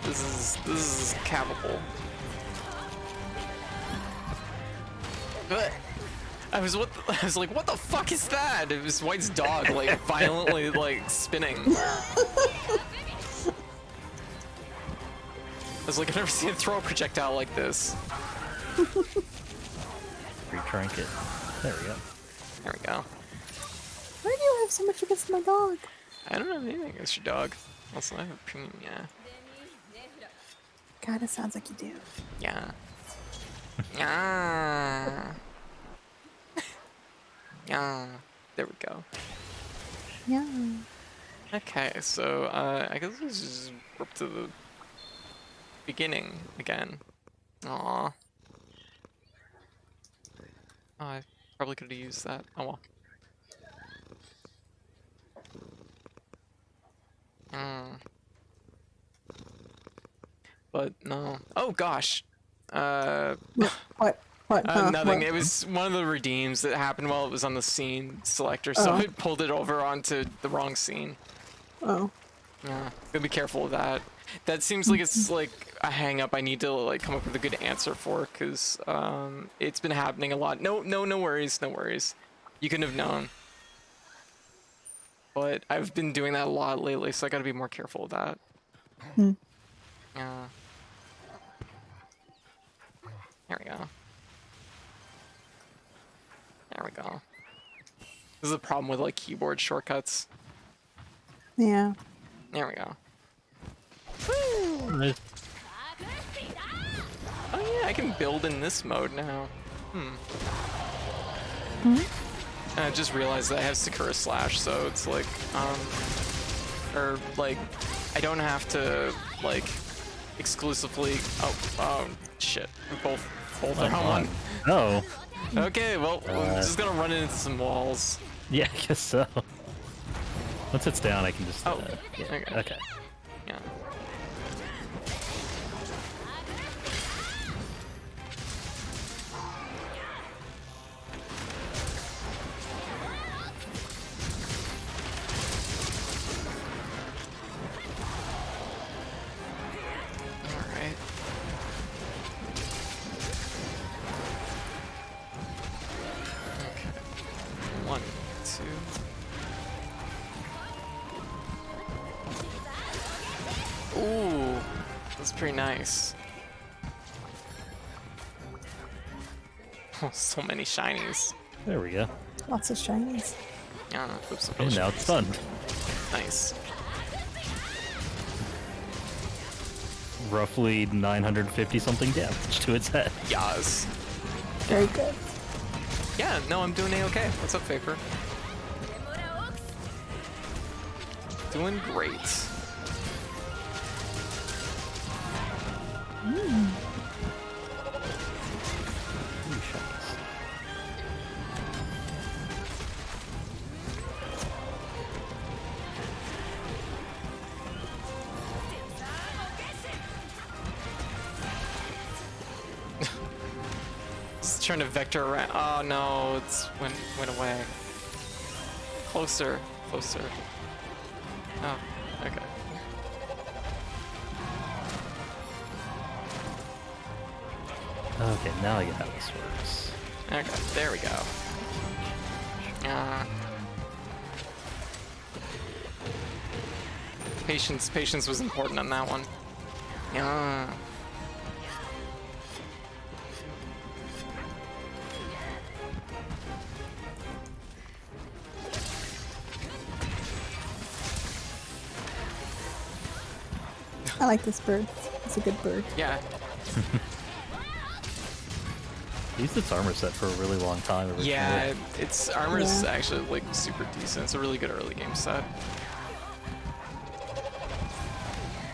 This is capable. But I was like, what the fuck is that? It was White's dog like violently like spinning. I was like, I've never seen it throw a projectile like this. Free trinket. There we go. There we go. Why do you have so much against my dog? I don't have anything against your dog. Also, I have a premium, yeah. God, it sounds like you do. Yeah. Yeah. Yeah. There we go. Yeah. Okay, so I guess let's just up to the beginning again. Aw. Oh, I probably could have used that. Oh well. But no. Oh gosh. What? Nothing. What? It was one of the redeems that happened while it was on the scene selector, so Oh. it pulled it over onto the wrong scene. Oh. Yeah, gotta be careful with that. That seems like it's like a hang up I need to like come up with a good answer for, because it's been happening a lot. No worries, no worries. You couldn't have known. But I've been doing that a lot lately, so I gotta be more careful with that. Yeah. There we go. There we go. This is a problem with like keyboard shortcuts. Yeah. There we go. Nice. Oh yeah, I can build in this mode now. I just realized that I have Sakura Slash, so it's like, or like, I don't have to like exclusively. Oh shit! Both are on one. Oh. Okay, well, I'm just gonna run into some walls. Yeah, I guess so. Once it's down, I can just. Oh, yeah. okay. Okay. Yeah. Alright. Okay. 1, 2. Ooh, that's pretty nice. Oh, so many shinies. There we go. Lots of shinies. Yeah, oops, some And really now it's shinies. stunned. Nice. Roughly 950 something damage to its head. Yas. Very good. Yeah, no, I'm doing A-okay. What's up, Vapor? Doing great. Ooh, shucks. Just trying to vector around. Oh no, it's went away. Closer. Oh, okay. Okay, now I get how this works. Okay, there we go. Patience was important on that one. Yeah. I like this bird. It's a good bird. Yeah. I used its armor set for a really long time. originally. Yeah, its armor is Yeah. actually like super decent. It's a really good early game set.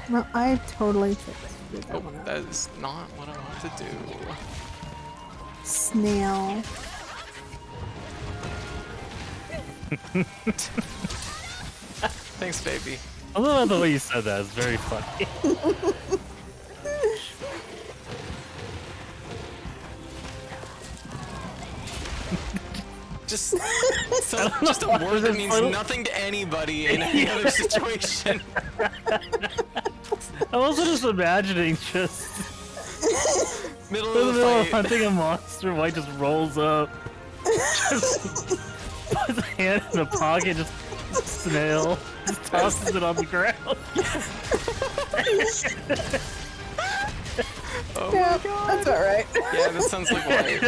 Well, I totally figured that Oh, one out. that is not what I want to do. Snail. Thanks, baby. I love the way you said that. It's very funny. Just a word that means nothing to anybody in any other situation. I was just imagining just Middle in the of the middle of fight. hunting a monster, White just rolls up, just puts a hand in a pocket, just snail, just tosses it on the ground. Oh Yeah, my god. that's alright. Yeah, that sounds like white.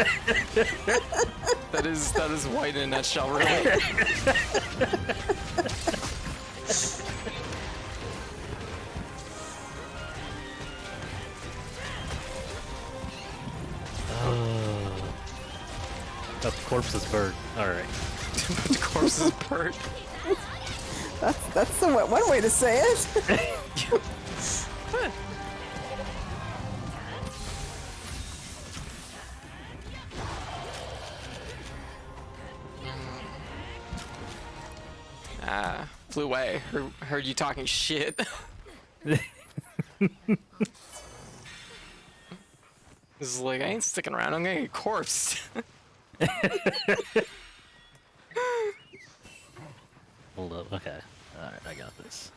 that is white in a nutshell, really. That corpse's bird. Alright. The corpse is burnt. That's the one way to say it. Flew away. Heard you talking shit. This is like, I ain't sticking around. I'm gonna get corpsed. Hold up. Okay. All right, I got this.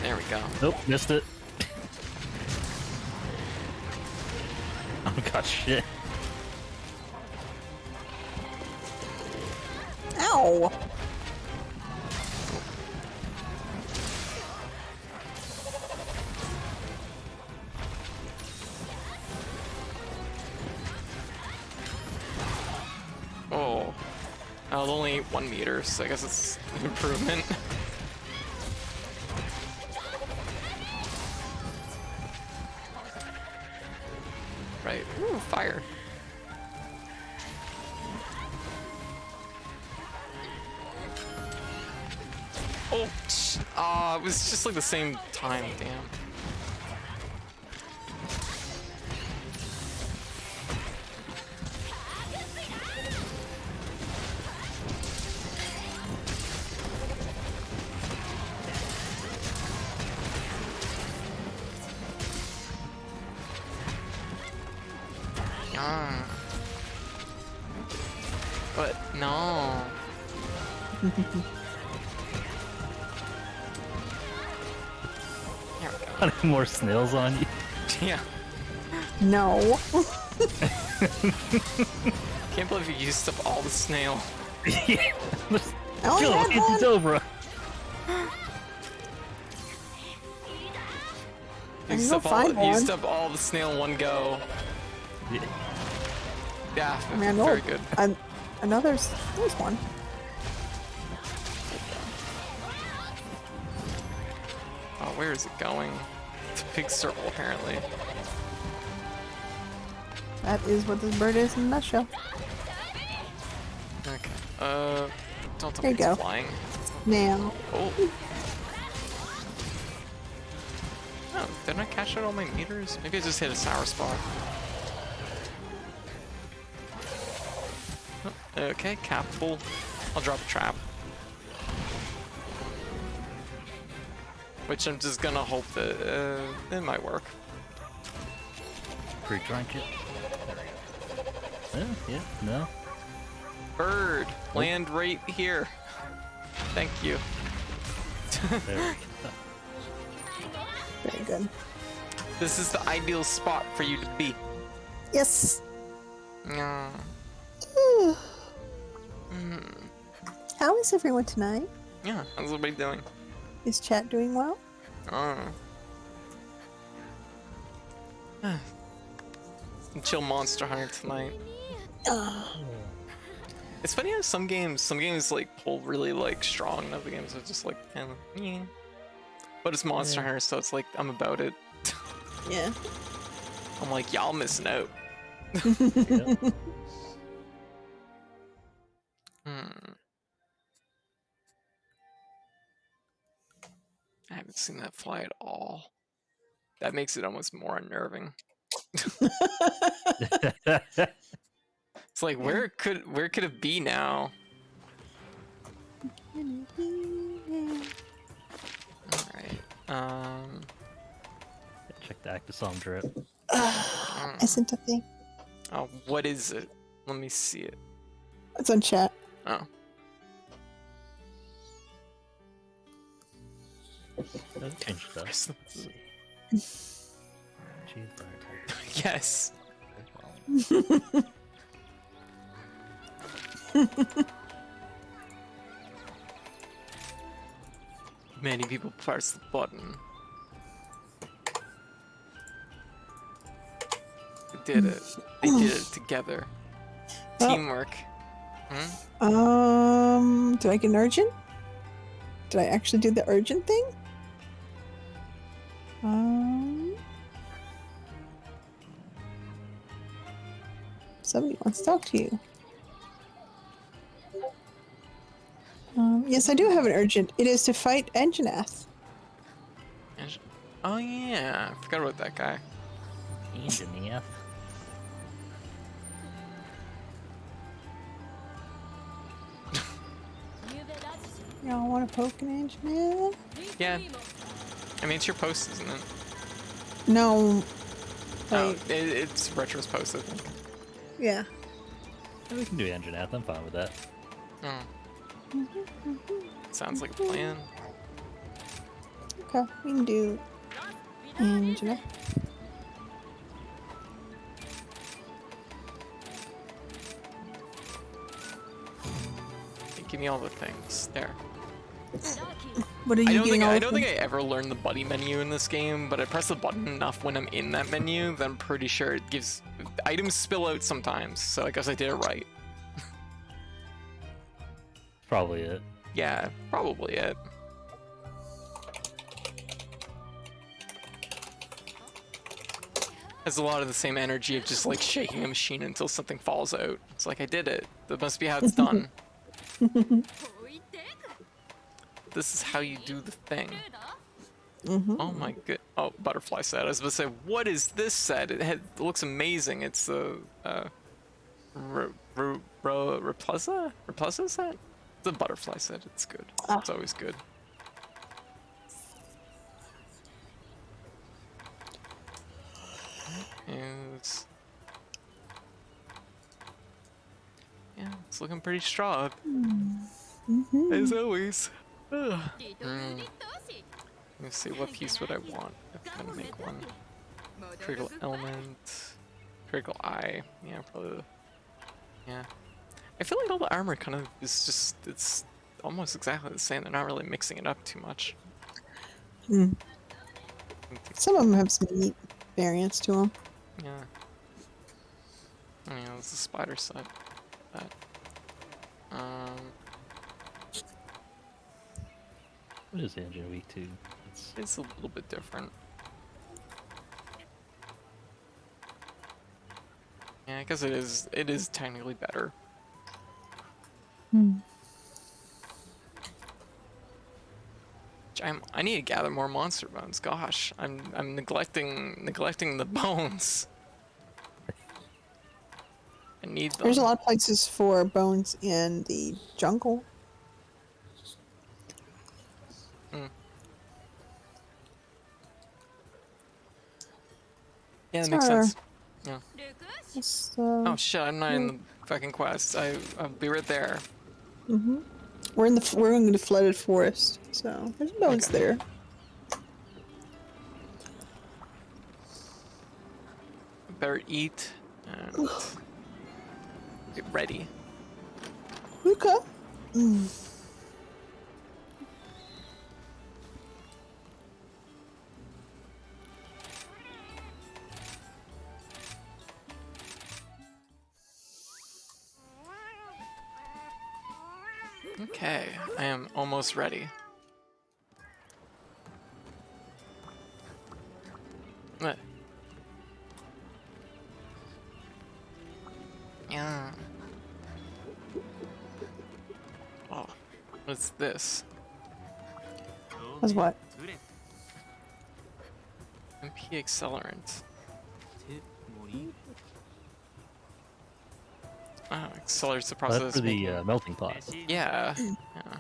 There we go. Nope, missed it. Oh god, shit. Ow! Oh. I'll only eat 1 meter, so I guess it's an improvement. Right. Ooh, fire. Oh, it was just like the same time, damn. But no. There we go. Any more snails on you? Yeah. No. Can't believe you used up all the snail. Yeah. I only Kill had it, one. it's over. I can go find one. Used up all the snail in one go. Yeah. Yeah, I mean, I know. very good. I know there's one. Oh, where is it going? It's a big circle, apparently. That is what this bird is in a nutshell. Okay. Don't tell There me you it's go. flying. Now. Oh. Oh, didn't I cash out all my meters? Maybe I just hit a sour spot. Oh, okay, capable. I'll drop a trap. Which I'm just gonna hope that it might work. Pre-drunk it. Yeah, no. Bird, land right here. Thank you. There we go. Very good. This is the ideal spot for you to be. Yes. Yeah. How is everyone tonight? Yeah, how's everybody doing? Is chat doing well? Chill Monster Hunter tonight. It's funny how some games like pull really like strong, and other games are just like, yeah. But it's Monster Hunter, so it's like I'm about it. Yeah. I'm like, y'all missing out. Yep. I haven't seen that fly at all. That makes it almost more unnerving. It's like, where could it be now? Alright. Check the active song drip. Isn't a thing. Oh, what is it? Let me see it. It's on chat. Oh. That changed stuff. Where's the- Cheese fire type. Yes. Many people press the button. They did it. They did it together. Oh. Teamwork. Do I get an urgent? Did I actually do the urgent thing? Somebody wants to talk to you. Yes, I do have an urgent. It is to fight Engineath. Oh yeah, I forgot about that guy. Engineer. Y'all want to poke an Engineath? Yeah. I mean, it's your post, isn't it? No, Oh, Like, it's retros post, I think. yeah. Yeah, we can do Anjanath. I'm fine with that. Sounds like a plan. Okay, we can do Angela. Hey, give me all the things. There. What are you I don't getting think all I of don't them? think I ever learned the buddy menu in this game, but I press the button enough when I'm in that menu that I'm pretty sure it gives items spill out sometimes. So I guess I did it right. Probably it. Yeah, probably it. Has a lot of the same energy of just like shaking a machine until something falls out. It's like I did it. That must be how it's done. This is how you do the thing. Oh my good. Oh, butterfly set. I was about to say, what is this set? It looks amazing. It's the Repleza set. It's a butterfly set. It's good. It's always good. Is yeah, it's looking pretty strong. As always. Ugh. Let me see, what piece would I want if I'm gonna make one? Critical element, critical eye. Yeah, probably. Yeah. I feel like all the armor kind of is just, it's almost exactly the same. They're not really mixing it up too much. Some of them have some neat variants to them. Yeah. Oh yeah, it's a spider set. That. What is Anjana Week 2? It's a little bit different. Yeah, I guess it is. It is technically better. I need to gather more monster bones. Gosh, I'm neglecting the bones. I need them. There's a lot of places for bones in the jungle. Yeah, that makes Sure. sense. Yeah. It's, Oh shit, I'm not in the fucking quest. I'll be right there. we're in the flooded forest, so there's bones Okay. there. Better eat and get ready. Okay. Okay, I am almost ready. What? Yeah. Oh, what's this? That's what? MP accelerant. Oh, accelerates the Oh, process. that's for the melting pot. Yeah. Yeah.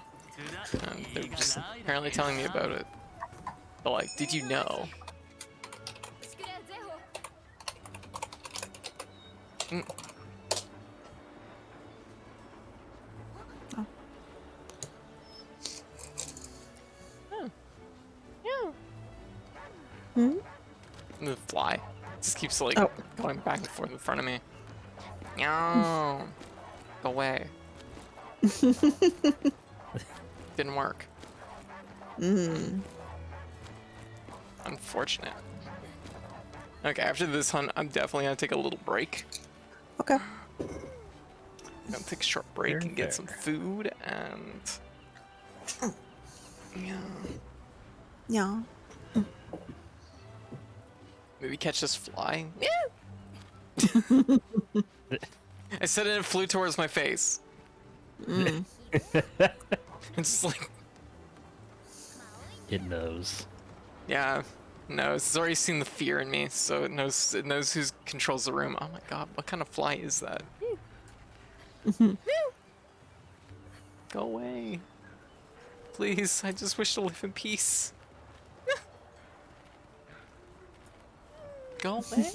And they were just apparently telling me about it. But like, did you know? Mm. Yeah. The fly just keeps like going back and forth in front of me. No, go away. Didn't work. Unfortunate. Okay, after this hunt, I'm definitely gonna take a little break. Okay. Gonna take a short break Fair, and get fair. some food and yeah, Yeah. maybe catch this fly. Yeah. I said it and it flew towards my face. It's like, It knows. yeah, no, it's already seen the fear in me, so it knows who controls the room. Oh my god, what kind of fly is that? Go away. Please, I just wish to live in peace. Go away.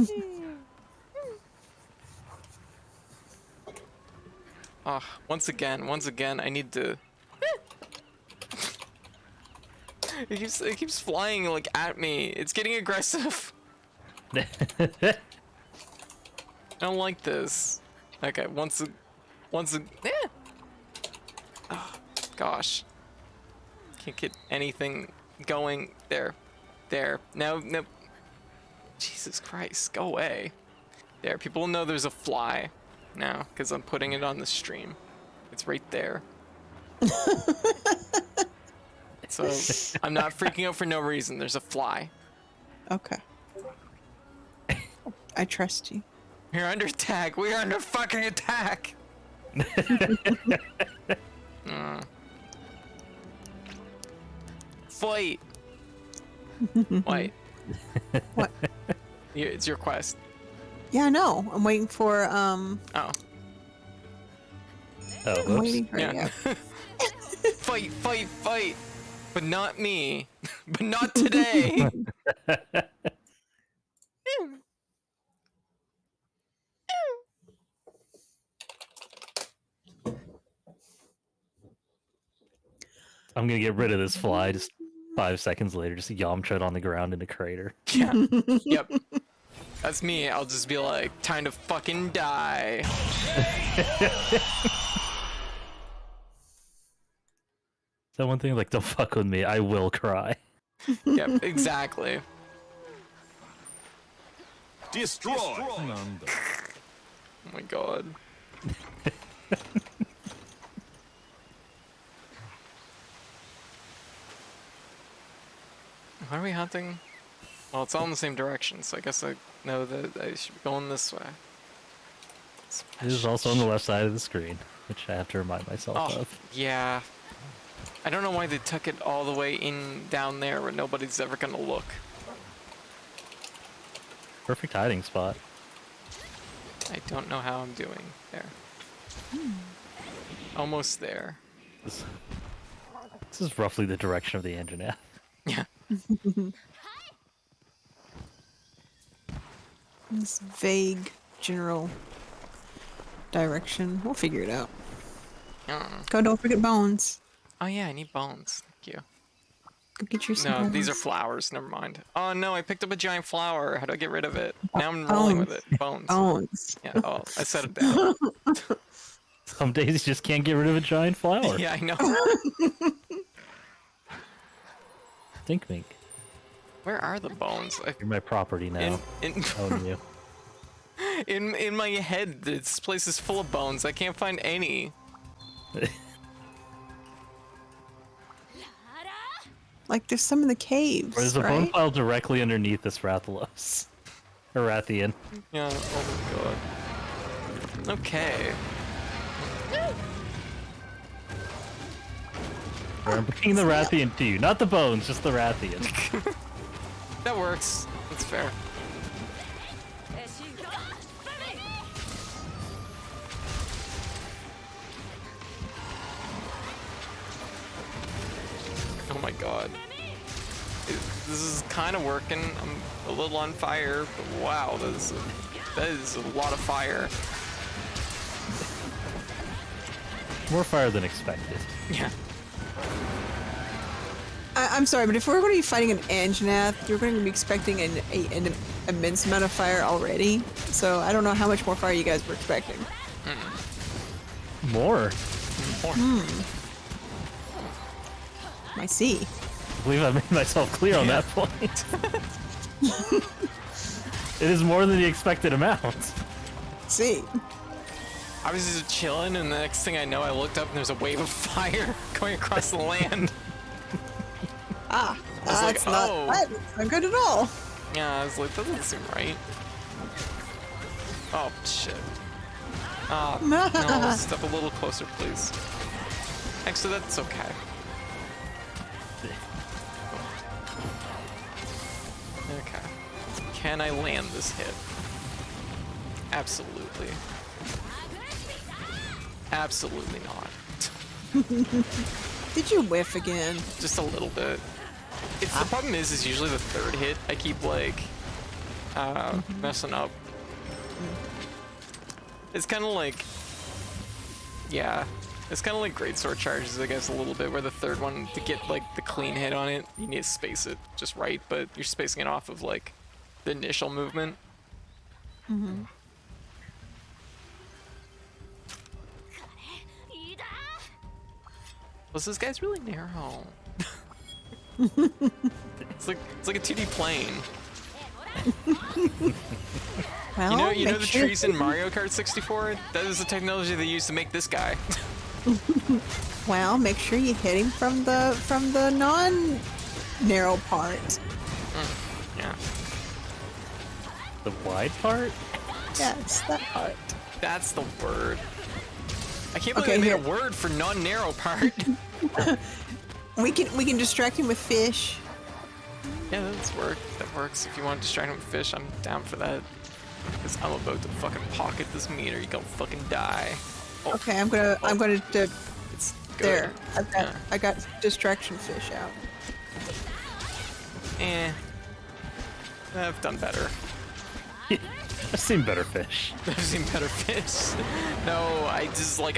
Ah, once again, I need to. It keeps flying like at me. It's getting aggressive. I don't like this. Okay, once. Oh, gosh. Can't get anything going. There. No. Jesus Christ, go away. There, people will know there's a fly now, because I'm putting it on the stream. It's right there. So, I'm not freaking out for no reason. There's a fly. Okay. I trust you. We're under attack. We are under fucking attack. Fight. Wait. What? It's your quest. Yeah, no. I'm waiting for Oh. Oh, I'm whoops. waiting for Yeah. Fight. But not me. But not today. I'm gonna get rid of this fly just 5 seconds later. Just Yamcha on the ground in a crater. Yeah. Yep. That's me. I'll just be like, time to fucking die. That one thing, like, don't fuck with me. I will cry. Yep, exactly. Destroy. Oh my god. What are we hunting? Well, it's all in the same direction, so I guess I know that I should be going this way. It is also on the left side of the screen, which I have to remind myself Oh, of. yeah. I don't know why they took it all the way in down there where nobody's ever gonna look. Perfect hiding spot. I don't know how I'm doing there. Almost there. This is roughly the direction of the engine. Yeah. Yeah. this vague general direction. We'll figure it out. Go, don't forget bones. Oh yeah, I need bones. Thank you. Go get your some No, bones. these are flowers. Never mind. Oh no, I picked up a giant flower. How do I get rid of it? Now I'm rolling with it. Bones. Bones. Yeah. Oh, I set it down. Some days you just can't get rid of a giant flower. Yeah, I know. Think mink. Where are the bones? You're my property now. Own you. In my head, this place is full of bones. I can't find any. Like there's some in the caves, There's a right? bone pile directly underneath this Rathalos. Or Rathian. Yeah. Oh my god. Okay. I'm bringing the Rathian to you. Not the bones, just the Rathian. That works. That's fair. Oh my god. This is kind of working. I'm a little on fire, but wow, that is a lot of fire. More fire than expected. Yeah. I'm sorry, but if we're going to be fighting an Anjanath, you're going to be expecting an immense amount of fire already. So I don't know how much more fire you guys were expecting. More. I see. I believe I made myself clear on that point. It is more than the expected amount. See. I was just chilling, and the next thing I know, I looked up and there's a wave of fire going across the land. Ah, I was like, that's oh. not good at all. Yeah, I was like, that doesn't seem right. Oh, shit. Oh, no, step a little closer, please. Actually, that's okay. Okay. Can I land this hit? Absolutely. Absolutely not. Did you whiff again? Just a little bit. The problem is usually the third hit, I keep like messing up. It's kind of like, yeah, it's kind of like greatsword charges, I guess, a little bit, where the third one, to get like the clean hit on it, you need to space it just right, but you're spacing it off of like the initial movement. Was this guy's really narrow? it's like a 2D plane. Well, You know make the sure- trees in Mario Kart 64? That is the technology they used to make this guy. Well, make sure you hit him from the non-narrow part. Yeah. The wide part? Yeah, it's that part. That's the word. I can't believe Okay, I made here. a word for non-narrow part. We can distract him with fish. Yeah, that works. If you want to distract him with fish, I'm down for that. Because I'm about to fucking pocket this meter. You gonna fucking die. Oh, Okay, I'm gonna do, it's good. there. Yeah. I got distraction fish out. I've done better. I've seen better fish. I've seen better fish. No, I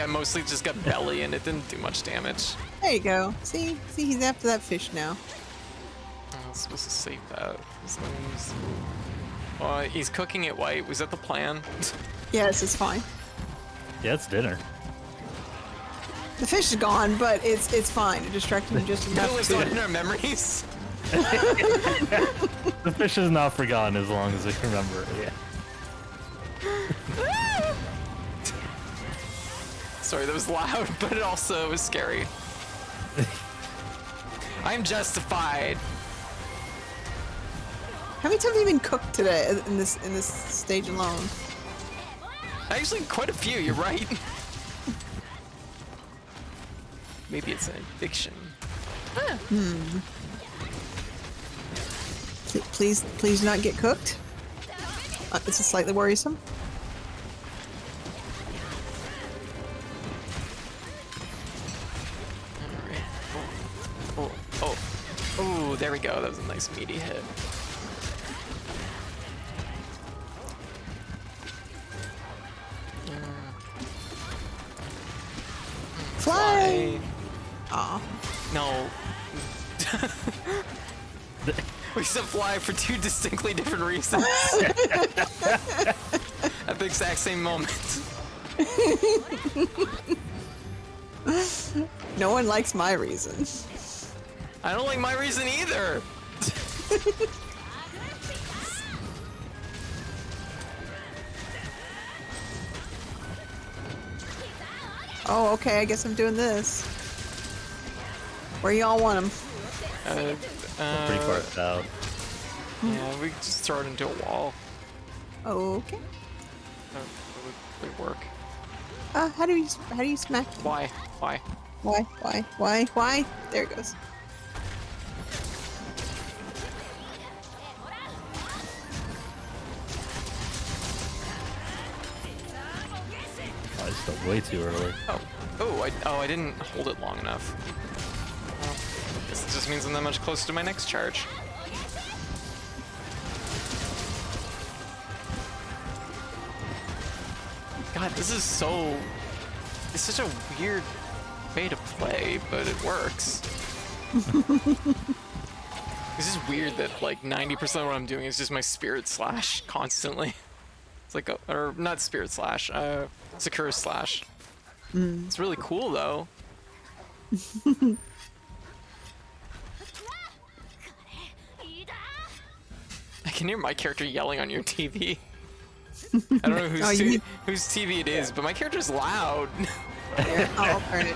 mostly just got belly and it didn't do much damage. There you go. See, he's after that fish now. I was supposed to save that. He's cooking it white. Was that the plan? Yes, it's fine. Yeah, it's dinner. The fish is gone, but it's fine. It distracted him just That enough. lives on in our memories. The fish is not forgotten as long as we remember it, yeah. Sorry, that was loud, but it also was scary. I'm justified. How many times have you been cooked today in this stage alone? Actually, quite a few. You're right. Maybe it's an addiction. Please not get cooked. This is slightly worrisome. Alright. Oh, there we go. That was a nice meaty hit. Fly! Aw. No. We said fly for two distinctly different reasons. At the exact same moment. No one likes my reason. I don't like my reason either. Oh, okay. I guess I'm doing this. Where y'all want him? Pretty far out. Yeah, we just throw it into a wall. Okay. That would work. How do you smack him? Why? Why? There it goes. I just went way too early. I didn't hold it long enough. Well, this just means I'm that much closer to my next charge. God, this is it's such a weird way to play, but it works. It's just weird that like 90% of what I'm doing is just my spirit slash constantly. It's like or not spirit slash, Sakura slash. It's really cool though. I can hear my character yelling on your TV. I don't know whose TV it is, but my character's loud. Here, I'll turn it.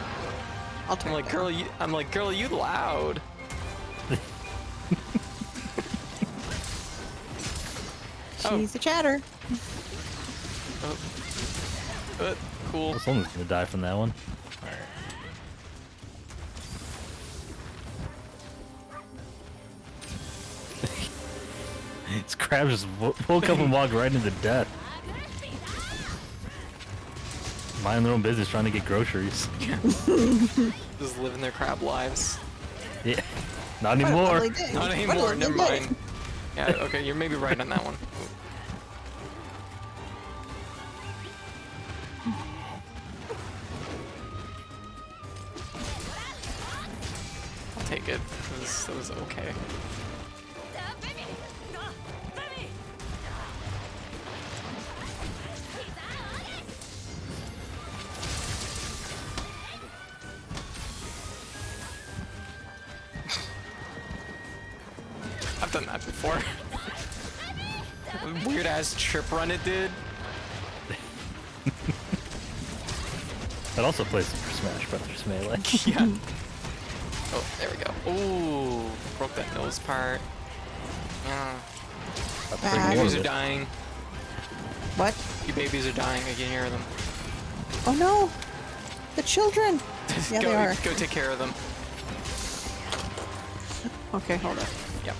I'll turn I'm it like, down. girl, you loud. She's a chatter. Cool. Someone's gonna die from that one. Alright. This crab just woke up and walked right into death. Mind their own business, trying to get groceries. Just living their crab lives. Yeah, not anymore. What a lovely day. Not What a anymore. lovely Never day. mind. Yeah, okay, you're maybe right on that one. I'll take it. That was okay. I've done that before. Weird ass trip run it did. That also plays Super Smash Brothers Melee. Yeah. Oh, there we go. Ooh, broke that nose part. Yeah. Babies are dying. What? Your babies are dying. I can hear them. Oh no! The children! Yeah, go, they are. Go take care of them. Okay, hold on. Yep.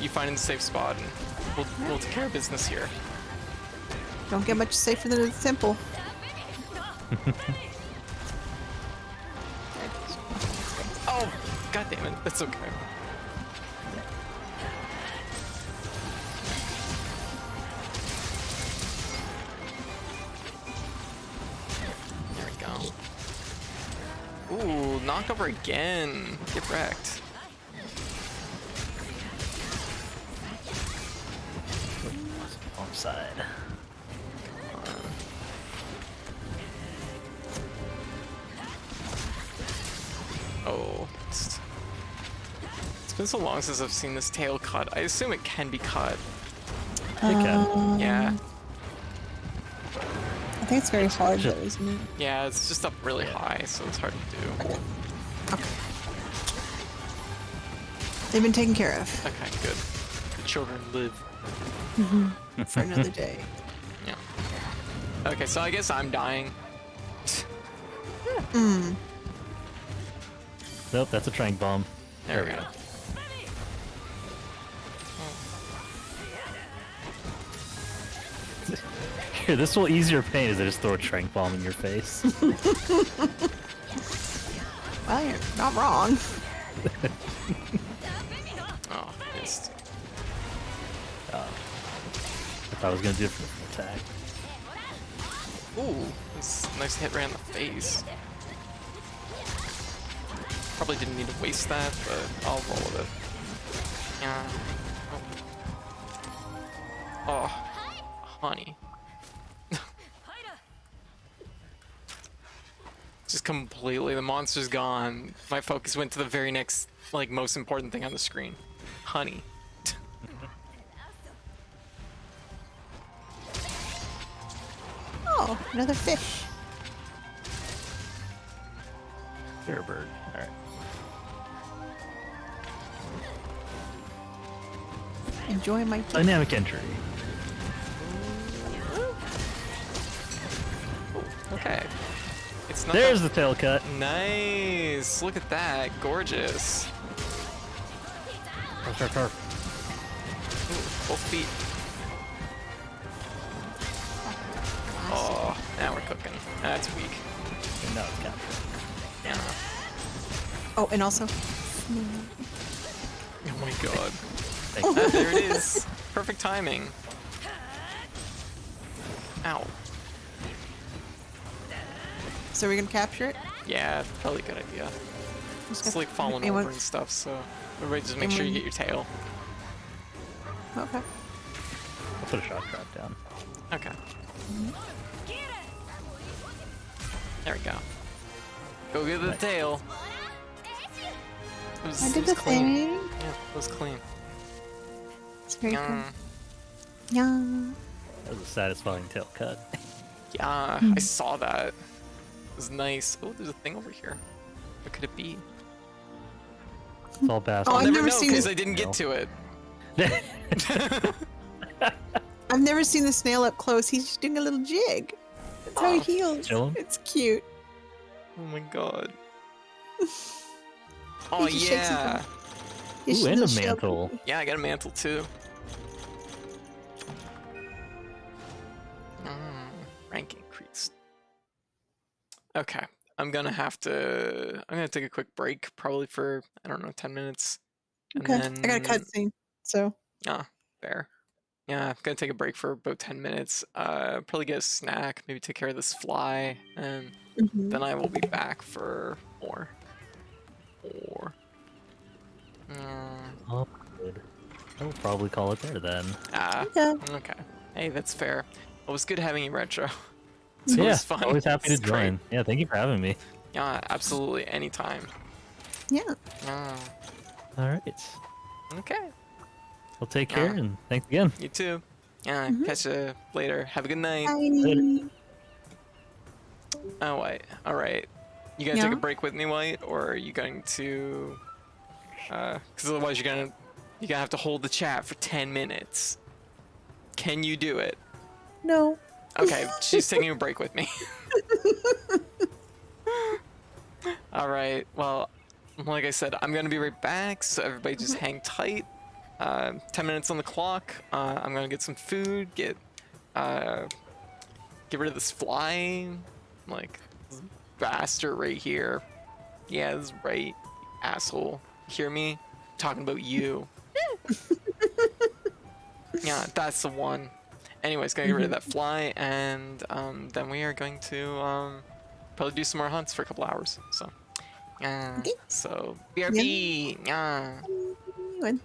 You find a safe spot and we'll take care of business here. Don't get much safer than the temple. Oh, god damn it. That's okay. There we go. Ooh, knocked over again. Get wrecked. Wrong side. Oh, it's been so long since I've seen this tail cut. I assume it can be cut. It can. Yeah. I think it's very hard though, isn't it? Yeah, it's just up really high, so it's hard to do. They've been taken care of. Okay, good. The children live. For another day. Yeah. Okay, so I guess I'm dying. Nope, that's a trank bomb. There we go. Here, this will ease your pain as I just throw a trank bomb in your face. Well, you're not wrong. Oh, missed. If I was gonna do it for an attack. Ooh, that's a nice hit right in the face. Probably didn't need to waste that, but I'll roll with it. Yeah. Oh, honey. Just completely, the monster's gone. My focus went to the very next, like, most important thing on the screen. Honey. Oh, another fish. Fair bird. Alright. Enjoy my tea. Dynamic entry. Okay. It's not There's that- the tail cut. Nice. Look at that. Gorgeous. Carf, carf, carf. Ooh, both feet. Oh, now we're cooking. That's weak. And now it's captured. Yeah. Oh, and also, Oh my god. Thank you. There it is. Perfect timing. Ow. so we're gonna capture it? Yeah, probably a good idea. Just It's got- like falling anyone- over and stuff, so everybody just make sure you get your tail. Okay. I'll put a shock trap down. Okay. There we go. Go get the Nice. tail. It was, I it did was the clean. thing. Yeah, it was clean. It's very cool. Yeah. Yeah. That was a satisfying tail cut. Yeah, I saw that. It was nice. Oh, there's a thing over here. What could it be? It's all bastard. Oh, I'll I've never never know seen because this- I didn't get No. to it. I've never seen the snail up close. He's just doing a little jig. That's how he Oh, heals. chillin'. It's cute. Oh my god. Oh He just shakes him yeah. His Ooh, and a little shell- mantle. Yeah, I got a mantle too. Rank increased. Okay, I'm gonna take a quick break, probably for, I don't know, 10 minutes. And Okay. I got a then- cutscene. So Ah, Fair. Yeah, I'm gonna take a break for about 10 minutes. Probably get a snack, maybe take care of this fly, and Mhm. then I will be back for more. Or. Oh, good. I will probably call it there then. Yeah. Okay. Hey, that's fair. It was good having you, Retro. It's Yeah, always fun. always happy to It's great. join. Yeah, thank you for having me. Yeah, absolutely. Anytime. Yeah. Yeah. All right. Okay. Well, take care Yeah. and thanks again. You too. Yeah, Mhm. catch you later. Have a good night. Bye. Oh, White. All right. You gonna take Yeah. a break with me, White, or are you going to? Because otherwise you're gonna have to hold the chat for 10 minutes. Can you do it? No. Okay, she's taking a break with me. All right. Well, like I said, I'm gonna be right back. So everybody just hang tight. 10 minutes on the clock. I'm gonna get some food. Uh, get rid of this fly. Like this bastard right here. Yeah, this is right, you asshole. Hear me? Talking about you. Yeah, that's the one. Anyways, gonna get rid of that fly, and then we are going to probably do some more hunts for a couple hours. So, Okay. so Yeah. BRB. Yeah. When?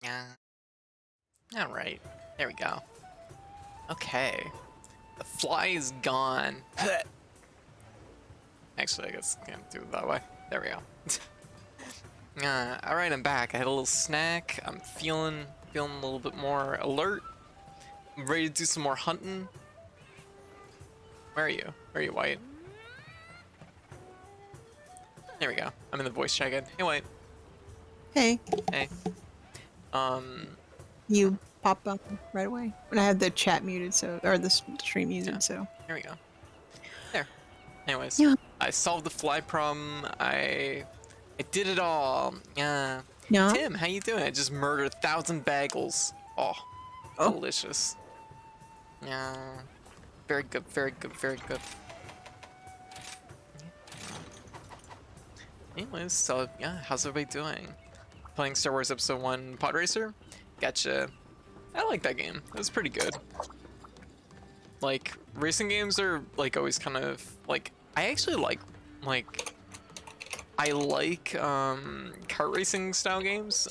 Yeah. All right. There we go. Okay. The fly is gone. Actually, I guess I can't do it that way. There we go. All right, I'm back. I had a little snack. I'm feeling a little bit more alert. I'm ready to do some more hunting. Where are you? Where are you, White? There we go. I'm in the voice chat again. Hey, White. Hey, Hey. you popped up right away. And I had the chat muted, so or the stream muted, Yeah. so. Here we go. There. Anyways, Yeah. I solved the fly problem. I did it all. Yeah. Yeah. Tim, how you doing? I just murdered 1,000 bagels. Oh, Oh. delicious. Yeah. Very good, very good, very good. Anyways, so yeah, how's everybody doing? Playing Star Wars Episode 1 Pod Racer? Gotcha. I like that game. It was pretty good. Like, racing games are like always kind of like, I actually like I like kart racing style games.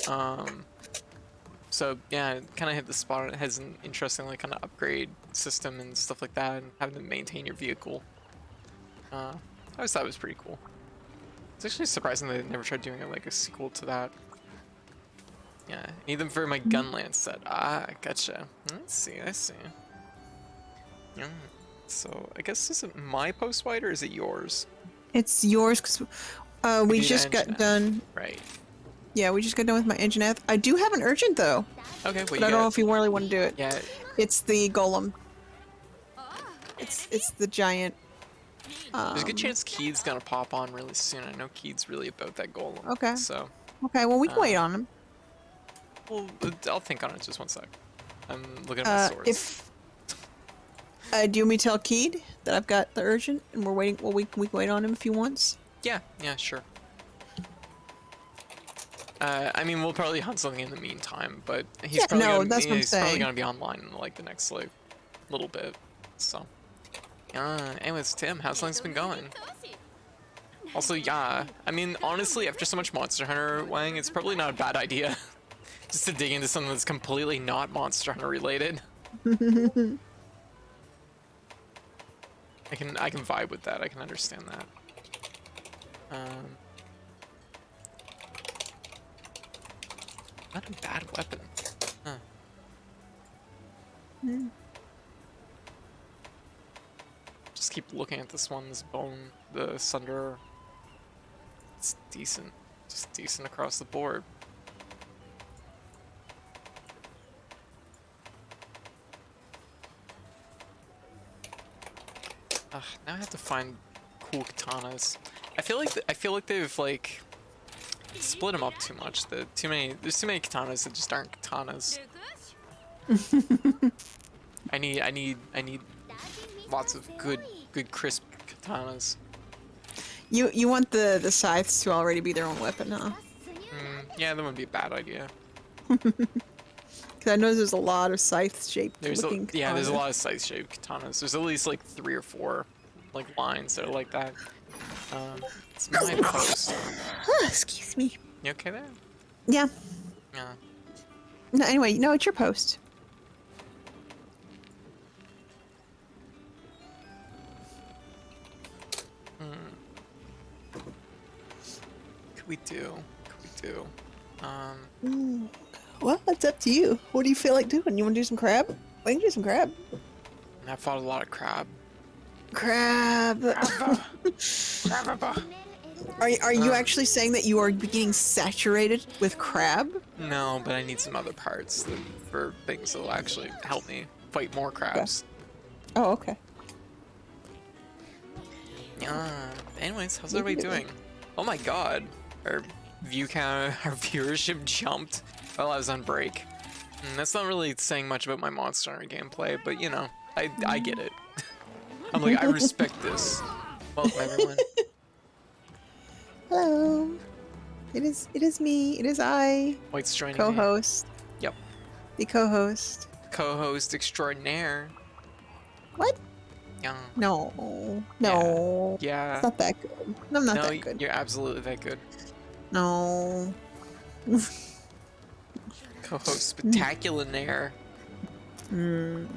So yeah, it kind of hit the spot. It has an interesting like kind of upgrade system and stuff like that, and having to maintain your vehicle. I always thought it was pretty cool. It's actually surprising they never tried doing like a sequel to that. Yeah, need them for my Gunlance set. Ah, gotcha. I see. Yeah. So I guess is it my post White or is it yours? It's yours because we did just got engine done. Right. Yeah, we just got done with my engine F. I do have an urgent though, Okay. but I don't know if you really want to do it. Yeah. It's the golem. It's the giant. There's a good chance Keith's gonna pop on really soon. I know Keith's really about that golem. Okay. So, Okay, well we can wait on him. well, I'll think on it just one sec. I'm looking at my swords. If do you want me to tell Keed that I've got the urgent and we're waiting? Well, we can wait on him if he wants. Yeah, sure. I mean, we'll probably hunt something in the meantime, but he's probably that's what I'm he's probably saying. gonna be online in like the next like little bit. So, anyways, Tim, how's things been going? Also, yeah, I mean, honestly, after so much Monster Hunter, Wang, it's probably not a bad idea just to dig into something that's completely not Monster Hunter related. I can vibe with that. I can understand that. Not a bad weapon. Huh. Just keep looking at this one, this bone, the Sunder. It's decent. Just decent across the board. Ugh, now I have to find cool katanas. I feel like they've like split them up too much. There's too many katanas that just aren't katanas. I need lots of good crisp katanas. You want the scythes to already be their own weapon, huh? Yeah, that wouldn't be a bad idea. Because I know there's a lot of scythe-shaped There's looking there's a katanas. lot of scythe-shaped katanas. There's at least like 3 or 4 like lines that are like that. It's my post. Excuse me. You okay there? Yeah. Yeah. No, anyway, no, it's your post. Could we do? Well, it's up to you. What do you feel like doing? You want to do some crab? We can do some crab. I fought a lot of crab. Crab. Are you actually saying that you are getting saturated with crab? No, but I need some other parts for things that will actually help me fight more crabs. Oh, okay. Anyways, how's everybody doing? Oh my god, our view count, our viewership jumped while I was on break. That's not really saying much about my Monster Hunter gameplay, but you know, I get it. I'm like, I respect this. Welcome everyone. Hello. It is me. It is I. White's joining me. Co-host. Yep. The co-host. Co-host extraordinaire. What? Yeah. No. No. Yeah. It's not that good. I'm not No, that good. you're absolutely that good. No. Co-host spectacular. I don't know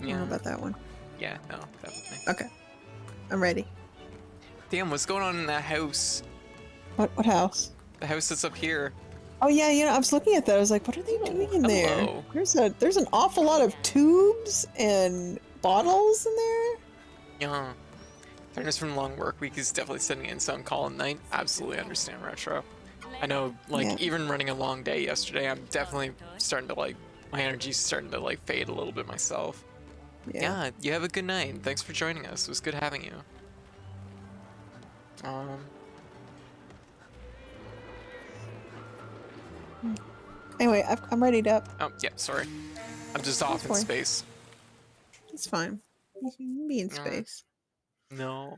Yeah. about that one. Yeah, no, definitely. Okay. I'm ready. Damn, what's going on in that house? What house? The house that's up here. Oh yeah, I was looking at that. I was like, what are they doing in there? Hello. There's an awful lot of tubes and bottles in there. Yeah. Fairness from long work week is definitely setting in some call at night. Absolutely understand retro. I know, like, Yeah. even running a long day yesterday, I'm definitely starting to, like, my energy's starting to, like, fade a little bit myself. Yeah, you have a good night. Thanks for joining us. It was good having you. Anyway, I'm ready to. Oh, yeah, sorry. I'm just off in fine. space. It's fine. You can be in space. No.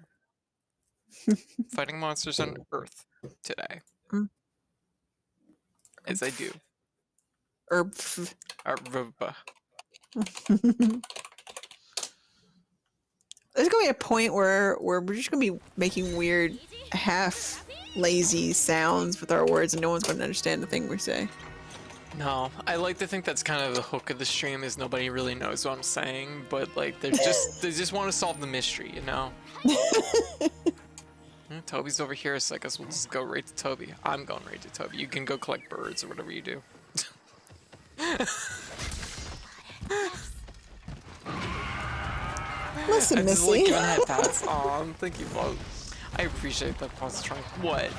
Fighting monsters on Earth today. Mm. As I do. Herb. There's gonna be a point where we're just gonna be making weird, half lazy sounds with our words, and no one's gonna understand the thing we say. No, I like to think that's kind of the hook of the stream is nobody really knows what I'm saying, but like they just want to solve the mystery, you know? Toby's over here, so I guess we'll just go right to Toby. I'm going right to Toby. You can go collect birds or whatever you do. Listen, I just like Missy. giving that pass on. Thank you both. I appreciate that positron. What?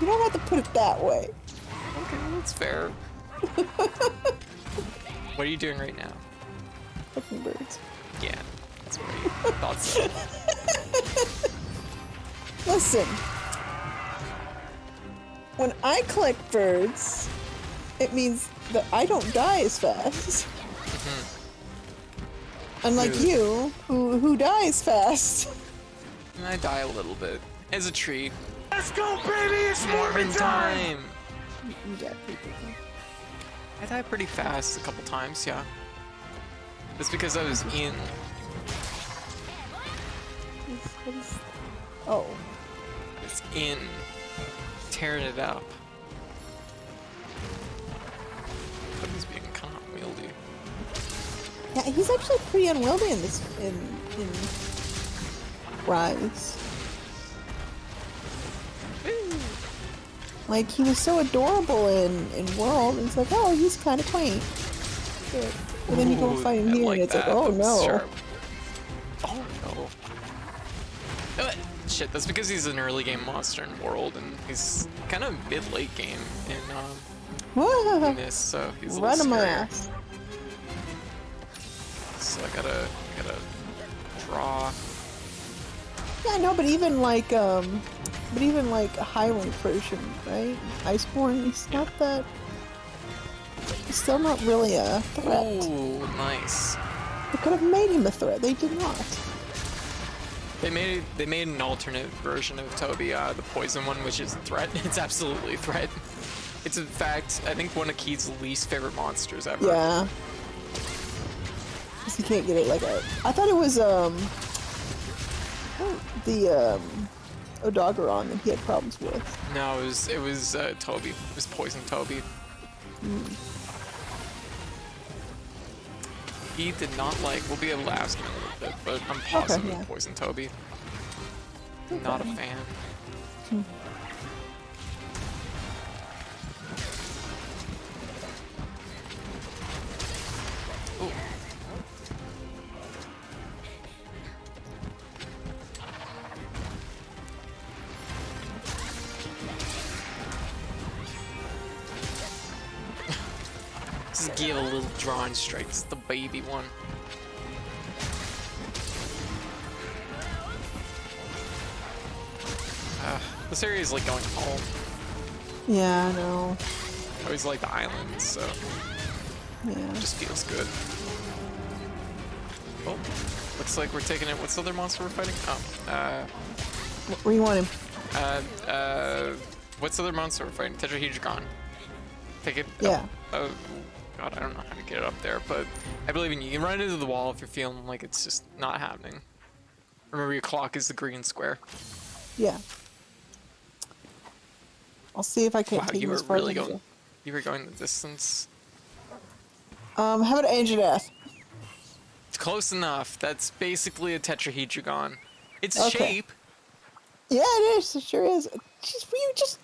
You don't have to put it that way. Okay, that's fair. What are you doing right now? Fucking birds. Yeah, that's what I thought so. Listen. When I collect birds, it means that I don't die as fast. Unlike Dude. you, who dies fast. And I die a little bit. As a treat. Let's go, baby! It's Mormon time! You die pretty quickly. I died pretty fast a couple times, yeah. That's because I was in. What is... Oh. It's in. Tearing it up. But he's being kind of unwieldy. Yeah, he's actually pretty unwieldy in this in Rise. Like he was so adorable in World, and it's like, oh, he's kind of quaint. But then you go Ooh, fight him I here, and it's like, oh That was no. sharp. Oh no. Shit, that's because he's an early game monster in World, and he's kind of mid-late game in this, so he's a Right little on my scarier. ass. So I gotta draw. Yeah, I know, but even like a high rank version, right? Iceborne, he's not that. He's still not really a threat. Ooh, nice. They could have made him a threat. They did not. They made an alternate version of Toby, the poison one, which is threat. It's absolutely threat. It's in fact, I think one of Keith's least favorite monsters ever. Yeah. Because he can't get it like a. I thought it was the Odogaron that he had problems with. No, it was Toby. It was poison Toby. He did not like. We'll be able to ask him in a little bit, but I'm positive yeah. poison Toby. Not a fan. Ooh. Just give a little drawing strike. It's the baby one. This area is like going home. Yeah, I know. I always like the islands, so it Yeah. just feels good. Oh, looks like we're taking it. What's the other monster we're fighting? Oh, Where you want him? what's the other monster we're fighting? Tetrahedron. Take it. Yeah. Oh, God, I don't know how to get it up there, but I believe in you. You can run into the wall if you're feeling like it's just not happening. Remember, your clock is the green square. Yeah. I'll see if I can't Wow, take you him were as far really as I going. You were going the distance. How about Angeleth? It's close enough. That's basically a tetrahedron. It's a Okay. shape. Yeah, it is. It sure is. Just.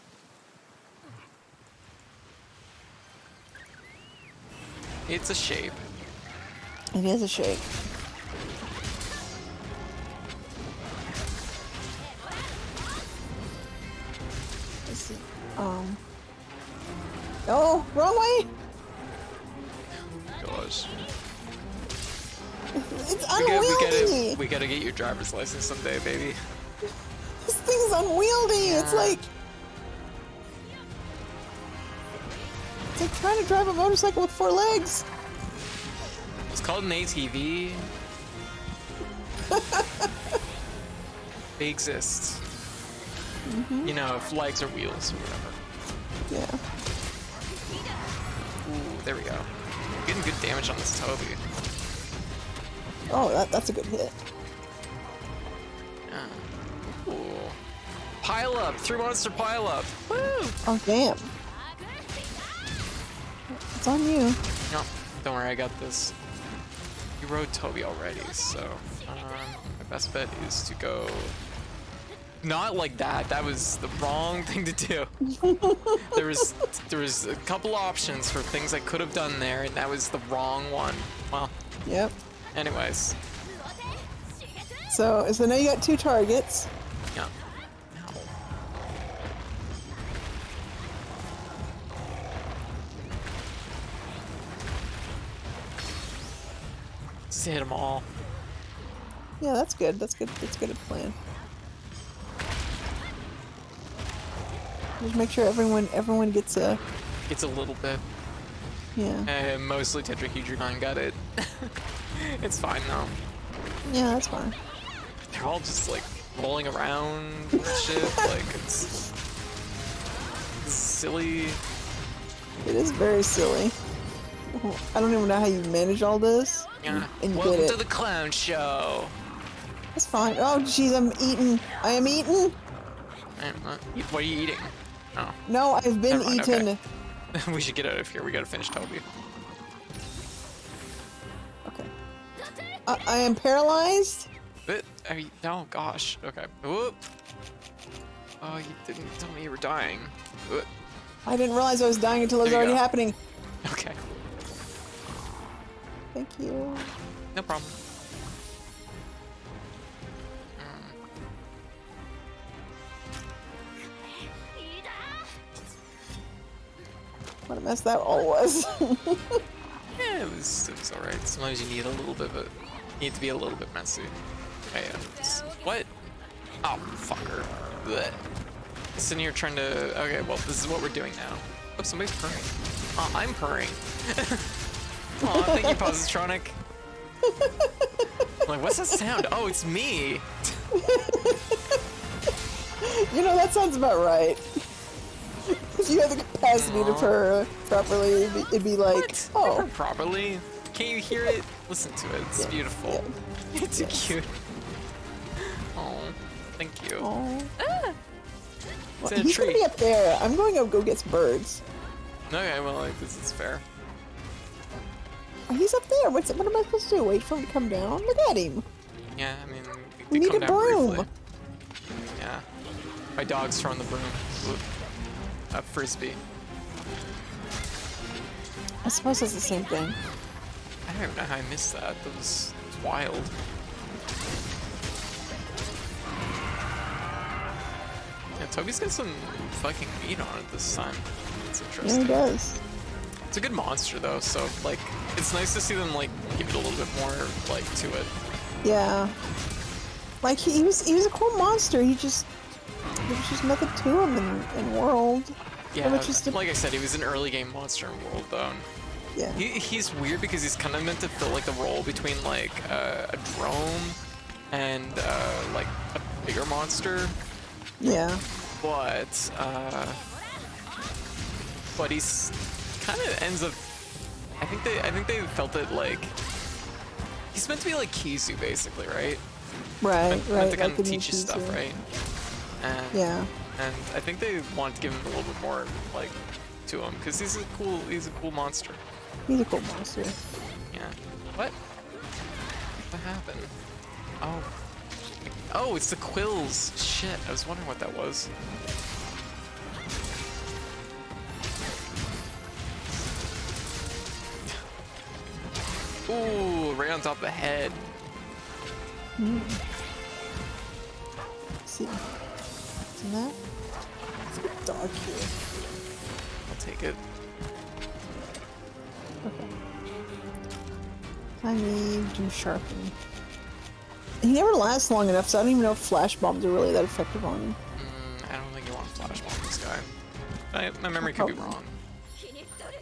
It's a shape. It is a shape. This is, Oh, wrong way. Gosh. It's unwieldy. We gotta get your driver's license someday, baby. This thing's unwieldy. It's like trying to drive a motorcycle with 4 legs. It's called an ATV. They exist. You know, if legs are wheels or whatever. Yeah. Ooh, there we go. Getting good damage on this Toby. Oh, that's a good hit. Ooh. Pile up! 3 monster pile up! Woo! Oh, damn. It's on you. No, don't worry, I got this. You rode Toby already, so my best bet is to go not like that. That was the wrong thing to do. there was a couple options for things I could have done there, and that was the wrong one. Well, Yep. anyways, So now you got 2 targets. yeah. Just hit them all. Yeah, that's good. That's good. That's good at plan. Just make sure everyone gets a. It's a little bit. Yeah. Mostly tetrahedron got it. It's fine though. Yeah, that's fine. They're all just like rolling around and shit. Like it's silly. It is very silly. I don't even know how you manage all this. Yeah. And you Welcome get to it. the clown show. That's fine. Oh, jeez, I'm eating. I am eating. What are you eating? Oh, No, I've been Never mind, eaten. okay. We should get out of here. We gotta finish Toby. Okay. I am paralyzed. Oh gosh. Okay. Whoop. Oh, you didn't tell me you were dying. Whoop. I didn't realize I was dying until it was There you already go. happening. Okay. Thank you. No problem. What a mess that all was. Yeah, it was alright. Sometimes you need a little bit of it. Need to be a little bit messy. Okay, what? Oh, fucker. Blech. Sitting here trying to. Okay, well, this is what we're doing now. Oh, somebody's purring. Oh, I'm purring. Oh, thank you, Positronic. I'm like, what's that sound? Oh, it's me. You know, that sounds about right. If you had the capacity to purr properly, it'd be like, What? oh. Never properly. Can't you hear it? Listen to it. It's beautiful. yeah. It's cute. Oh, thank you. Oh. It's Well, a he's gonna treat. be up there. I'm going to go get some birds. Okay, well, like, this is fair. Oh, he's up there. What am I supposed to do? Wait for him to come down? Look at him. Yeah, I mean, We they need come a down broom. briefly. Yeah. My dog's throwing the broom. Whoop. A frisbee. I suppose it's the same thing. I don't even know how I missed that. That was wild. Yeah, Toby's got some fucking meat on it this time. It's Yeah, interesting. he does. It's a good monster though, so like it's nice to see them like give it a little bit more like to it. Yeah. Like he was a cool monster. There was just nothing to him in world. Yeah, was just a- like I said, he was an early game monster in World though. Yeah. He's weird because he's kind of meant to fill like the role between like a drone and like a bigger monster, Yeah. but he's kind of ends up. I think they felt it like he's meant to be like Kizu basically, right? Right. Meant Right. to kind like of the teach you stuff, Ninjutsu. right? And Yeah. and I think they want to give him a little bit more like to him because he's a cool monster. He's a cool monster. Yeah. What? What happened? Oh. Oh, it's the quills. Shit, I was wondering what that was. Ooh, right on top of the head. Let's see. Isn't that? It's a bit dark here. I'll take it. Okay. I need to sharpen. He never lasts long enough, so I don't even know if flash bombs are really that effective on him. I don't think you want to flash bomb this guy. My memory could be wrong.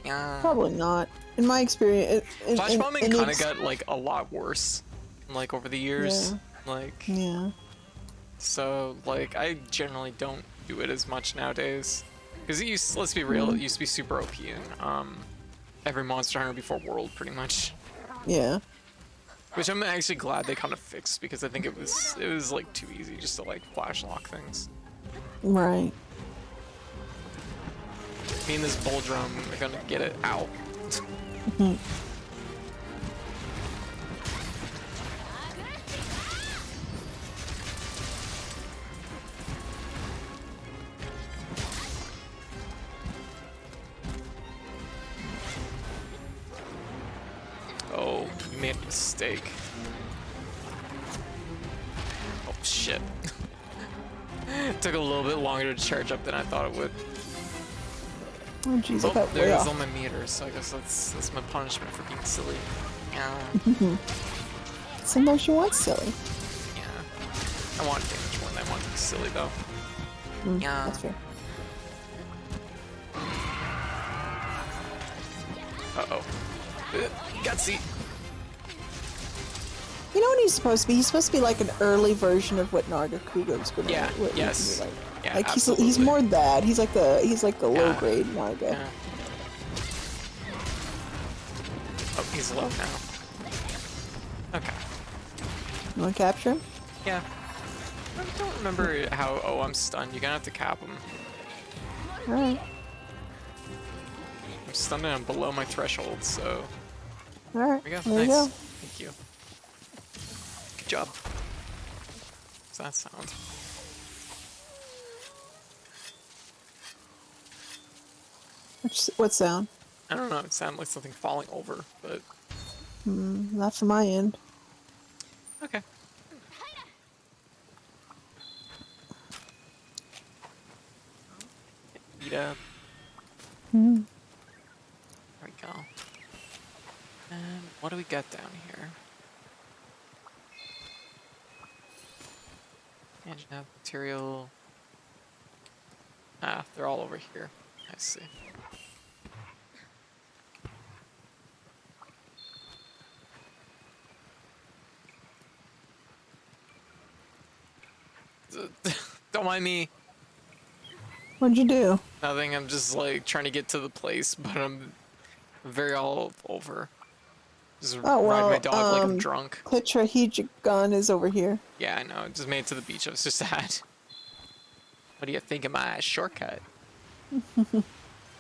Yeah. Probably not. In my experience, Flash bombing kind of got like a lot worse, like over the years. Yeah. Like. Yeah. So like I generally don't do it as much nowadays, because it used. Let's be real. It used to be super OP in every Monster Hunter before World, pretty much. Yeah. Which I'm actually glad they kind of fixed, because I think it was like too easy just to like flash lock things. Right. Me and this bull drum are gonna get it out. Oh, you made a mistake. Oh shit. Took a little bit longer to charge up than I thought it would. Oh jeez, I Oh, got way there's off. all my meters, so I guess that's my punishment for being silly. Yeah, Sometimes you want silly. yeah. I want damage more than I want to be silly though. Yeah. That's fair. Uh-oh. Gutsy. You know what he's supposed to be? He's supposed to be like an early version of what Nargacuga was going to Yeah, be. yes. Like, Yeah, like he's absolutely. more that. He's like the low Yeah. grade Narga. Yeah. Oh, he's low now. Okay. You want to capture him? Yeah. I don't remember how. Oh, I'm stunned. You're gonna have to cap him. All right. I'm stunned and I'm below my threshold, so. All right. There we go. There Nice. you go. Thank you. Good job. What's that sound? What sound? I don't know. It sounded like something falling over, but Not from my end. okay. Beat up. There we go. And what do we got down here? Engine have material. Ah, they're all over here. I see. Don't mind me. What'd you do? Nothing. I'm just like trying to get to the place, but I'm very all over. Just Oh, ride my well, dog like I'm drunk. Tetrahedric gun is over here. Yeah, I know. Just made it to the beach. I was just sad. What do you think of my shortcut? A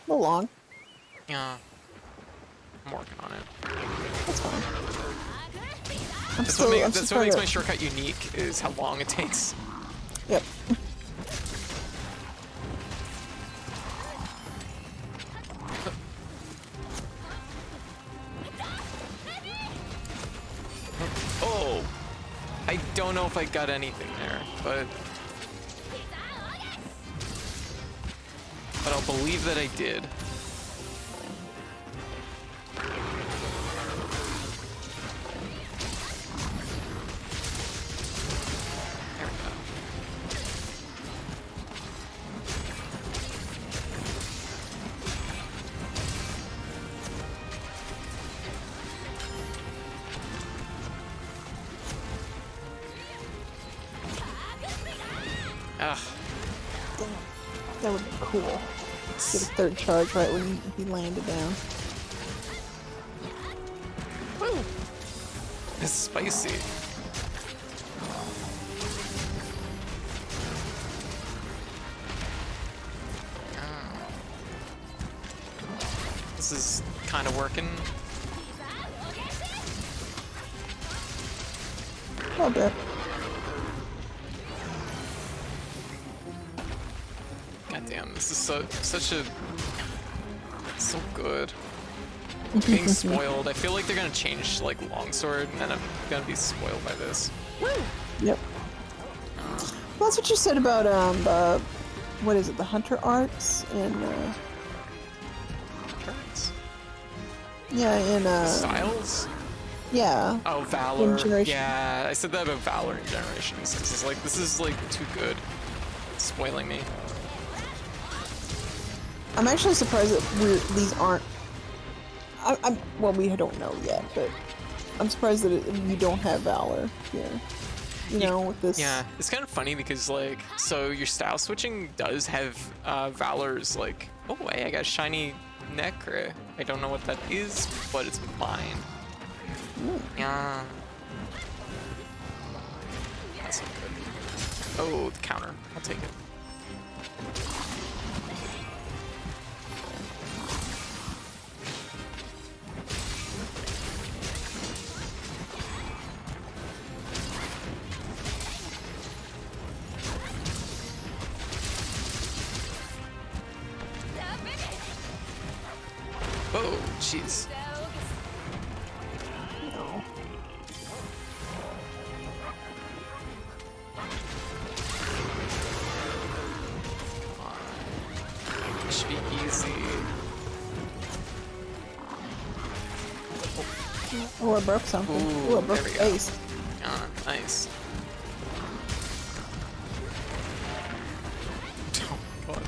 little long. Yeah. I'm working on it. That's fine. That's what makes my trying shortcut unique, is how long it takes. Yep. Oh! I don't know if I got anything there, but I'll believe that I did. There we go. Ugh. That would be cool. Get a third charge right when he landed down. Woo! It's spicy. is kind of working. A bit. God damn, this is such a so good. Being spoiled. I feel like they're gonna change like longsword, and then I'm gonna be spoiled by this. Yep. Well, that's what you said about what is it? The hunter arts and Turns. yeah, in Styles. yeah. Oh, Valor. Generation. Yeah, I said that about Valor in Generations because it's like this is like too good. It's spoiling me. I'm actually surprised that these aren't. Well, we don't know yet, but I'm surprised that we don't have Valor here. You know, with this. Yeah, it's kind of funny because like, so your style switching does have Valor's like, oh hey, I got shiny Necra. I don't know what that is, but it's mine. Yeah. That's so good. Oh, the counter. I'll take it. Oh, jeez. No. It should be easy. Oh, I broke something. Ooh, Oh, I broke there we the go. face. Ah, nice. Oh, God.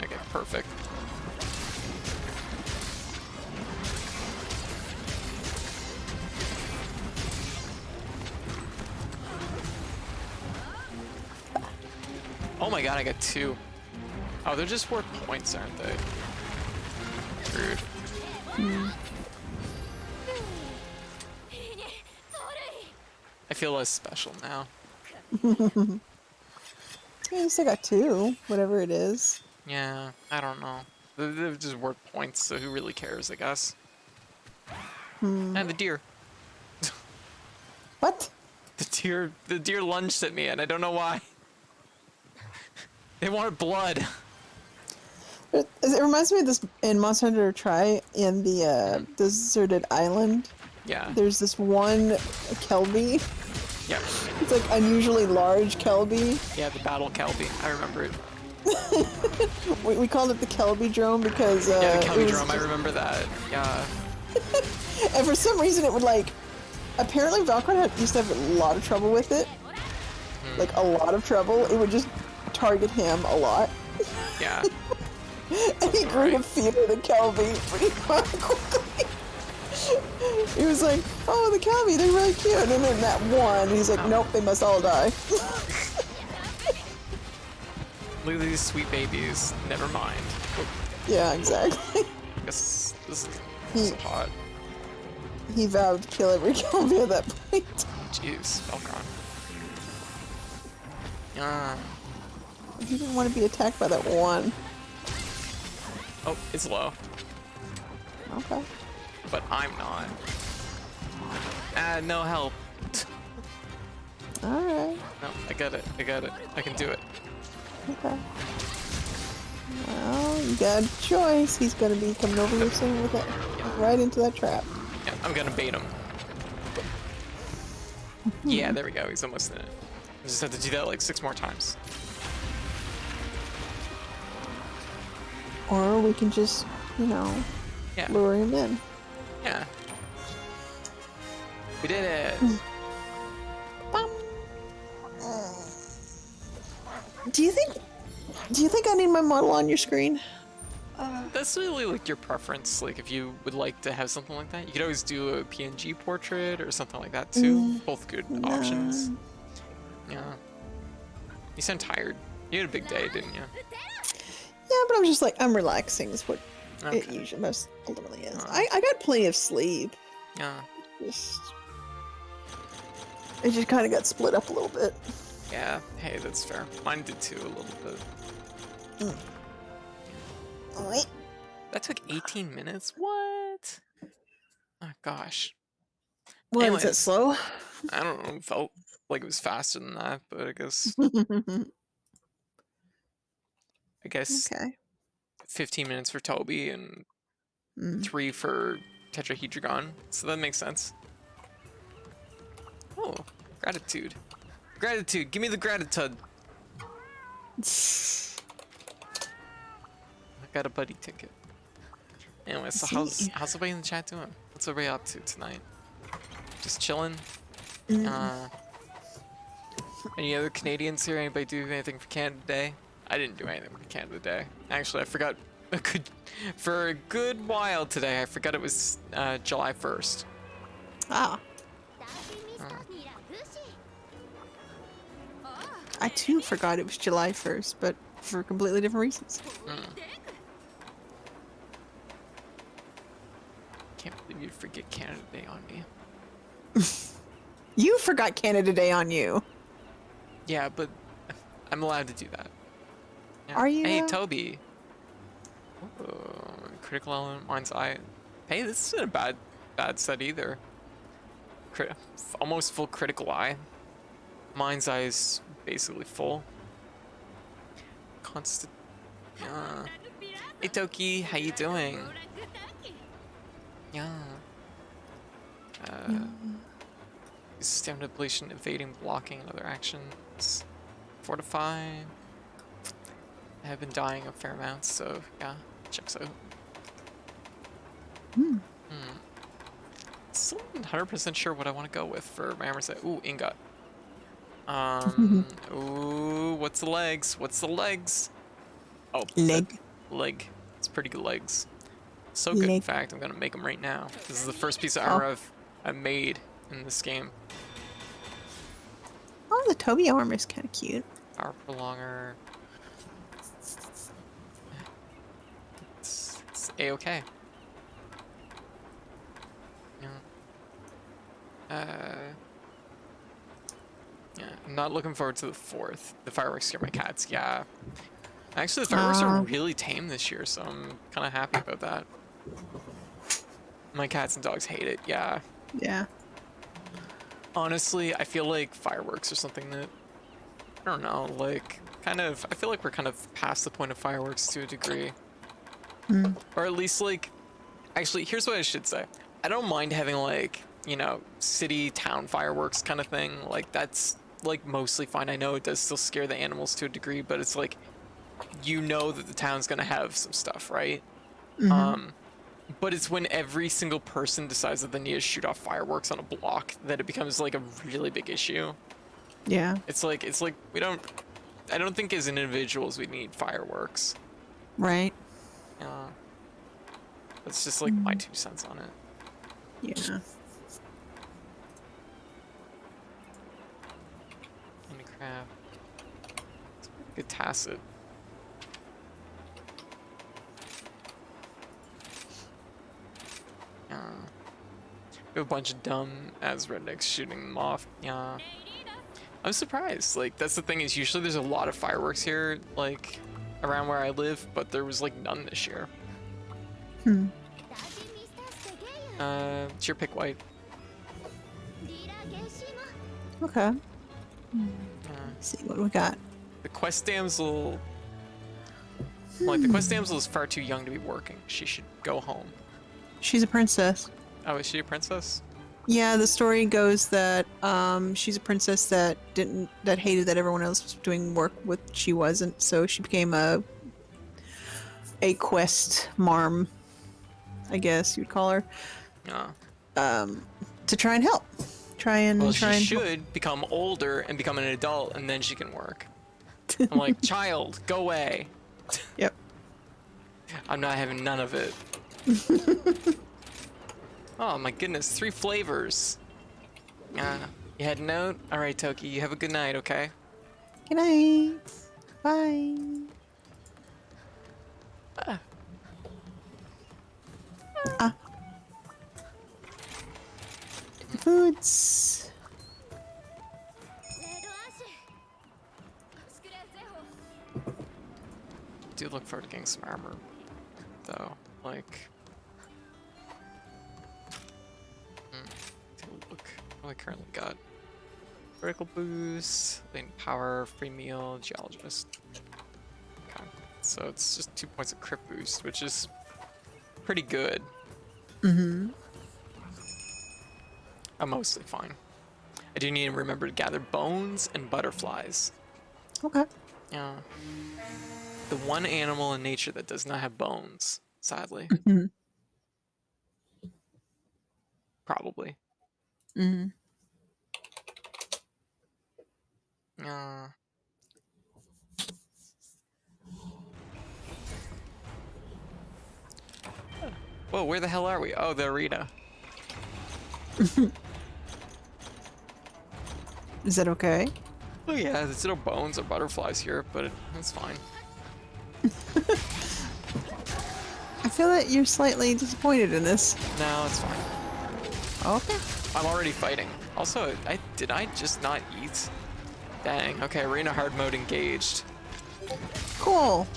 Okay, perfect. Oh my god, I got 2. Oh, they're just worth points, aren't they? Rude. I feel less special now. Yeah, you still got 2, whatever it is. Yeah, I don't know. They're just worth points, so who really cares, I guess. And the deer. What? The deer lunged at me, and I don't know why. They wanted blood. It reminds me of this in Monster Hunter Tri in the deserted island. Yeah. There's this one Kelby. Yeah. It's like unusually large Kelby. Yeah, the battle Kelby. I remember it. We called it the Kelby drone because Yeah, the it Kelby was drum. I just- remember that. Yeah. And for some reason it would like. Apparently Valcon used to have a lot of trouble with it. Like a lot of trouble. It would just target him a lot. Yeah. And he grew to fear the Kelby pretty quickly. He was like, oh, the Kelby, they're really cute. And then in that one, he's like, nope, they must all die. Look at these sweet babies. Never mind. Oh, Yeah, exactly. I guess this is hot. He vowed to kill every Kelby at that point. Jeez, Valkron. Yeah. He didn't want to be attacked by that one. Oh, it's low. Okay. But I'm not. No help. Alright. No, I got it. I got it. I can do it. Okay. Well, you got a choice. He's gonna be coming over here soon with it. Right into that trap. Yeah, I'm gonna bait him. Yeah, there we go. He's almost in it. I just have to do that like 6 more times. Or we can just, you know, Yeah. lure him in. Yeah. We did it. Do you think I need my model on your screen? That's really like your preference. Like if you would like to have something like that, you could always do a PNG portrait or something like that too. Both good options. Yeah. You sound tired. You had a big day, didn't you? Yeah, but I'm just like, I'm relaxing is what it Okay. usually most ultimately is. I got plenty of sleep. Yeah. It just kind of got split up a little bit. Yeah. Hey, that's fair. Mine did too a little bit. Wait. That took 18 minutes? What? Oh, gosh. What, is that Anyways, slow? I don't know. It felt like it was faster than that, but I guess Okay. 15 minutes for Toby and 3 for Tetrahedron. So that makes sense. Oh, gratitude. Gratitude. Give me the gratitude. I got a buddy ticket. Anyway, so how's everybody in the chat doing? What's everybody up to tonight? Just chilling? Any other Canadians here? Anybody do anything for Canada Day? I didn't do anything for Canada Day. Actually, I forgot for a good while today. I forgot it was July 1st. Ah. I too forgot it was July 1st, but for completely different reasons. Can't believe you'd forget Canada Day on me. You forgot Canada Day on you. Yeah, but I'm allowed to do that. Yeah. Are you? Hey, Toby. Critical element, mind's eye. Hey, this isn't a bad set either. Almost full critical eye. Mind's eye is basically full. Constant. Hey, Toki, how you doing? Yeah. Stamina depletion, evading, blocking, and other actions. Fortify. I have been dying a fair amount, so yeah, checks out. Still not 100% sure what I want to go with for my armor set. Ooh, ingot. Ooh, what's the legs? What's the legs? Oh, Leg. Leg. It's pretty good legs. So good, in fact, I'm gonna make them right now. This is the first piece of armor I've made in this game. Oh, the Toby armor is kind of cute. Power prolonger. It's a-okay. Yeah, I'm not looking forward to the 4th. The fireworks scare my cats. Yeah. Actually, the fireworks are really tame this year, so I'm kind of happy about that. My cats and dogs hate it. Yeah. Yeah. Honestly, I feel like fireworks are something that, I don't know, like, I feel like we're kind of past the point of fireworks to a degree. Or at least, like, actually, here's what I should say. I don't mind having, like, you know, city, town fireworks kind of thing. Like, that's, like, mostly fine. I know it does still scare the animals to a degree, but it's like, you know that the town's gonna have some stuff, right? But it's when every single person decides that they need to shoot off fireworks on a block that it becomes, like, a really big issue. Yeah. It's like, I don't think as individuals we need fireworks. Right. It's just, like, my 2 cents on it. Yeah. Handicraft. It's a good tacit. We have a bunch of dumb as rednecks shooting them off. Yeah. I'm surprised. Like, that's the thing, is usually there's a lot of fireworks here, like, around where I live, but there was, like, none this year. It's your pick, White. Okay. Let's see what we got. The quest damsel... Like, the quest damsel is far too young to be working. She should go home. She's a princess. Oh, is she a princess? Yeah, the story goes that she's a princess that hated that everyone else was doing work with she wasn't, so she became a quest marm, I guess you'd call her. Yeah. To try and help. She should become older and become an adult, and then she can work. I'm like, child, go away. Yep. I'm not having none of it. Oh my goodness, 3 flavors. You heading out? Alright, Toki, you have a good night, okay? Good night. Bye. Foods. Do look forward to getting some armor, though. Like, take a look. What do I currently got? Critical boost, latent power, free meal, geologist. Okay, so it's just 2 points of crit boost, which is pretty good. Mm-hmm. I'm mostly fine. I do need to remember to gather bones and butterflies. Okay. Yeah. The one animal in nature that does not have bones, sadly. Mm-hmm. Probably. Mm-hmm. Yeah. Whoa, where the hell are we? Oh, the arena. Is that okay? Oh yeah, there's no bones or butterflies here, but it's fine. I feel that you're slightly disappointed in this. No, it's fine. Okay. I'm already fighting. Also, did I just not eat? Dang. Okay, arena hard mode engaged. Cool.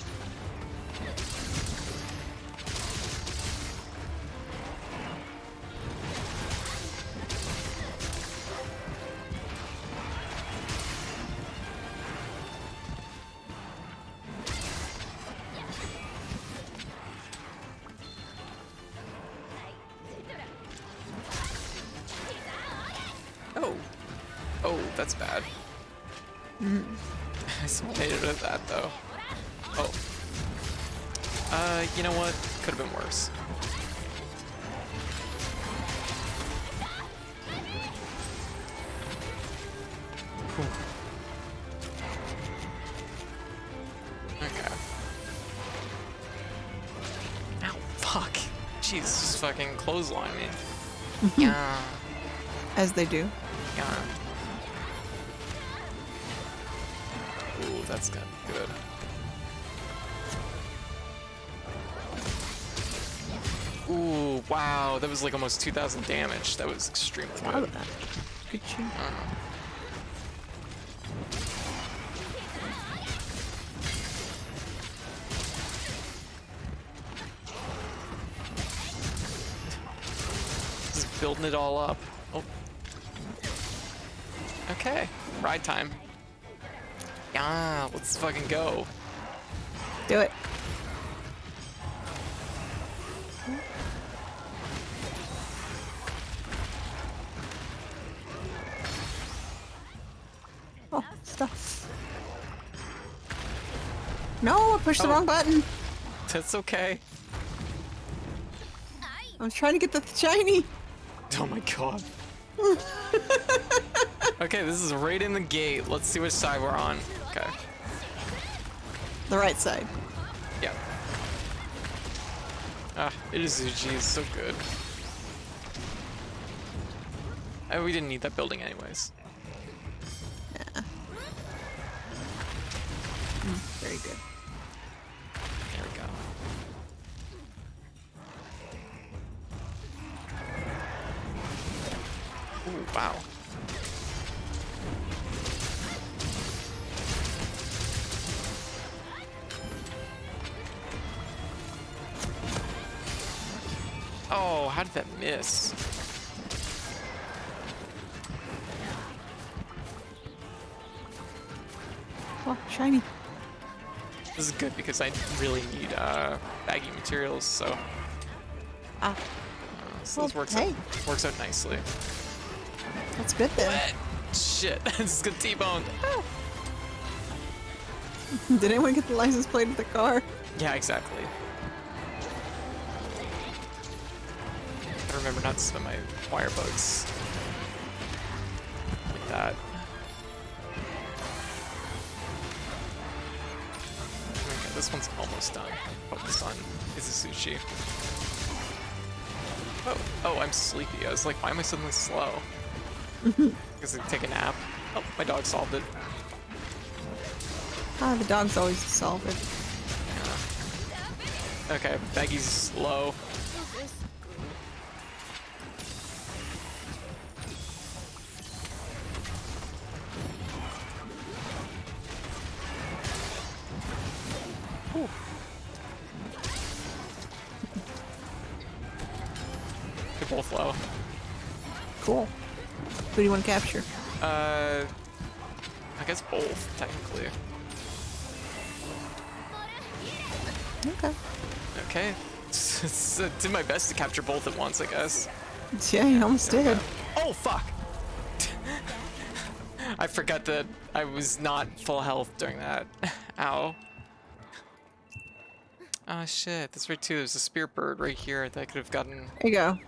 Oh. Oh, that's bad. I smitated at that though. Oh. You know what? Could have been worse. Whew. Okay. Ow, fuck. Jeez, just fucking clothesline me. Yeah. As they do. Yeah. Ooh, that's gonna be good. Ooh, wow, that was like almost 2,000 damage. That was extremely good. Good shoot. Just building it all up. Oh. Okay, ride time. Yeah, let's fucking go. Do it. Oh, stuff. No, I pushed the Oh. wrong button. That's okay. I was trying to get the shiny. Oh my god. Okay, this is right in the gate. Let's see which side we're on. Okay. The right side. Yeah. Ah, Izuchi is so good. We didn't need that building anyways. Yeah. Very good. There we go. Ooh, wow. Oh, how did that miss? Oh, shiny. This is good because I really need baggy materials, so Ah, so this well, works out nicely. that's good then. Shit, this is good T-bone. Did anyone get the license plate of the car? Yeah, exactly. I remember not to spin my wire bugs like that. Okay, this one's almost done. Focus on Izuchi. Oh, I'm sleepy. I was like, why am I suddenly slow? Because I take a nap. Oh, my dog solved it. Ah, the dog's always solve it. Yeah. Okay, Baggy's low. They're both low. Cool. Who do you want to capture? I guess both, technically. Okay. Okay. Did my best to capture both at once, I guess. Yeah, you almost did. Oh, fuck! I forgot that I was not full health during that. Ow. Oh shit, that's right too. There's a spear bird right here that I could have gotten. There you go.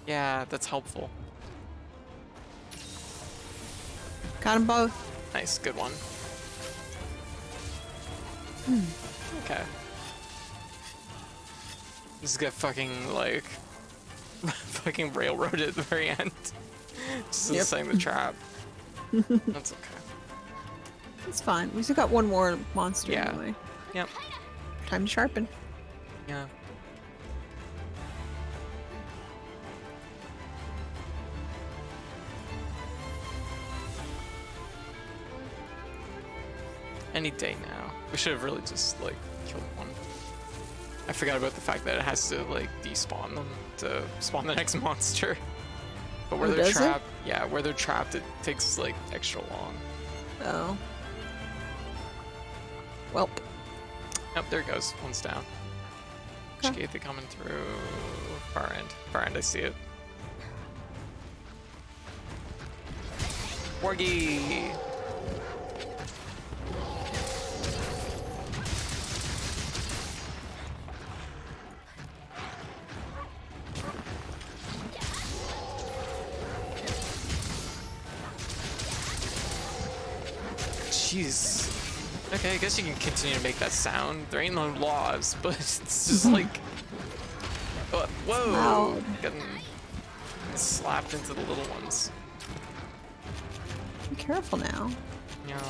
Yeah, that's helpful. Got them both. Nice, good one. Okay. Just get fucking, like, fucking railroaded at the very end. Just setting the trap. That's okay. It's fine. We still got one more monster Yeah. anyway. Yep. Time to sharpen. Yeah. Any day now. We should have really just, like, killed one. I forgot about the fact that it has to, like, despawn them to spawn the next monster. But where Oh, they're does it? trapped, yeah, where they're trapped, it takes, like, extra long. Oh. Welp. Yep, there it goes. One's down. Which Okay. gate they coming through? Far end. Far end, I see it. Wargy! Jeez. Okay, I guess you can continue to make that sound. There ain't no laws, but it's just like... Whoa! Loud. Getting slapped into the little ones. Be careful now. Yeah.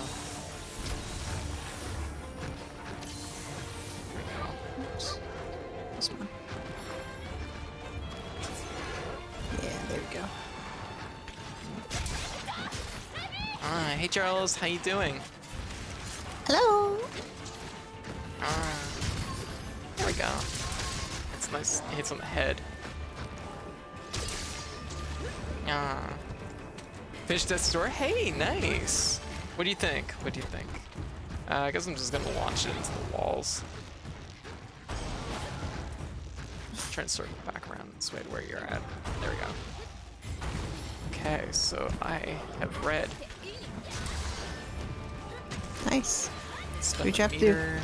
Oops. This one. Yeah, there we go. Hey Charles, how you doing? Hello. There we go. That's nice. Hits on the head. Finished Death's Door? Hey, nice! What do you think? What do you think? I guess I'm just gonna launch it into the walls. Try and circle back around this way to where you're at. There we go. Okay, so I have red. Nice. Stun Reach up, dude. meter.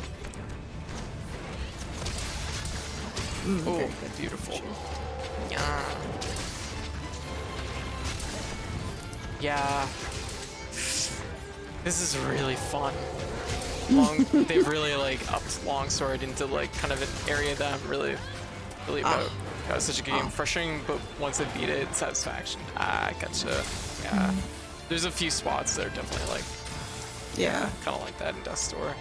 Oh, Very good. beautiful. Yeah. Yeah. This is really fun. They've really like upped Longsword into like kind of an area that I'm really about. That was such a game. Frustrating, but once I beat it, satisfaction. Ah, gotcha. Yeah. There's a few spots that are definitely like Yeah. kind of like that in Death's Door.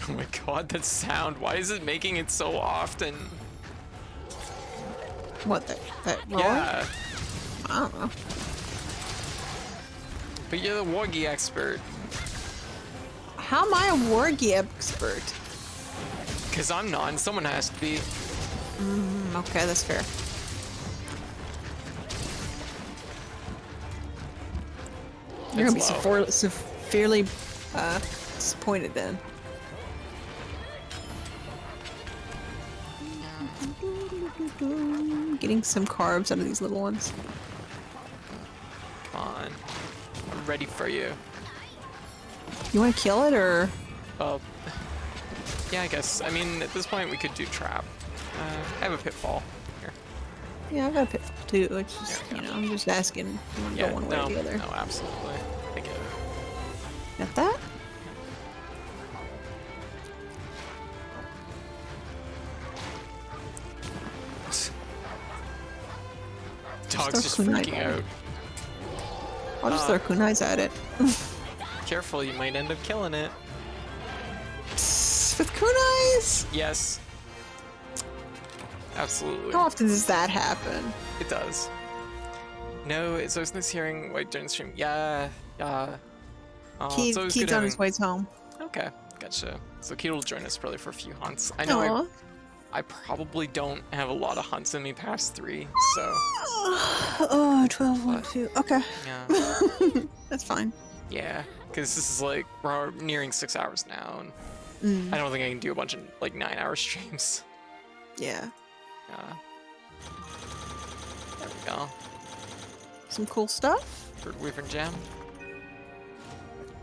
Oh my god, that sound. Why is it making it so often? What, that roar? Yeah, I don't know. but you're the Wargy expert. How am I a wargy expert? Because I'm not, and someone has to be. Okay, that's fair. You're gonna be It's low. severely disappointed then. Getting some carbs out of these little ones. Come on. I'm ready for you. You want to kill it or? Well, yeah, I guess. I mean, at this point, we could do trap. I have a pitfall here. Yeah, I've got a pitfall too. It's just, There we go. I'm just asking. You want to Yeah, go one way no, or the other. no, absolutely. I get it. Got that? Dog's throw just kunai freaking at it. out. I'll just throw kunais at it. Careful, you might end up killing it. With kunais? Yes. absolutely. How often does that happen? It does. No, it's always nice hearing White during the stream. Yeah, yeah. It's always good Keith's on his having... way home. Okay, gotcha. So Keith will join us probably for a few hunts. I know Aw. I probably don't have a lot of hunts in me past 3, so Oh, 12, 1, 2. Okay. yeah. That's fine. Yeah, because this is like, we're nearing 6 hours now, and Mm, I don't think I can do a bunch of like 9-hour streams. yeah. There we go. Some cool stuff. Bird Wyvern Gem.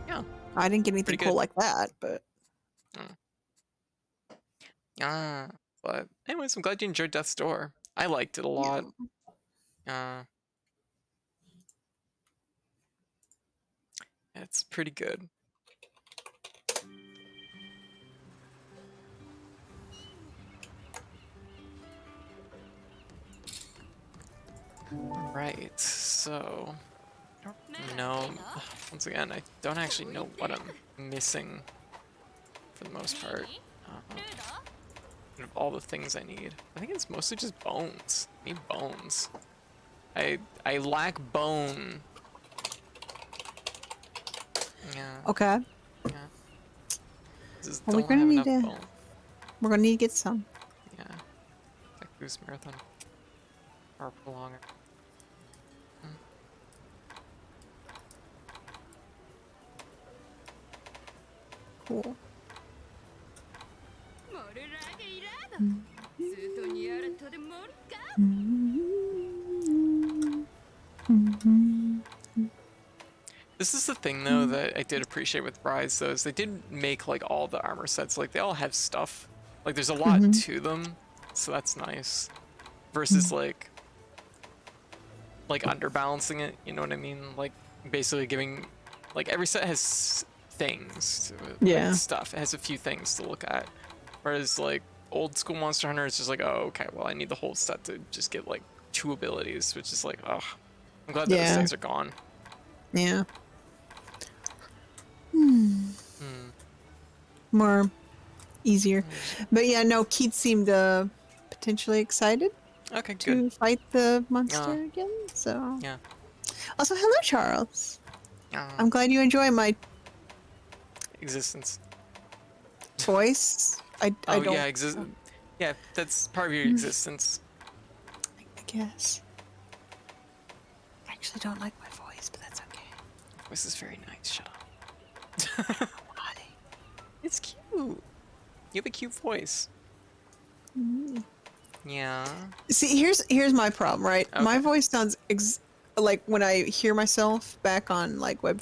Yeah. I didn't get anything Pretty cool good. like that, but But anyways, I'm glad you enjoyed Death's Door. I liked it a lot. It's pretty good. Right, so I don't know. Once again, I don't actually know what I'm missing for the most part. Of all the things I need, I think it's mostly just bones. I need bones. I lack bone. Yeah. okay. Yeah. Just Well, we're don't gonna have need enough to- bone. We're gonna need to get some. Yeah. Like Boost Marathon. Or Prolonger. Cool. モルラーゲイラードスートニアルトでモルカ This is the thing though that I did appreciate with Rise though, is they did make like all the armor sets, like they all have stuff. Like there's a lot to them, so that's nice. Versus like underbalancing it, you know what I mean? Like basically giving, like every set has things to it, Yeah. like stuff. It has a few things to look at. Whereas like old school Monster Hunter is just like, oh okay, well I need the whole set to just get like 2 abilities, which is like, oh, I'm glad that those Yeah. things are gone. Yeah. More easier. But yeah, no, Keith seemed potentially excited Okay, to good. fight the monster Yeah. again. So Yeah. Also, hello, Charles. Uh, I'm glad you enjoy my existence. voice. I Oh don't. yeah, yeah, that's part of your existence. I guess. I actually don't like my voice, but that's okay. Voice is very nice. Shut up. Why? It's cute. You have a cute voice. Yeah. See, here's my problem, right? My Okay. voice sounds like when I hear myself back on like web.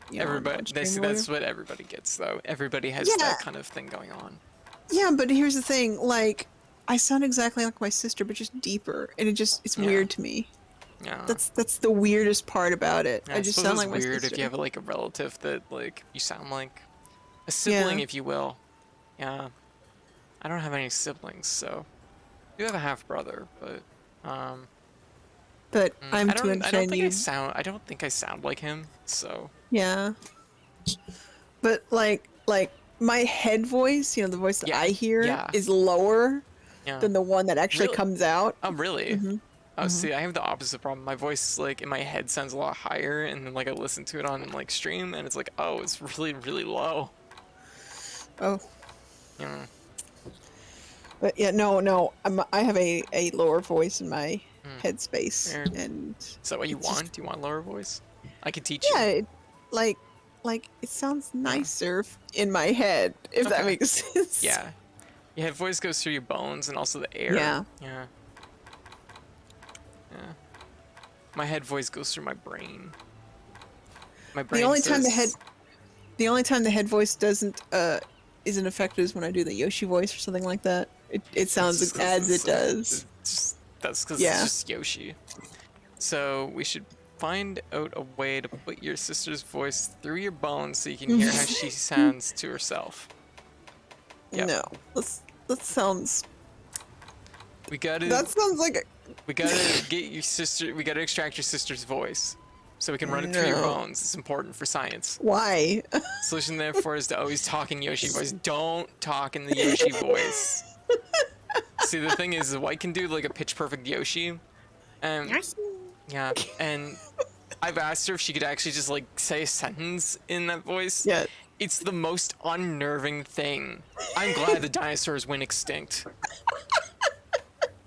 You know, on Everybody. stream or That's whatever. what everybody gets though. Everybody has Yeah. that kind of thing going on. Yeah, but here's the thing. Like, I sound exactly like my sister, but just deeper, and it's Yeah. weird to me. Yeah. That's the weirdest part about it. Yeah, I just suppose sound it's like my weird sister. if you have like a relative that like you sound like a sibling, Yeah. if you will. Yeah. I don't have any siblings, so I do have a half brother, but But I'm I to don't understand think you. I don't think I sound like him, so Yeah. But like my head voice, you know, the voice that Yeah, I hear yeah. is lower yeah. than the one that actually Really? comes out. Oh really? Mhm. Oh, see, I have the opposite problem. My voice, like in my head, sounds a lot higher, and then like I listen to it on like stream, and it's like, oh, it's really, really low. Oh. Yeah. But yeah, no. I have a lower voice in my headspace, Weird. and Is that what you it's just- want? Do you want lower voice? I can teach yeah, you. it, like it sounds nicer in my head, if that Okay. makes sense. Yeah. Your head voice goes through your bones and also the air. Yeah. Yeah. Yeah. My head voice goes through my brain. My brain The only time says, the only time the head voice isn't effective is when I do the Yoshi voice or something like that. It sounds just 'cause as it's, it does. That's because Yeah. it's just Yoshi. So we should find out a way to put your sister's voice through your bones so you can hear how she sounds to herself. Yep. No, that sounds We gotta like we gotta get your sister. We gotta extract your sister's voice so we can run it through your No. bones. It's important for science. why? Solution therefore is to always talk in Yoshi voice. Don't talk in the Yoshi voice. See, the thing is, White can do like a pitch perfect Yoshi, and yeah, and I've asked her if she could actually just like say a sentence in that voice. Yeah. It's the most unnerving thing. I'm glad the dinosaurs went extinct.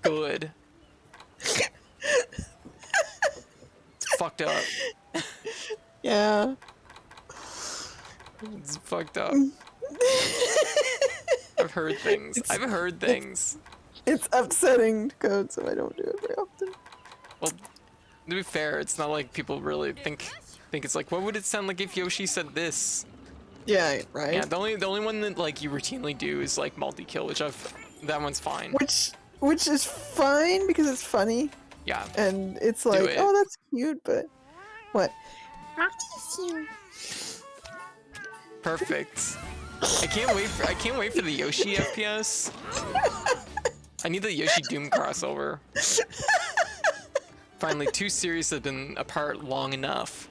Good. It's fucked up. Yeah. It's fucked up. I've heard things. I've heard things. It's upsetting code, so I don't do it very often. Well, to be fair, it's not like people really think it's like, what would it sound like if Yoshi said this? Yeah, right. Yeah, the only one that like you routinely do is like multi-kill, that one's fine. Which is fine because it's funny. Yeah. And it's like, it. oh, that's cute, but what? Perfect. I can't wait for the Yoshi FPS. I need the Yoshi Doom crossover. Finally, two series have been apart long enough.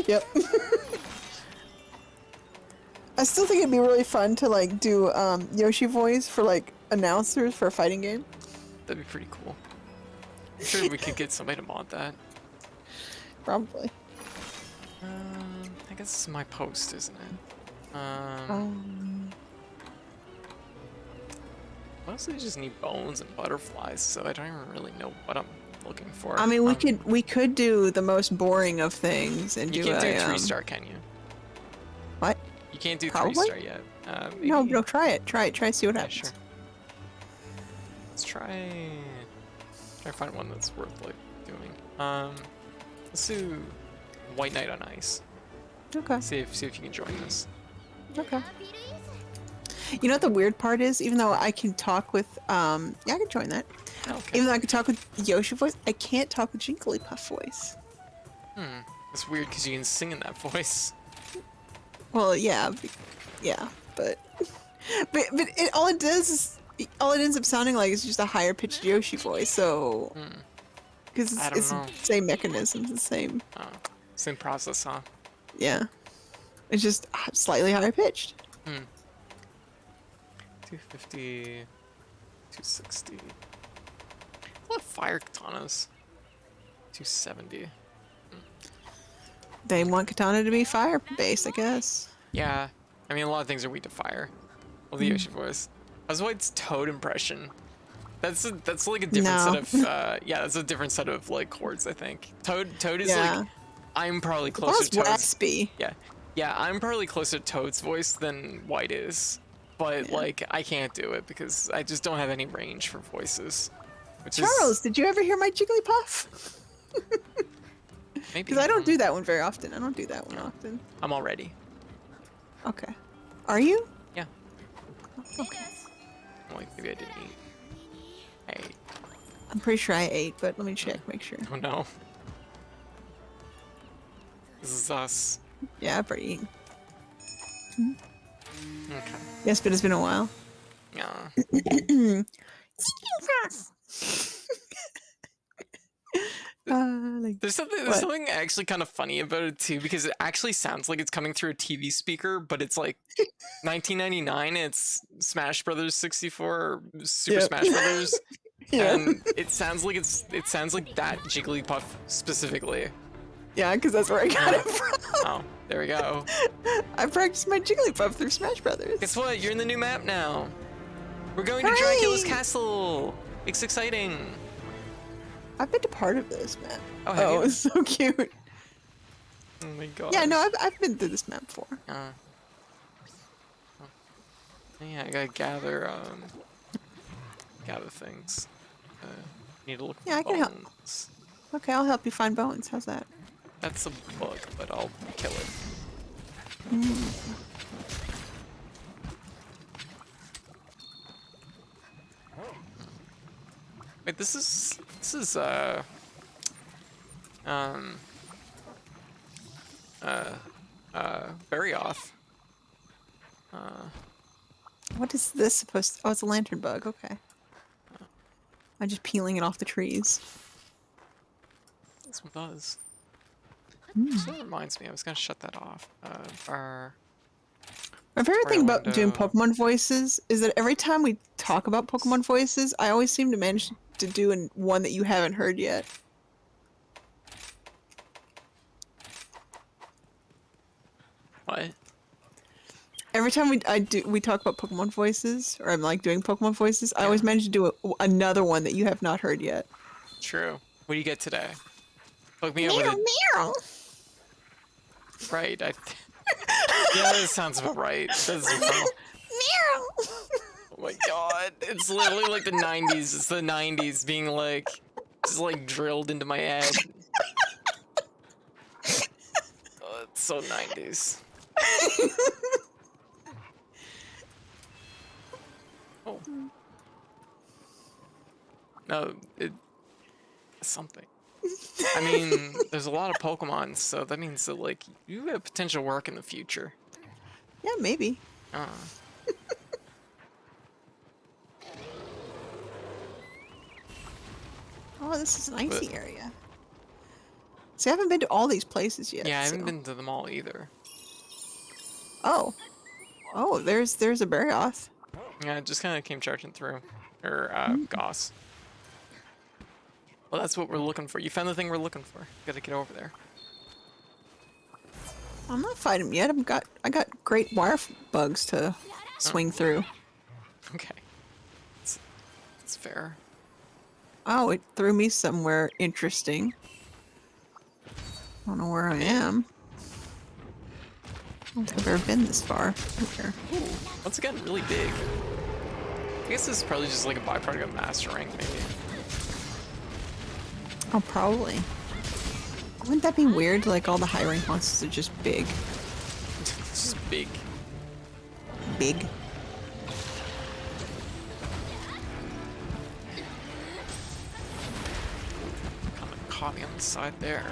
Yep. I still think it'd be really fun to like do Yoshi voice for like announcers for a fighting game. That'd be pretty cool. I'm sure we could get somebody to mod that. Probably. I guess it's my post, isn't it? Mostly just need bones and butterflies, so I don't even really know what I'm looking for. I mean, we could do the most boring of things and You do can't do a 3-star, can you? What? You can't do Probably? 3-star yet. Maybe. No, try it. Try it. See what Yeah, happens. sure. Let's try to find one that's worth like doing. Let's do White Knight on Ice. Okay. See if you can join this. Okay. You know what the weird part is? Even though I can talk with, yeah, I can join that. Okay. Even though I can talk with Yoshi voice, I can't talk with Jigglypuff voice. It's weird because you can sing in that voice. Well, yeah, but all it does is all it ends up sounding like is just a higher pitched Yoshi voice. So, because I don't it's know. the same mechanisms, the same. Same process, huh? Yeah, it's just slightly higher pitched. 250, 260. A lot of fire katanas. 270. They want katana to be fire based, I guess. Yeah, I mean a lot of things are weak to fire. Well, the Yoshi voice. That's why it's Toad impression. That's like a different set of yeah, that's a different set of like chords, I think. Toad is like I'm probably closer to Toad's. Raspy. Yeah, I'm probably closer to Toad's voice than White is. But like I can't do it because I just don't have any range for voices. Charles, did you ever hear my Jigglypuff? Maybe. Because I don't do that one very often. I don't do that one often. I'm all ready. Okay. Are you? Yeah. Okay. Like maybe I didn't eat. I ate. I'm pretty sure I ate, but let me check, make sure. Oh no. This is us. Yeah, I've already eaten. Okay. Yes, but it's been a while. Yeah. There's something actually kind of funny about it too, because it actually sounds like it's coming through a TV speaker, but it's like 1999. It's Smash Brothers 64 or Super Smash Brothers, and it sounds like that Jigglypuff specifically. Yeah, because that's where I got it from. Oh, there we go. I practiced my Jigglypuff through Smash Brothers. Guess what? You're in the new map now. We're going to Hooray! Dracula's castle. It's exciting. I've been to part of this map. Oh, have you? It's so cute. Oh my god. Yeah, no, I've been through this map before. Yeah, I gotta gather things. Need to look for Yeah, I can help. bones. Okay, I'll help you find bones. How's that? That's a bug, but I'll kill it. Wait, this is very off. What is this supposed to... Oh, it's a lantern bug. Okay. I'm just peeling it off the trees. This one does. So that reminds me, I was gonna shut that off. My favorite thing about doing window. Pokemon voices is that every time we talk about Pokemon voices, I always seem to manage to do one that you haven't heard yet. What? Every time we talk about Pokemon voices, or I'm like doing Pokemon voices, I always manage to do another one that you have not heard yet. True. What do you get today? Look me up with it. Meow. Right. Yeah, that sounds about right. Doesn't sound... Meow. Oh my god. It's literally like the 90s. It's the 90s being like, just like drilled into my head. Oh, it's so 90s. Oh. No, it's something. I mean, there's a lot of Pokemon, so that means that, like, you have potential work in the future. Yeah, maybe. Oh, this is an icy area. See, I haven't been to all these places yet. Yeah, I haven't so- been to them all either. Oh. Oh, there's a Barioth. Yeah, it just kind of came charging through. Or, Goss. Well, that's what we're looking for. You found the thing we're looking for. Gotta get over there. I'm not fighting him yet. I got great wire bugs to swing through. Okay. It's fair. Oh, it threw me somewhere interesting. I don't know where I am. I don't think I've ever been this far. Here. Once again, really big. I guess this is probably just like a byproduct of mastering, maybe. Oh, probably. Wouldn't that be weird? Like all the high rank monsters are just big. It's just big. Big. Kind of caught me on the side there.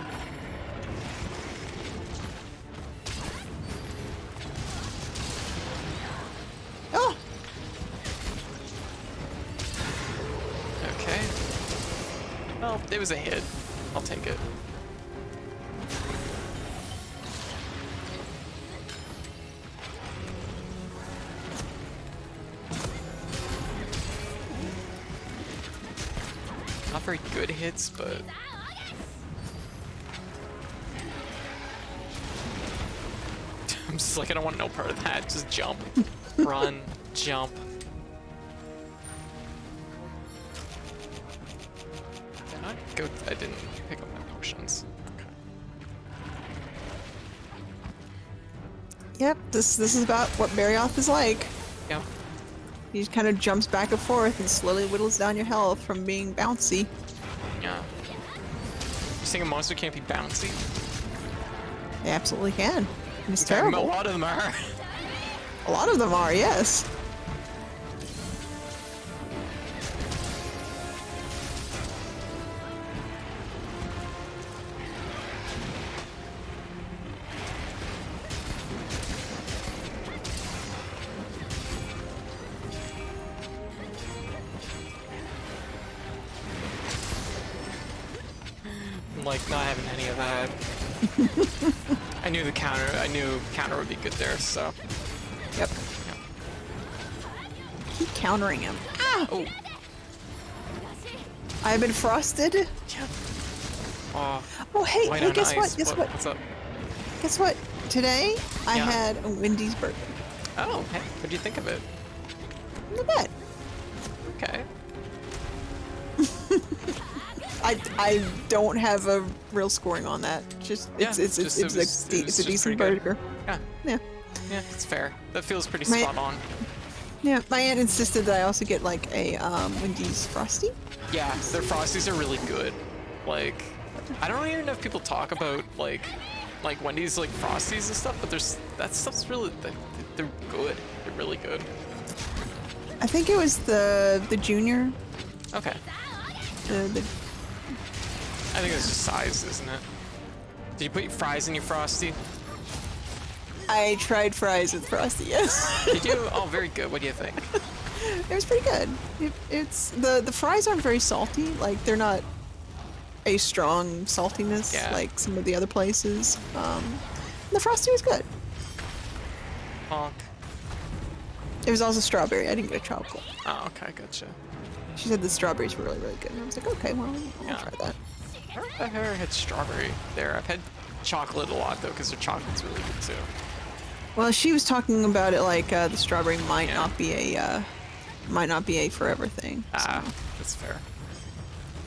Oh! Okay. Well, it was a hit. I'll take it. Not very good hits, but... I'm just like, I don't want no part of that. Just jump. Run. Jump. I didn't pick up my potions. Okay. Yep, this is about what Barioth is like. Yep. He just kind of jumps back and forth and slowly whittles down your health from being bouncy. Yeah. You think a monster can't be bouncy? They absolutely can. And it's A terrible. lot of them are. A lot of them are, yes. Like not having any of that. I knew counter would be good there, so. Yep. Keep countering him. Ah! Oh. I've been frosted. Yeah. Oh. Oh, hey, White hey, on guess what? ice. Guess what? What's up? Guess what? Today, I Yeah. had a Wendy's burger. Oh, hey, what do you think of it? Not bad. Okay. I don't have a real scoring on that. Just Yeah, it's just- it was a just decent pretty good. burger. Yeah. Yeah. Yeah, it's fair. That feels pretty My- spot on. Yeah, my aunt insisted that I also get like a Wendy's Frosty. Yeah, their Frosties are really good. Like, I don't hear enough people talk about like Wendy's like Frosties and stuff, but that stuff's really they're good. They're really good. I think it was the junior. Okay. The I think it's just size, isn't it? Did you put your fries in your Frosty? I tried fries with Frosty. Yes. Did you? Oh, very good. What do you think? It was pretty good. It's the fries aren't very salty. Like they're not a strong saltiness Yeah. like some of the other places. The Frosty was good. Honk. It was also strawberry. I didn't get a chocolate. Oh, okay, gotcha. She said the strawberries were really, really good. And I was like, okay, well, I'll Yeah. try that. I've never had strawberry there. I've had chocolate a lot though, because their chocolate's really good too. Well, she was talking about it like the strawberry might Yeah. not be a forever thing. Ah, that's fair.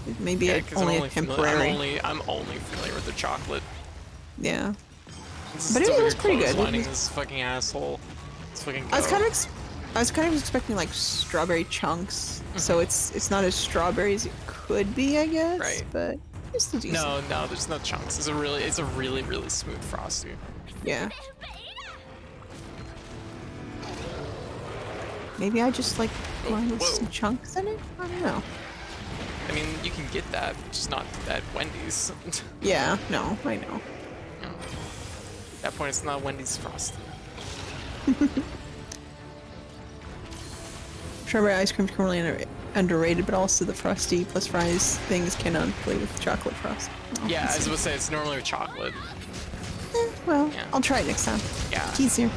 It may be Yeah, a, 'cause only a I'm temporary. only familiar with the chocolate. Yeah. This But is it still was very pretty good. clotheslining this fucking asshole. Let's fucking go. I was kind of expecting like strawberry chunks, so it's not as strawberry as it could be, I guess. Right. But it's still decent. No, there's no chunks. It's a really, really smooth frosty. Yeah. Maybe I just like mine with whoa. some chunks in it. I don't know. I mean, you can get that, just not at Wendy's. Yeah. No, I know. At that point, it's not Wendy's frosty. Strawberry ice cream is currently underrated, but also the frosty plus fries things cannot play with chocolate frost. Oh, Yeah, I let's was see. gonna say it's normally with chocolate. Well, Yeah. I'll try it next time. Yeah. Key's here.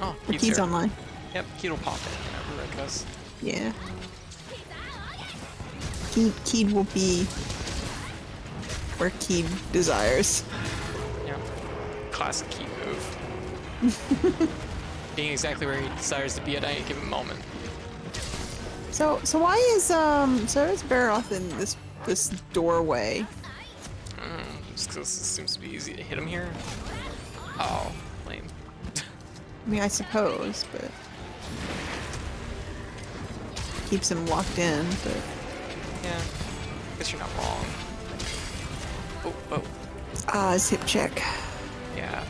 Oh, Or Keith's Key's here. online. Yep, Keith will pop in whenever it goes. Yeah. Keed will be where Keed desires. Yeah. Classic Keith move. Being exactly where he desires to be at any given moment. So why is Baroth in this doorway? Just because it seems to be easy to hit him here. Oh, lame. I mean, I suppose, but keeps him locked in. But Yeah, guess you're not wrong. Oh, his hip check. yeah,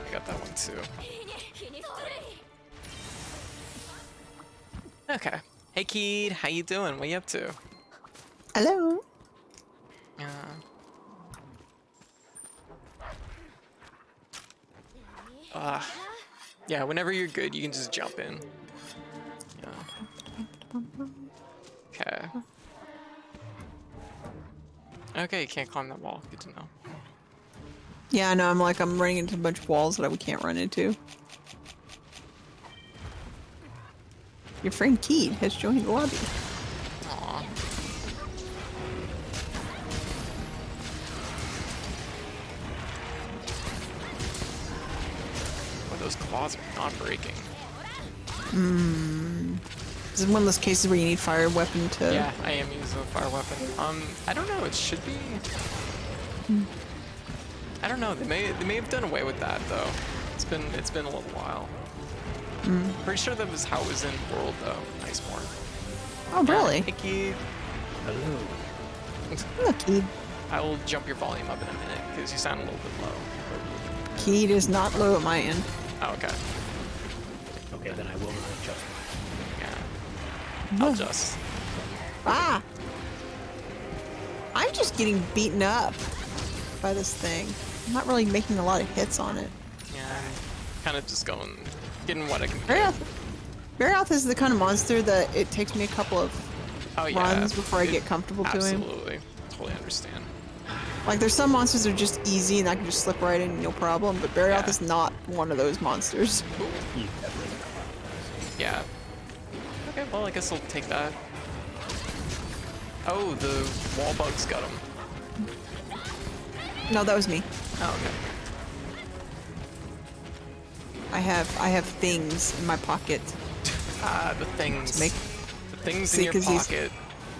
I got that one too. Okay. Hey, Keed, how you doing? What you up to? Hello. Yeah, whenever you're good, you can just jump in. Yeah. Okay. Okay, you can't climb that wall. Good to know. Yeah, I know. I'm running into a bunch of walls that we can't run into. Your friend Keed has joined the lobby. Aw. Well, those claws are not breaking. This is one of those cases where you need fire weapon to. Yeah, I am using a fire weapon. I don't know. It should be. I don't know. They may have done away with that though. It's been a little while. Pretty sure that was how it was in World though. Iceborne. Oh, really? Hey, Keith. Hello. Look, Keed. I will jump your volume up in a minute because you sound a little bit low. Keed is not low at my end. Oh, okay. Okay, then I will adjust. Yeah. I'll just. Ah! I'm just getting beaten up by this thing. I'm not really making a lot of hits on it. Yeah. I'm kind of just getting what I can get. Baroth is the kind of monster that it takes me a couple of Oh yeah. runs before I get comfortable to him. Absolutely. Totally understand. Like, there's some monsters that are just easy and I can just slip right in, no problem, but Baroth Yeah. is not one of those monsters. Yeah. Okay, well, I guess I'll take that. Oh, the wall bugs got him. No, that was me. Oh, okay. I have things in my pocket. Ah, the things. Make- The things See, in your 'cause pocket.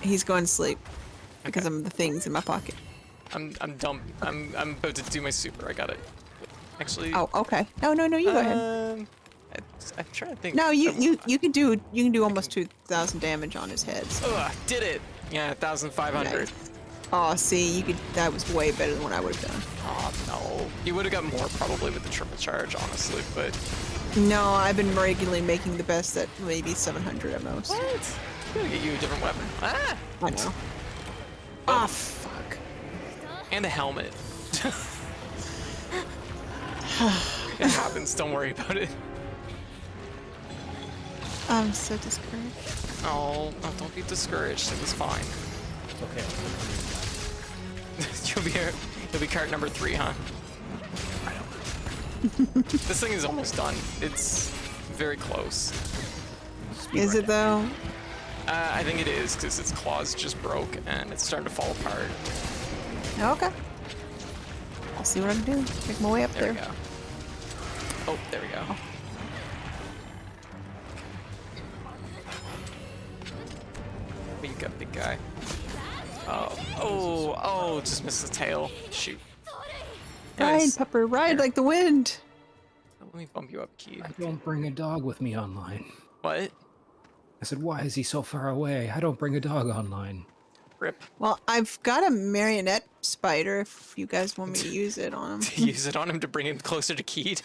He's going to sleep because Okay. I'm the things in my pocket. I'm dumb. I'm about to do my super. I got it. Actually. Oh, okay. No, you go ahead. I'm trying to think. No, you can do almost 2,000 damage on his head. So. Ugh, did it. Yeah, 1,500. Nice. Oh, see, that was way better than what I would have done. Oh no. You would have got more probably with the triple charge, honestly, but. No, I've been regularly making the best at maybe 700 at most. What? I'm gonna get you a different weapon. Ah! I know. Ah, fuck. And a helmet. It happens, don't worry about it. I'm so discouraged. Oh, don't be discouraged. It was fine. Okay. You'll be cart number 3, huh? This thing is almost done. It's very close. Is it though? I think it is because its claws just broke and it's starting to fall apart. Okay. I'll see what I can do. Make my way up There there. we go. Oh, there we go. What you got, big guy? Oh, just missed the tail. Shoot. Ride, Nice. pupper, ride like the wind. Let me bump you up, Key. I don't bring a dog with me online. What? I said, why is he so far away? I don't bring a dog online. Rip. Well, I've got a marionette spider if you guys want me to use it on him. To use it on him to bring him closer to Keed.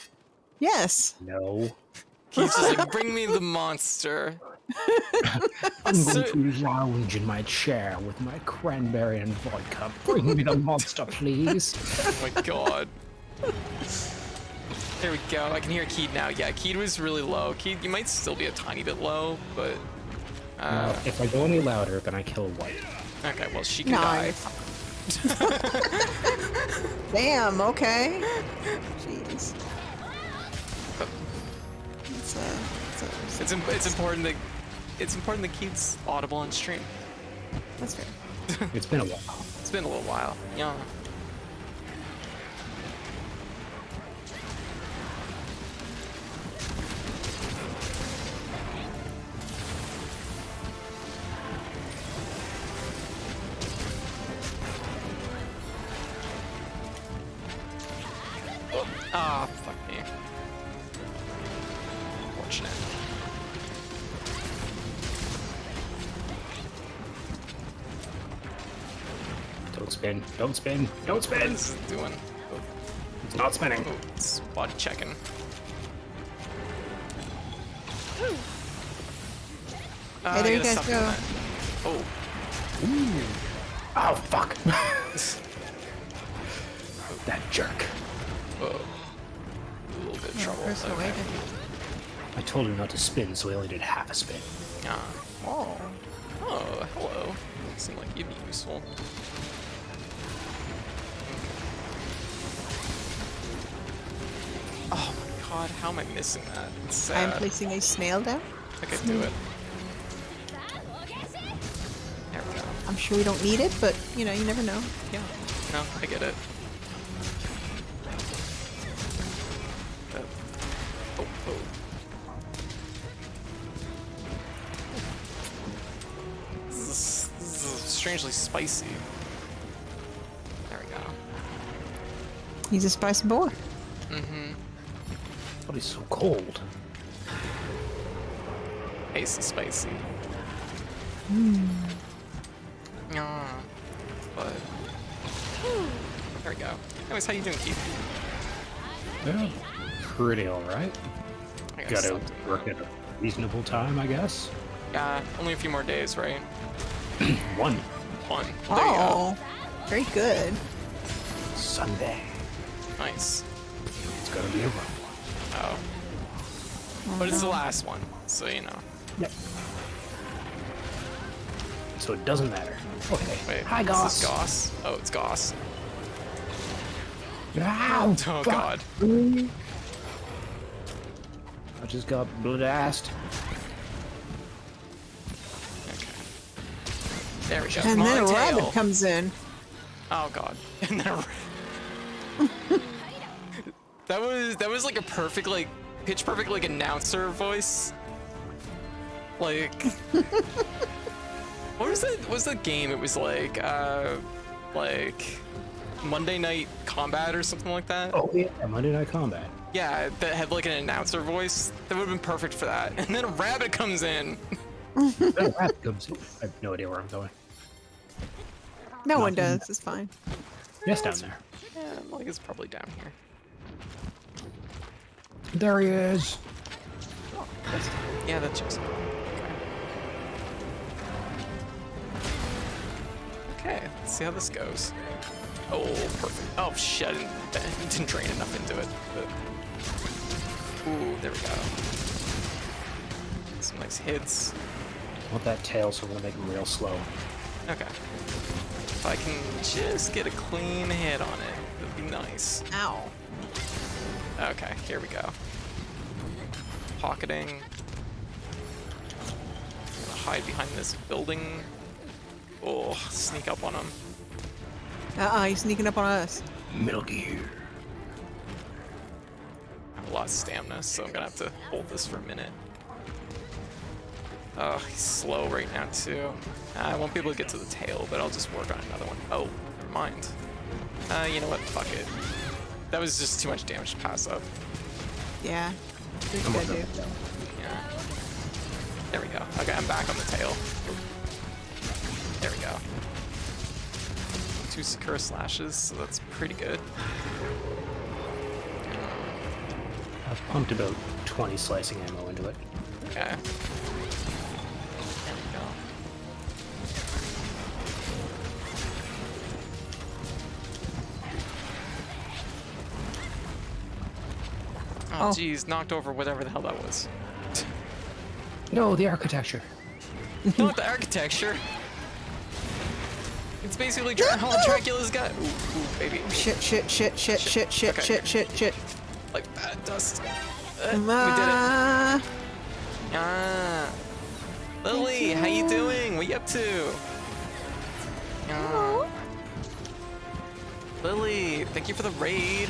Yes. No. He's just like, bring me the monster. I'm going to lounge in my chair with my cranberry and vodka. Bring me the monster, please. Oh my god. There we go. I can hear Keed now. Yeah, Keed was really low. Keed, you might still be a tiny bit low, but... If I go any louder, then I kill White. Okay, well, she can No, die. you're fine. Damn, okay. Jeez. It's important that Keed's audible on stream. That's fair. It's been a while. It's been a little while. Yeah. Ah, fuck me. Unfortunate. Don't spin. Don't spin. Don't What spin. is it doing? It's not spinning. Oh, it's body checking. Ah, Hey, there I you gotta guys stop doing go. that. Oh, Oh, fuck. That jerk. whoa. A little bit of trouble. First Okay. away. I told him not to spin, so he only did half a spin. Ah. Oh, hello. Seemed like you'd be useful. Oh my god, how am I missing that? It's I am sad. placing a snail down. I could do it. There we go. I'm sure we don't need it, but you know, you never know. Yeah. No, I get it. Oh. This is strangely spicy. There we go. He's a spicy boy. Mm-hmm. But he's so cold. Icy spicy. Yeah. But there we go. Anyways, how you doing, Keith? Yeah, pretty alright. I Gotta stop doing work that. at a reasonable time, I guess. Only a few more days, right? One. One. There you go. Oh, very good. Sunday. Nice. It's gonna be a rough one. Oh. But it's the last one, so you know. Yep. So it doesn't matter. Okay. Wait, Hi, is Goss. this Goss? Oh, it's Goss. Ow, Oh fuck. god. I just got blood-assed. Okay. There we go. And Come then a on, rabbit tail. comes in. Oh god. And then that was like a perfect, like pitch perfect, like announcer voice. Like what was that? What was that game? It was like Monday Night Combat or something like that. Oh yeah, Monday Night Combat. Yeah, that had like an announcer voice. That would have been perfect for that. And then a rabbit comes in. Then a rabbit comes in. I have no idea where I'm going. No one does. It's fine. Yes, down there. Yeah, like it's probably down here. There he is. Yeah, that checks out. Okay, let's see how this goes. Oh, perfect. Oh shit, I didn't drain enough into it. But... Ooh, there we go. Some nice hits. I want that tail, so I'm gonna make him real slow. Okay. If I can just get a clean hit on it, that'd be nice. Ow. Okay, here we go. Pocketing. hide behind this building. Oh, sneak up on him. He's sneaking up on us. Metal Gear. I have a lot of stamina, so I'm gonna have to hold this for a minute. Oh, he's slow right now too. I won't be able to get to the tail, but I'll just work on another one. Oh, never mind. You know what? Fuck it. That was just too much damage to pass up. Yeah. What you gotta do? Yeah. There we go. Okay, I'm back on the tail. There we go. 2 Sakura slashes, so that's pretty good. I've pumped about 20 slicing ammo into it. Okay. There we go. Oh, jeez, knocked over whatever the hell that was. No, the architecture. Not the architecture. It's basically Dracula's gut. Ooh, baby. Shit. Like bad dust. We did it. Ah. Lily, how you doing? What you up to? Lily, thank you for the raid.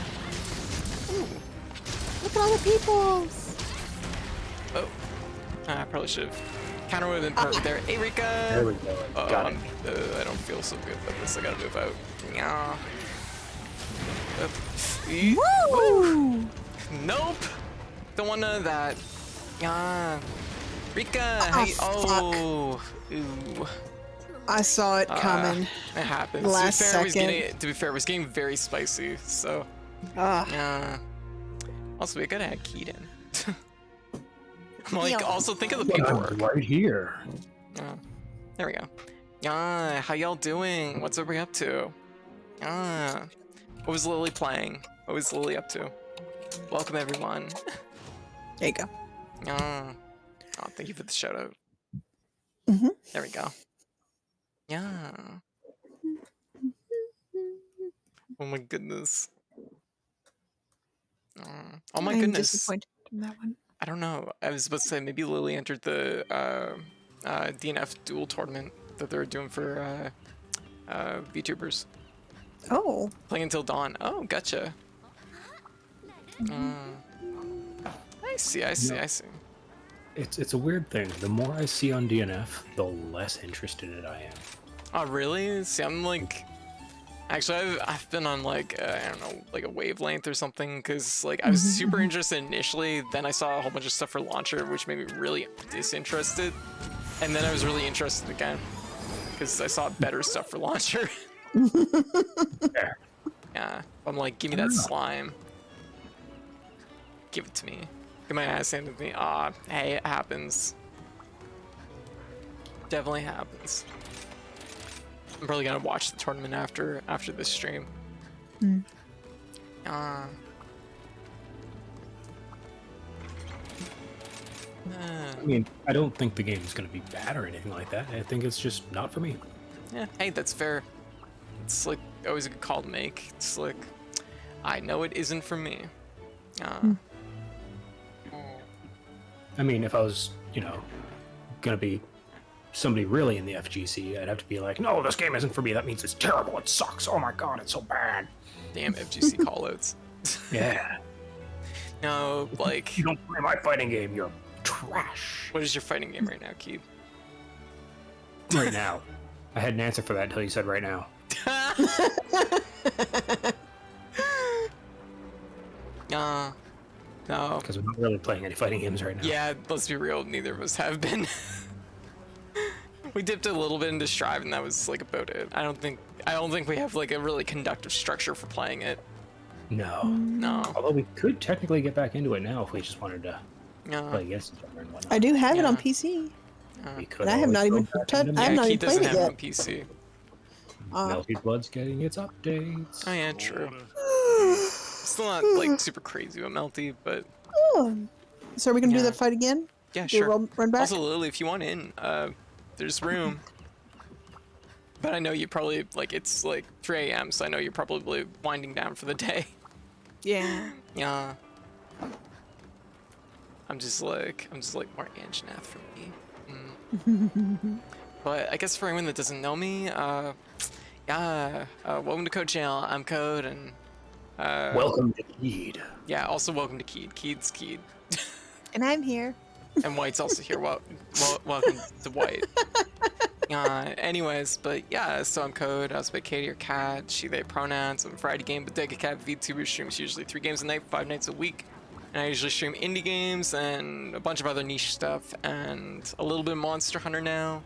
Look at all the peoples. Oh, I probably should have. Counter would have been perfect there. Hey, Rika. There we go. Got it. I don't feel so good about this. I gotta move out. Yeah. Woo! Nope. Don't want none of that. Yeah. Rika, Oh, hey. Oh. Ooh. I saw it coming. It happens. Last to be fair, it was getting very spicy. So. Yeah. Also, we gotta add Keaton. Like, also think of the paperwork. Right here. There we go. Yeah, how y'all doing? What's everybody up to? What was Lily playing? What was Lily up to? Welcome, everyone. There you go. Oh, thank you for the shout out. There we go. Yeah. Oh my goodness. Oh my I'm goodness. disappointed in that one. I don't know. I was supposed to say maybe Lily entered the DNF duel tournament that they're doing for VTubers. Oh. Playing until dawn. Oh, gotcha. I see. It's a weird thing. The more I see on DNF, the less interested in it I am. Oh, really? See, I'm like... Actually, I've been on like, I don't know, like a wavelength or something, because like I was super interested initially, then I saw a whole bunch of stuff for Launcher, which made me really disinterested, and then I was really interested again, because I saw better stuff for Launcher. Yeah, I'm like, give me that slime. Give it to me. Get my ass handed to me. Hey, it happens. Definitely happens. I'm probably gonna watch the tournament after this stream. I mean, I don't think the game's gonna be bad or anything like that. I think it's just not for me. Yeah, hey, that's fair. It's like always a good call to make. It's like, I know it isn't for me. I mean, if I was, gonna be somebody really in the FGC, I'd have to be like, no, this game isn't for me. That means it's terrible. It sucks. Oh my god, it's so bad. Damn FGC callouts. Yeah. No, like... You don't play my fighting game, you're trash. What is your fighting game right now, Keith? Right now. I had an answer for that until you said right now. No. Because we're not really playing any fighting games right now. Yeah, let's be real, neither of us have been. We dipped a little bit into Strive, and that was like about it. I don't think we have like a really conductive structure for playing it. No. Although we could technically get back into it now if we just wanted to play against each other and whatnot. I do have it on PC. We could. I have not even touched. I have not even played it yet. On PC. Melty Blood's getting its updates. Oh yeah, true. Still not like super crazy with Melty, but. Oh. So are we gonna do that fight again? Yeah, do sure. Run back? Also, Lily, if you want in, there's room. But I know you probably like it's like 3 a.m., so I know you're probably winding down for the day. Yeah. Yeah. I'm just like more Anjanath for me. But I guess for anyone that doesn't know me, welcome to Code Channel. I'm Code, and Welcome to Keed. yeah, also welcome to Keed. Keed's Keed. And I'm here. And White's also here. Welcome to White. Anyways, but yeah, so I'm Code. I was with Katie or Cat, she, they pronouns. I'm a Friday game Bodega Cat VTuber, streams usually 3 games a night, 5 nights a week. And I usually stream indie games and a bunch of other niche stuff and a little bit of Monster Hunter now.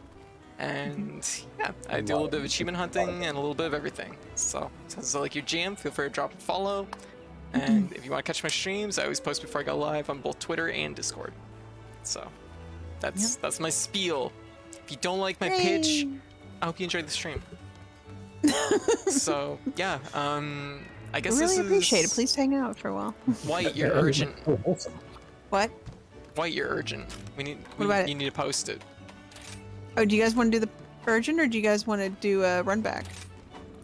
And yeah, I do a little bit of achievement hunting and a little bit of everything. So, sounds like your jam, feel free to drop a follow. And if you want to catch my streams, I always post before I go live on both Twitter and Discord. So, that's my spiel. If you don't like my pitch, I hope you enjoyed the stream. So, yeah, I guess Really this appreciate is... it. Please hang out for a while. White, you're urgent. What? White, you're urgent. You about it? need to post it. Oh, do you guys want to do the urgent, or do you guys want to do a run back?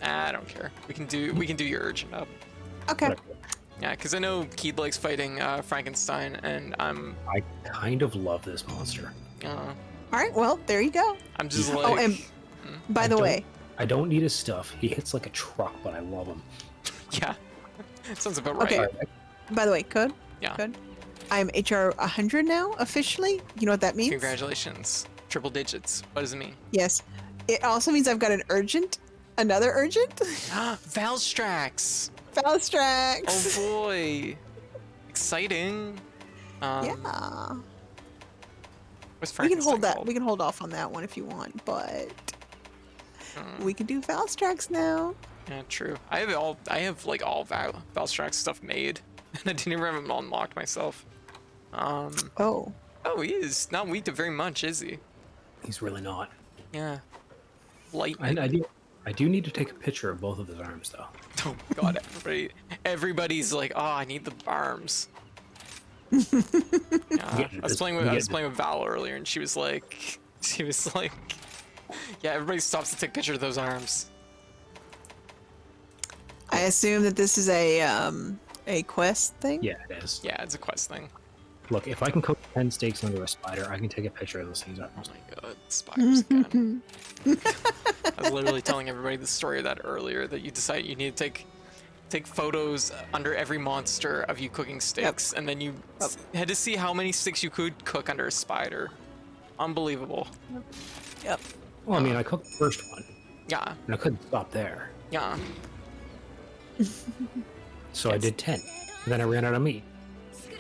I don't care. We can do your urgent up. Okay. Yeah, because I know Keed likes fighting Frankenstein, and I kind of love this monster. All right. Well, there you go. I'm just like... Oh, and by the way, I don't need his stuff. He hits like a truck, but I love him. Yeah, sounds about right. Okay. By the way, Code. Yeah. Code. I'm HR 100 now officially. You know what that means? Congratulations. Triple digits. What does it mean? Yes. It also means I've got an urgent. Another urgent. Valstrax. Valstrax. Oh boy. Exciting. Yeah. What's We can hold Frankenstein that. called? We can hold off on that one if you want, but we can do Valstrax now. Yeah, true. I have like all Valstrax stuff made, and I didn't even have them unlocked myself. Oh. Oh, he is not weak to very much, is he? He's really not. Yeah. Lightning. I do need to take a picture of both of his arms, though. Oh god, everybody's like, oh, I need the arms. I was playing with Val earlier, and she was like, yeah, everybody stops to take a picture of those arms. I assume that this is a quest thing. Yeah, it is. Yeah, it's a quest thing. Look, if I can cook 10 steaks under a spider, I can take a picture of those things Oh arms. my god, spiders again. I was literally telling everybody the story of that earlier, that you decide you need to take photos under every monster of you cooking steaks, and then you had to see how many steaks you could cook under a spider. Unbelievable. Yep. Well, I mean, I cooked the first one, Yeah, and I couldn't stop there. yeah. So I did 10. And then I ran out of meat.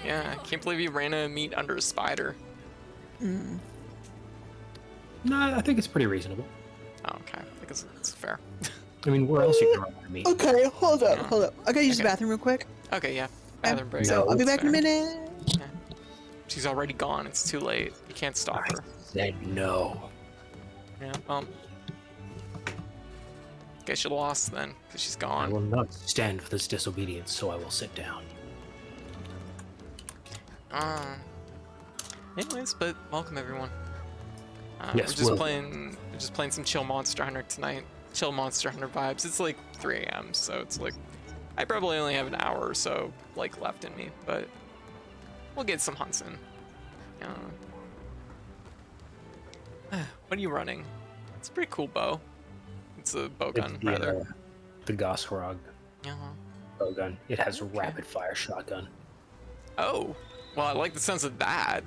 Yeah, I can't believe you ran out of meat under a spider. No, I think it's pretty reasonable. Oh, okay. I think it's fair. I mean, where else you can run out of meat? Okay, hold up. I gotta use the Okay. bathroom real quick. Okay, yeah. Bathroom break. So I'll be it's back in a fair. minute. She's already gone. It's too late. You can't stop I her. said no. Yeah, guess you lost then, because she's I gone. will not stand for this disobedience, so I will sit down. Anyways, but welcome everyone. Yes, we're just playing some chill Monster Hunter tonight. Chill Monster Hunter vibes. It's like 3 a.m., so it's like I probably only have an hour or so like left in me, but we'll get some hunts in. What are you running? It's a pretty cool bow. It's a bow gun, rather. The Gosrog Yeah. bow gun. It has a rapid fire shotgun. Oh, well, I like the sense of that.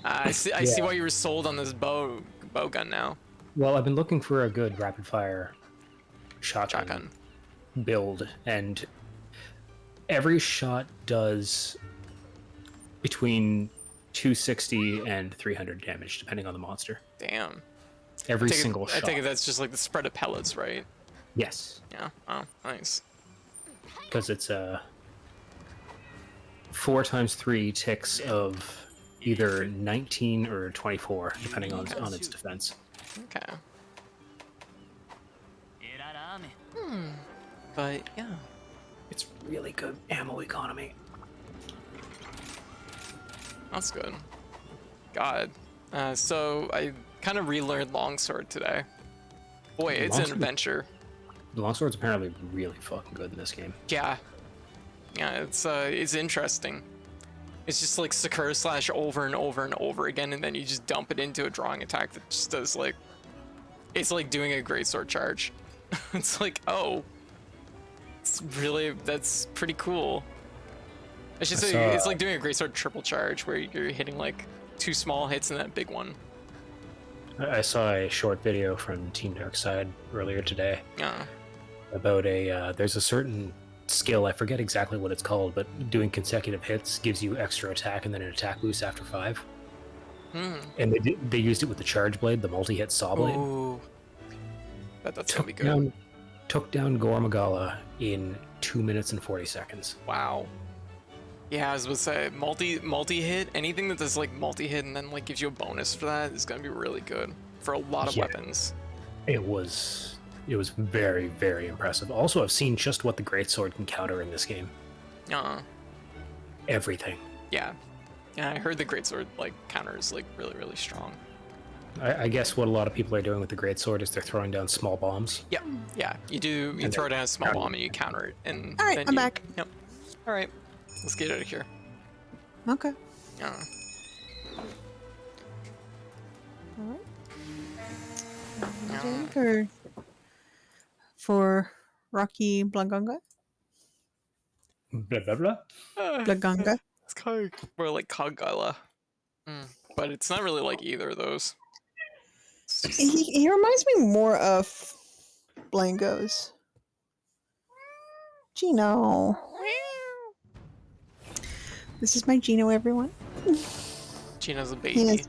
I see why you were sold on this bow gun now. Well, I've been looking for a good rapid fire shotgun build, and every shot does between 260 and 300 damage, depending on the monster. Damn. Every single shot. I take it that's just like the spread of pellets, right? Yes, Yeah. Oh, nice. because it's 4 times 3 ticks of either 19 or 24, depending on its defense. Okay. But yeah. It's really good ammo economy. That's good. God. So I kind of relearned longsword today. Boy, it's an Longsword? adventure. The longsword's apparently really fucking good in this game. Yeah. Yeah, it's interesting. It's just like Sakura slash over and over and over again, and then you just dump it into a drawing attack that just does like, it's like doing a greatsword charge. It's like, oh, that's pretty cool. It's just it's like doing a greatsword triple charge where you're hitting like 2 small hits and that big one. I saw a short video from Team Darkside earlier today about there's a certain skill, I forget exactly what it's called, but doing consecutive hits gives you extra attack and then an attack boost after 5. And they used it with the charge blade, the multi-hit saw blade. Ooh. That's gonna be good. Took down Gormagala in 2 minutes and 40 seconds. Wow. Yeah, I was about to say multi-hit, anything that does like multi-hit and then like gives you a bonus for that is gonna be really good for a lot of weapons. It was very, very impressive. Also, I've seen just what the greatsword can counter in this game. Everything. Yeah, I heard the greatsword like counter is like really, really strong. I guess what a lot of people are doing with the greatsword is they're throwing down small bombs. Yeah. You throw down a small bomb and you counter it, and All right, then I'm back. Yep. All right, let's get out of here. Okay. Jake or for Rocky Blaganga? Blah, blah, blah. Blaganga. It's kind of more like Kagala, but it's not really like either of those. He reminds me more of Blangos. Gino. This is my Gino, everyone. Gino's a baby.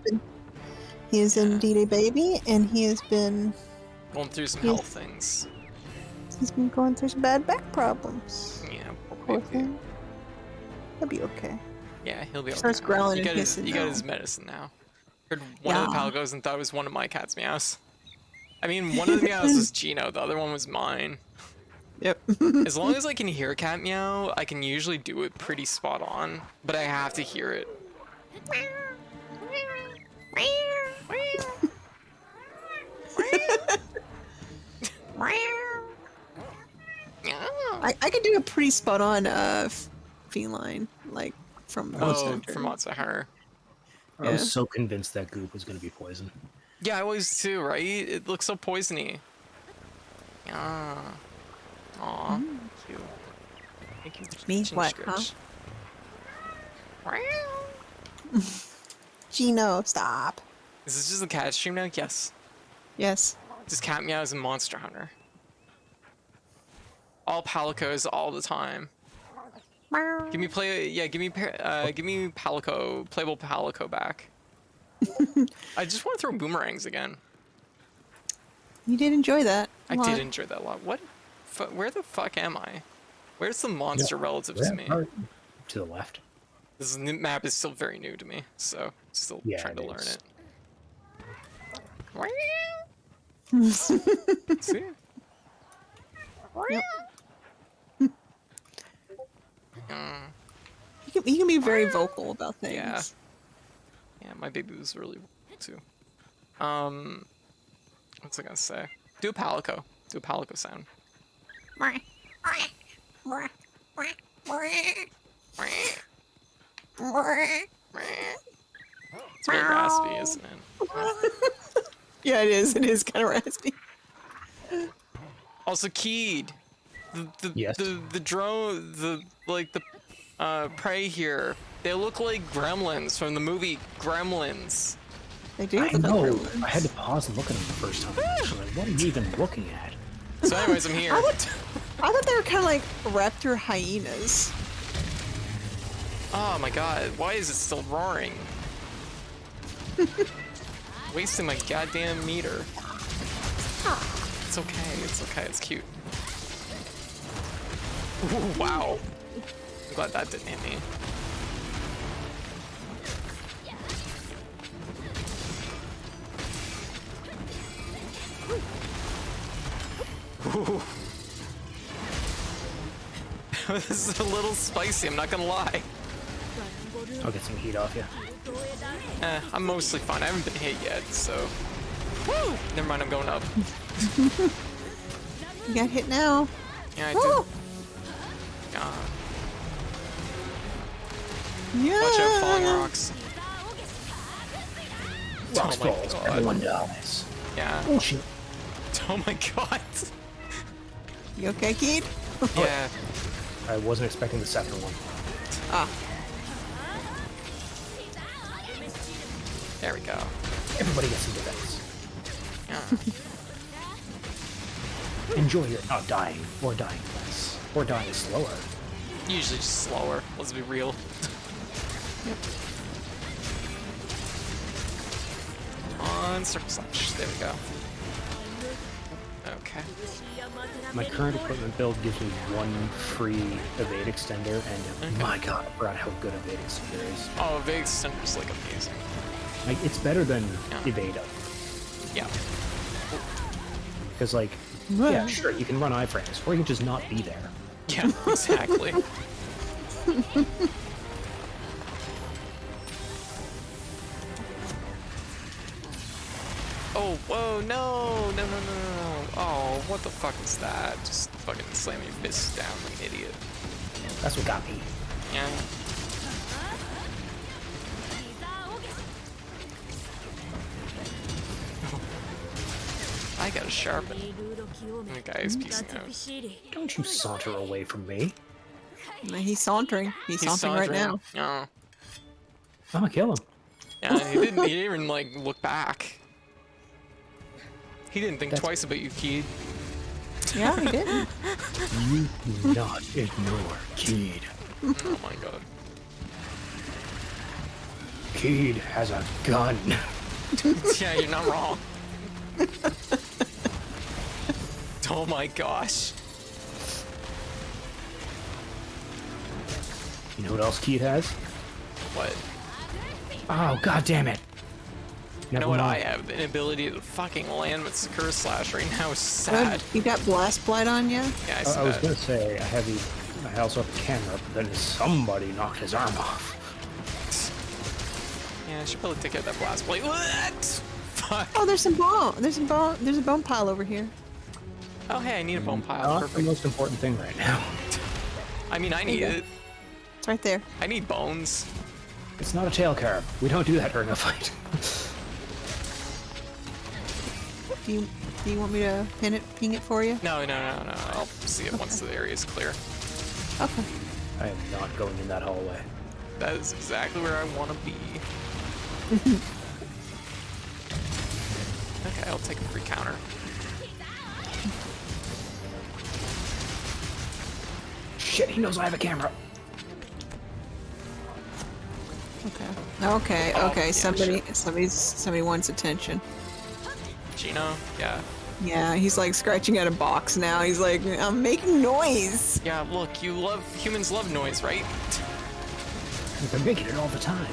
He is indeed a baby, and he has been Going through some health things. He's been going through some bad back problems. Yeah, Poor thing. He'll be okay. Yeah, he'll be okay. Starts growling and hissing. He got his medicine now. Heard one of the Palgos and thought it was one of my cat's meows. I mean, one of the meows was Gino, the other one was mine. Yep. As long as I can hear a cat meow, I can usually do it pretty spot on, but I have to hear it. I could do a pretty spot on feline, like from Monster Hunter. From Monster Hunter. I was so convinced that goop was going to be poison. Yeah, I was too, right? It looks so poisony. Yeah. Aw, cute. Thank you. Me? What, huh? Gino, stop. Is this just a cat stream now? Yes. Yes. Just cat meows and Monster Hunter. All Palicos all the time. Give me Palico, playable Palico back. I just want to throw boomerangs again. You did enjoy that. I did enjoy that a lot. What? Where the fuck am I? Where's the monster relative to me? To the left. This map is still very new to me, so still trying to learn it. See? Yep. He can be very vocal about things. Yeah, my baby was really too. What's I gonna say? Do a Palico. Do a Palico sound. It's very raspy, isn't it? Yeah, it is. It is kind of raspy. Also, Keed. The drone, the prey here. They look like gremlins from the movie Gremlins. They do. I know. I had to pause and look at them the first time. Like, what are you even looking at? So, anyways, I'm here. I thought they were kind of like raptor hyenas. Oh my god, why is it still roaring? Wasting my goddamn meter. It's okay, it's cute. Ooh, wow. I'm glad that didn't hit me. Ooh. This is a little spicy, I'm not gonna lie. I'll get some heat off you. I'm mostly fine. I haven't been hit yet, so. Woo! Never mind, I'm going up. You got hit now. Yeah, I do. Yeah. Watch out, falling rocks. Rocks Oh my falls, God. everyone dies. Yeah. Oh shit. Oh my god. You okay, Keith? Yeah. I wasn't expecting the second one. Ah. There we go. Everybody gets some defense. Yeah. Enjoy your not dying, or dying less, or dying slower. Usually just slower. Let's be real. On circle slash. There we go. Okay. My current equipment build gives me 1 free evade extender, and my god, I forgot how good evade extender is. Oh, Vague Extender's like amazing. Like, it's better than Yeah. evade, Yeah. because like, yeah, sure, you can run iframes, or you can just not be there. Yeah, exactly. Oh, whoa, no, no, no, no, no. Oh, what the fuck is that? Just fucking slam your fists down like an idiot. That's what got me. Yeah. I gotta sharpen. The guy is piecing out. Don't you saunter away from me. He's sauntering. He's sauntering right now. Yeah. I'm gonna kill him. Yeah, he didn't even like look back. He didn't think twice about you, kid. Yeah, he did. You do not ignore Keed. Oh my god. Keed has a gun. Yeah, you're not wrong. Oh my gosh. You know what else Keed has? What? Oh, god damn it. You know Never what I mind. have? The inability to fucking land with Sakura Slash right now is Good. sad. You got blast blight on you? Yeah, I see I was that. gonna say I also have a camera, but then somebody knocked his arm off. Yeah, I should probably take out that blast blade. What? Fuck. Oh, there's some bone. There's a bone pile over here. Oh, hey, I need a bone pile. Not the Perfect. most important thing right now. I mean, I need you go. it. It's right there. I need bones. It's not a tail carb. We don't do that during a fight. Do you want me to ping it for you? No, no, no, no. I'll see it once the area is clear. Okay. I am not going in that hallway. That is exactly where I want to be. Okay, I'll take a free counter. Shit, he knows I have a camera. Okay. Oh, Okay. yeah, Somebody wants attention. Gino? Yeah. Yeah, he's like scratching at a box now. He's like, I'm making noise. Yeah, look, humans love noise, right? They're making it all the time.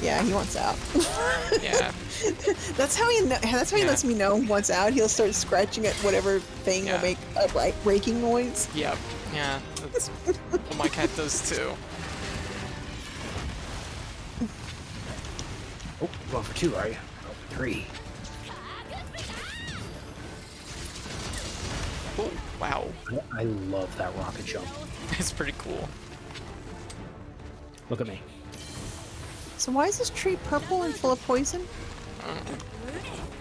Yeah, he wants out. Yeah. That's how he lets me know he wants out. He'll start scratching at whatever thing Yeah. will make a breaking noise. Yep. Yeah. That's what my cat does too. Oh, going for 2, are you? 3. Oh, wow. I love that rocket jump. It's pretty cool. Look at me. So why is this tree purple and full of poison?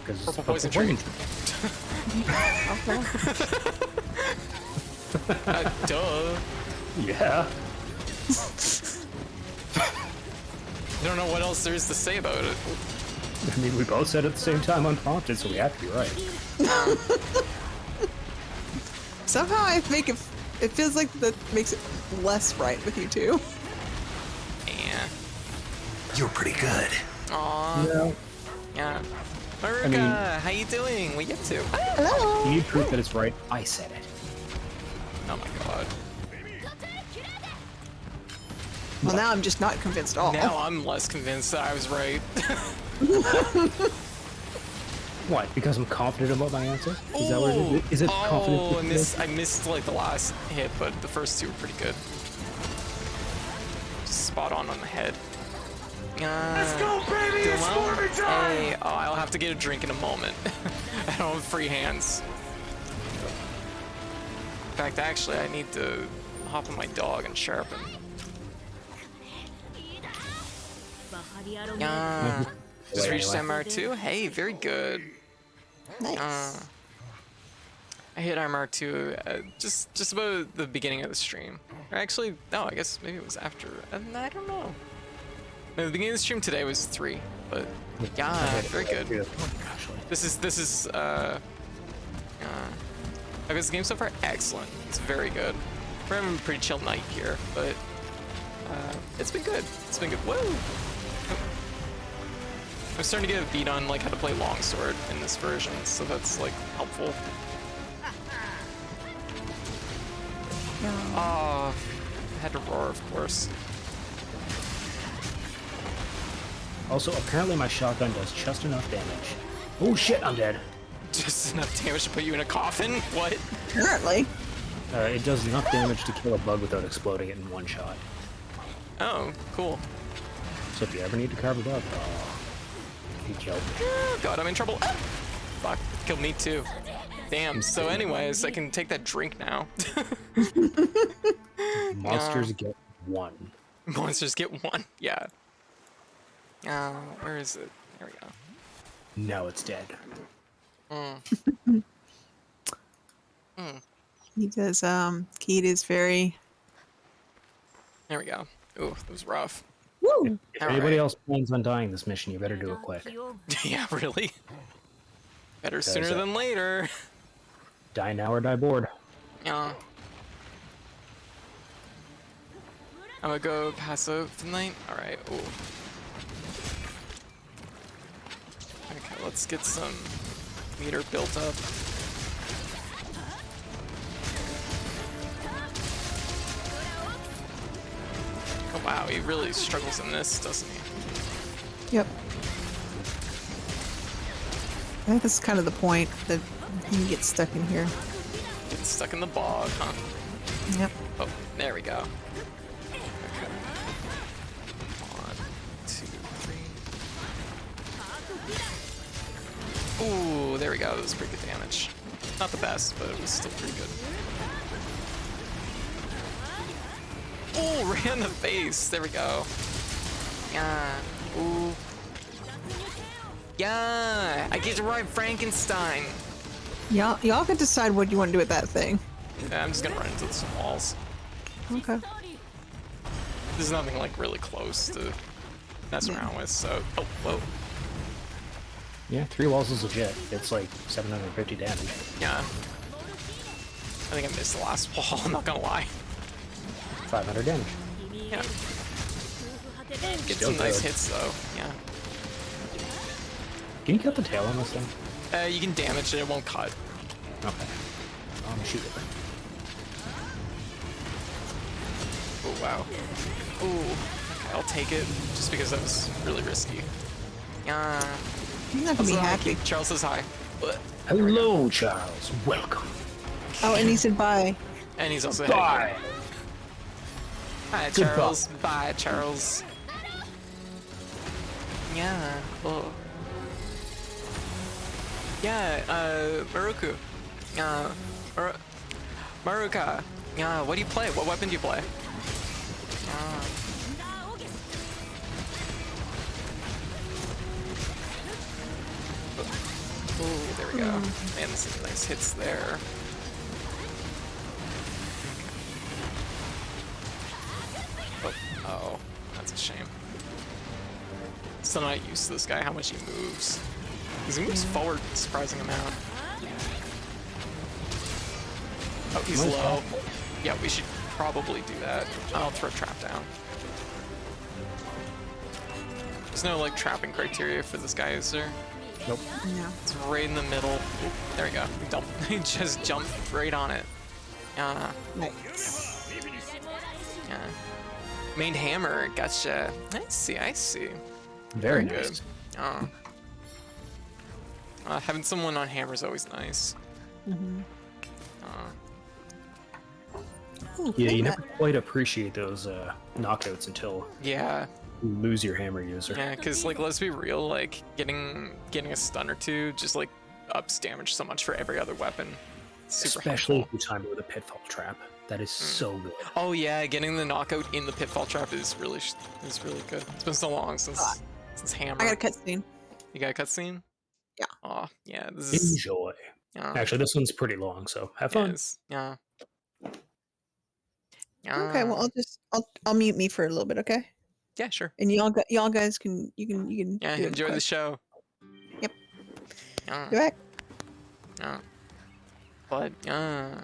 Because Purple poison tree. Okay. Duh. Yeah. I don't know what else there is to say about it. I mean, we both said at the same time unprompted, so we have to be right. Somehow I think it feels like that makes it less right with you two. Yeah. You're pretty good. Aw. No. Yeah. Maruka, mean- how you doing? What you up to? Hello. You need proof that it's right. I said it. Oh my god. Well, now I'm just not convinced at all. Now I'm less convinced that I was right. What? Because I'm confident about my answer? Is that what it is? Is it confident? I missed like the last hit, but the first 2 were pretty good. Spot on the head. Let's go, baby! It's stormy time! Hey, oh, I'll have to get a drink in a moment. I don't have free hands. In fact, actually, I need to hop on my dog and sharpen. Yeah. Just Wait, reached anyway. MR2. Hey, very good. Nice. I hit MR2 just about the beginning of the stream. Or actually, no, I guess maybe it was after. I don't know. No, the beginning of the stream today was 3, but yeah, very good. This is I guess the game so far excellent. It's very good. We're having a pretty chill night here, but it's been good. It's been good. Whoa! I'm starting to get a beat on like how to play longsword in this version, so that's like helpful. Oh, I had to roar, of course. Also, apparently my shotgun does just enough damage. Oh shit, I'm dead. Just enough damage to put you in a coffin? What? Apparently. It does enough damage to kill a bug without exploding it in one shot. Oh, cool. So if you ever need to carve a bug, you killed me. Oh, God, I'm in trouble. Ah! Fuck, killed me too. Damn, so anyways, I can take that drink now. Monsters get 1. Monsters get 1, yeah. Where is it? There we go. Now it's dead. He does, Keat is very... There we go. Ooh, that was rough. Woo! If All anybody right. else plans on dying this mission, you better do it quick. Yeah, really? Better sooner than later. Die now or die bored. Yeah. I'm gonna go passive tonight. Alright, ooh. Okay, let's get some meter built up. Oh wow, he really struggles in this, doesn't he? Yep. I think that's kind of the point, that he gets stuck in here. Getting stuck in the bog, huh? Yep. Oh, there we go. Okay. 1, 2, 3. Ooh, there we go. That was pretty good damage. Not the best, but it was still pretty good. Oh, right in the face. There we go. Yeah. Ooh. Yeah. I get to ride Frankenstein. Y'all can decide what you want to do with that thing. Yeah, I'm just gonna run into some walls. Okay. There's nothing like really close to mess around with, so. Oh, whoa. Yeah, 3 walls is legit. It's like 750 damage. Yeah. I think I missed the last wall, I'm not gonna lie. 500 damage. Yeah. Get Still some nice good. hits though, yeah. Can you cut the tail on this thing? You can damage it, it won't cut. Okay. I'm gonna shoot it. Oh, wow. Ooh. Okay, I'll take it, just because that was really risky. Yeah. He's not gonna be happy. Charles says hi. Hello, Charles. Welcome. Oh, and he said bye. And he's also Bye. heading. Hi, Goodbye. Charles. Bye, Charles. Yeah. Oh. Yeah, Maruku. Maruka. Yeah, what do you play? What weapon do you play? Oh, there we go. Man, some nice hits there. Oh, that's a shame. Still not used to this guy, how much he moves. Because he moves forward a surprising amount. Oh, he's low. Yeah, we should probably do that. I'll throw a trap down. There's no, like, trapping criteria for this guy, is there? Nope. Yeah. It's right in the middle. Oop, there we go. He just jumped right on it. Nice. Yeah. Main hammer, gotcha. I see. Very good. nice. Having someone on hammer is always nice. Ooh, Yeah, look you at never quite appreciate those knockouts until Yeah, you lose your hammer user. yeah, because like let's be real, like getting a stun or two just like ups damage so much for every other weapon. Super Especially helpful. if you time it with a pitfall trap. That is so good. Oh yeah, getting the knockout in the pitfall trap is really good. It's been so long since Since hammer. I got a cutscene. You got a cutscene? Yeah. Oh, yeah. This is. Enjoy. Yeah. Actually, this one's pretty long, so have fun. Yes. Yeah. Okay, well I'll mute me for a little bit, okay? Yeah, sure. And y'all guys can you can Yeah, do it enjoy the quick. show. Yep. Yeah. Go back. Yeah. But yeah,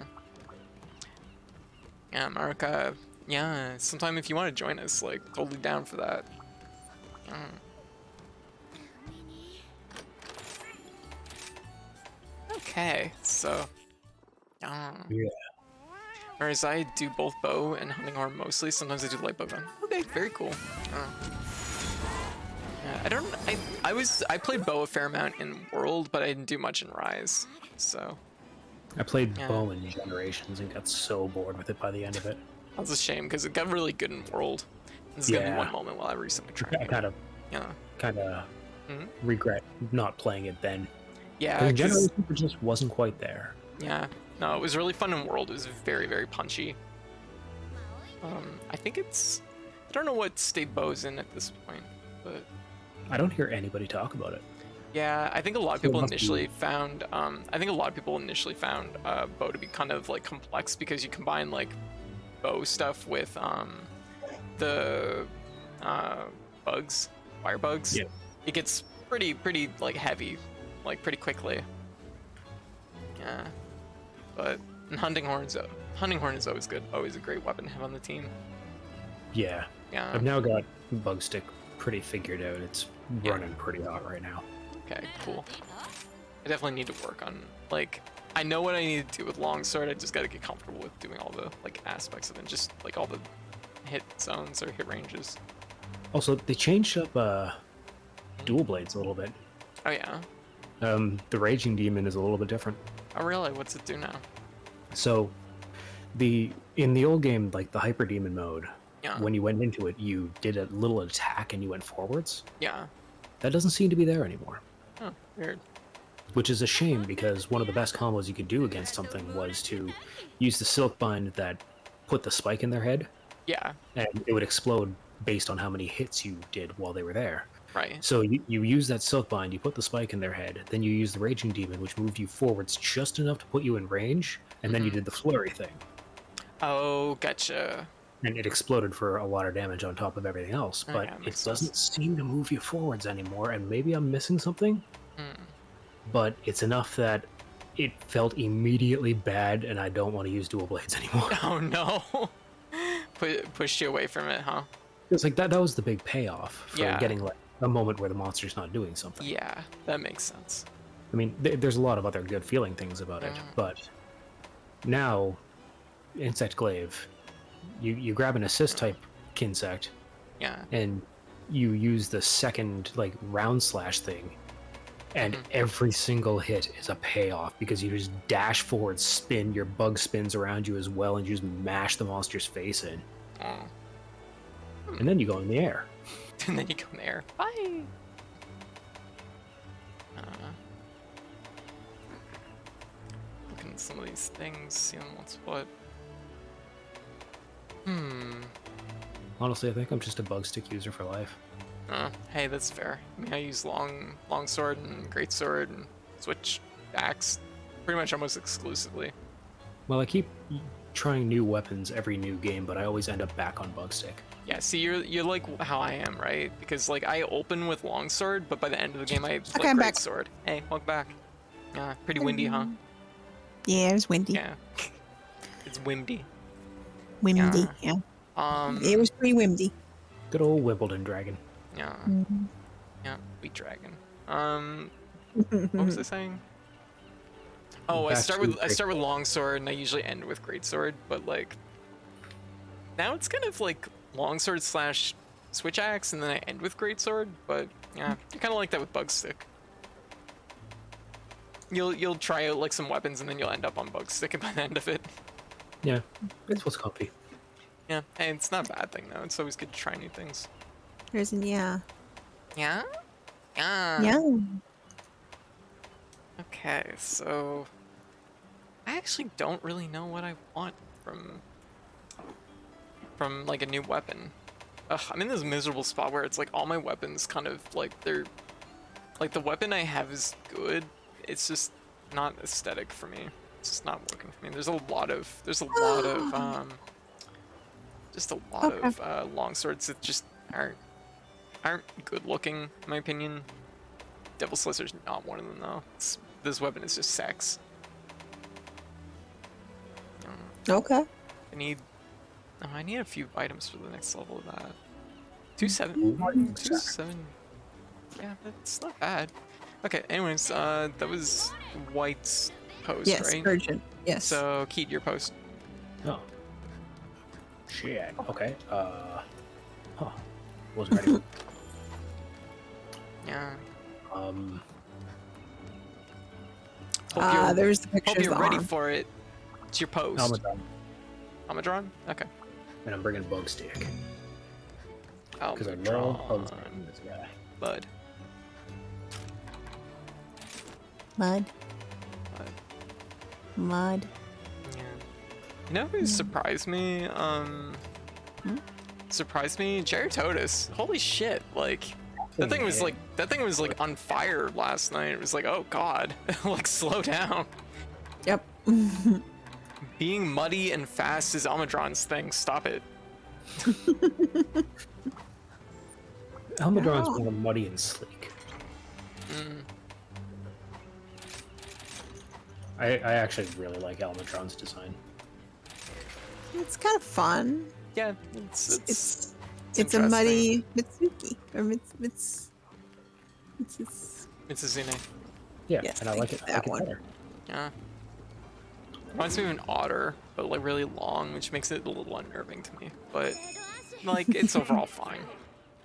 America. Yeah, sometime if you want to join us, like totally down for that. Yeah. Okay, so. Yeah. Whereas I do both bow and hunting horn mostly. Sometimes I do light bow gun. Okay, very cool. Yeah, I played bow a fair amount in World, but I didn't do much in Rise. So I played Yeah. bow in Generations and got so bored with it by the end of it. that's a shame because it got really good in World. There's gonna be Yeah. one moment while I recently tried. I kind of Yeah. Mhm. regret not playing it then. Yeah. Because 'Cause- Generations it just wasn't quite there. Yeah. No, it was really fun in World. It was very, very punchy. I think it's. I don't know what state bow's in at this point, but. I don't hear anybody talk about it. Yeah, I think a lot of So it people must be- initially found. I think a lot of people initially found bow to be kind of like complex because you combine like bow stuff with the bugs, fire bugs. Yeah. It gets pretty like heavy, like pretty quickly. Yeah, but hunting horn is always good. Always a great weapon to have on the team. Yeah. Yeah. I've now got bug stick pretty figured out. It's Yeah. running pretty hot right now. Okay, cool. I definitely need to work on, like, I know what I need to do with longsword. I just got to get comfortable with doing all the like aspects of it, just like all the hit zones or hit ranges. Also, they changed up dual blades a little bit. Oh yeah. The Raging Demon is a little bit different. Oh really? What's it do now? So, in the old game, like the Hyper Demon mode, Yeah. when you went into it, you did a little attack and you went forwards. Yeah. That doesn't seem to be there anymore. Oh, weird. Which is a shame because one of the best combos you could do against something was to use the Silk Bind that put the spike in their head, Yeah. and it would explode based on how many hits you did while they were there. Right. So you use that Silk Bind, you put the spike in their head, then you use the Raging Demon, which moved you forwards just enough to put you in range, and then you did the flurry thing. Oh, gotcha. And it exploded for a lot of damage on top of everything else, Oh, but yeah, it makes doesn't seem to move you forwards anymore, and maybe I'm missing something, but it's enough that it felt immediately bad, and I don't want to use dual blades anymore. Oh no. Pushed you away from it, huh? It's like that was the big payoff for Yeah. getting like a moment where the monster's not doing something. Yeah, that makes sense. I mean, there's a lot of other good feeling things about it, but now, Insect Glaive, you grab an assist type Kinsect, Yeah. and you use the second like round slash thing, and every single hit is a payoff because you just dash forward, spin, your bug spins around you as well, and you just mash the monster's face in, Oh. and then you go in the air. And then you go in the air. Bye. Looking at some of these things, seeing what's what. Honestly, I think I'm just a bug stick user for life. Hey, that's fair. I mean, I use long sword and great sword and switch axe pretty much almost exclusively. Well, I keep trying new weapons every new game, but I always end up back on bug stick. Yeah, see, you're like how I am, right? Because like I open with longsword, but by the end of the game I play I'm great back. sword. Hey, welcome back. Yeah, pretty windy, huh? Yeah, it was windy. Yeah, it's windy. Windy. Yeah. It was pretty windy. Good old Wimbledon Dragon. Yeah. Yeah, wheat dragon. What was I saying? Oh, I Back start to with longsword and I usually end with greatsword, but like now it's kind of like longsword slash switch axe and then I end with greatsword, but yeah, you kind of like that with bug stick. You'll try out like some weapons and then you'll end up on bug stick by the end of it. Yeah, it's what's comfy. Yeah, and it's not a bad thing though. It's always good to try new things. There's an yeah. Yeah? Yeah. Yeah. Okay, so I actually don't really know what I want from like a new weapon. Ugh, I'm in this miserable spot where it's like all my weapons kind of like they're like the weapon I have is good. It's just not aesthetic for me. It's just not working for me. There's a lot of just a lot of long swords that just aren't good looking in my opinion. Devil Slicer's not one of them though. This weapon is just sex. Okay. I need a few items for the next level of that. 2-7. Yeah, that's not bad. Okay, anyways, that was White's post, Yes, right? urgent. Yes. So, Keat, your post. Oh. Shit. Okay. Wasn't ready. Yeah. There's the picture Hope of you're the ready arm. for it. It's your post. Almadron. Almadron? Okay. And I'm bringing Bug Stick. Because I Almadron. know this guy. Bud. Mud. Mud. Yeah. You know who surprised me? Surprised me? Geratotus. Holy shit! Like, that thing was like on fire last night. It was like, oh god, like slow down. Yep. Being muddy and fast is Almadron's thing. Stop it. Almadron's more muddy and sleek. I actually really like Almadron's design. It's kind of fun. Yeah, It's a interesting. muddy Mitsuki or Mitsuzune. Yeah, Yes, and I like it. I that like it one. better. Yeah. Reminds me of an otter, but like really long, which makes it a little unnerving to me. But like, it's overall fine.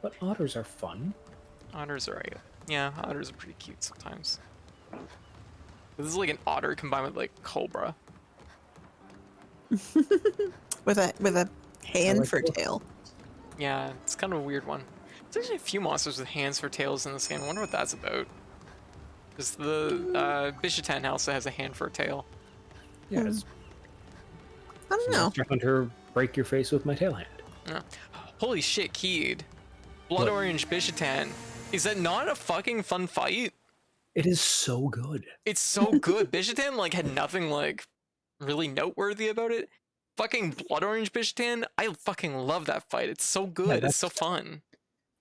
But otters are fun. Otters are right. Yeah, otters are pretty cute sometimes. This is like an otter combined with like cobra. with a hand like for both. tail. Yeah, it's kind of a weird one. There's actually a few monsters with hands for tails in this game. I wonder what that's about. Because the Bishitan also has a hand for a tail. Yeah, it's I don't know. Monster Hunter, break your face with my tail hand. Yeah. Holy shit, Keed. Blood What? Orange Bishitan. Is that not a fucking fun fight? It is so good. It's so good. Bishitan like had nothing like really noteworthy about it. Fucking Blood Orange Bishitan, I fucking love that fight. It's so good. It's so fun.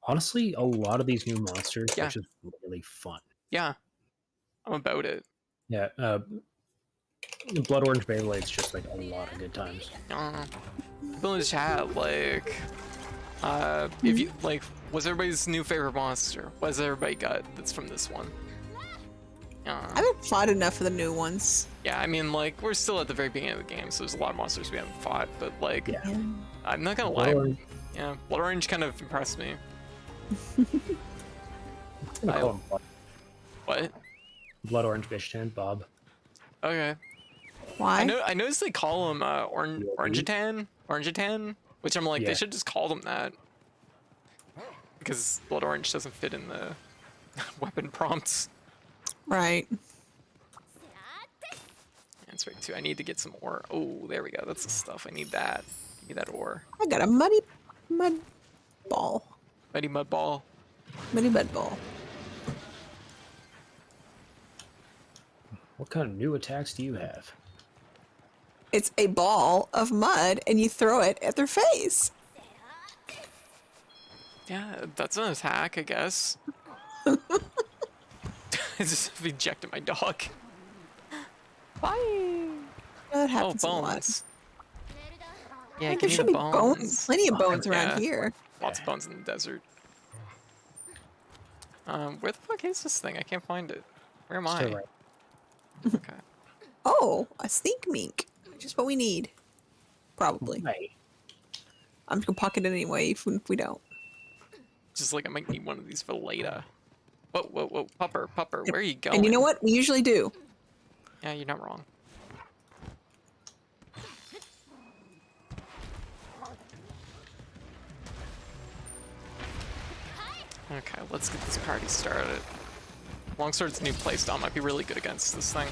Honestly, a lot of these new monsters Yeah. are just really fun. Yeah, I'm about it. Yeah, Blood Orange Beyblade's just like a lot of good times. People in the chat, like, if you like, what's everybody's new favorite monster? What has everybody got that's from this one? I haven't fought enough of the new ones. Yeah, I mean, like, we're still at the very beginning of the game, so there's a lot of monsters we haven't fought, but like, Yeah. I'm not gonna Blood lie. Orange, Yeah, Blood Orange kind of impressed me. I'm gonna call him What? Blood Orange Bishitan, Bob. Okay. Why? I noticed they call him Orangitan, which I'm like, Yeah. they should just call them that. Because Blood Orange doesn't fit in the weapon prompts. Right. That's right too. I need to get some ore. Oh, there we go. That's the stuff. I need that. Give me that ore. I got a mud ball. Mighty mud ball. Muddy mud ball. What kind of new attacks do you have? It's a ball of mud, and you throw it at their face. Yeah, that's an attack, I guess. I just ejected my dog. Bye. That Oh, happens a lot. bones. Yeah, There give me should the be bones. Plenty of bones around Yeah. here. Lots of bones in the desert. Where the fuck is this thing? I can't find it. Where am I? Still right. Okay. Oh, a stink mink. Just what we need. Probably. Right. I'm just gonna pocket it anyway, even if we don't. Just like I might need one of these for later. Whoa, whoa, whoa, Pupper, where are you going? And you know what? We usually do. Yeah, you're not wrong. Okay, let's get this party started. Longsword's new playstyle might be really good against this thing.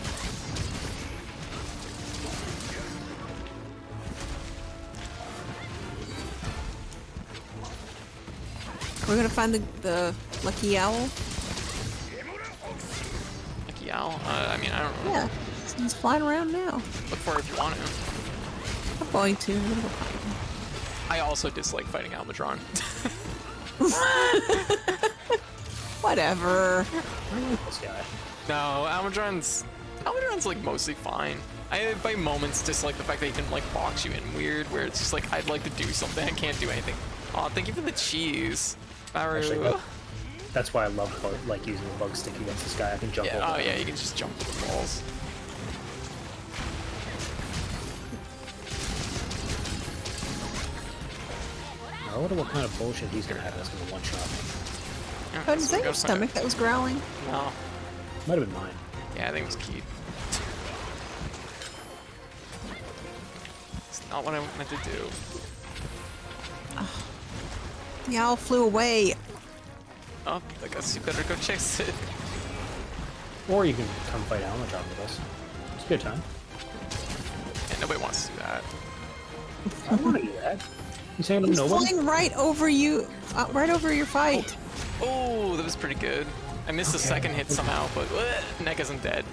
We're gonna find the lucky owl. Lucky owl? I mean, I don't know. Yeah, he's flying around now. Look for it if you want to. I'm going to. I'm gonna go find him. I also dislike fighting Almadron. Whatever. This guy. No, Almadron's like mostly fine. I by moments dislike the fact that he can like box you in weird, where it's just like I'd like to do something, I can't do anything. Aw, thank you for the cheese. Actually, that's why I love like using the bug stick against this guy. I can jump Yeah, over. oh yeah, you can just jump to the walls. I wonder what kind of bullshit he's gonna have that's gonna one-shot me. Yeah, Oh, that's is that what your goes on stomach it. that was growling? No. Might have been mine. Yeah, I think it was Keith. It's not what I meant to do. The owl flew away. Oh, I guess you better go chase it. Or you can come fight Almadron with us. It's a good time. Yeah, nobody wants to do that. I want to do that. You saying He's nobody? flying right over you, right over your fight. Oh, that was pretty good. I missed the second hit somehow, but Neck isn't dead.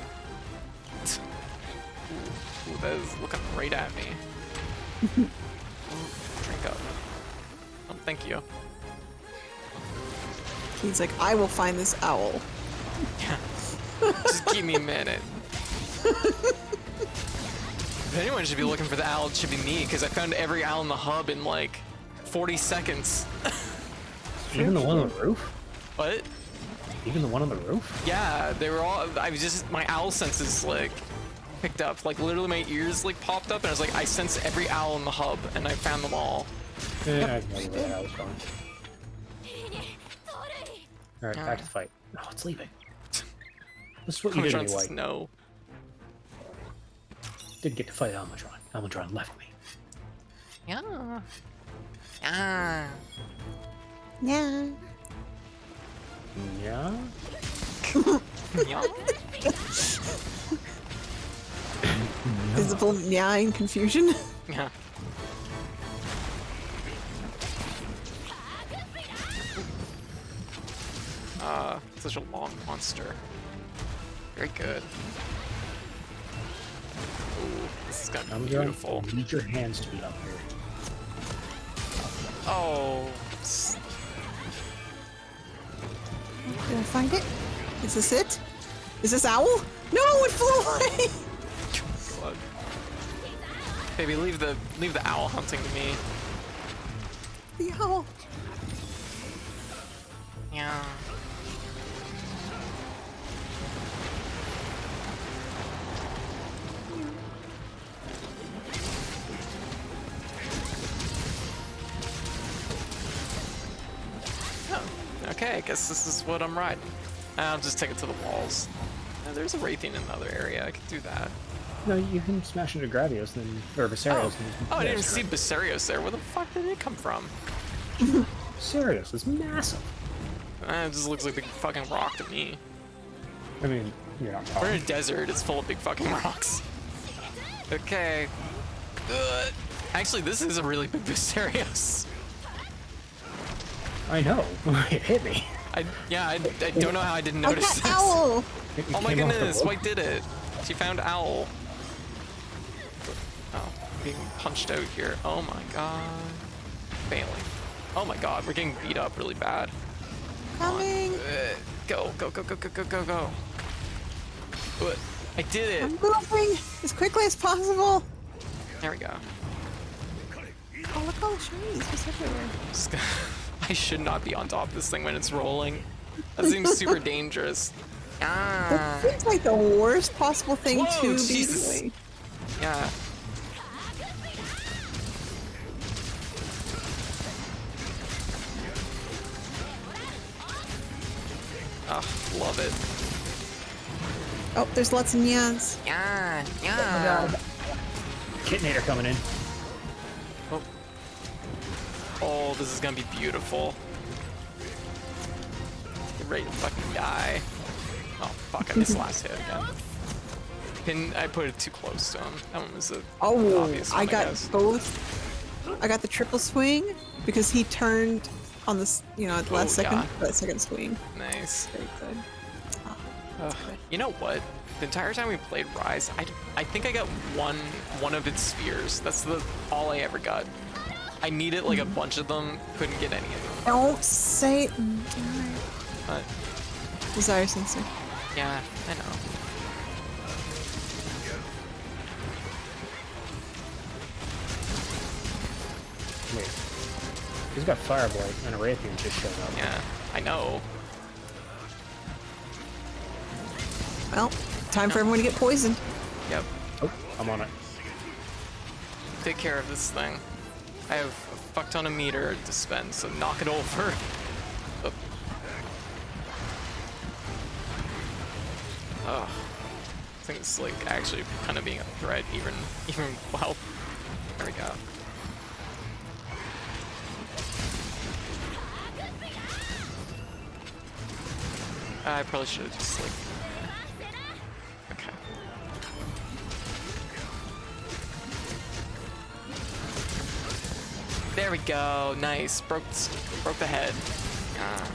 Ooh, that is looking right at me. Drink up. Oh, thank you. He's like, I will find this owl. Yeah. Just give me a minute. If anyone should be looking for the owl, it should be me, because I found every owl in the hub in like 40 seconds. Even the one on the roof? What? Even the one on the roof? Yeah, they were all. I was just my owl senses like picked up. Like literally, my ears like popped up, and I was like, I sense every owl in the hub, and I found them all. Yeah, I have no idea where I was going. Alright, back to the fight. No, it's leaving. This is what you did to me, Almadron says White. no. Didn't get to fight Almadron. Almadron left me. Yeah. Yeah. Yeah. Yeah? Yeah. Visible yeah in confusion. Yeah. Such a long monster. Very good. Ooh, this is gonna be Almadron, beautiful. I need your hands to be up here. Oh. Did I find it? Is this it? Is this owl? No, it flew away. God. Baby, leave the owl hunting to me. The owl. Yeah. Okay, I guess this is what I'm riding. I'll just take it to the walls. There's a Raytheon in another area. I could do that. No, you can smash into Gradios then, or Viserios. Oh, I didn't even see Basarios there. Where the fuck did it come from? Viserios is massive. It just looks like big fucking rock to me. I mean, you're not We're wrong. in a desert. It's full of big fucking rocks. Okay. Good. Actually, this is a really big Basarios. I know. It hit me. I don't know how I didn't Oh, notice that this. owl. It Oh my came off the goodness, rope. White did it. She found owl. Oh, being punched out here. Oh my god. Failing. Oh my god, we're getting beat up really bad. Coming. Go, go, go, go, go, go, go, go. I did I'm it. moving as quickly as possible. There we go. Oh, look at all the shinies just everywhere. Just gonna- I should not be on top of this thing when it's rolling. That seems super dangerous. Ah. That seems like the worst possible thing Whoa, to Jesus. be doing. Yeah. Oh, love it. Oh, there's lots of nyans. Yeah, yeah. Kitnator coming in. Oh. Oh, this is gonna be beautiful. Get ready to fucking die. Oh fuck, I missed last hit again. I put it too close to him. That one was a Oh, obvious I one, got guess. both. I got the triple swing because he turned on this, you know, at the last Oh, second, yeah. that second swing. Nice. Very good. Ugh. You know what? The entire time we played Rise, I think I got one of its spheres. That's all I ever got. I needed like a bunch of them. Couldn't get any of them. Don't say. But Desire sensor. yeah, I know. Wait. He's got Fireblight and a Raytheon just showed up. Yeah, I know. Well, time for everyone to get poisoned. Yep. Oh, I'm on it. Take care of this thing. I have a fuck ton of meter to spend, so knock it over. Oh. Ugh. I think it's like actually kind of being a threat, even well. There we go. I probably should have just like. Okay. There we go. Nice. Broke the head. Ah.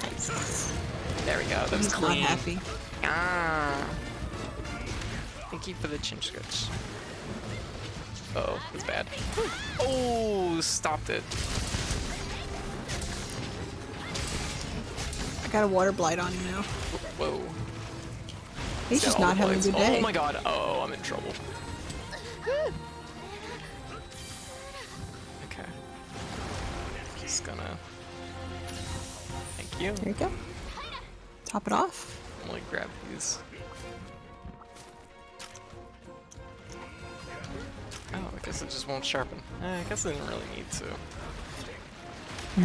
There we go. That was He's not clean. happy. Ah. Thank you for the chin scratch. Uh oh, that's bad. Oh, stopped it. I got a water blight on him now. Whoa. He's just Got all not the having a blights. good day. Oh my god. Oh, I'm in trouble. Okay. Just gonna. Thank you. There you go. Top it off. I'm gonna grab these. Oh, I guess it just won't sharpen. I guess I didn't really need to.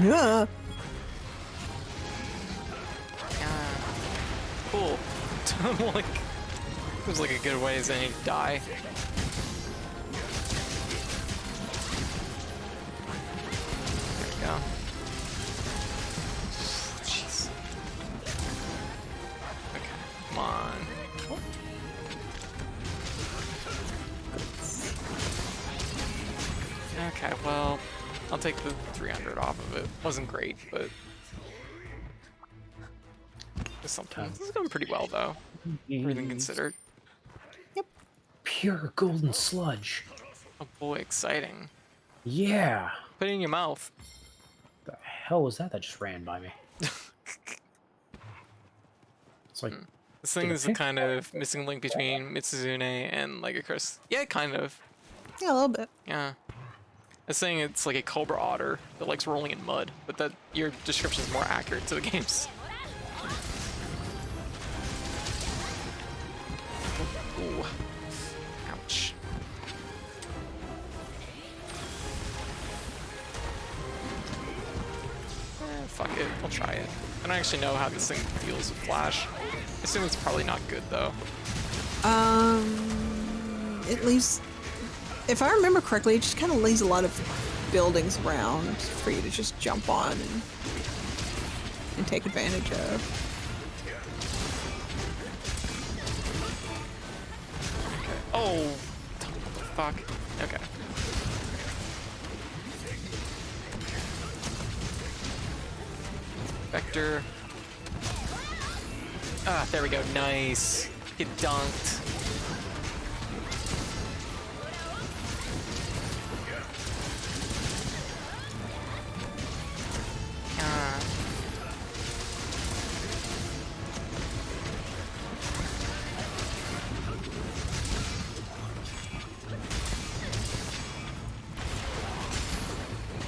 Yeah. Cool. I'm like, seems like a good way as any to die. There we go. Jeez. Okay, come on. Okay, well, I'll take the 300 off of it. Wasn't great, but sometimes it's going pretty well though. Everything considered. Pure golden sludge. Oh boy, exciting. Yeah. Put it in your mouth. The hell was that just ran by me? It's like This thing is the kind of missing link between Mitsuzune and like a Chris. Yeah, kind of. Yeah, a little bit. Yeah. I was saying it's like a cobra otter that likes rolling in mud, but that your description is more accurate to the games. Ooh. Ouch. Fuck it, I'll try it. I don't actually know how this thing deals with flash. I assume it's probably not good though. It leaves, if I remember correctly, it just kind of leaves a lot of buildings around for you to just jump on and take advantage of. Oh, fuck. Okay. Vector. Ah, there we go. Nice. Get dunked. Ah.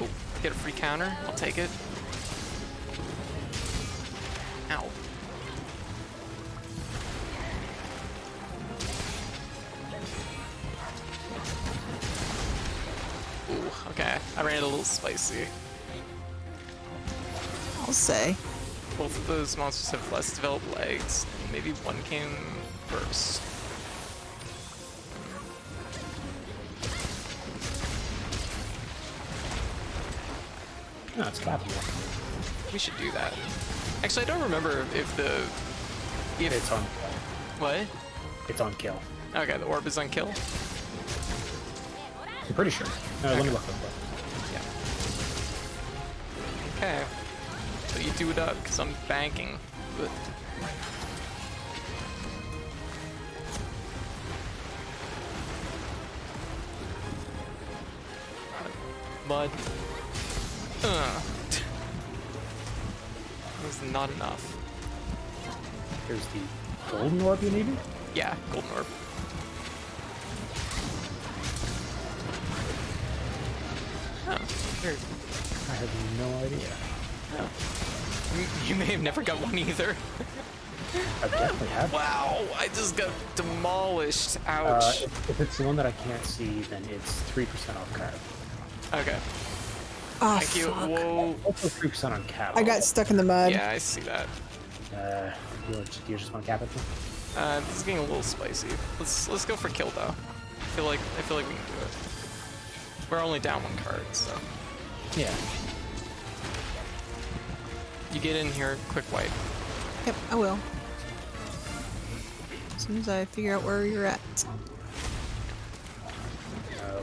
Oh, get a free counter. I'll take it. Ow. Ooh, okay. I ran it a little spicy. I'll say. Both of those monsters have less developed legs. Maybe one came first. no, it's clappable. We should do that. Actually, I don't remember if the... It's on. What? It's on kill. Okay, the orb is on kill. I'm pretty sure. No, let me look real quick. Yeah. Okay. So you do it up, because I'm banking. But was not enough. Here's the golden orb you needed? Yeah, golden orb. Oh, weird. I have no idea. Oh. You may have never got one either. I definitely have. Wow, I just got demolished. Ouch. If it's the one that I can't see, then it's 3% off card. Okay. Oh, Thank you. fuck. Whoa. Also 3% on cap. I got stuck in the mud. Yeah, I see that. You just want to cap it? This is getting a little spicy. Let's go for kill though. I feel like we can do it. We're only down one card, so. Yeah. You get in here, quick wipe. Yep, I will. As soon as I figure out where you're at.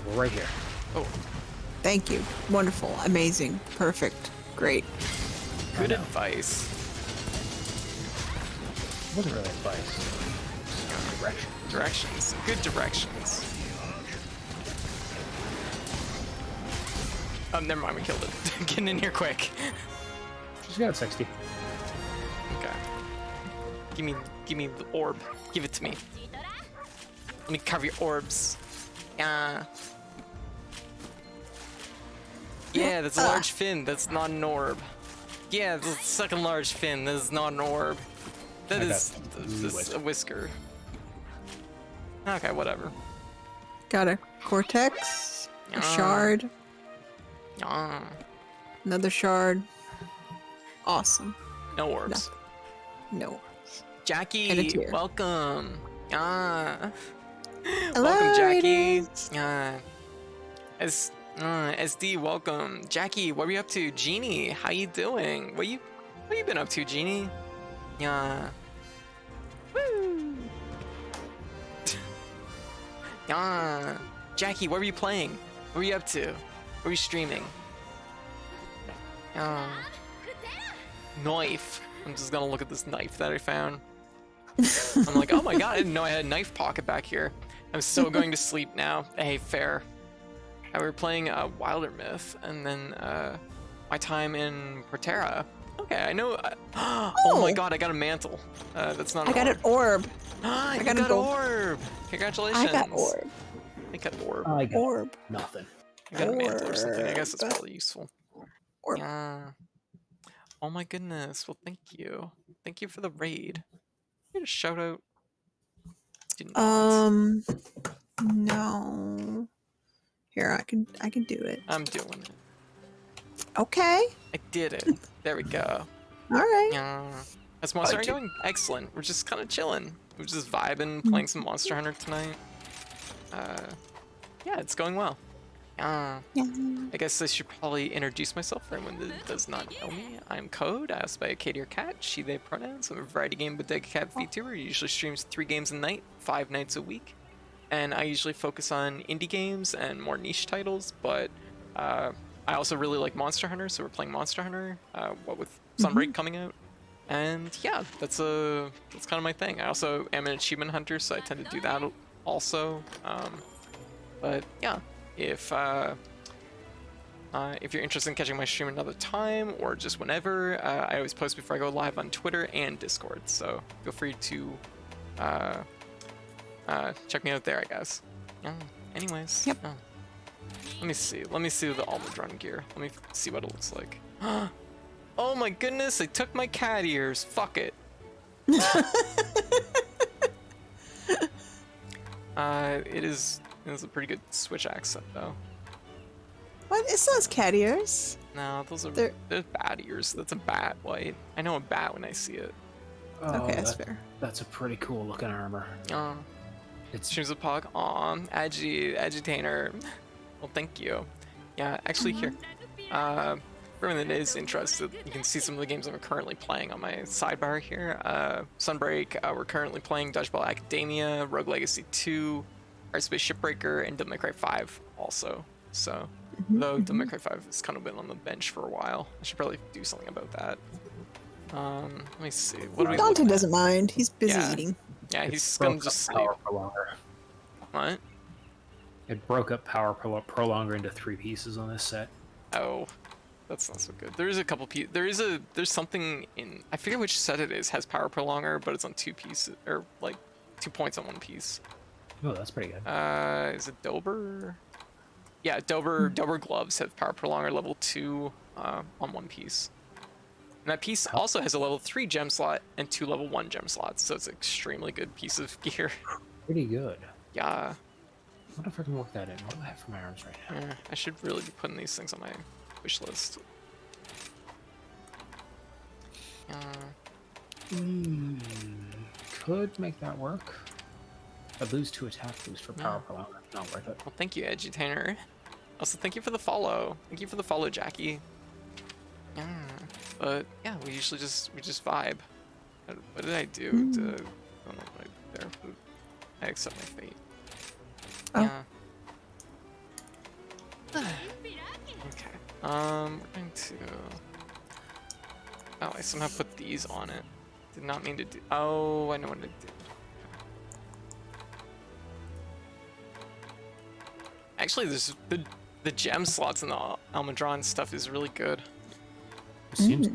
We're right here. Oh, Thank you. Wonderful. Amazing. Perfect. Great. good advice. It wasn't really advice. Direction. Directions. Good directions. Oh, never mind, we killed it. Getting in here quick. She's got 60. Okay. Give me the orb. Give it to me. Let me carve your orbs. Yeah. Yeah, that's a large fin. That's not an orb. Yeah, that's a second large fin. That is not an orb. That is a whisker. Okay, whatever. Got a cortex, a Ah. shard, Ah, another shard. Awesome. no orbs. No. Jackie, And a tear. welcome. Ah. Hello, Welcome, Jackie. ladies. SD, welcome. Jackie, what are you up to? Jeannie, how you doing? What you been up to, Jeannie? Yeah. Woo. Yeah. Jackie, what were you playing? What were you up to? What were you streaming? Knife. I'm just gonna look at this knife that I found. I'm like, oh my god, I didn't know I had a knife pocket back here. I'm so going to sleep now. Hey, fair. We were playing Wilder Myth, and then my time in Portera. Okay, I know. Oh my god, I got a mantle. That's not. I got an orb. I got got a gold. orb. Congratulations. I got orb. I got orb. I got Orb. nothing. I got a mantle or something. I guess it's Orb. probably useful. Orb. Yeah. Oh my goodness. Well, thank you. Thank you for the raid. You get a shout out. Did not. No. Here, I can do it. I'm doing it. Okay. I did it. There we go. All right. Yeah. How's Monster Hunter going? Excellent. We're just kind of chilling. We're just vibing, playing some Monster Hunter tonight. Yeah, it's going well. Yeah. I guess I should probably introduce myself for anyone that does not know me. I'm Code, asked by a Katie or Cat, she, they pronouns. I'm a variety game bodega cat VTuber, usually streams 3 games a night, 5 nights a week. And I usually focus on indie games and more niche titles, but I also really like Monster Hunter, so we're playing Monster Hunter, what with Sunbreak coming out. And yeah, that's kind of my thing. I also am an achievement hunter, so I tend to do that also. But yeah, if you're interested in catching my stream another time or just whenever, I always post before I go live on Twitter and Discord, so feel free to check me out there, I guess. Anyways. Yep. Let me see the almond run gear. Let me see what it looks like. Oh my goodness, I took my cat ears. Fuck it. It is a pretty good switch accent though. What? It says cat ears. No, they're bat ears. That's a bat white. I know a bat when I see it. Oh, Okay, that's fair. That's a pretty cool looking armor. It's Streams of Pog. Aw, agitator. Well, thank you. Yeah, actually here. For everyone that is interested, you can see some of the games I'm currently playing on my sidebar here. Sunbreak, we're currently playing Dodgeball Academia, Rogue Legacy 2, Space Shipbreaker, and Devil May Cry 5 also. So, Though the Cry 5 has kind of been on the bench for a while. I should probably do something about that. Let me see. What do we Dante look doesn't mind. He's busy Yeah. eating. Yeah, he's Broke gonna up just sleep. Power Prolonger. What? It broke up Power Prolonger into 3 pieces on this set. Oh, that's not so good. There is a couple pieces. There's something in, I forget which set it is, has power prolonger, but it's on 2 pieces, or like 2 points on 1 piece. Oh, that's pretty good. Is it Dober? Yeah, Dober gloves have power prolonger level 2 on 1 piece. And that piece also has a level 3 gem slot and 2 level 1 gem slots, so it's an extremely good piece of gear. Pretty good. Yeah. I wonder if I can work that in. What do I have for my arms right now? Yeah, I should really be putting these things on my wish list. Could make that work. I lose 2 attack boost for Power Prolonger. Not worth it. Well, thank you, Edutainer. Also, thank you for the follow. Thank you for the follow, Jackie. Yeah, but yeah, we just vibe. What did I do? I don't know what I did there. But I accept my fate. Oh. Yeah. Okay. We're going to. Oh, I somehow put these on it. Did not mean to do. Oh, I know what I did. Actually, there's the gem slots in the Almudron stuff is really good. It seems.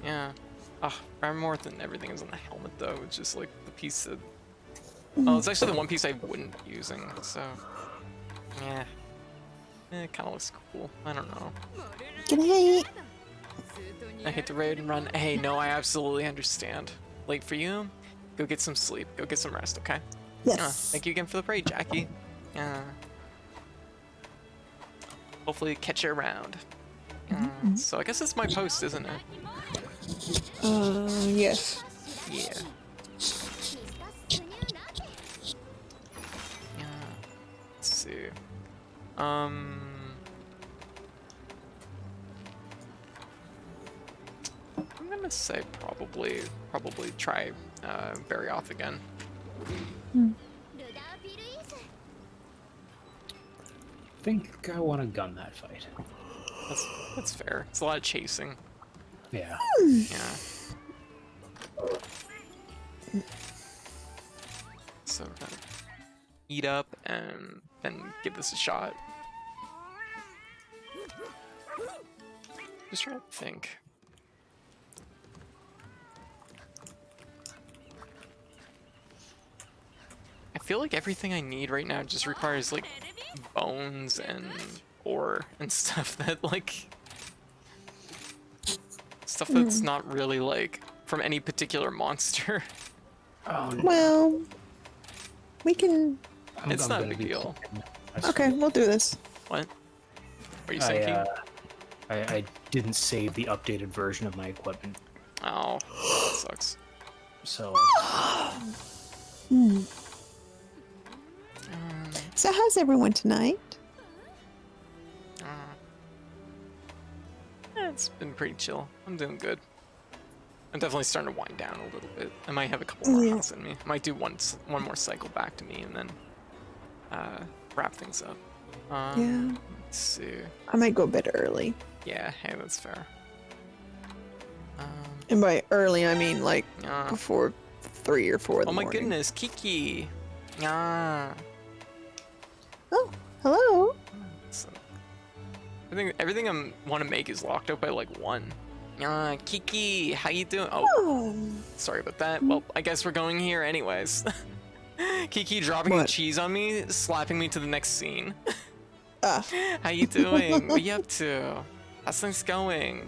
Yeah. Far more than everything is on the helmet though. It's just like the piece that. Oh, it's actually the one piece I wouldn't be using. So. Yeah. It kind of looks cool. I don't know. Good night. I hate to raid and run. Hey, no, I absolutely understand. Late for you? Go get some sleep. Go get some rest, okay? Yes. Thank you again for the raid, Jackie. Hopefully catch you around. So I guess it's my post, isn't it? Yes. Yeah. Let's see. I'm gonna say probably try Bury Off again. I think I want to gun that fight. That's fair. It's a lot of chasing. Yeah. Yeah. So we're gonna eat up and then give this a shot. Just trying to think. I feel like everything I need right now just requires like bones and ore and stuff that like stuff that's not really like from any particular monster. Oh, no. Well, we can. It's not a gonna big be deal. playing. That's Okay, we'll do this. What? Are you thinking? I didn't save the updated version of my equipment, Oh, that sucks. so So, how's everyone tonight? It's been pretty chill. I'm doing good. I'm definitely starting to wind down a little bit. I might have a couple more hours in me. I might do one more cycle back to me and then wrap things up. Yeah. Let's see. I might go a bit early. Yeah, hey, that's fair. And by early, I mean like Uh, before 3 or 4 in the oh my morning. goodness, Kiki. Oh, hello. So, everything I want to make is locked up by like 1. Kiki, how you doing? Oh, Oh, sorry about that. Well, I guess we're going here anyways. Kiki dropping the What? cheese on me, slapping me to the next scene. ah, How you doing? What you up to? How's things going?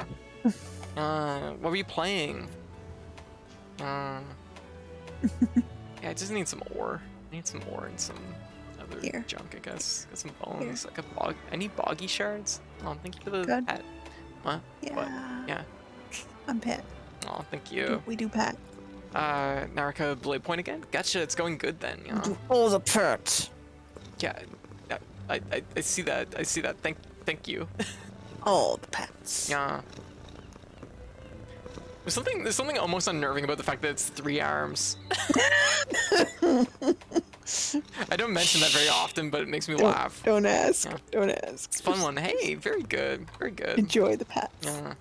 What were you playing? Yeah, I just need some ore. I need some ore and some other Here. junk, I guess. Got some bones. Like any boggy shards? Oh, thank you for the Good. pet. What? yeah. What? Yeah. I'm pet. Oh, thank you. We do pet. Naraka Blade Point again? Gotcha, it's going good then, yeah. All the pets. Yeah, I see that. I see that. Thank you. All the pets. Yeah. There's something almost unnerving about the fact that it's 3 arms. I don't mention that very often, but it makes me laugh. Don't ask. Yeah. Don't ask. It's a fun one. Hey, very good. Very good. Enjoy the pats. Yeah.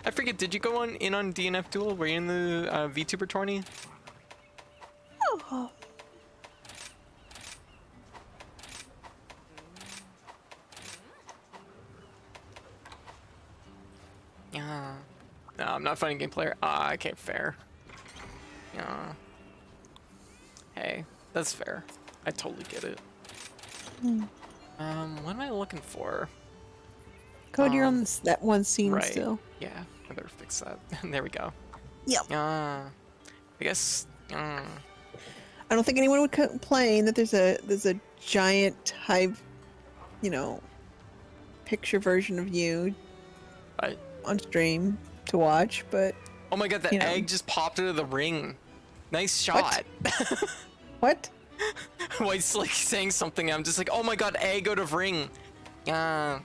I forget, did you go on DNF Duel? Were you in the VTuber tourney? Oh. Yeah. No, I'm not a fighting game player. Okay, fair. Yeah. Hey, that's fair. I totally get it. What am I looking for? Code, you're on that one scene Right. still. Yeah, I better fix that. There we go. Yep. I guess. I don't think anyone would complain that there's a giant high, picture version of you Right. on stream to watch, but Oh my god, that egg just popped out of the ring. Nice shot. what? White's like saying something. I'm just like, oh my god, egg out of ring. I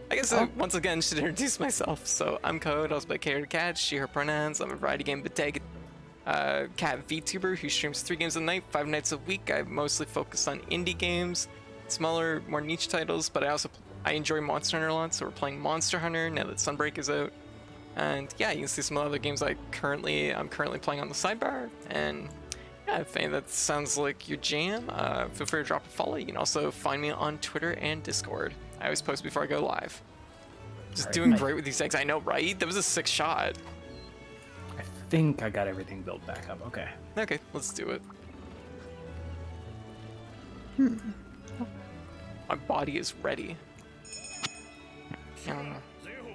guess I once again should introduce myself. So I'm Code, also by Cater Cat, she, her pronouns. I'm a variety game cat VTuber who streams 3 games a night, 5 nights a week. I mostly focus on indie games, smaller, more niche titles, but I enjoy Monster Hunter a lot, so we're playing Monster Hunter now that Sunbreak is out. And yeah, you can see some other games I'm currently playing on the sidebar. And yeah, if any of that sounds like your jam, feel free to drop a follow. You can also find me on Twitter and Discord. I always post before I go live. Just doing great with these eggs. I know, right? That was a sick shot. I think I got everything built back up. Okay. Okay, let's do it. My body is ready.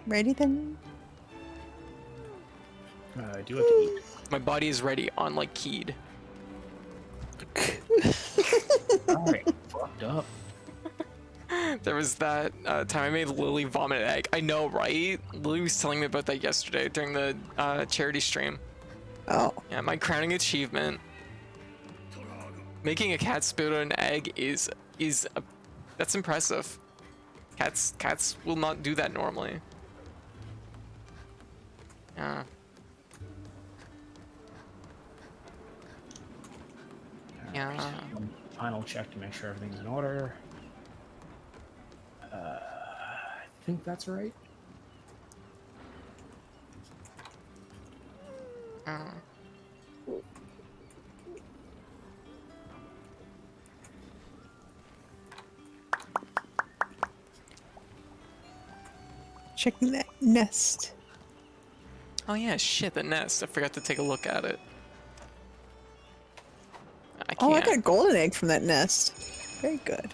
Ready then? I do have to eat. My body is ready on like keyed. Alright, fucked up. There was that time I made Lily vomit an egg. I know, right? Lily was telling me about that yesterday during the charity stream. Oh. Yeah, my crowning achievement. Making a cat spit out an egg that's impressive. Cats will not do that normally. Yeah. Yeah. Final check to make sure everything's in order. I think that's right. Checking that nest. Oh yeah, shit, the nest. I forgot to take a look at it. I can't. Oh, I got a golden egg from that nest. Very good.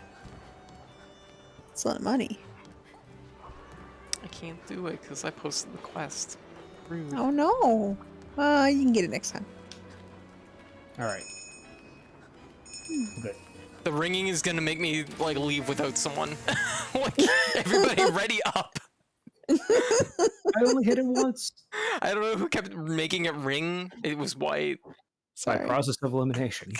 It's a lot of money. I can't do it because I posted the quest. Rude. Oh no. You can get it next time. Alright. Good. The ringing is gonna make me like leave without someone. Like everybody ready up. I only hit him once. I don't know who kept making it ring. It was white. By process of elimination.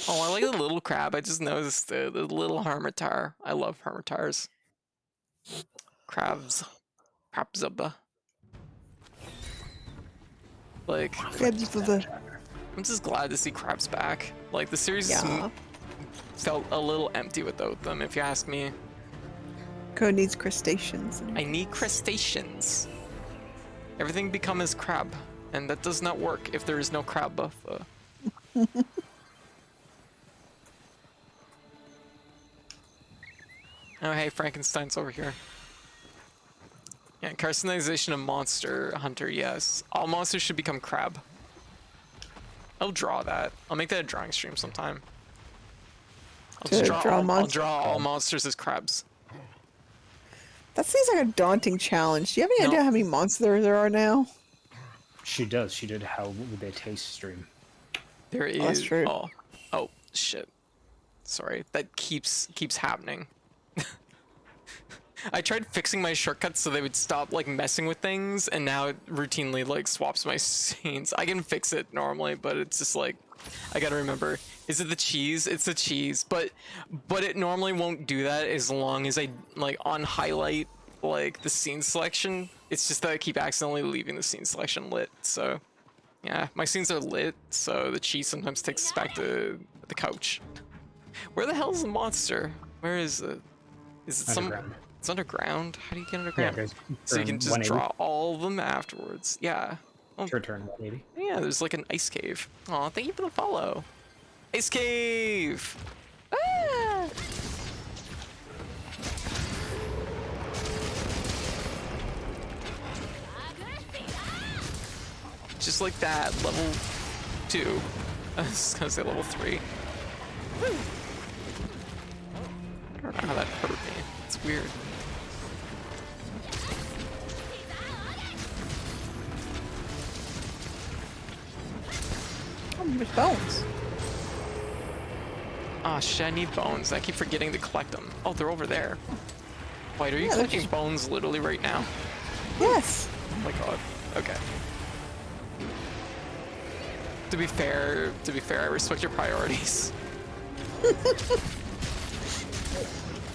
Oh, I like the little crab. I just noticed the little hermitar. I love hermitars. Crabs. Crabs up the. Like, I'm just glad to see crabs back. Like, the series felt a little empty without them, if you ask me. Code needs crustaceans. I need crustaceans. Everything become as crab, and that does not work if there is no crab buff. Oh, hey, Frankenstein's over here. Yeah, carcinization of Monster Hunter, yes. All monsters should become crab. I'll draw that. I'll make that a drawing stream sometime. I'll draw all monsters as crabs. That seems like a daunting challenge. Do you have any idea how many monsters there are now? She does. She did How Would They Taste stream. There is. That's true. Oh, shit. Sorry, that keeps happening. I tried fixing my shortcuts so they would stop like messing with things, and now it routinely like swaps my scenes. I can fix it normally, but it's just like I gotta remember. Is it the cheese? It's the cheese, but it normally won't do that as long as I like on highlight like the scene selection. It's just that I keep accidentally leaving the scene selection lit. So Yeah, my scenes are lit, so the cheese sometimes takes us back to the couch. Where the hell is the monster? Where is it? Is it Underground. It's underground? How do you get Yeah, underground? there's So you can just 180. draw all of them afterwards. Yeah. Oh, Sure turn 180. yeah, there's like an ice cave. Aw, thank you for the follow. Ice cave! Ah! Just like that, level 2. I was gonna say level 3. I don't know how that hurt me. It's weird. Oh, there's bones. Ah, shit, I need bones. I keep forgetting to collect them. Oh, they're over there. Wait, are you Yeah, they're collecting just- bones literally right now? Yes. Oh my god. Okay. To be fair, I respect your priorities.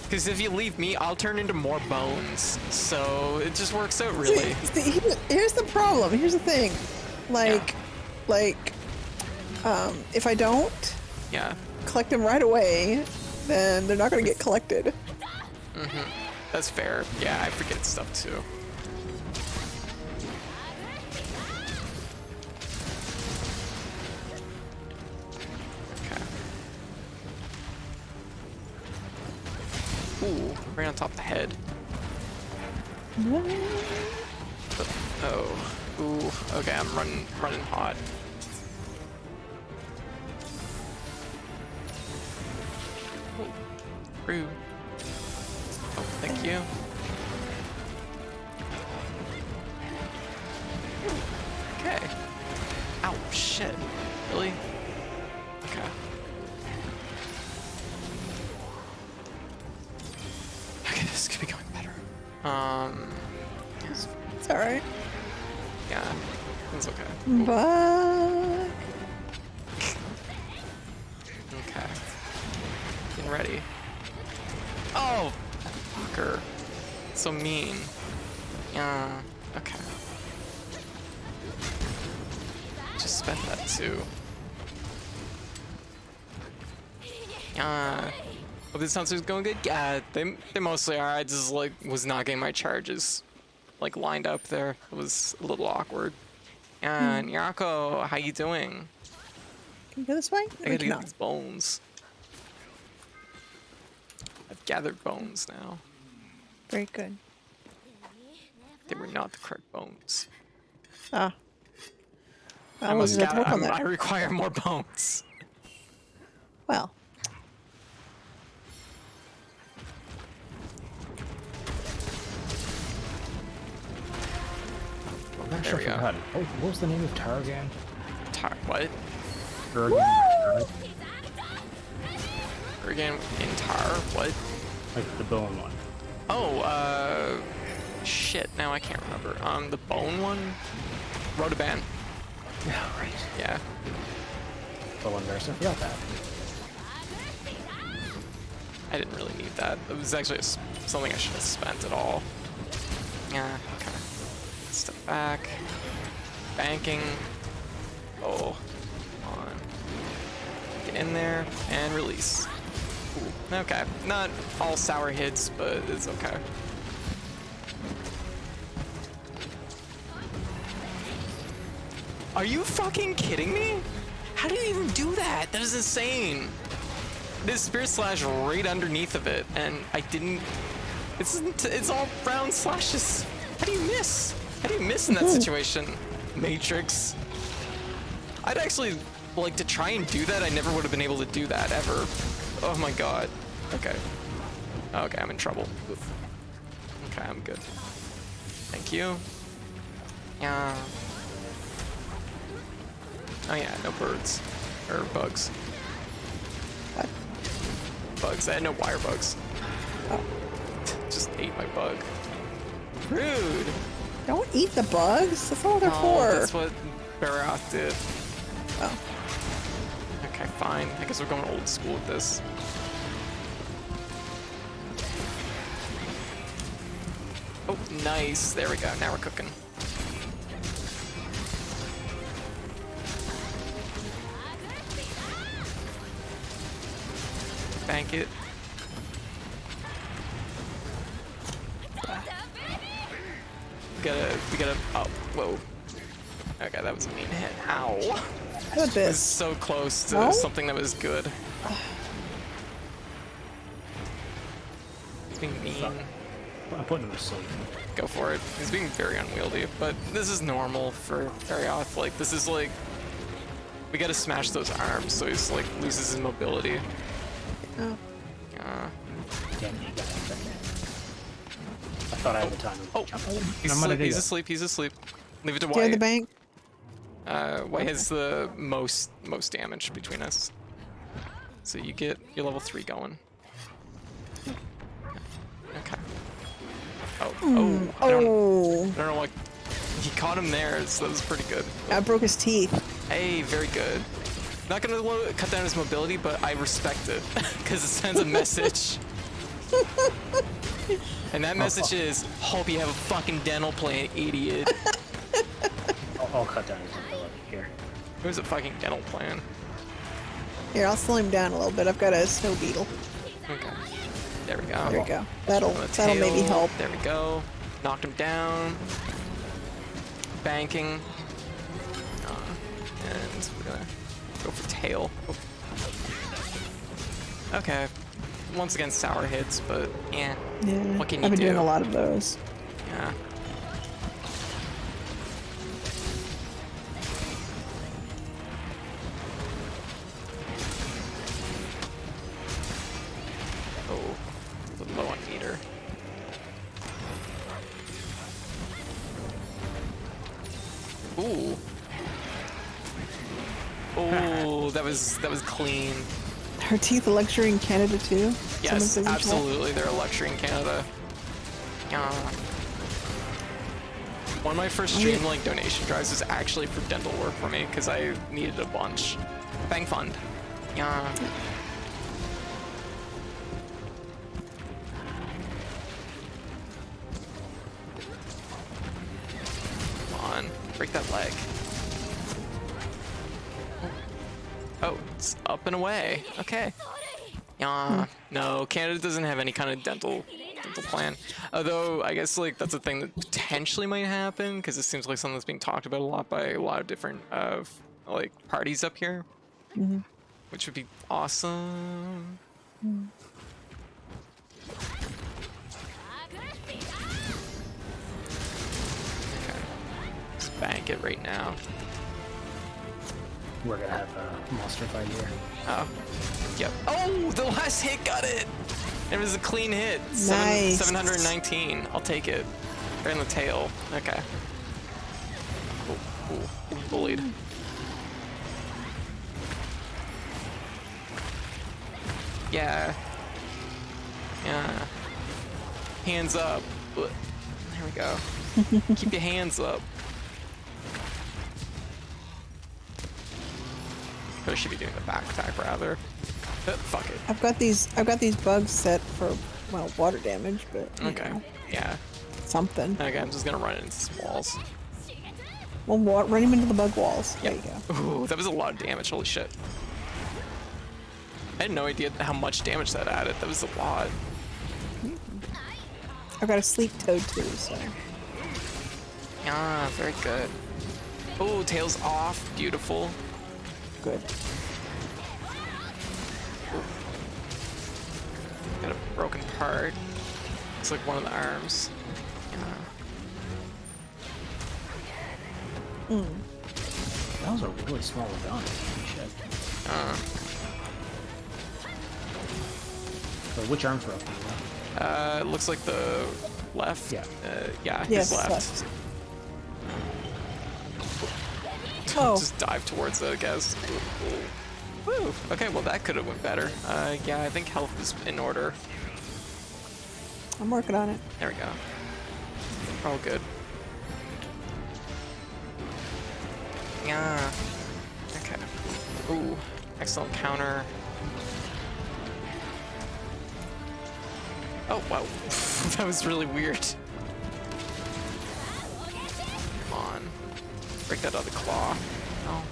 Because if you leave me, I'll turn into more bones. So it just works out really. Here's the problem. Here's the thing. If I don't Yeah. collect them right away, then they're not going to get collected. That's fair. Yeah, I forget stuff too. Okay. Ooh, right on top of the head. Oh. Ooh. Okay, I'm running hot. Oh, rude. Oh, thank you. Okay. Ow, shit. Really? Okay. Okay, this could be going better. It's alright. Yeah, it's okay. But Okay. Getting ready. Oh, fucker. So mean. Yeah, okay. Just spent that too. Hope this sounds going good. Yeah, they mostly are. I just like was not getting my charges like lined up there. It was a little awkward. And Yako, how you doing? can we go this way? I gotta get these bones. I've gathered bones now. Very good. They were not the correct bones. Ah. I was must to work on that. I require more bones. Well, I've There we actually go. forgotten. Oh, what was the name of Tar again? What? Urgan. Again, in tar? What? Like the bone one. Oh, shit. Now I can't remember. The bone one? Rotoban. Yeah, right. Yeah. Well, embarrassed. I forgot that. I didn't really need that. It was actually something I should have spent at all. Yeah, okay. Step back. Banking. Oh, come on. Get in there and release. Ooh, okay. Not all sour hits, but it's okay. Are you fucking kidding me? How do you even do that? That is insane. There's Spirit Slash right underneath of it, and I didn't... It's all round slashes. How do you miss? How do you miss in that situation? Matrix. I'd actually like to try and do that. I never would have been able to do that, ever. Oh my god. Okay. Okay, I'm in trouble. Oof. Okay, I'm good. Thank you. Yeah. Oh yeah, no birds. Or bugs. what? Bugs. I had no wire bugs. Just ate my bug. Rude. Don't eat the bugs. That's all they're Oh, for. that's what Barath did. Oh. Okay, fine. I guess we're going old school with this. Oh, nice. There we go. Now we're cooking. Bank it. We gotta, oh, whoa. Okay, that was a mean hit. Ow. How about It was this? so close to No? something that was good. It's being mean. I'm putting him to sleep. Go for it. He's being very unwieldy, but this is normal for Arioth. Like, this is like, we gotta smash those arms so he's like loses his mobility. Oh. Damn it, you got it. I thought I had the time to Oh, jump. he's asleep. He's asleep. Leave it to Do you have the White. bank? White has the most damage between us. So you get your level 3 going. Okay. I don't know what. He caught him there, so that was pretty good. I broke his teeth. Hey, very good. Not gonna cut down his mobility, but I respect it because it sends a message. And that message is, hope you have a fucking dental plan, idiot. I'll cut down his mobility here. Where's a fucking dental plan? Here, I'll slow him down a little bit. I've got a snow beetle. Okay. There we go. There we go. That'll On the maybe tail. help. There we go. Knocked him down. Banking. And we're gonna go for tail. Oh. Okay. Once again, sour hits, but yeah. Yeah. What can you I've been do? doing a lot of those. Yeah. Oh, a little low on meter. Ooh. Oh, that was clean. Her teeth a luxury in Canada too? Someone Yes, says in chat. absolutely. They're a luxury in Canada. One of my first Streamlink donation drives was actually for dental work for me because I needed a bunch. Bang fund. Yeah. Come on, break that leg. Oh, it's up and away. Okay. No, Canada doesn't have any kind of dental plan. Although, I guess, like, that's a thing that potentially might happen, because it seems like something that's being talked about a lot by a lot of different, like, parties up here. Which would be awesome. Okay. Let's bank it right now. We're gonna have a monster fight here. Oh. Yep. Oh, the last hit got it! It was a clean hit. Nice. 719. I'll take it. Right in the tail. Okay. Ooh, bullied. Yeah. Yeah. Hands up. There we go. Keep your hands up. I should be doing the back attack rather. Fuck it. I've got these bugs set for, well, water damage, but you Okay. know, Yeah. something. Okay, I'm just gonna run it into some walls. Well, run him into the bug walls. There you go. Ooh, that was a lot of damage. Holy shit. I had no idea how much damage that added. That was a lot. I've got a sleep toad too, so. Ah, very good. Oh, tails off. Beautiful. Good. Got a broken part. Looks like one of the arms. That was a really small gun. Shit. So which arms were up? It looks like the left. Yeah. Yeah, Yes, his left. left. Oh. Just dive towards it, I guess. Woo. Okay, well that could have went better. Yeah, I think health is in order. I'm working on it. There we go. All good. Yeah. Okay. Ooh, excellent counter. Oh, wow. That was really weird. Come on. Break that other claw. Oh.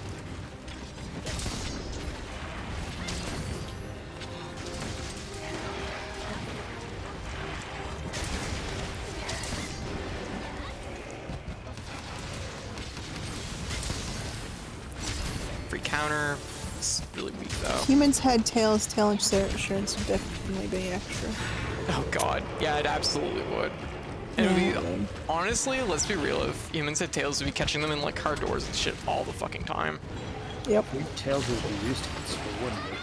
counter. It's really weak though. Humans had tails, tail insurance would definitely be extra. Oh god, yeah, it absolutely would. And it Yeah, would be, honestly, let's be real, if humans had tails, we'd be catching them in like car doors and shit all the fucking time. Yep. Your tails would be used to it, wouldn't we?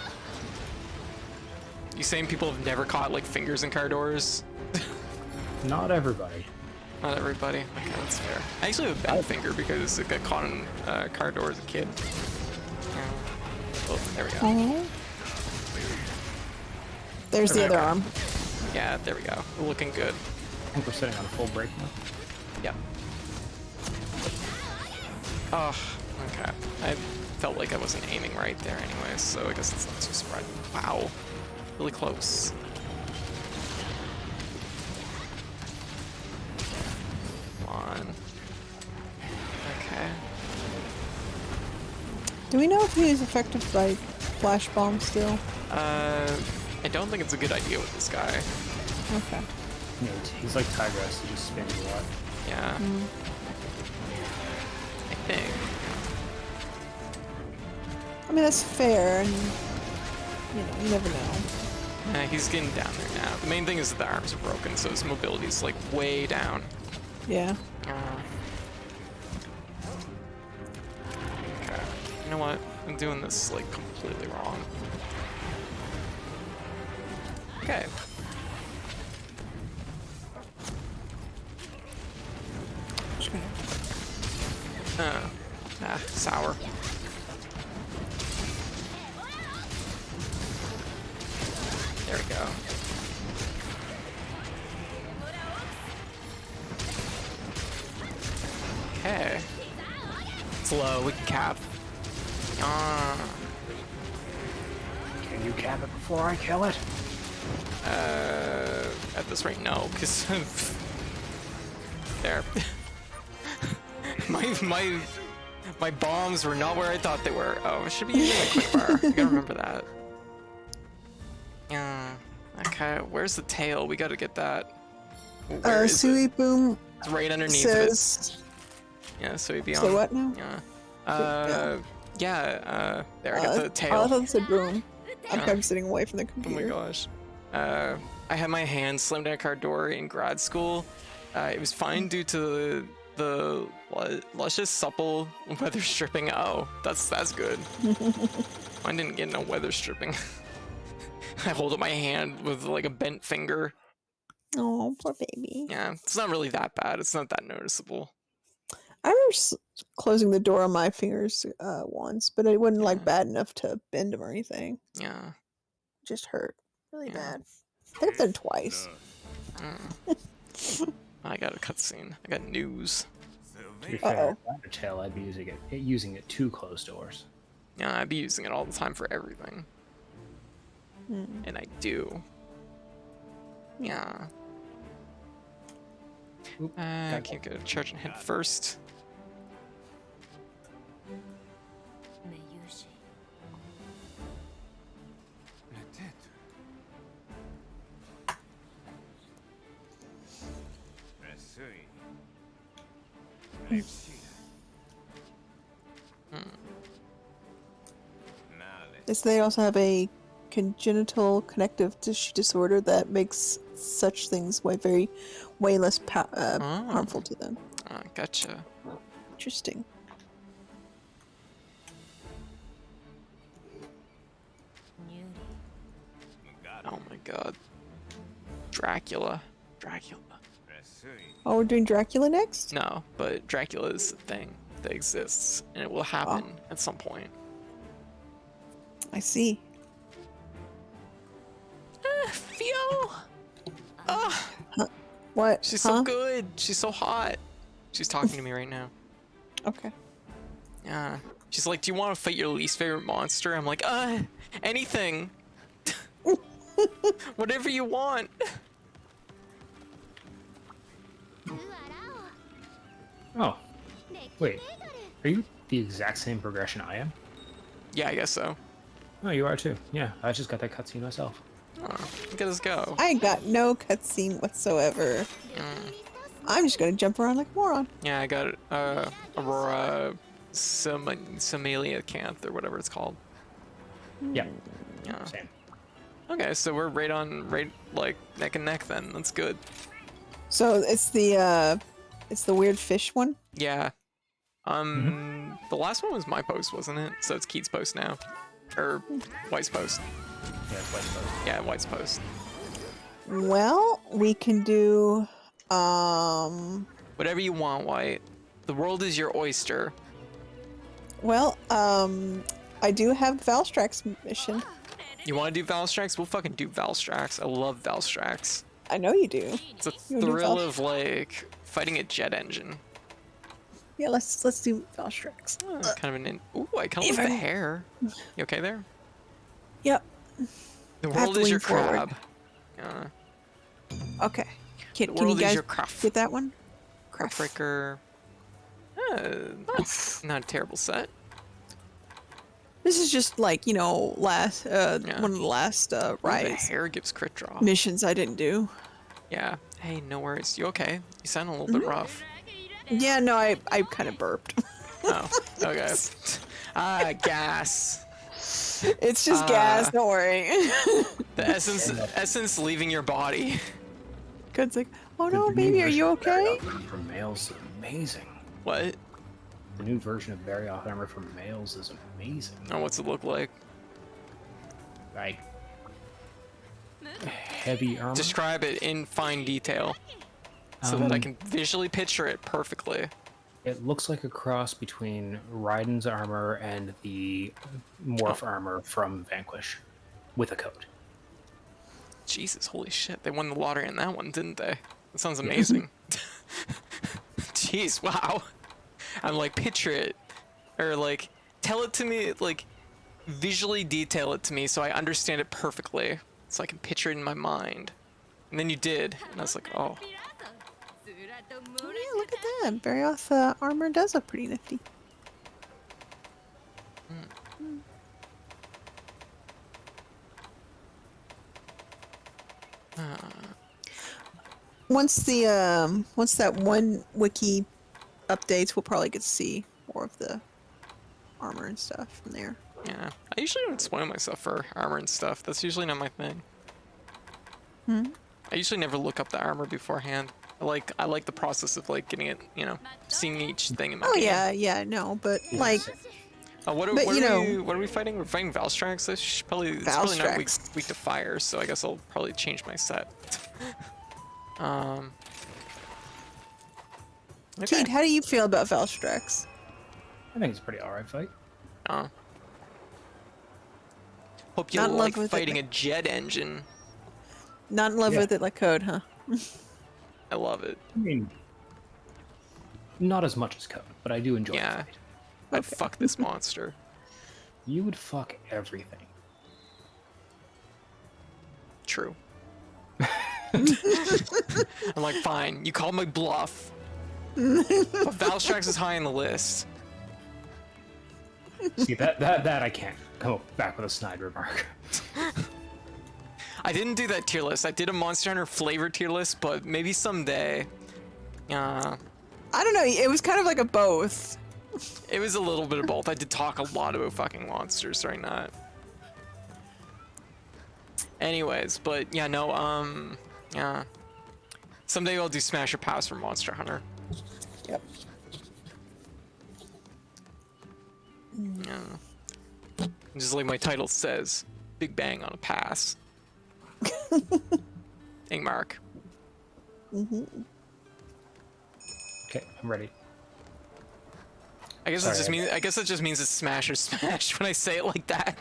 You saying people have never caught like fingers in car doors? Not everybody. Not everybody. Okay, that's fair. I actually have a bent finger because it got caught in a car door as a kid. Oh, there we go. Oh. There's the other arm. Yeah, there we go. We're looking good. I think we're sitting on a full break now. Yeah. Oh, okay. I felt like I wasn't aiming right there anyways, so I guess it's not too surprising. Wow. Really close. Come on. Okay. Do we know if he is affected by flash bomb still? I don't think it's a good idea with this guy. Okay. Yeah, he's like Tigress, he just spins a lot. Yeah. I think. I mean, that's fair, and you never know. He's getting down there now. The main thing is that the arms are broken, so his mobility is like way down. Yeah. Okay. You know what? I'm doing this like completely wrong. Okay. Sour. There we go. Okay. It's low, we can cap. Can you cap it before I kill it? At this rate, no, because there. my bombs were not where I thought they were. Oh, I should be using my quick fire. I gotta remember that. Yeah. Okay, where's the tail? We gotta get that. Where is Sui it? Boom It's right underneath says... it. Yeah, so be on. Say what now? Yeah. There, I got the tail. Oh, I thought it said boom. I'm sitting away from the Oh computer. my gosh. I had my hand slammed in a car door in grad school. It was fine due to the luscious, supple weather stripping. Oh, that's good. Mine didn't get no weather stripping. I hold up my hand with like a bent finger. Oh, poor baby. Yeah, it's not really that bad. It's not that noticeable. I remember closing the door on my fingers once, but it wasn't like bad enough to bend them or anything. Yeah. It just hurt really bad. I think I've done it twice. I got a cutscene. I got news. To be fair, Undertale, I'd be using it to close doors. Yeah, I'd be using it all the time for everything. And I do. Yeah. I can't get a charge and hit first. Yes, they also have a congenital connective tissue disorder that makes such things way less harmful to them. Gotcha. Interesting. Oh my god. Dracula. Oh, we're doing Dracula next? No, but Dracula is a thing that exists, and it will happen at some point. I see. Theo! What? She's so good. She's so hot. She's talking to me right now. Okay. Yeah. She's like, do you want to fight your least favorite monster? I'm like, anything. Whatever you want. Oh. Wait. Are you the exact same progression I am? Yeah, I guess so. Oh, you are too. Yeah, I just got that cutscene myself. Oh, look at us go. I got no cutscene whatsoever. I'm just gonna jump around like a moron. Yeah, I got Aurora Somaliacanth or whatever it's called. Yeah. Yeah. Same. Okay, so we're right like neck and neck then. That's good. So it's the weird fish one. Yeah. The last one was my post, wasn't it? So it's Keith's post now, or White's post. Yeah, it's West Coast. Yeah, White's post. Well, we can do Whatever you want, White. The world is your oyster. well, I do have Valstrax mission. You want to do Valstrax? We'll fucking do Valstrax. I love Valstrax. I know you do. It's a You wanna do thrill Valstrax? of like fighting a jet engine. Yeah, let's do Valstrax. Kind of an. Ooh, I kind of like the hair. You okay there? Yep. The I have world to is lean your forward. crab. Okay. Can world you is guys your craft. get that one? Craft. Breaker. Not a terrible set. This is just like, you know, last Yeah. one of the last Ooh, the Rise hair gives crit draw. missions I didn't do. Yeah. Hey, no worries. You okay? You sound a little bit rough. Yeah, no, I kind of burped. Oh, okay. Gas. It's just gas, don't worry. The essence leaving your body. God's like, oh no, The new baby, are version you of Barioth okay? armor for males is amazing. What? The new version of Barioth armor for males is amazing. Oh, what's it look like? Like heavy armor. Describe it in fine detail so that I can visually picture it perfectly. It looks like a cross between Raiden's armor and the morph armor from Vanquish, with a coat. Jesus, holy shit. They won the lottery on that one, didn't they? That sounds amazing. Jeez, wow. I'm like, picture it. Or like, tell it to me, like, visually detail it to me so I understand it perfectly. So I can picture it in my mind. And then you did. And I was like, oh. Oh, yeah, look at that. Barioth armor does look pretty nifty. Once that one wiki updates, we'll probably get to see more of the armor and stuff from there. Yeah. I usually don't spoil myself for armor and stuff. That's usually not my thing. I usually never look up the armor beforehand. I like the process of like getting it, you know, seeing each thing in my Oh game. yeah, no, but like, What But, you know- are we fighting? We're fighting Valstrax. It's probably not weak Valstrax. to fire, so I guess I'll probably change my set. Okay. Keith, how do you feel about Valstrax? I think it's a pretty alright fight. Hope you Not in love like with it, fighting but- a jet engine. Not in love Yeah. with it like Code, huh? I love it. I mean, not as much as Code, but I do enjoy Yeah. the fight. I'd fuck this monster. You would fuck everything. True. I'm like, fine. You called my bluff. But Valstrax is high on the list. See, that I can't come back with a snide remark. I didn't do that tier list. I did a Monster Hunter flavor tier list, but maybe someday. I don't know. It was kind of like a both. It was a little bit of both. I did talk a lot about fucking monsters during that. Anyways, but yeah, no, yeah. Someday I'll do Smash or Pass for Monster Hunter. Yep. Yeah. Just like my title says, Big Bang on a pass. Ingmark. Okay, I'm ready. I guess it just means it's Smash or Smash when I say it like that.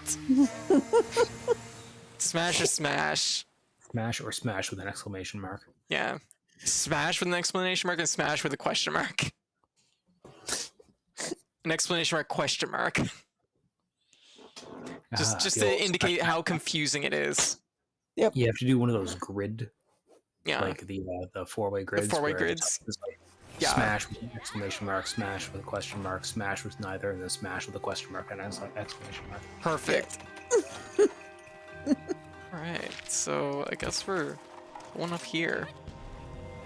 Smash or Smash. Smash or smash with an exclamation mark. Yeah. Smash with an exclamation mark and Smash with a question mark. An exclamation mark question mark. Just the to old indicate how confusing it is. You have to do one of those grid, Yeah. like the four-way grids. four-way where it's grids? just like Yeah. Smash with an exclamation mark, smash with a question mark, smash with neither, and then smash with a question mark, and then it's like exclamation mark. Perfect. Alright, so I guess we're going up here.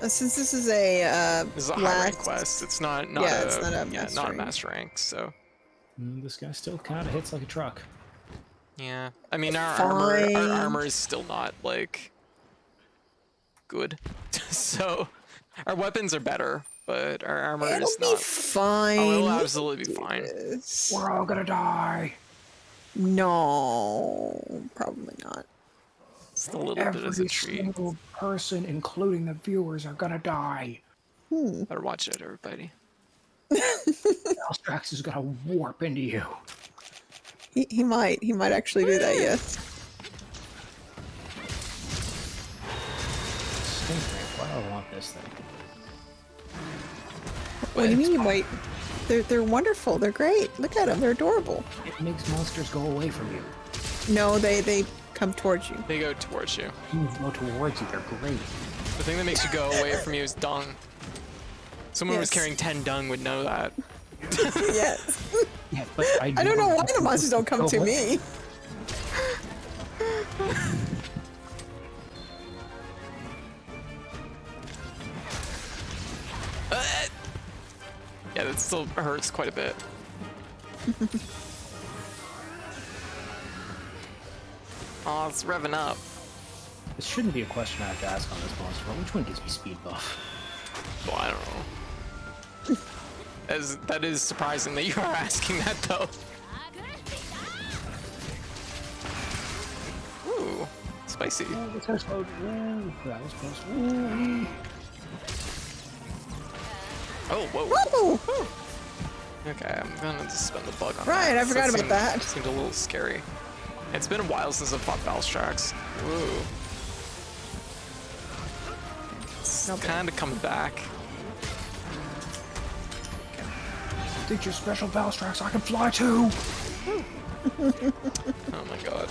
Since this is a This is a high rank quest. It's not Yeah, a, it's not a yeah, master not a rank. master rank. So This guy still kind of hits like a truck. yeah, I mean our Fine. armor is still not like good. So our weapons are better, but our armor It'll is be not. fine. Oh, it'll We can absolutely be do fine. this. We're all gonna die. No, probably not. Just a little bit as a Every treat. single person, including the viewers, are gonna die. Better watch it, everybody. Valstrax is gonna warp into you. He might actually do that. Yes. Stink rank. Why do I want this thing? What do you mean? Wait, they're wonderful. They're great. Look at them. They're adorable. It makes monsters go away from you. No, they come towards you. They go towards you. You go towards you. They're great. The thing that makes you go away from you is dung. Someone who was Yes. carrying 10 dung would know that. Yes. Yeah, but I don't know why the monsters don't come to me. Yeah, that still hurts quite a bit. Oh, it's revving up. This shouldn't be a question I have to ask on this monster, but which one gives me speed buff? Well, I don't know. That is surprising that you are asking that, though. Ooh, spicy. Oh, this guy's close. Ooh, that was close. Ooh. Oh, whoa. Woo! Okay, I'm gonna just spend the bug on Right, that. I forgot about seemed, that. Seemed a little scary. It's been a while since I've fought Valstrax. Ooh. It's kind of coming back. Think you're special, Valstrax? I can fly too. Oh my god.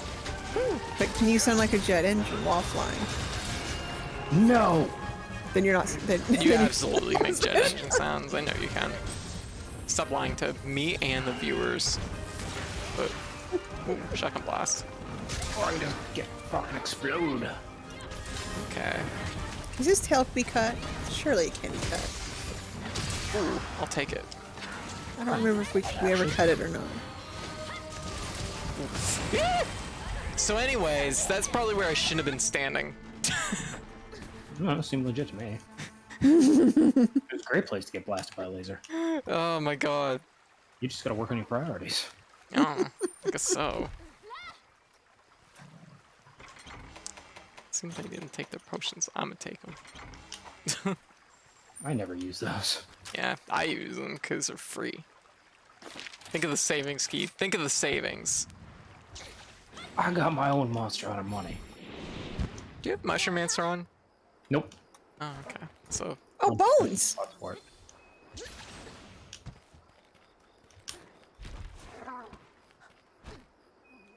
But can you sound like a jet engine while flying? No. Then you're not. Then, You then absolutely make jet engine sounds. I know you can. Stop lying to me and the viewers. But, ooh, shotgun blast. Or I can just get fucking explode. Okay. Is his tail to be cut? Surely it can be cut. Ooh, I'll take it. I don't remember if we ever cut it or not. So anyways, that's probably where I shouldn't have been standing. No, it seemed legit to me. It was a great place to get blasted by a laser. Oh my god. You just gotta work on your priorities. Oh, I guess so. Seems like they didn't take their potions. I'm gonna take them. I never use those. Yeah, I use them because they're free. Think of the savings, Keith. Think of the savings. I got my own monster out of money. Do you have Mushroom Answer on? Nope. Oh, okay. So, Oh, bones! Fuck for it.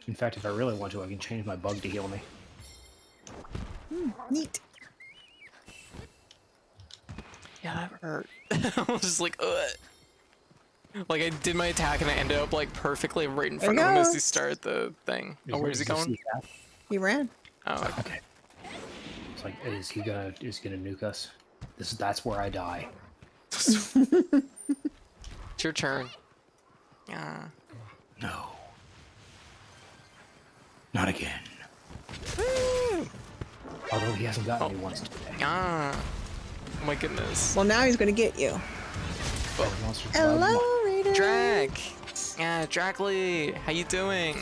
In fact, if I really want to, I can change my bug to heal me. Neat. yeah, that hurt. I was just like, ugh. Like, I did my attack and I ended up, like, perfectly right in front of him as he goes. started the thing. Oh, where's he going? He ran. Oh, okay. Okay. It's like, is he gonna nuke us? That's where I die. It's your turn. Yeah. No. Not again. Although he hasn't gotten me once today. Ah. Oh my goodness. Well, now he's gonna get you. Monster Hello, Raider. Drag. Yeah, Dracly. How you doing?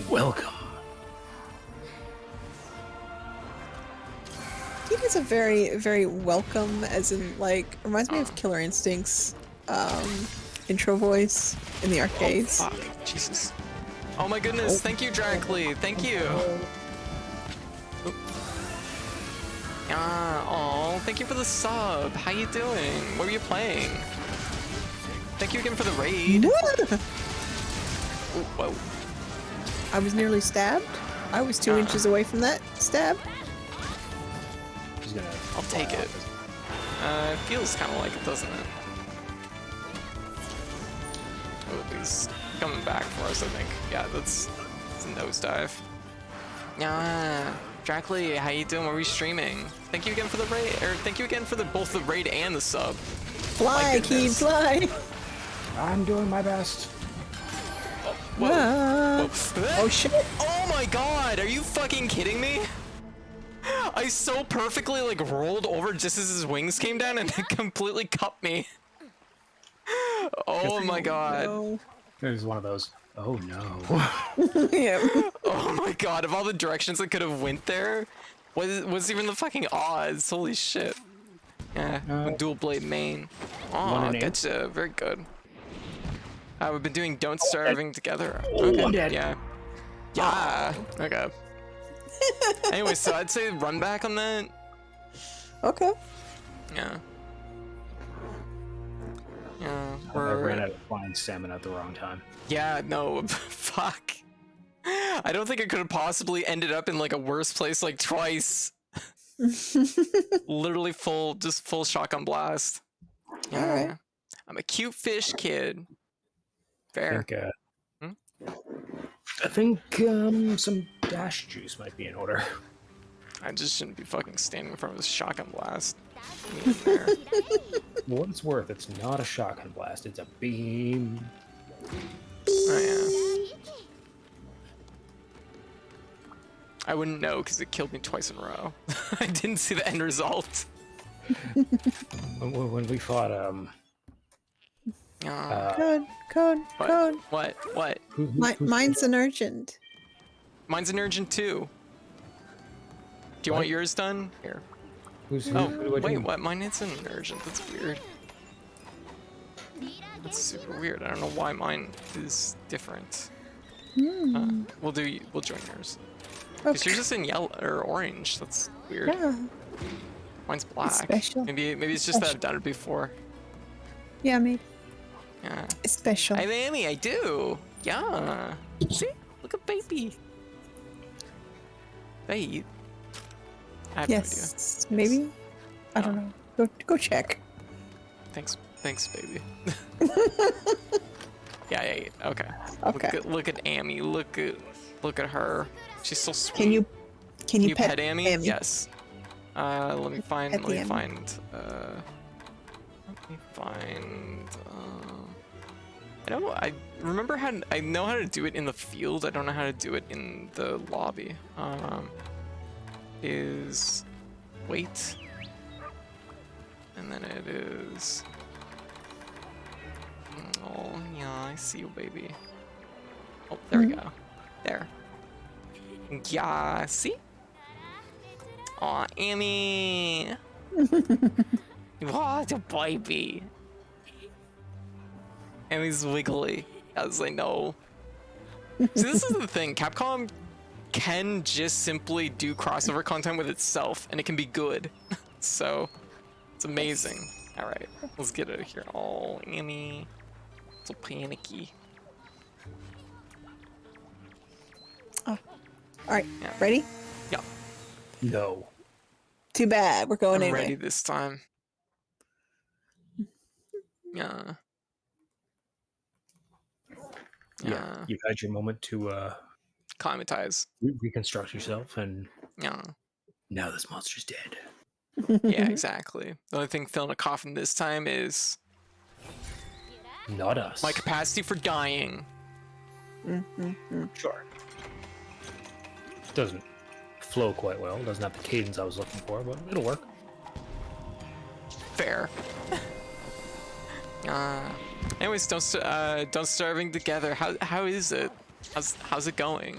Welcome. He is a very, very welcome, as in, like, reminds me of Killer Instinct's intro voice in the arcades. Fuck. Jesus. Oh my goodness. Thank you, Dracly. Thank you. Oh, thank you for the sub. How you doing? What were you playing? Thank you again for the raid. Ooh, whoa. I was nearly stabbed. I was 2 inches away from that stab. He's gonna. I'll take it. It feels kind of like it, doesn't it? Oh, he's coming back for us, I think. Yeah, that's a nosedive. Dracly, how you doing? What are we streaming? Thank you again for the raid, or thank you again for both the raid and the sub. Fly, Keith, fly. I'm doing my best. Whoa. Ah. Whoa. Oh shit. Oh my god, are you fucking kidding me? I so perfectly like rolled over just as his wings came down and it completely cupped me. Oh my god. No. It was one of those. Oh no. Yeah. Oh my god, of all the directions I could have went there, what's even the fucking odds? Holy shit. Yeah, dual blade main. Oh, gotcha. Very good. We've been doing Don't Starving together. Okay. Dead. Yeah. Yeah. Okay. Anyway, so I'd say run back on that. Okay. Yeah. Yeah. I ran out of flying salmon at the wrong time. Yeah, no, fuck. I don't think I could have possibly ended up in like a worse place like twice. Literally just full shotgun blast. Yeah. All right. I'm a cute fish kid. Fair. I think some dash juice might be in order. I just shouldn't be fucking standing in front of this shotgun blast. For what it's worth, it's not a shotgun blast, it's a beam. Oh, yeah. I wouldn't know because it killed me twice in a row. I didn't see the end result. When we fought, Code. What? Mine's an urgent. Mine's an urgent too. Do you want yours done? Here. Wait, what? Mine isn't an urgent. That's weird. That's super weird. I don't know why mine is different. We'll join yours. Because yours is in yellow or orange. That's weird. Yeah. Mine's black. It's special. Maybe it's just that I've done it before. Yeah, maybe. Yeah. It's special. Hey, Amy, I do. Yeah. See? Look at baby. They eat. I have Yes, maybe. I don't know. Go check. Thanks, baby. Yeah, I ate. Okay. Okay. Look at Amy. Look at her. She's so sweet. Can you pet Amy? Amy? Yes. Let me find. Pet Let me Amy. find. I remember how. I know how to do it in the field. I don't know how to do it in the lobby. Is wait, and then it is. Oh yeah, I see you, baby. Oh, there we go. There. Yeah, see? Aw, Amy. What a baby. Amy's wiggly, as I know. See, this is the thing. Capcom can just simply do crossover content with itself, and it can be good. So, it's amazing. All right, let's get out of here. Oh, Amy, so panicky. Oh, all right. Yeah. Ready? Yeah. No. Too bad. We're going I'm anyway. ready this time. Yeah. Yeah. You've had your moment to Climatize. reconstruct yourself, and Yeah. now this monster's dead. Yeah, exactly. The only thing filling a coffin this time is Not us. my capacity for dying. Sure. Doesn't flow quite well. Doesn't have the cadence I was looking for, but it'll work. Fair. Anyways, don't starving together. How is it? How's it going?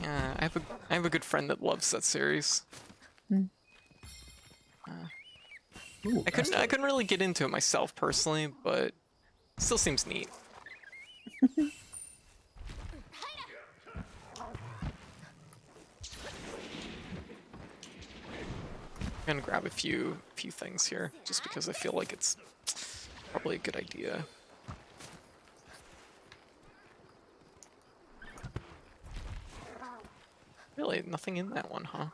Yeah, I have a good friend that loves that series. Ooh, I couldn't really get into it myself personally, but it still seems neat. I'm gonna grab a few things here, just because I feel like it's probably a good idea. Really, nothing in that one, huh?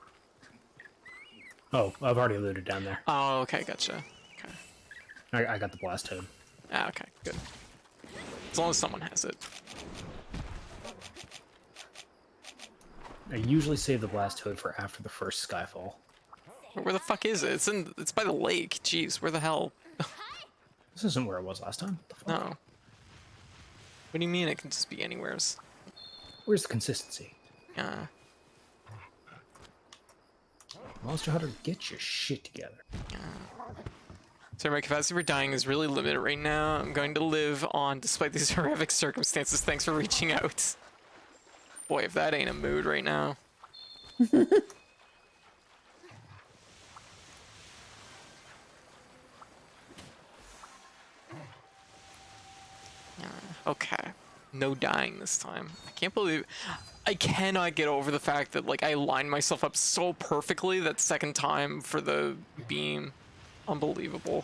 Oh, I've already looted down there. Oh, okay, gotcha. Okay. I got the blast toad. Ah, okay, good. As long as someone has it. I usually save the blast toad for after the first Skyfall. Where the fuck is it? It's by the lake. Jeez, where the hell? This isn't where it was last time. What the fuck? No. What do you mean it can just be anywheres? Where's the consistency? Yeah. Monster Hunter, get your shit together. So my capacity for dying is really limited right now. I'm going to live on despite these horrific circumstances. Thanks for reaching out. Boy, if that ain't a mood right now. Okay. No dying this time. I can't believe... I cannot get over the fact that, like, I lined myself up so perfectly that second time for the beam. Unbelievable.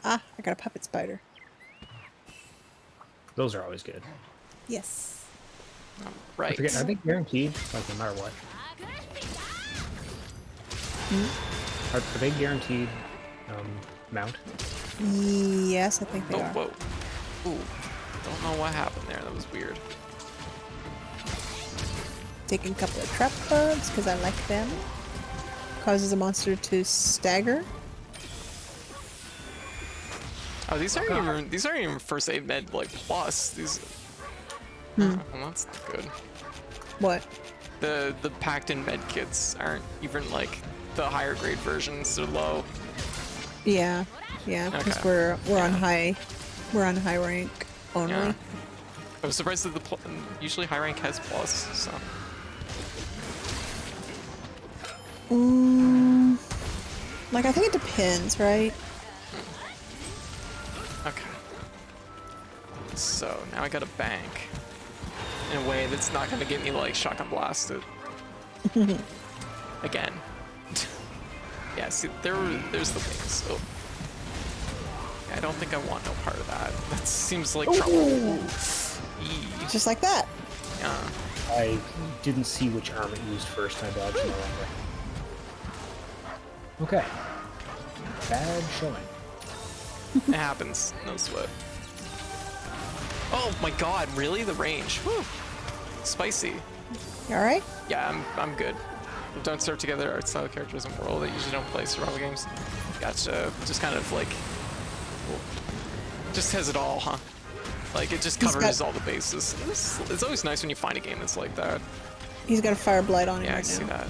Ah, I got a puppet spider. Those are always good. Yes. Right. I forget, are they guaranteed? Like, no matter what? Are they guaranteed mount? Yes, I think they Oh, are. whoa. Ooh. Don't know what happened there. That was weird. Taking a couple of trap bugs because I like them. Causes a monster to stagger. Oh, these aren't even first aid med like plus. These. Well, that's not good. What? The packed in med kits aren't even like the higher grade versions. They're low. Yeah, yeah, because Okay. we're on high rank only. Yeah. I was surprised that usually high rank has plus. So. Like I think it depends, right? Okay. So now I got a bank in a way that's not gonna get me like shotgun blasted again. Yeah, see, there's the wings. Oh. I don't think I want no part of that. That seems like trouble. Ooh. Eee. Just like that. Yeah. I didn't see which arm it used first, and I dodged no longer. Okay. Bad showing. It happens. No sweat. Oh my god, really? The range. Whew. Spicy. You all right? Yeah, I'm good. Don't serve together art style characters in world. I usually don't play survival games. Gotcha. Just kind of like, just has it all, huh? Like it just covers all the bases. It's always nice when you find a game that's like that. He's got a fire blight on him Yeah, I right see now. that.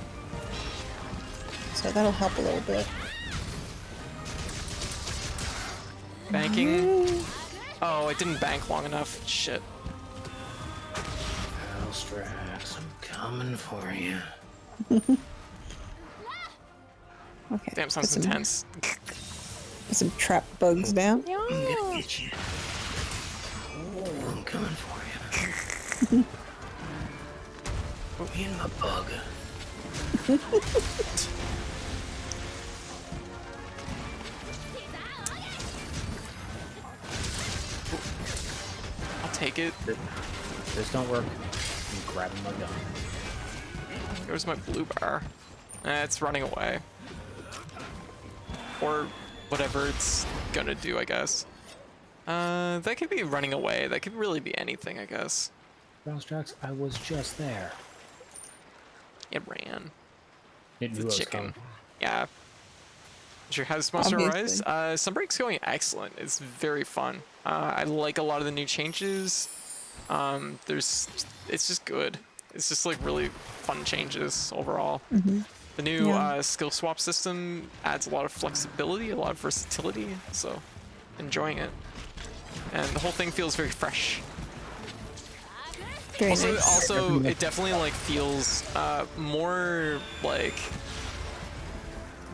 So that'll help a little bit. Banking. Oh, I didn't bank long enough. Shit. Valstrax, I'm coming for you. Okay. Damn, sounds intense. Put some trap bugs down. I'm gonna get you. I'm coming for you. Me and my bug. I'll take it. This don't work. I'm grabbing my gun. Where's my blue bar? It's running away. Or whatever it's gonna do, I guess. That could be running away. That could really be anything, I guess. Valstrax, I was just there. It ran. It It's knew I a was chicken. coming. Yeah. How's Monster Rise? Obviously. Sunbreak's going excellent. It's very fun. I like a lot of the new changes. It's just good. It's just like really fun changes overall. The new skill swap system adds a lot of flexibility, a lot of versatility. So, enjoying it. And the whole thing feels very fresh. Very nice. Also, it definitely like feels more like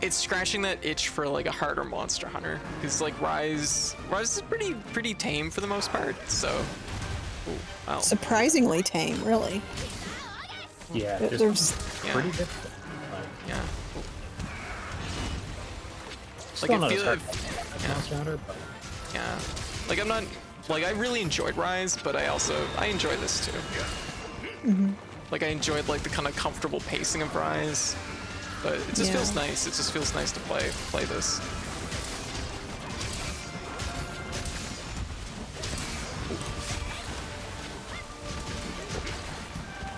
it's scratching that itch for like a harder Monster Hunter. Because like Rise is pretty tame for the most part. So, ooh, wow. Surprisingly tame, really. Yeah, There's just Yeah. pretty difficult. Yeah. Still Like not it as feels. hard as Monster Hunter, but Yeah. Like I'm not. Like I really enjoyed Rise, but I enjoy this too. Like I enjoyed like the kind of comfortable pacing of Rise, but it just feels nice. It just feels nice to play this.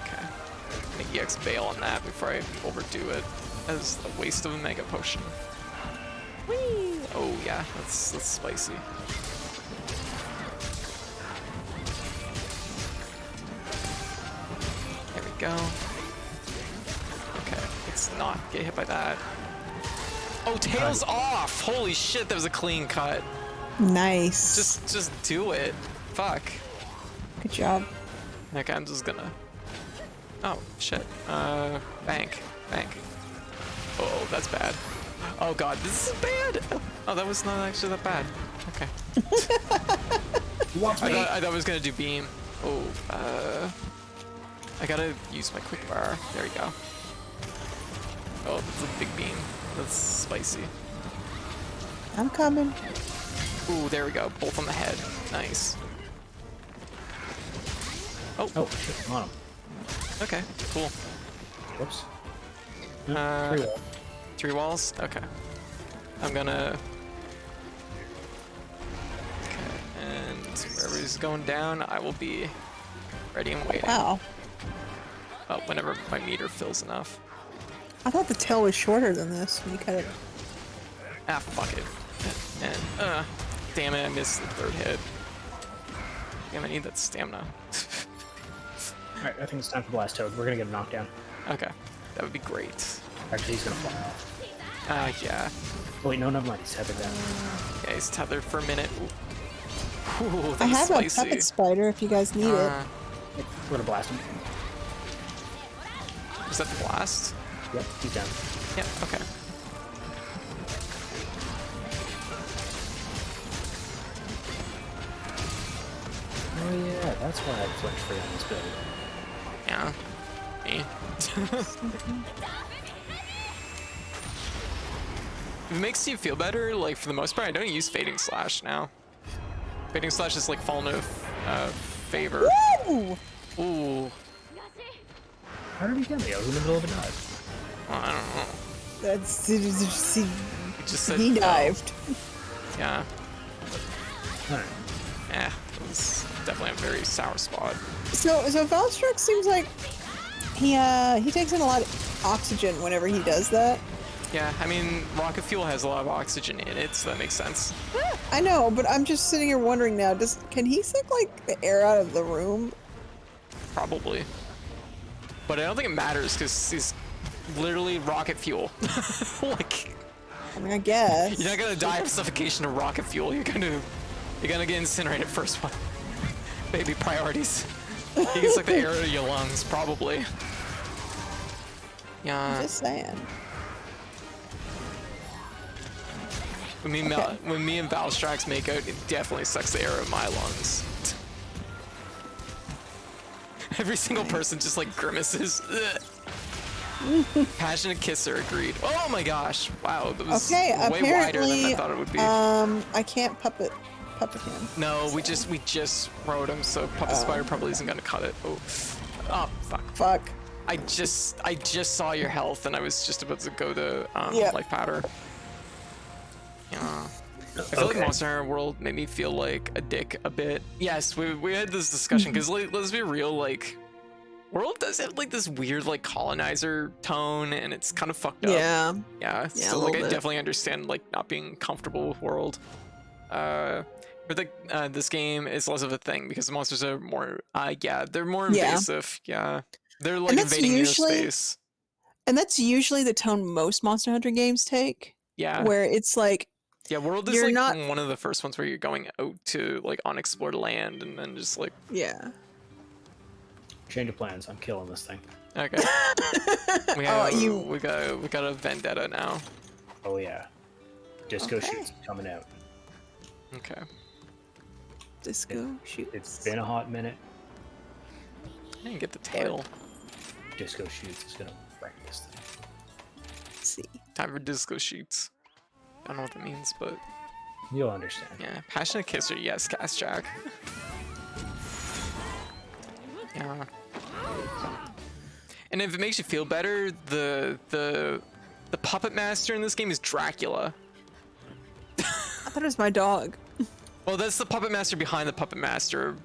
Okay. EX bail on that before I overdo it as a waste of a Mega Potion. Whee! Oh yeah, that's spicy. There we go. Okay, let's not get hit by that. Oh, tails off! Holy shit, that was a clean cut. Nice. Just do it. Fuck. Good job. Okay, I'm just gonna. Oh shit. Bank. Oh, that's bad. Oh god, this is bad. Oh, that was not actually that bad. Okay. I thought I was gonna do beam. Oh, I gotta use my quick bar. There we go. Oh, that's a big beam. That's spicy. I'm coming. Ooh, there we go. Both on the head. Nice. Oh, Shit, I'm on him. okay, cool. Whoops. 3 walls? Okay. I'm gonna... Okay, and wherever he's going down, I will be ready and waiting. Wow. Oh, whenever my meter fills enough. I thought the tail was shorter than this when you cut it. Ah, fuck it. And, damn it, I missed the 3rd hit. Damn, I need that stamina. Alright, I think it's time for Blast Toad. We're gonna get a knockdown. Okay, that would be great. Actually, he's gonna fly off. Yeah. Oh, wait, no, never mind. He's tethered down. Yeah, he's tethered for a minute. Ooh, that I was have spicy. a puppet spider if you guys need it. We're gonna blast him. Is that the blast? Yep, he's down. Yeah, okay. Oh yeah, that's why I flinched for on this build. Yeah. Me. If it makes you feel better, like for the most part, I don't use Fading Slash now. Fading Slash is like fallen to favor. Woo! Ooh. How did he get me? I was in the middle of a dive. Well, I don't know. That's He just said he no. dived. Yeah. Alright. Yeah. It was definitely a very sour spot. So Valstrax seems like he takes in a lot of oxygen whenever he does that. Yeah, I mean, rocket fuel has a lot of oxygen in it, so that makes sense. I know, but I'm just sitting here wondering now, can he suck like the air out of the room? Probably. But I don't think it matters because he's literally rocket fuel. Like, I mean, I guess. you're not gonna die of suffocation of rocket fuel. You're gonna get incinerated first one. Baby priorities. You can suck the air out of your lungs, probably. Yeah. Just saying. When me and Valstrax make out, it definitely sucks the air out of my lungs. Every single person just like grimaces. Passionate kisser, agreed. Oh my gosh! Wow, that was Okay, way wider than I apparently, thought it would be. I can't puppet him. No, we just rode him, so Puppet Spider probably isn't gonna cut it. Oh, fuck. Fuck. I just saw your health, and I was just about to go to Yeah. life powder. Yeah. I feel like Monster Hunter World made me feel like a dick a bit. Yes, we had this discussion because let's be real, like World does have like this weird like colonizer tone, and it's kind of fucked up. Yeah. Yeah. a So like little I bit. definitely understand like not being comfortable with World. But this game is less of a thing because the monsters are more they're more invasive. Yeah. They're like that's invading your usually- space. And that's usually the tone most Monster Hunter games take. Yeah. Where it's like, Yeah, World is you're like not- one of the first ones where you're going out to like unexplored land and then just like yeah. Change of plans. I'm killing this thing. okay. We got a vendetta now. Oh yeah. Disco Okay. shoots coming out. Okay. Disco shoot. It's been a hot minute. I didn't get the tail. Disco shoots is gonna wreck this thing. Let's see. Time for disco sheets. I don't know what that means, but You'll understand. yeah. Passionate kisser, yes, Cast Jack. Yeah. And if it makes you feel better, the puppet master in this game is Dracula. I thought it was my dog. Well, that's the puppet master behind the puppet master.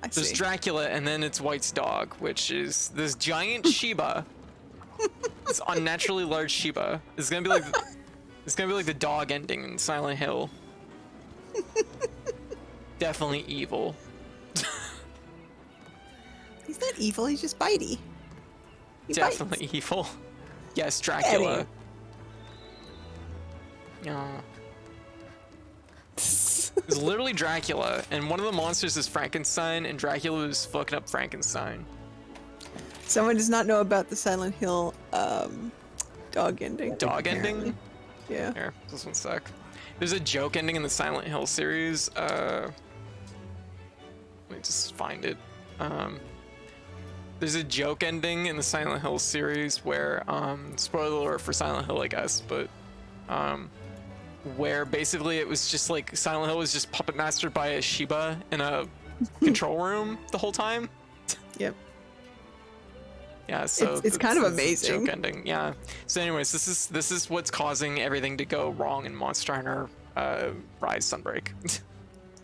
There's see. Dracula, and then it's White's dog, which is this giant Shiba. This unnaturally large Shiba. It's gonna be like the dog ending in Silent Hill. Definitely evil. He's not evil. He's just bitey. He Definitely evil. Yes, Dracula. Yeah. It's literally Dracula, and one of the monsters is Frankenstein, and Dracula is fucking up Frankenstein. Someone does not know about the Silent Hill dog ending. Dog ending? Yeah. Here, this one sec. There's a joke ending in the Silent Hill series. Let me just find it. There's a joke ending in the Silent Hill series where, spoiler alert for Silent Hill, I guess, but, where basically it was just like Silent Hill was just puppet mastered by a Shiba in a control room the whole time. Yep. Yeah, so it's kind of amazing. Joke ending, yeah. So, anyways, this is what's causing everything to go wrong in Monster Hunter Rise Sunbreak.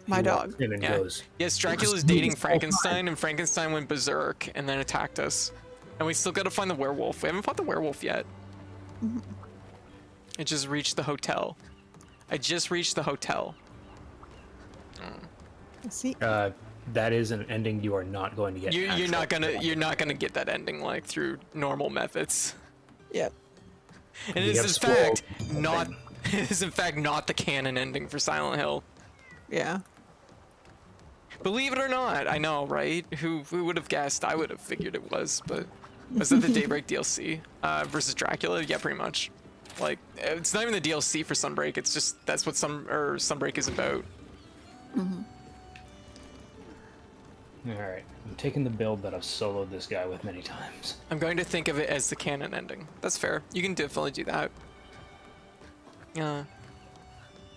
My dog. And then Yeah. goes. Yes, Dracula's dating Frankenstein, and Frankenstein went berserk and then attacked us. And we still gotta find the werewolf. We haven't fought the werewolf yet. I just reached the hotel. I just reached the hotel. See. That is an ending you are not going to get. You're not gonna get that ending like through normal methods. Yep. And it is in fact not the canon ending for Silent Hill. Yeah. Believe it or not, I know, right? Who would have guessed? I would have figured it was, but was it the Daybreak DLC versus Dracula? Yeah, pretty much. Like, it's not even the DLC for Sunbreak. It's just that's what Sunbreak is about. All right, I'm taking the build that I've soloed this guy with many times. I'm going to think of it as the canon ending. That's fair. You can definitely do that. Yeah.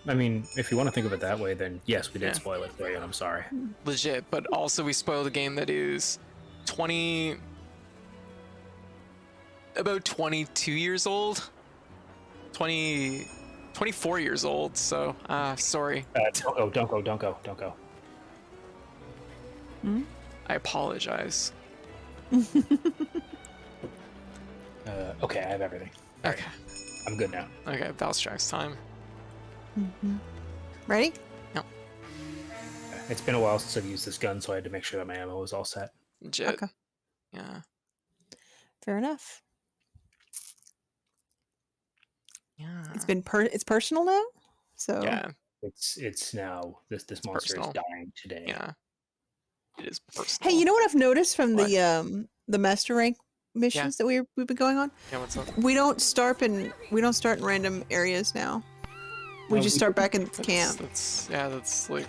I mean, if you want to think of it that way, then yes, we did spoil it for you, and I'm sorry. Legit, but also we spoiled a game that is about 22 years old. 24 years old, so sorry. Don't go. I apologize. Okay, I have everything. Okay. I'm good now. Okay, Valstrax time. Ready? No. It's been a while since I've used this gun, so I had to make sure that my ammo was all set. Legit. Okay. Yeah. Fair enough. Yeah. It's personal now, so Yeah. It's now this monster personal. is dying today. Yeah. It is personal. Hey, you know what I've noticed from What? the master rank missions that we've been going on? Yeah, what's up? We don't start in random areas now. We No, just we- start back in camp. That's like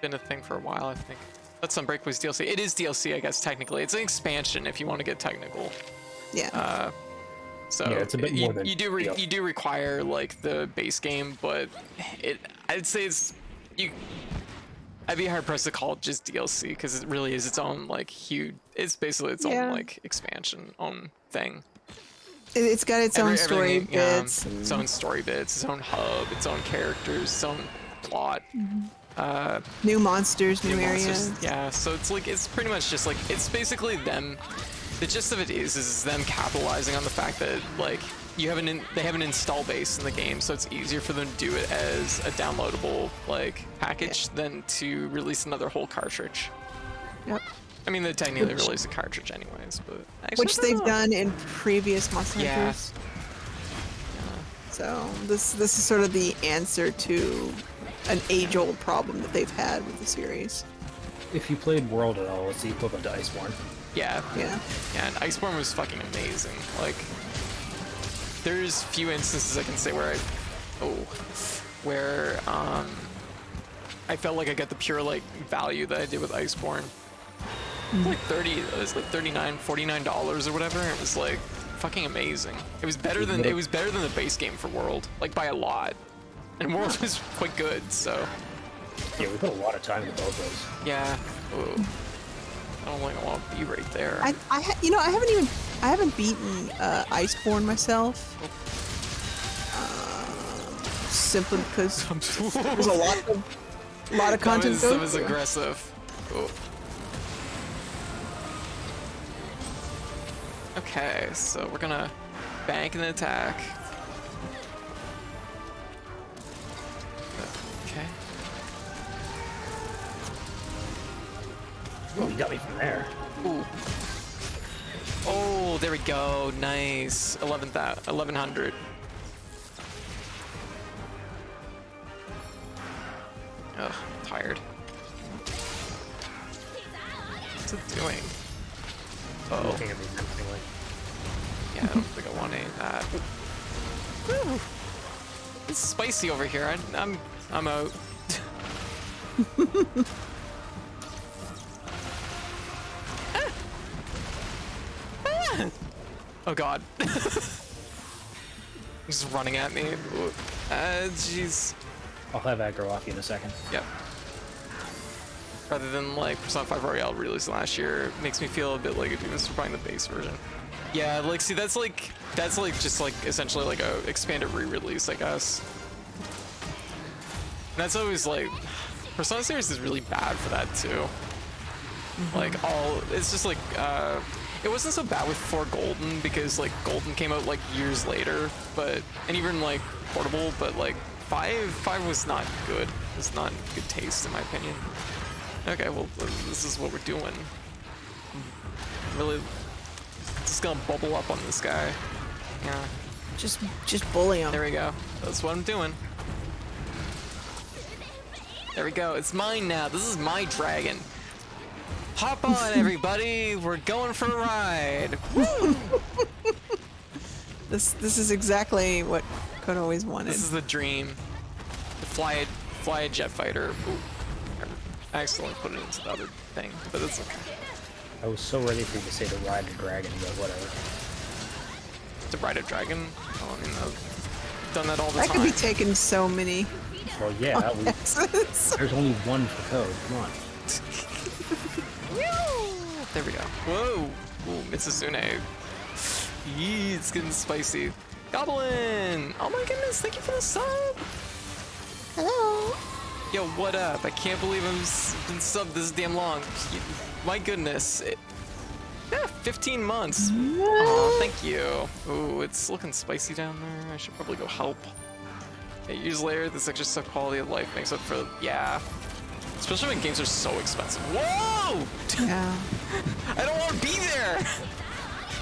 been a thing for a while, I think. But Sunbreak was DLC. It is DLC, I guess, technically. It's an expansion if you want to get technical. Yeah. So Yeah, it's a bit more than you do require like the base game, but I'd say I'd be hard pressed to call it just DLC because it really is its own like huge. It's basically its own like expansion, own thing. It's got its own story Everything, yeah, bits. its own story bits, its own hub, its own characters, its own plot. New monsters, new monsters. areas. Yeah, so it's pretty much just like it's basically them. The gist of it is them capitalizing on the fact that like they have an install base in the game, so it's easier for them to do it as a downloadable like package than to release another whole cartridge. Yep. I mean, they technically release a cartridge anyways, but actually, Which I don't they've know. done in previous Monster Yeah. Hunters. So this is sort of the answer to an age-old problem that they've had with the series. If you played World at all, it's the equivalent to Iceborne. Yeah. Yeah. Yeah, and Iceborne was fucking amazing. Like, there's few instances I can say where I felt like I got the pure like value that I did with Iceborne. It was like $39, $49 or whatever. It was like fucking amazing. It was better than the base game for World, like by a lot. And World was quite good, so Yeah, we put a lot of time into both those. yeah. Ooh. I don't like want to be right there. I haven't beaten Iceborne myself. Simply because there's a lot of content. That to go was through. aggressive. Oh. Okay, so we're gonna bank an attack. Okay. Oh, you got me from there. Ooh. Oh, there we go. Nice. 1100. Ugh, tired. What's it doing? I'm Oh, looking at these anyway. yeah, I don't think I want any of that. Woo. It's spicy over here. I'm out. Oh god. He's running at me. Jeez. I'll have aggro off you in a second. Yep. Rather than like Persona 5 Royale released last year, it makes me feel a bit like a Demons for buying the base version. Yeah, like see that's like just like essentially like a expanded re-release, I guess. And that's always like Persona series is really bad for that too. Like it's just like it wasn't so bad with 4 Golden because like Golden came out like years later, but and even like portable, but like 5 was not good. It's not good taste in my opinion. Okay, well this is what we're doing. Really just gonna bubble up on this guy. Yeah. Just bully him. There we go. That's what I'm doing. There we go. It's mine now. This is my dragon. Hop on, everybody. We're going for a ride. Woo! This is exactly what Code always wanted. This is the dream. To fly a jet fighter. Ooh. I accidentally put it into the other thing, but it's okay. I was so ready for you to say to ride a dragon, but whatever. To ride a dragon? Oh, I mean, I've done that all the That time. could be taking so many. Well, yeah, X's. there's only one for Code. Come on. There we go. Whoa! Ooh, Mitsuzune. Yee, it's getting spicy. Goblin! Oh my goodness, thank you for the sub! Hello. Yo, what up? I can't believe I've been subbed this damn long. My goodness. Yeah, 15 months. Aw, thank you. Ooh, it's looking spicy down there. I should probably go help. 8 years later, this extra sub quality of life makes up for, yeah. Especially when games are so expensive. Whoa! Yeah. I don't want to be there!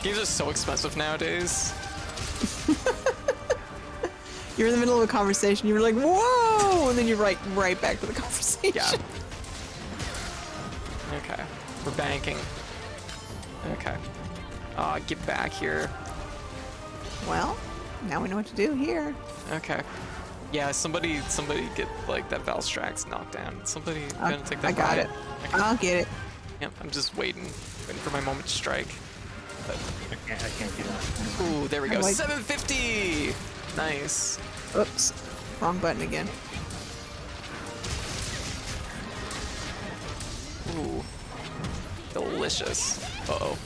Games are so expensive nowadays. You're in the middle of a conversation. You were like, "Whoa!" and then you're right back to the conversation. Yeah. Okay. We're banking. Okay. Get back here. Well, now we know what to do here. Okay. Yeah, somebody get like that Valstrax knocked down. Somebody gonna take that. I got ride. it. Okay. I'll get it. Yep, I'm just waiting for my moment to strike. But, I can't do that. ooh, there we go. I like- 750. Nice. Oops. Wrong button again. Ooh. Delicious. Uh-oh.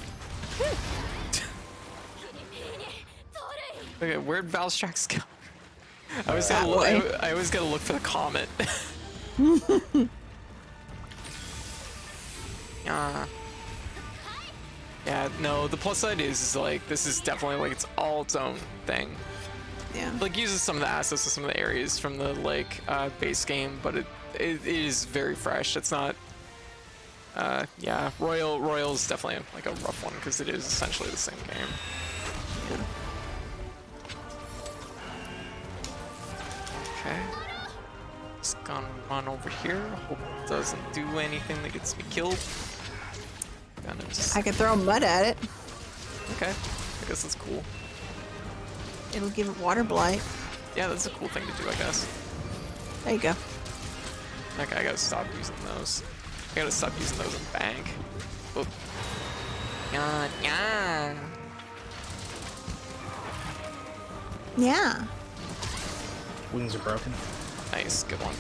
Okay, where'd Valstrax go? I always gotta look, I always gotta look for the comet. Yeah, no, the plus side is like, this is definitely like, it's all its own thing. Yeah. Like, uses some of the assets of some of the areas from the, like, base game, but it is very fresh. It's not, yeah, Royal is definitely, like, a rough one, because it is essentially the same game. Yeah. Okay. Just gonna run over here. Hope it doesn't do anything that gets me killed. Gonna just... I can throw mud at it. Okay. I guess that's cool. It'll give it water blight. Yeah, that's a cool thing to do, I guess. There you go. Okay, I gotta stop using those. I gotta stop using those in bank. Oh. Yeah. Yeah. Wings are broken. Nice, good one.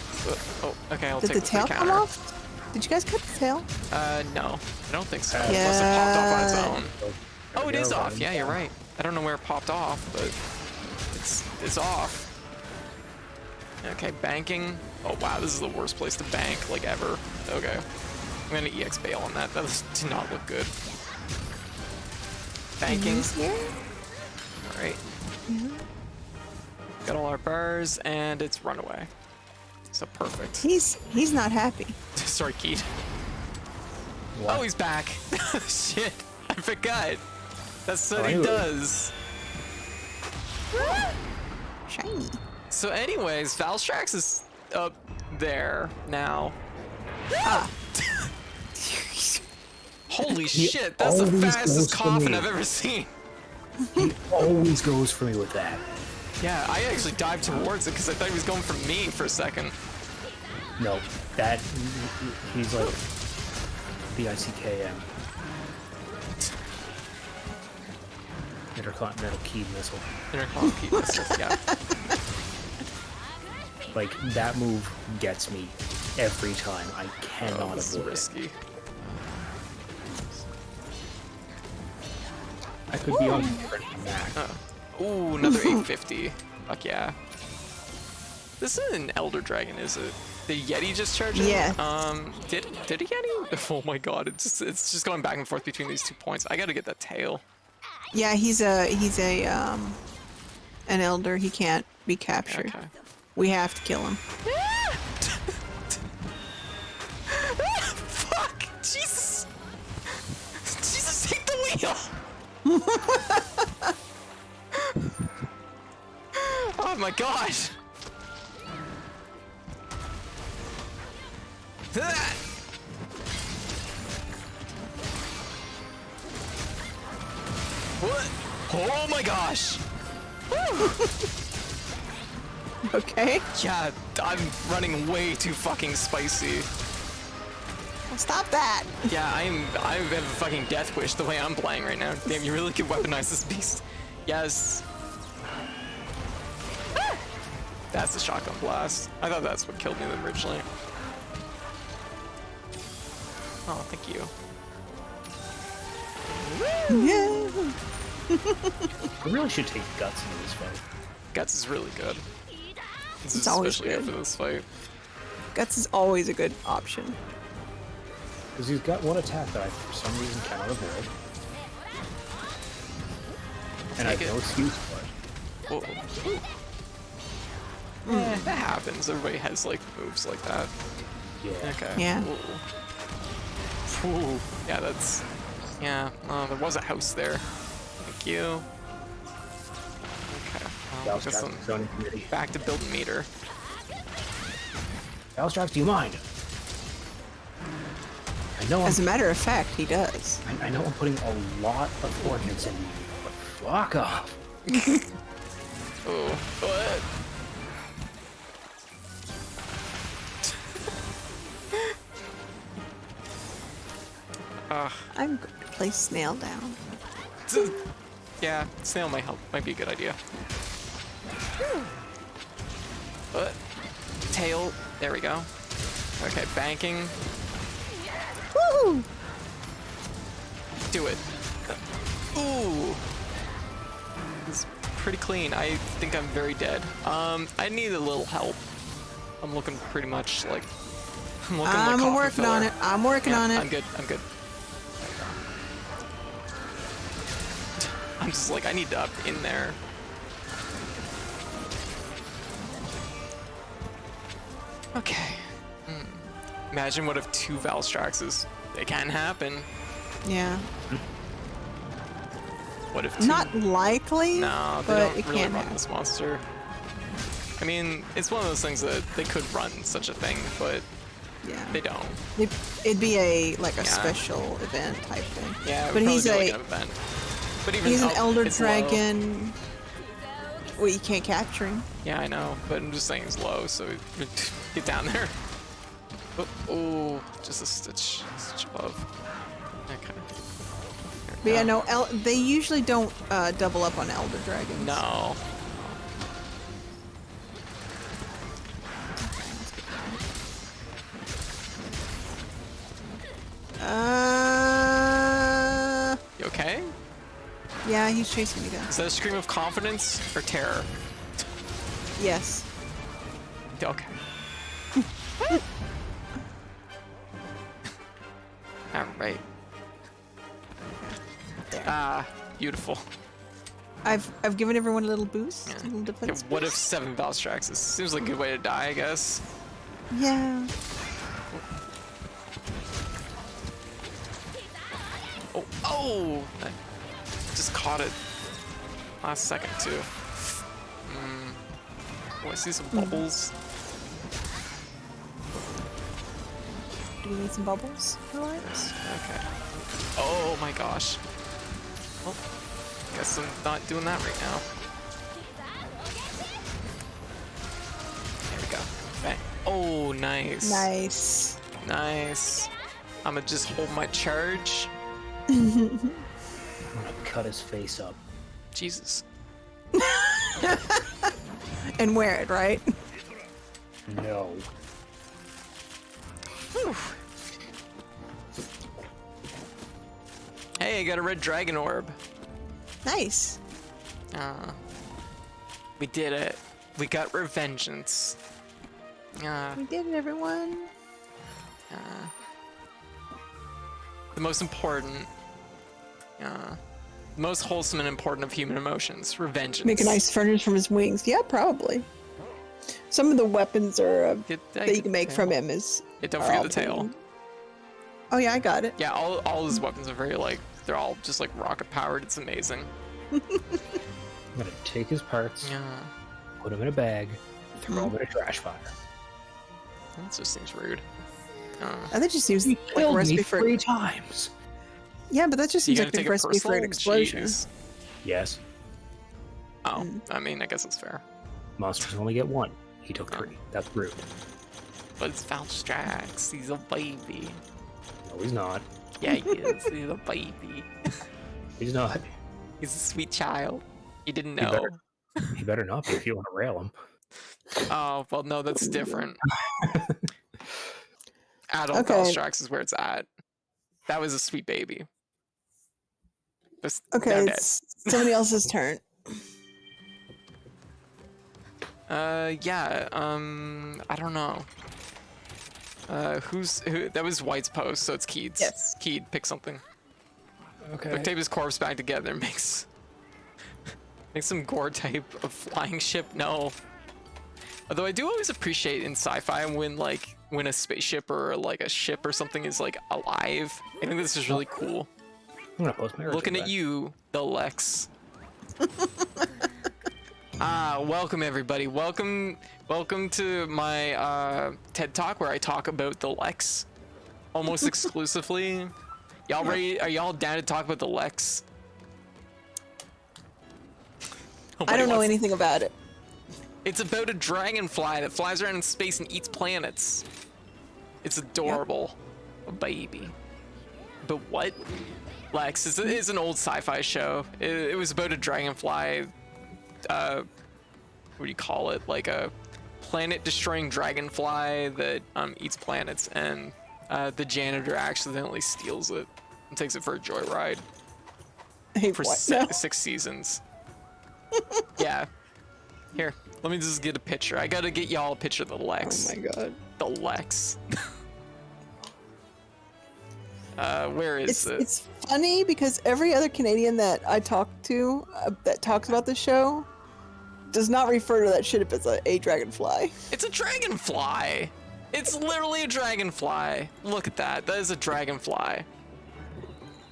Oh, okay, I'll Did take the tail come counter. off? Did you guys cut the tail? No, I don't think so. Yeah. Unless it popped off on its own. So, Oh, it is go, off. Ryan. Yeah, you're right. I don't know where it popped off, but it's off. Okay, banking. Oh wow, this is the worst place to bank like ever. Okay, I'm gonna EX bail on that. That did not look good. Banking. He's here. All right. Got all our bars, and it's runaway. So perfect. He's not happy. Sorry, Keith. What? Oh, he's back. Shit, I forgot. That's what Oh, he I knew it. does. Shiny. So anyways, Valstrax is up there now. Ah. Holy He shit, that's the always fastest goes for coffin me. I've ever seen. He always goes for me with that. Yeah, I actually dived towards it because I thought he was going for me for a second. No, that he's like the ICKM. Intercontinental keyed missile. Intercom missiles, yeah. Like that move gets me every time. I cannot This is avoid it. risky. I could be on different Mac. Ooh, another 850. Fuck yeah. This isn't an Elder Dragon, is it? The Yeti just charged in? Yeah. Did a Yeti? Oh my god, it's just going back and forth between these 2 points. I gotta get that tail. Yeah, he's an elder. He can't be captured. Okay. We have to kill him. Fuck! Jesus! Jesus, take the wheel! Oh my gosh! What? Oh my gosh! Okay. Yeah, I'm running way too fucking spicy. Well, stop that. Yeah, I have a fucking death wish the way I'm playing right now. Damn, you really could weaponize this beast. Yes. That's the shotgun blast. I thought that's what killed me originally. Oh, thank you. Yeah. I really should take guts into this fight. Guts is really good. This is It's always especially good good. for this fight. Guts is always a good option. Because he's got one attack that I, for some reason, cannot avoid. And I have Take no it. excuse for it. Whoa. Eh, that happens. Everybody has like moves like that. Yeah. Okay. Yeah. Ooh. Ooh. Yeah, that's. Yeah. There was a house there. Thank you. Okay. Well, I guess Valstrax I'm is zoning committee. back to building meter. Valstrax, do you mind? I know As a matter of fact, he does. I know I'm putting a lot of ordnance into you, but fuck off. Oh. What? I'm going to place Snail down. Yeah, snail might help. Might be a good idea. What? Tail. There we go. Okay, banking. Woo! Do it. Ooh. It's pretty clean. I think I'm very dead. I need a little help. I'm looking pretty much like. I'm looking like I'm coffee working on filler. it. I'm working Yeah, on it. I'm good. I'm good. I'm just like, I need to up in there. Okay. Imagine what if 2 Valstraxes? It can happen. Yeah. What if 2? Not likely, No, they but don't it really can run happen. this monster. I mean, it's one of those things that they could run such a thing, but Yeah. they don't. It'd be a like a Yeah. special event type thing. Yeah, it but would he's probably be a like an event. But even he's an oh, elder it's low. dragon. Well, you can't capture him. Yeah, I know, but I'm just saying it's low, so get down there. Oh, just a stitch above. Okay. But yeah, no, they usually don't double up on elder dragons. No. You okay? Yeah, he's chasing me down. Is that a scream of confidence or terror? Yes. Okay. All right. There. Beautiful. I've given everyone a little boost, Yeah. a little defense. Okay, what if 7 Valstraxes? Seems like a good way to die, I guess. Yeah. Oh! I just caught it last second, too. Oh, I see some bubbles. Do we need some bubbles for lives? Okay. Oh my gosh. Well, guess I'm not doing that right now. There we go. Bang. Oh, nice. Nice. Nice. I'm gonna just hold my charge. I'm gonna cut his face up. Jesus. And wear it, right? No. Whew. Hey, I got a red dragon orb. Nice. We did it. We got revengeance. We did it, everyone. The most important, most wholesome and important of human emotions, revengeance. Make a nice furnace from his wings. Yeah, probably. Some of the weapons are that you can make from him is. Yeah, don't are forget all the tail. pretty- Oh yeah, I got it. Yeah, all his weapons are very like, they're all just like rocket powered. It's amazing. I'm gonna take his parts, Yeah, put them in a bag, throw them in a trash fire. that just seems rude. And that just seems He like a killed me recipe for. 3 times. Yeah, but that just You seems gonna like a take it recipe for an personal? explosion. Jeez. Yes. Oh, I mean, I guess that's fair. Monsters only get 1. He took 3. That's rude. But it's Valstrax. He's a baby. No, he's not. Yeah, he is. He's a baby. He's not. He's a sweet child. You didn't He know. better- He better not be if you want to rail him. Oh, well, no, that's different. Adult Okay. Valstrax is where it's at. That was a sweet baby. Just Okay, now dead. it's somebody else's turn. Yeah, I don't know. Who? That was White's post, so it's Keed's. Yes. Keed, pick something. Okay. Duct tape his corpse back together and makes some gore type of flying ship. No. Although I do always appreciate in sci-fi when a spaceship or like a ship or something is like alive. I think this is really cool. I'm gonna post my Looking at you, the Lex. Welcome everybody. Welcome to my TED Talk where I talk about the Lex almost exclusively. Y'all ready? Are y'all down to talk about the Lex? I don't know anything about it. It's about a dragonfly that flies around in space and eats planets. It's adorable. A baby. But what? Lex is an old sci-fi show. It was about a dragonfly. What do you call it? Like a planet-destroying dragonfly that eats planets, and the janitor accidentally steals it and takes it for a joyride Hey, for what? 6 seasons. Yeah. Here, let me just get a picture. I gotta get y'all a picture of the Lex. Oh my god. The Lex. Where is it? It's funny because every other Canadian that I talk to that talks about the show does not refer to that ship as a dragonfly. It's a dragonfly. It's literally a dragonfly. Look at that. That is a dragonfly.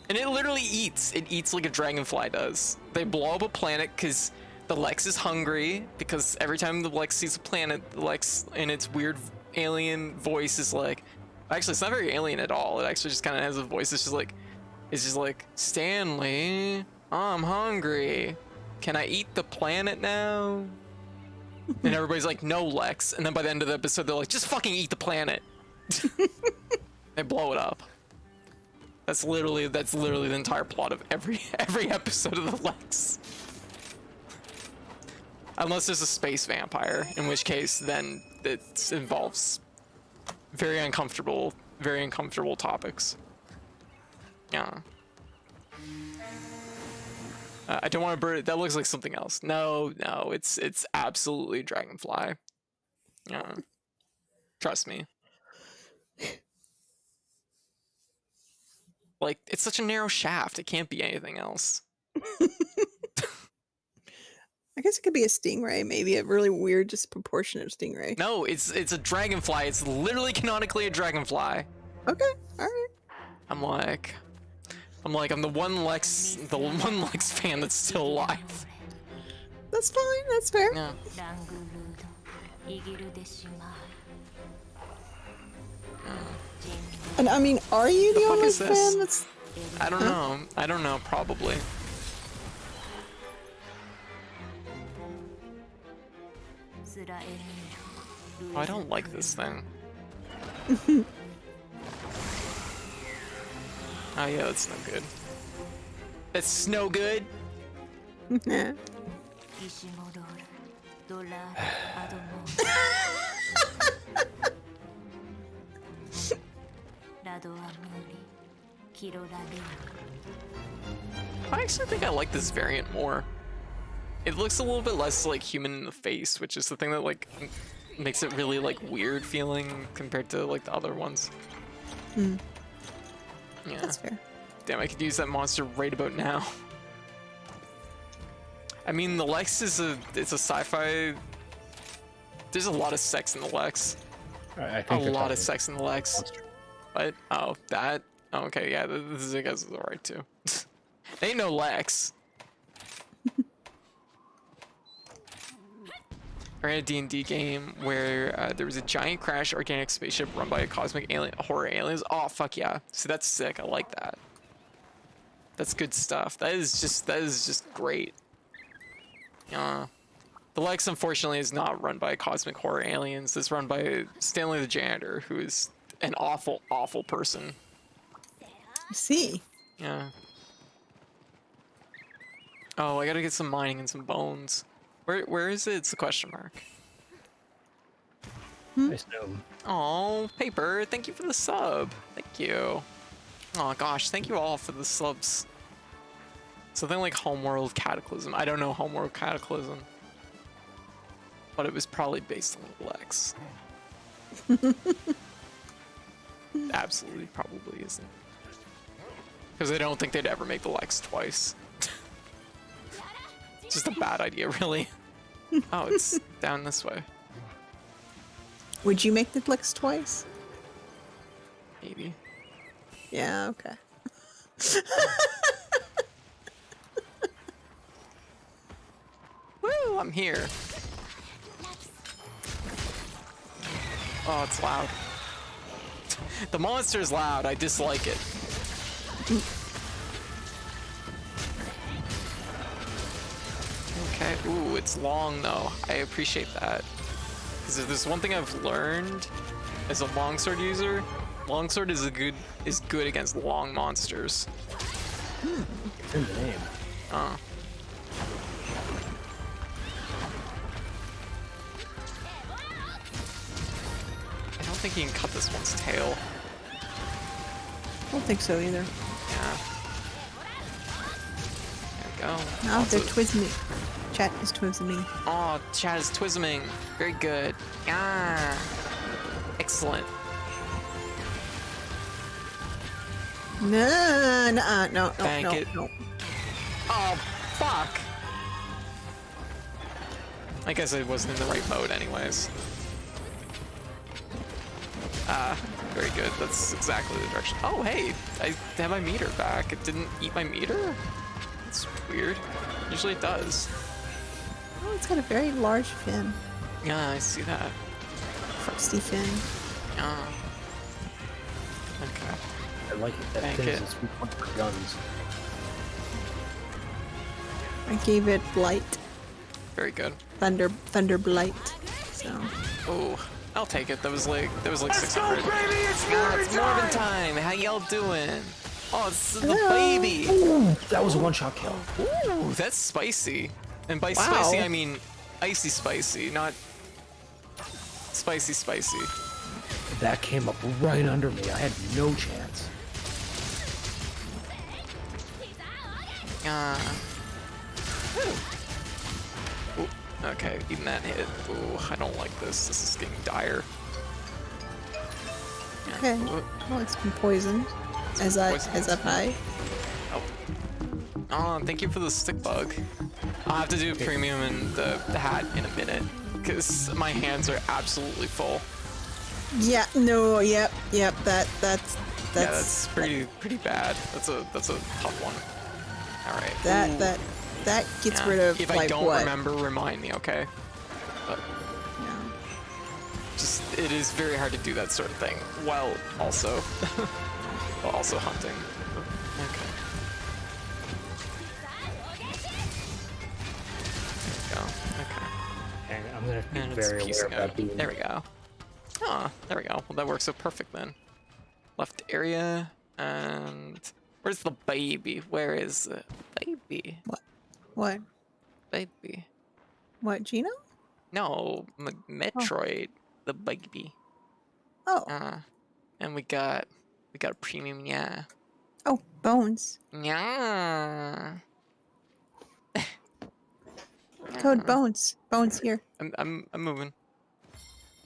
And it literally eats. It eats like a dragonfly does. They blow up a planet because the Lex is hungry, because every time the Lex sees a planet, the Lex in its weird alien voice is like, actually it's not very alien at all. It actually just kind of has a voice. It's just like, Stanley, I'm hungry. Can I eat the planet now? And everybody's like, no, Lex. And then by the end of the episode, they're like, just fucking eat the planet. They blow it up. That's literally the entire plot of every episode of the Lex. Unless there's a space vampire, in which case then it involves very uncomfortable topics. Yeah. I don't want to burn it. That looks like something else. No, it's absolutely dragonfly. Yeah. Trust me. Like, it's such a narrow shaft. It can't be anything else. I guess it could be a stingray, maybe a really weird, disproportionate stingray. No, it's a dragonfly. It's literally canonically a dragonfly. Okay, all right. I'm the one Lex fan that's still alive. That's fine. That's fair. Yeah. ラングルードイギルデシマ And I mean, are you the fuck only is this? fan that's? I don't know. I don't know. Probably. Oh, I don't like this thing. Oh yeah, that's no good. That's no good. Nah. ギシモドールドラアドモラドアムーリキロラデ I actually think I like this variant more. It looks a little bit less like human in the face, which is the thing that like makes it really like weird feeling compared to like the other ones. Hmm. Yeah. That's fair. Damn, I could use that monster right about now. I mean, the Lex is it's a sci-fi. There's a lot of sex in the Lex. I A think lot of sex in the Lex. What? Oh, that? Oh, okay, yeah, this is, I guess, is alright too. Ain't no Lex. We're in a D&D game where there was a giant crash organic spaceship run by a cosmic alien, horror aliens. Oh, fuck yeah. So that's sick. I like that. That's good stuff. That is just great. The Lex, unfortunately, is not run by cosmic horror aliens. It's run by Stanley the Janitor, who is an awful, awful person. I see. Yeah. Oh, I gotta get some mining and some bones. Where is it? It's a question mark. Nice gnome. Oh, Paper, thank you for the sub. Thank you. Oh gosh, thank you all for the subs. Something like Homeworld Cataclysm. I don't know Homeworld Cataclysm. But it was probably based on the Lex. Absolutely probably isn't. Because I don't think they'd ever make the Lex twice. Just a bad idea, really. Oh, it's down this way. Would you make the Netflix twice? Maybe. Yeah. Okay. Woo! I'm here. Oh, it's loud. The monster's loud. I dislike it. Okay. Ooh, it's long though. I appreciate that. Because if there's one thing I've learned as a longsword user, longsword is good against long monsters. It's in the name. Oh. I don't think you can cut this one's tail. I don't think so either. Yeah. There we go. No, Lots they're of- twisming. Chat is twisming. Oh, chat is twisming. Very good. Ah. Excellent. No. Bank it. No. Oh, fuck. I guess I wasn't in the right mode anyways. Ah, very good. That's exactly the direction. Oh, hey, I have my meter back. It didn't eat my meter? That's weird. Usually it does. Oh, it's got a very large fin. Yeah, I see that. Frosty fin. Yeah. Okay. I like it. That Thank fin it. is a sweet one for guns. I gave it blight. Very good. Thunder blight. So Oh, I'll take it. That was like 600. Yeah, it's Morbin time. How y'all doing? Oh, it's the baby. Ooh, that was a one-shot kill. Ooh, that's spicy. And by Wow. spicy, I mean icy spicy, not spicy spicy. That came up right under me. I had no chance. Ooh, okay, even that hit. Ooh, I don't like this. This is getting dire. Yeah. okay. Ooh, Well, it's been poisoned. As I. Oh. Oh, thank you for the stick bug. I'll have to do premium and the hat in a minute because my hands are absolutely full. Yeah. No. Yep. That's Yeah, that's pretty bad. That's a tough one. All right. That gets Yeah. rid of If like I don't what? remember, remind me, okay? But Yeah. just it is very hard to do that sort of thing while also hunting. Okay. There we go. Okay. And I'm gonna be And very it's aware piecing of that out. being. There we go. Ah, there we go. Well, that works so perfect then. Left area, and where's the baby? Where is the baby? What? Baby. What? Gino? No, Metroid, the baby. Oh. And we got a premium, yeah. Oh, Bones. Yeah. Code Bones. Bones here. I'm moving.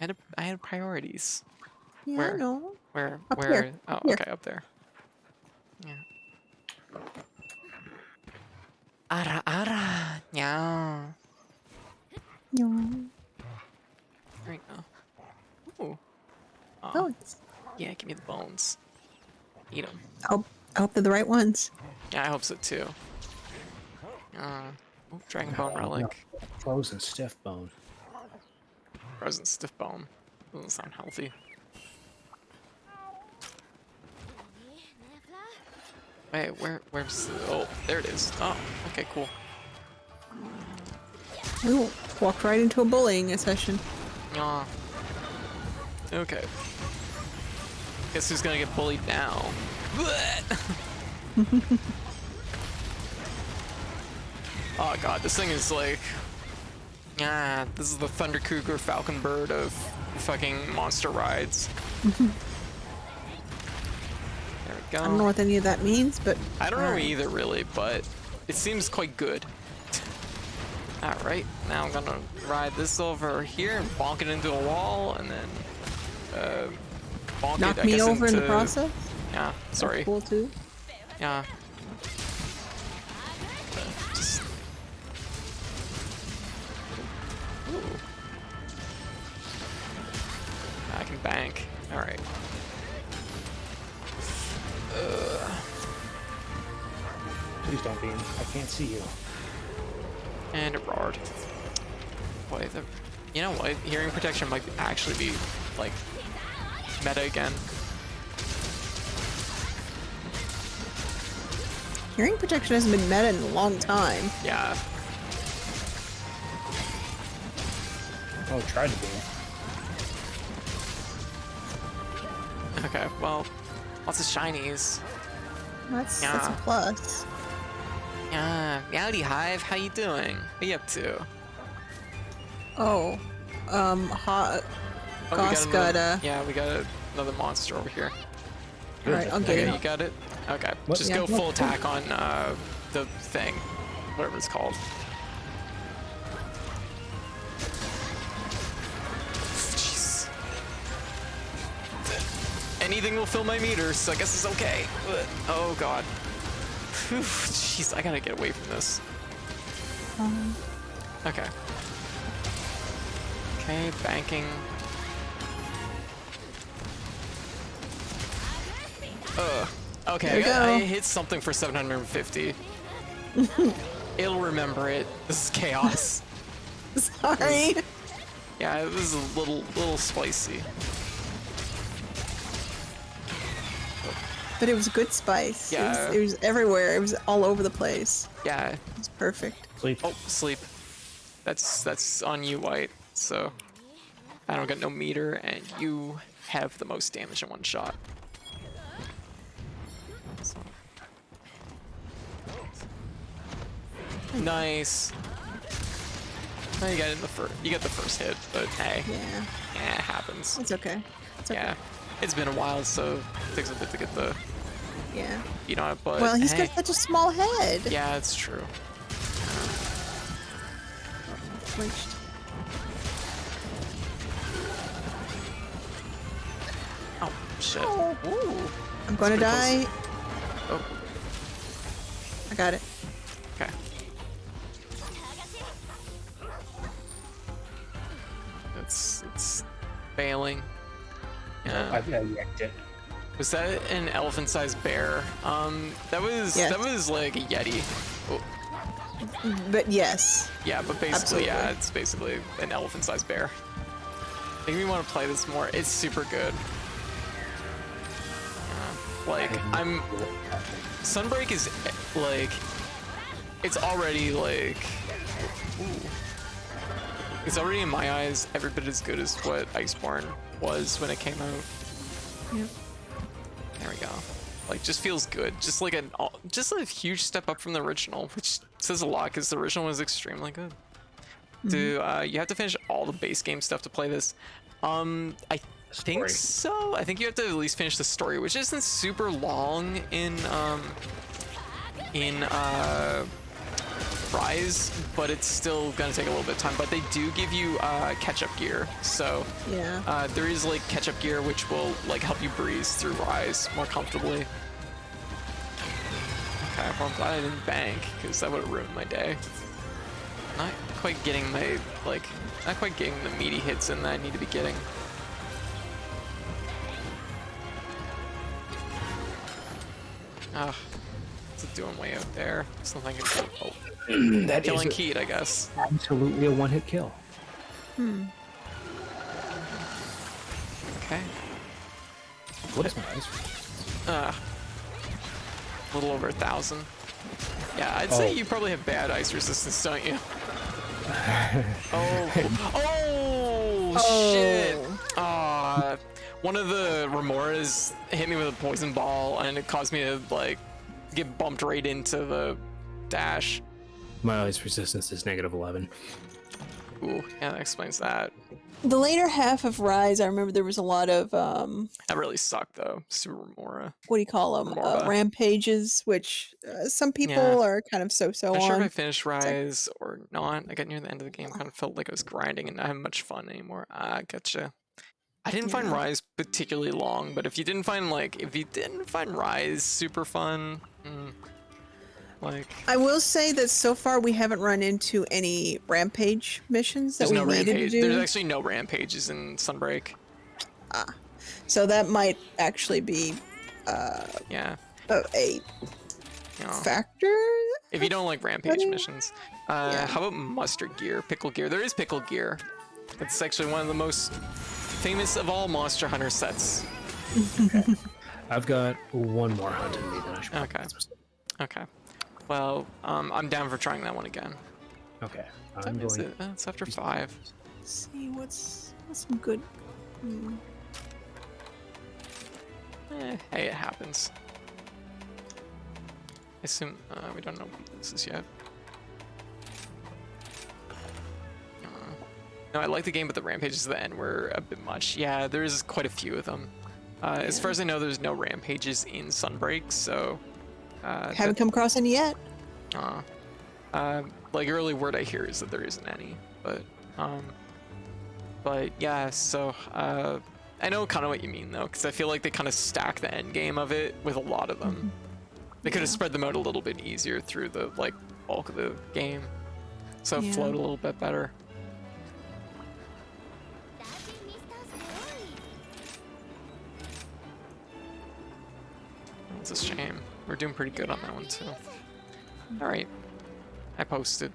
I had priorities. Yeah, Where? I know. Where? Up Where? here. Oh, Here. okay, up there. Yeah. Ara ara. Yeah. Yeah. There we go. Ooh. Aw. Bones. Yeah, give me the bones. Eat them. I hope they're the right ones. Yeah, I hope so too. Dragon Bone Relic. Frozen stiff bone. Frozen Stiff Bone. Doesn't sound healthy. Wait, where's the... Oh, there it is. Oh, okay, cool. We walked right into a bullying session. Aw. Okay. Guess who's gonna get bullied now? Oh god, this thing is like... this is the Thunder Cougar Falcon Bird of fucking monster rides. There we go. I don't know what any of that means, but I don't know either, really, but it seems quite good. Alright, now I'm gonna ride this over here and bonk it into a wall, and then bonk knock it, I me guess, over in the into- process. Yeah, sorry. That's cool too. Yeah. Just... Ooh. I can bank. Alright. Please don't beam. I can't see you. And it roared. Boy, you know what? Hearing protection might actually be, like, meta again. Hearing protection hasn't been meta in a long time. Yeah. Oh, tried to beam. Okay, well, lots of shinies. That's a Yeah. plus. Yeah, Meowdy Hive, how you doing? What are you up to? Oh, Oh, Goss got a. Yeah, we got another monster over here. All right, I'll get Okay, it. you got it? Okay, What? just Yeah, go what? full attack on the thing, whatever it's called. Jeez. Anything will fill my meter, so I guess it's okay. Oh god. Whew, jeez, I gotta get away from this. Okay. Okay, banking. Okay, There you go. I hit something for 750. It'll remember it. This is chaos. Sorry. Yeah, this is a little spicy. But it was good spice. Yeah. It was everywhere. It was all over the place. Yeah. It was perfect. Sleep. Oh, sleep. That's on you, White. So I don't get no meter, and you have the most damage in one shot. So. Nice. Oh, you got it in the first. You got the first hit, but hey, Yeah. it happens. It's okay. It's okay. Yeah, it's been a while, so it takes a bit to get the Yeah. beat on it. But Well, he's hey, got such a small head. yeah, it's true. Flinched. Oh shit. Oh. Ooh. I'm gonna pretty die. Oh, I got it. Okay. It's failing. Yeah. I've yanked it. Was that an elephant-sized bear? That was Yes. that was like a yeti. Oh, But yes. yeah, but basically, yeah, Absolutely. it's basically an elephant-sized bear. Make me want to play this more. It's super good. Like Sunbreak is like, it's already like, ooh. It's already in my eyes every bit as good as what Iceborne was when it came out. Yep. There we go. Like, just feels good. Just like just a huge step up from the original, which says a lot because the original was extremely good. You have to finish all the base game stuff to play this. I think so. I think you have to at least finish the story, which isn't super long in Rise, but it's still gonna take a little bit of time. But they do give you catch-up gear, so Yeah. there is like catch-up gear which will like help you breeze through Rise more comfortably. Okay, well, I'm glad I didn't bank because that would have ruined my day. Not quite getting my not quite getting the meaty hits in that I need to be getting. What's it doing way out there? Something I can do. Oh. That Killing is Keat, I guess. absolutely a one-hit kill. Okay. What is my ice? A little over 1,000. Yeah, I'd say you probably have bad ice resistance, don't you? Oh, shit! One of the Remoras hit me with a poison ball, and it caused me to like get bumped right into the dash. My ice resistance is -11. Ooh, yeah, that explains that. The later half of Rise, I remember there was a lot of That really sucked though. Super Remora. what do you call them? Remora. Rampages, which some people Yeah. are kind of so-so I'm not sure if I on. finished Rise or not. I got near the end of the game, kind of felt like I was grinding and not having much fun anymore. Gotcha. I didn't find Yeah. Rise particularly long, but if you didn't find Rise super fun, like I will say that so far we haven't run into any Rampage missions that there's we no needed rampage. to do. There's actually no rampages in Sunbreak. So that might actually be Yeah, a you know, factor. if you don't like rampage Buddy? missions. Yeah. How about mustard gear, pickle gear? There is pickle gear. It's actually one of the most famous of all Monster Hunter sets. I've got one more hunt in me than I should. Okay. Okay. Well, I'm down for trying that one again. Okay. What I'm time is going. it? It's after 5. Let's see what's some good. Hey, it happens. I assume we don't know what this is yet. No, I like the game, but the rampages at the end were a bit much. Yeah, there's quite a few of them. As far as I know, there's no rampages in Sunbreak, so... Haven't come across any yet. like, early word I hear is that there isn't any, but yeah, so, I know kind of what you mean, though, because I feel like they kind of stack the end game of it with a lot of them. They could have spread them out a little bit easier through the, like, bulk of the game, so it flowed a little bit better. It's a shame. We're doing pretty good on that one, too. Alright. I posted.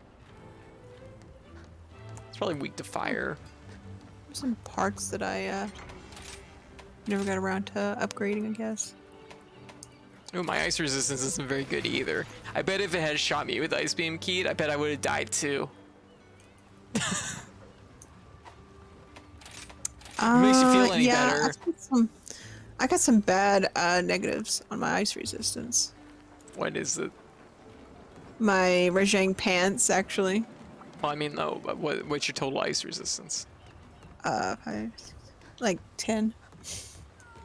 It's probably weak to fire. There's some parts that I never got around to upgrading, I guess. Ooh, my ice resistance isn't very good either. I bet if it had shot me with Ice Beam Keat, I bet I would have died too. Makes you feel any better. I got some bad negatives on my ice resistance. What is it? My Rajang pants, actually. Well, I mean, though, what's your total ice resistance? Like 10.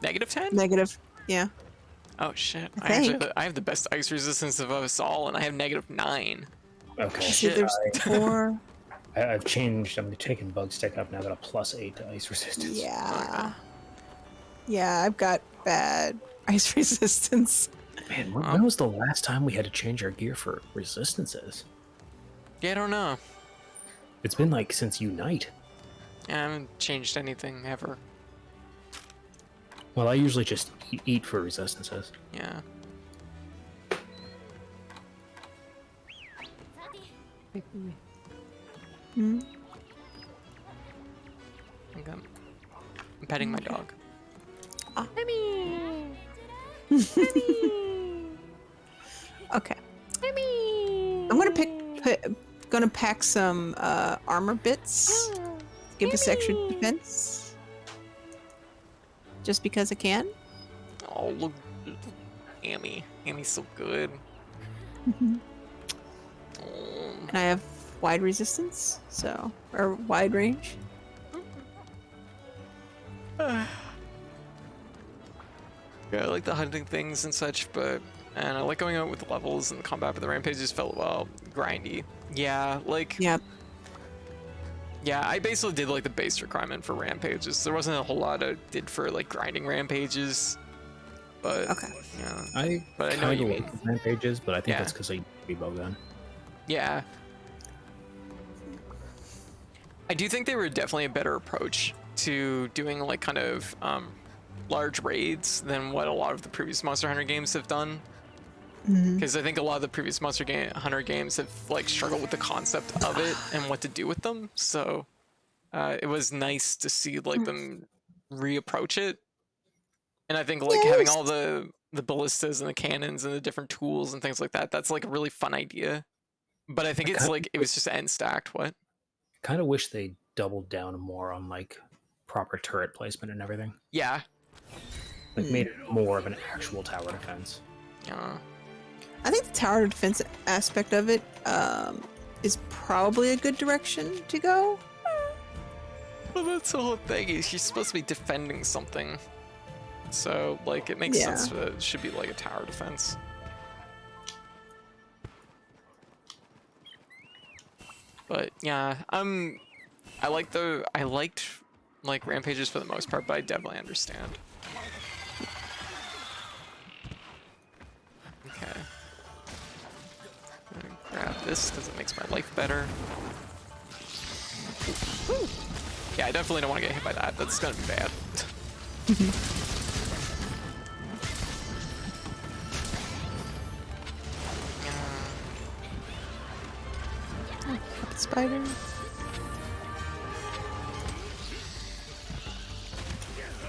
Negative 10? Negative, yeah. Oh shit! I think. I have the best ice resistance of us all, and I have -9. Okay. See, there's 4. I've changed. I'm taking bug stick up now. I've got a +8 to ice resistance. Yeah. Yeah, I've got bad ice resistance. Man, when was the last time we had to change our gear for resistances? Yeah, I don't know. It's been like since Unite. I haven't changed anything ever. Well, I usually just eat for resistances. Yeah. Hmm? I'm petting my dog. Okay. I'm gonna pack some armor bits. Give us extra defense. Just because I can. Oh, look. Amy. Amy's so good. And I have wide resistance, or wide range. Yeah, I like the hunting things and such, and I like going out with the levels, and the combat for the rampages felt, well, grindy. Yeah, like... Yep. Yeah, I basically did like the base requirement for rampages. There wasn't a whole lot I did for like grinding rampages, but Okay. yeah. I But I know what you mean. like rampages, but I think Yeah. that's because I use bowgun. Yeah. I do think they were definitely a better approach to doing like kind of large raids than what a lot of the previous Monster Hunter games have done. Because I think a lot of the previous Monster Hunter games have like struggled with the concept of it and what to do with them. So it was nice to see like them reapproach it. And I think like having all the ballistas and the cannons and the different tools and things like that, that's like a really fun idea. But I think it's like it was just end stacked. What? Kind of wish they doubled down more on like proper turret placement and everything. Yeah. Like made it more of an actual tower defense. Yeah. I think the tower defense aspect of it is probably a good direction to go. Well, that's the whole thing. Is she's supposed to be defending something, so like it makes sense that it should be like a tower defense. But yeah, I liked like rampages for the most part, but I definitely understand. Okay. I'm gonna grab this because it makes my life better. Woo. Yeah, I definitely don't want to get hit by that. That's gonna be bad. Spider.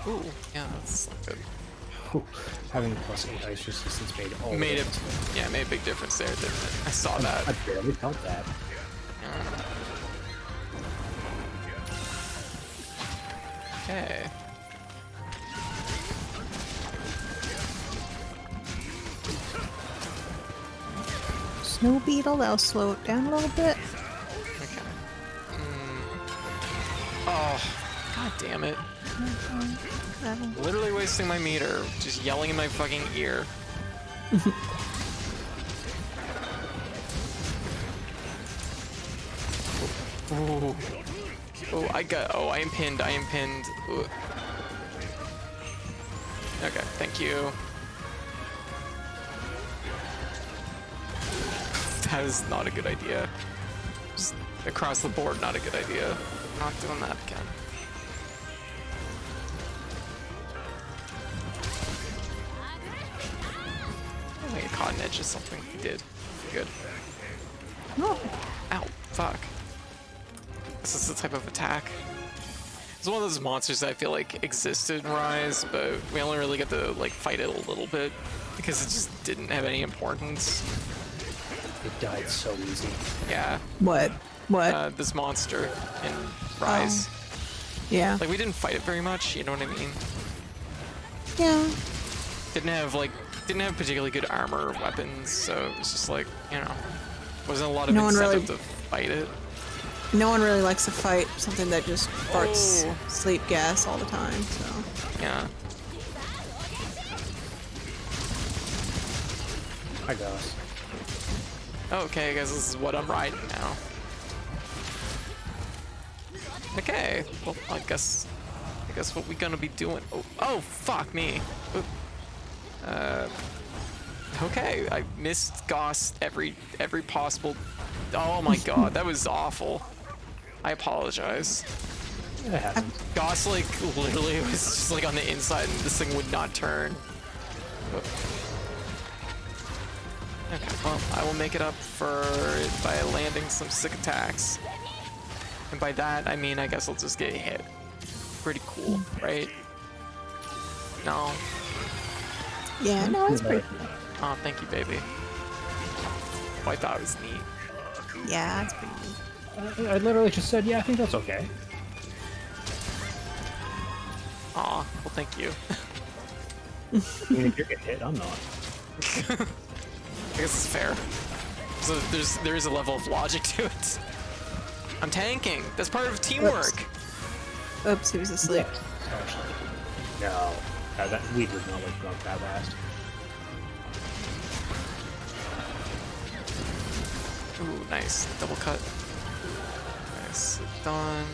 Ooh, yeah, that's good. Whew. Having plus 8 ice resistance made all Made the it, difference. yeah, made a big difference there, didn't it? I saw that. I barely felt that. Okay. Snow beetle, that'll slow it down a little bit. Okay. Oh, god damn it. Literally wasting my meter, just yelling in my fucking ear. Ooh. Oh, I am pinned, Ooh. Okay, thank you. That is not a good idea. Just across the board, not a good idea. I'm not doing that again. I think I caught an edge or something. He did. Good. Oh. Ow, fuck. This is the type of attack. It's one of those monsters that I feel like existed in Rise, but we only really get to like fight it a little bit because it just didn't have any importance. It died so easy. Yeah. What? This monster in Rise. Yeah. Like we didn't fight it very much, you know what I mean? Yeah. Didn't have particularly good armor or weapons, so it was just like, you know, wasn't a lot of No one incentive really- to fight it. No one really likes to fight something that just farts sleep gas all the time, so. Yeah. Hi guys. Okay, I guess this is what I'm riding now. Okay, well, I guess what we gonna be doing? Oh, fuck me. Oop. Okay, I missed Goss every possible. Oh my god, that was awful. I apologize. It happens. Goss like literally was just like on the inside and this thing would not turn. Okay, well, I will make it up for it by landing some sick attacks. And by that, I mean, I guess I'll just get hit. Pretty cool, right? No. Yeah, no, it's pretty cool. Oh, thank you, baby. Oh, I thought it was neat. Yeah, it's pretty neat. I literally just said, yeah, I think that's okay. Aw, well, thank you. I mean, if you're getting hit, I'm not. I guess it's fair. So there is a level of logic to it. I'm tanking. That's part of teamwork. Oops, he was asleep. Yes, actually. No, that we did not wake up that fast. Ooh, nice. Double cut. Nice. Done.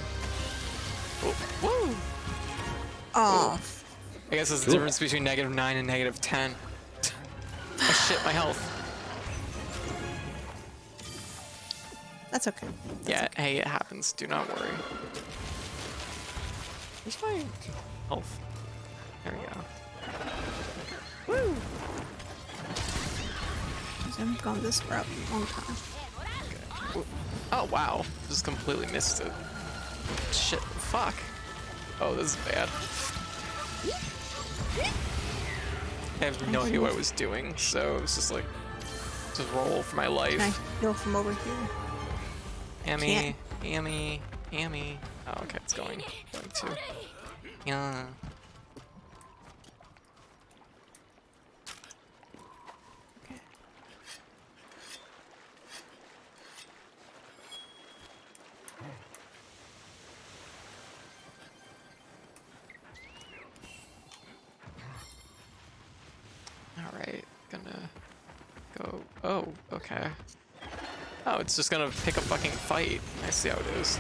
Oh, woo! Oh, I guess there's the difference between -9 and -10. Oh shit, my health. that's okay. Yeah, hey, it happens. Do not worry. Where's my health? There we go. Woo! I've gone this route a long time. Ooh. Oh wow, just completely missed it. Shit, fuck. Oh, this is bad. I have no idea what I was doing, so it was just like, just roll for my life. Can I heal from over here? Hammy, hammy, hammy. Oh, okay, it's going to. Yeah. Alright, gonna go. Oh, okay. Oh, it's just gonna pick a fucking fight. I see how it is.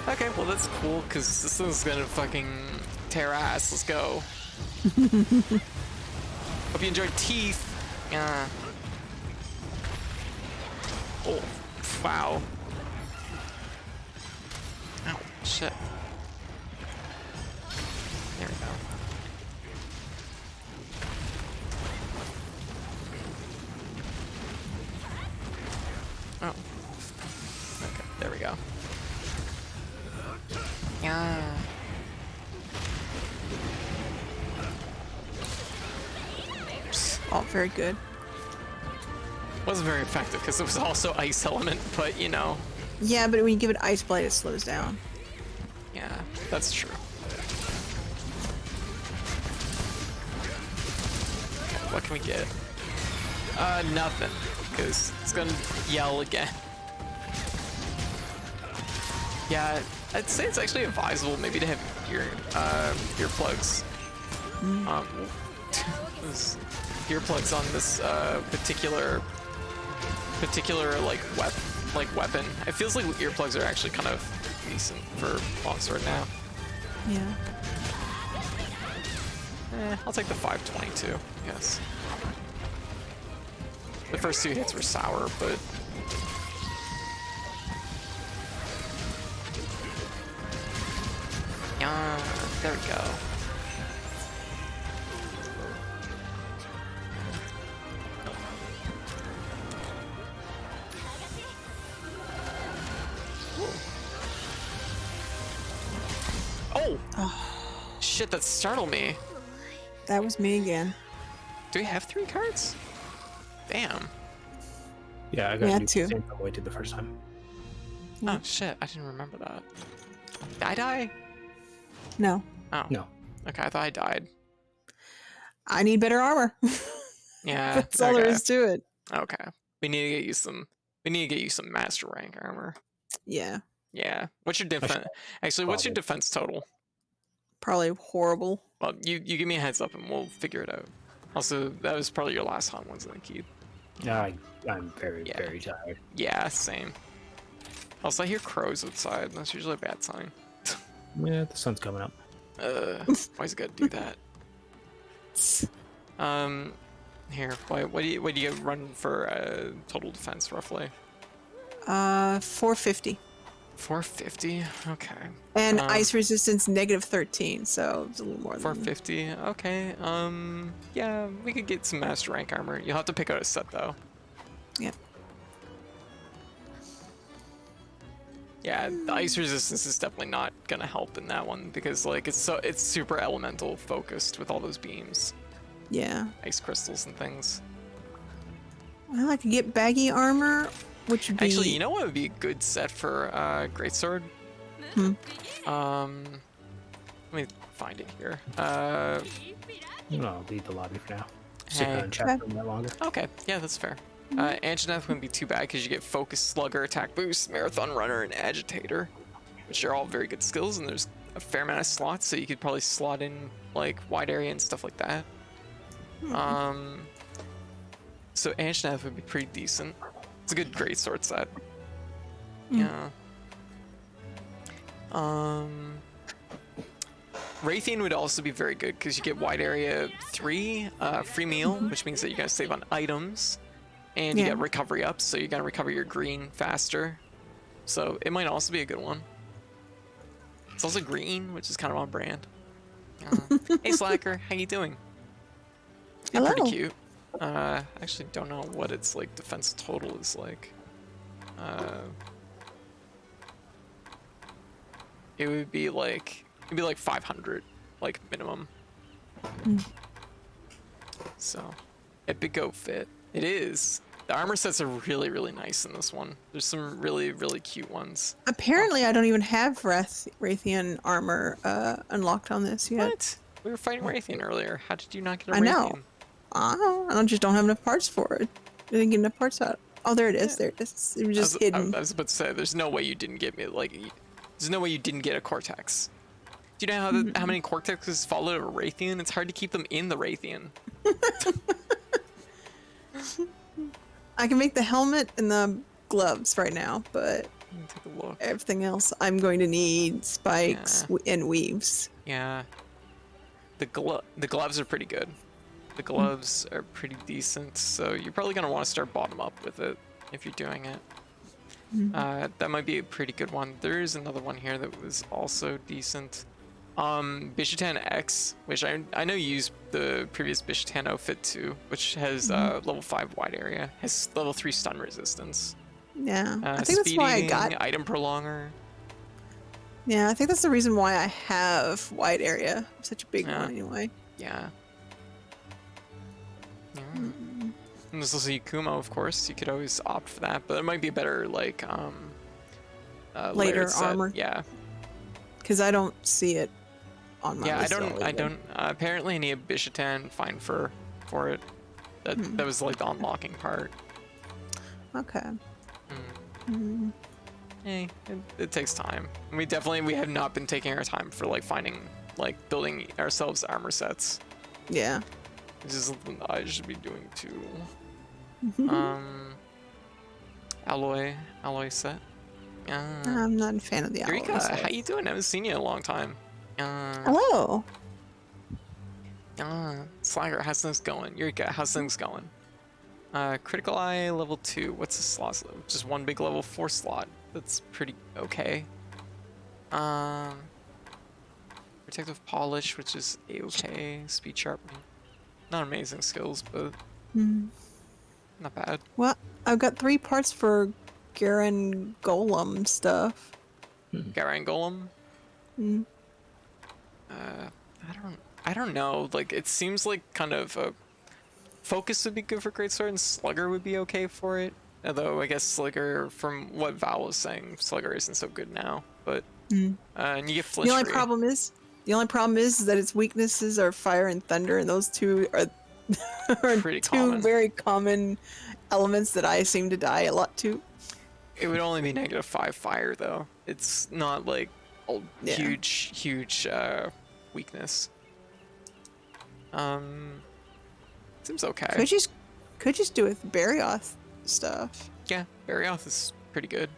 Okay, well that's cool, because this thing's gonna fucking tear ass. Let's go. Hope you enjoyed Teeth. Yeah. Oh, wow. Ow, shit. There we go. Oh. Okay, there we go. Yeah. Oh, very good. Wasn't very effective because it was also ice element, but you know. Yeah, but when you give it Ice Blade, it slows down. Yeah, that's true. Okay, what can we get? Nothing, because it's gonna yell again. Yeah, I'd say it's actually advisable maybe to have earplugs. Those earplugs on this particular like weapon. It feels like earplugs are actually kind of decent for longsword now. Yeah. I'll take the 522, I guess. The first two hits were sour, but yeah, there we go. Oh! Shit, that startled me. That was me again. Do we have 3 cards? Damn. Yeah, I got Yeah, to do two. the same thing I did the first time. Oh shit, I didn't remember that. Did I die? No. Oh. No. Okay, I thought I died. I need better armor. Yeah. That's all there is to it. Okay. We need to get you some. We need to get you some master rank armor. Yeah. Yeah. What's your defense? Actually, what's your defense total? Probably horrible. Well, you give me a heads up and we'll figure it out. Also, that was probably your last hunt, wasn't it, Keith? I'm very, Yeah. very tired. Yeah, same. Also, I hear crows outside. That's usually a bad sign. Yeah, the sun's coming up. Why's it gotta do that? Here, what do you run for total defense roughly? 450. 450. Okay. And ice resistance -13, so it's a little more than 450. Okay. Yeah, we could get some master rank armor. You'll have to pick out a set though. Yep. Yeah, the ice resistance is definitely not gonna help in that one because like it's super elemental focused with all those beams, Yeah. ice crystals and things. Well, I could get baggy armor, which would be... Actually, you know what would be a good set for greatsword? Hmm. Let me find it here. I'll leave the lobby for now. Stick Hey. on chapter a bit longer. Okay, yeah, that's fair. Anjanath wouldn't be too bad because you get Focus, Slugger, Attack Boost, Marathon Runner, and Agitator, which are all very good skills, and there's a fair amount of slots, so you could probably slot in like wide area and stuff like that. So Anjanath would be pretty decent. It's a good greatsword set. Yeah. Raytheon would also be very good because you get wide area 3, free meal, which means that you're gonna save on items, and you Yeah. get recovery up, so you're gonna recover your green faster. So it might also be a good one. It's also green, which is kind of on brand. Hey Slacker, how you doing? You're Hello. pretty cute. Actually don't know what its like defense total is like. It would be like 500, like minimum. So, epic outfit. It is. The armor sets are really, really nice in this one. There's some really, really cute ones. Apparently, I don't even have Raytheon armor unlocked on this yet. What? We were fighting Raytheon earlier. How did you not get a I know. Raytheon? I just don't have enough parts for it. I didn't get enough parts out. Oh, there it is. There it is. It was just hidden. I was about to say, there's no way you didn't get me. Like, there's no way you didn't get a Cortex. Do you know how many Cortexes followed a Raytheon? It's hard to keep them in the Raytheon. I can make the helmet and the gloves right now, but Let me take a look. everything else I'm going to need spikes and weaves. Yeah. The gloves are pretty good. The gloves are pretty decent, so you're probably going to want to start bottom up with it if you're doing it. That might be a pretty good one. There is another one here that was also decent. Bishutan X, which I know you used the previous Bishutan outfit too, which has level 5 wide area, has level 3 stun resistance. Yeah, I think that's speed why I eating, got. item prolonger. Yeah, I think that's the reason why I have wide area. Such a big Yeah. one, anyway. Yeah. And there's also Yakumo, of course. You could always opt for that, but it might be a better like Later layered set. armor. Yeah. Because I don't see it on my Yeah, list. I don't. Apparently, I need a Bishutan fine for it. That was like the unlocking part. Okay. Hey, it takes time. We have not been taking our time for like finding like building ourselves armor sets. Yeah. This is something that I should be doing too. Alloy set. I'm not a fan of the Eureka, alloy. how you doing? I haven't seen you in a long time. Hello. Slagger, how's things going? Eureka, how's things going? Critical Eye level 2. What's the slot? Just one big level 4 slot. That's pretty okay. Protective Polish, which is a-okay. Speed Sharpening. Not amazing skills, but not bad. Well, I've got 3 parts for Garen Golem stuff. Garen Golem? I don't know. Like, it seems like kind of a Focus would be good for Greatsword, and Slugger would be okay for it. Although I guess Slugger, from what Val was saying, Slugger isn't so good now. But and you get Flinch. The only problem is that its weaknesses are fire and thunder, and those two are, are Pretty two common. very common elements that I seem to die a lot to. It would only be -5 fire though. It's not like a Yeah. huge weakness. Seems okay. Could just do with Barioth stuff. Yeah, Barioth is pretty good.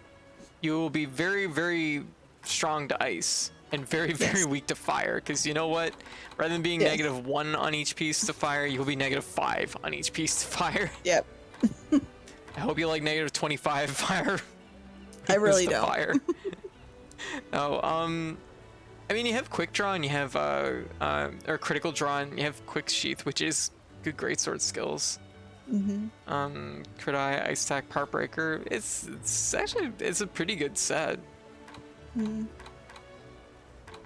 You will be very, very strong to ice, and very, very Yes. weak to fire. Because you know what? Rather than being Yes. -1 on each piece to fire, you'll be -5 on each piece to fire. Yep. I hope you like -25 fire. I really to don't. Fire. No, I mean, you have quick draw and you have or critical draw and you have quick sheath, which is good greatsword skills. Crit Eye, Ice Tack, Part Breaker. It's actually a pretty good set.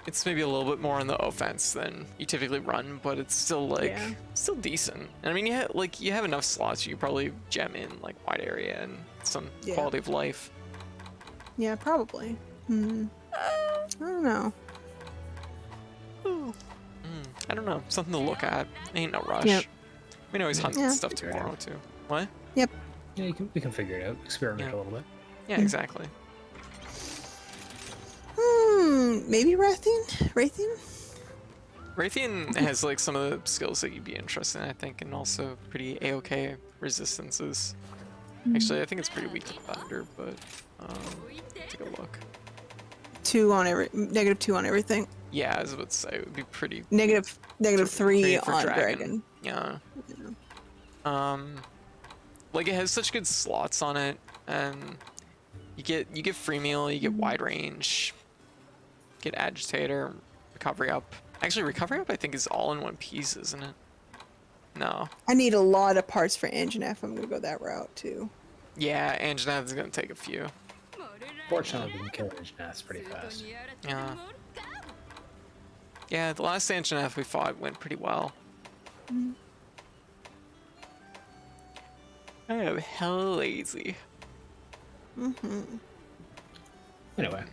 It's maybe a little bit more on the offense than you typically run, but it's still like still decent. And I mean, you have enough slots. You could probably gem in like wide area and some quality of life. Yeah, probably. I don't know. I don't know. Something to look at. Ain't no rush. Yep. We can always hunt Yeah. stuff tomorrow too. What? Yep. Yeah, we can figure it out. Experiment a little bit. Yeah, exactly. Maybe Raytheon? Raytheon has like some of the skills that you'd be interested in, I think, and also pretty A-OK resistances. Actually, I think it's pretty weak to thunder, but take a look. -2 on everything. Yeah, I was about to say it would be pretty -3 for on dragon. Yeah. Like it has such good slots on it, and you get free meal, you get wide range, get agitator, recovery up. Actually, recovery up I think is all in one piece, isn't it? No. I need a lot of parts for Anjanath. I'm gonna go that route too. Yeah, Anjanath is gonna take a few. Fortunately, we can kill Anjanath pretty fast. Yeah. Yeah, the last Anjanath we fought went pretty well. I am hella lazy. Anyway,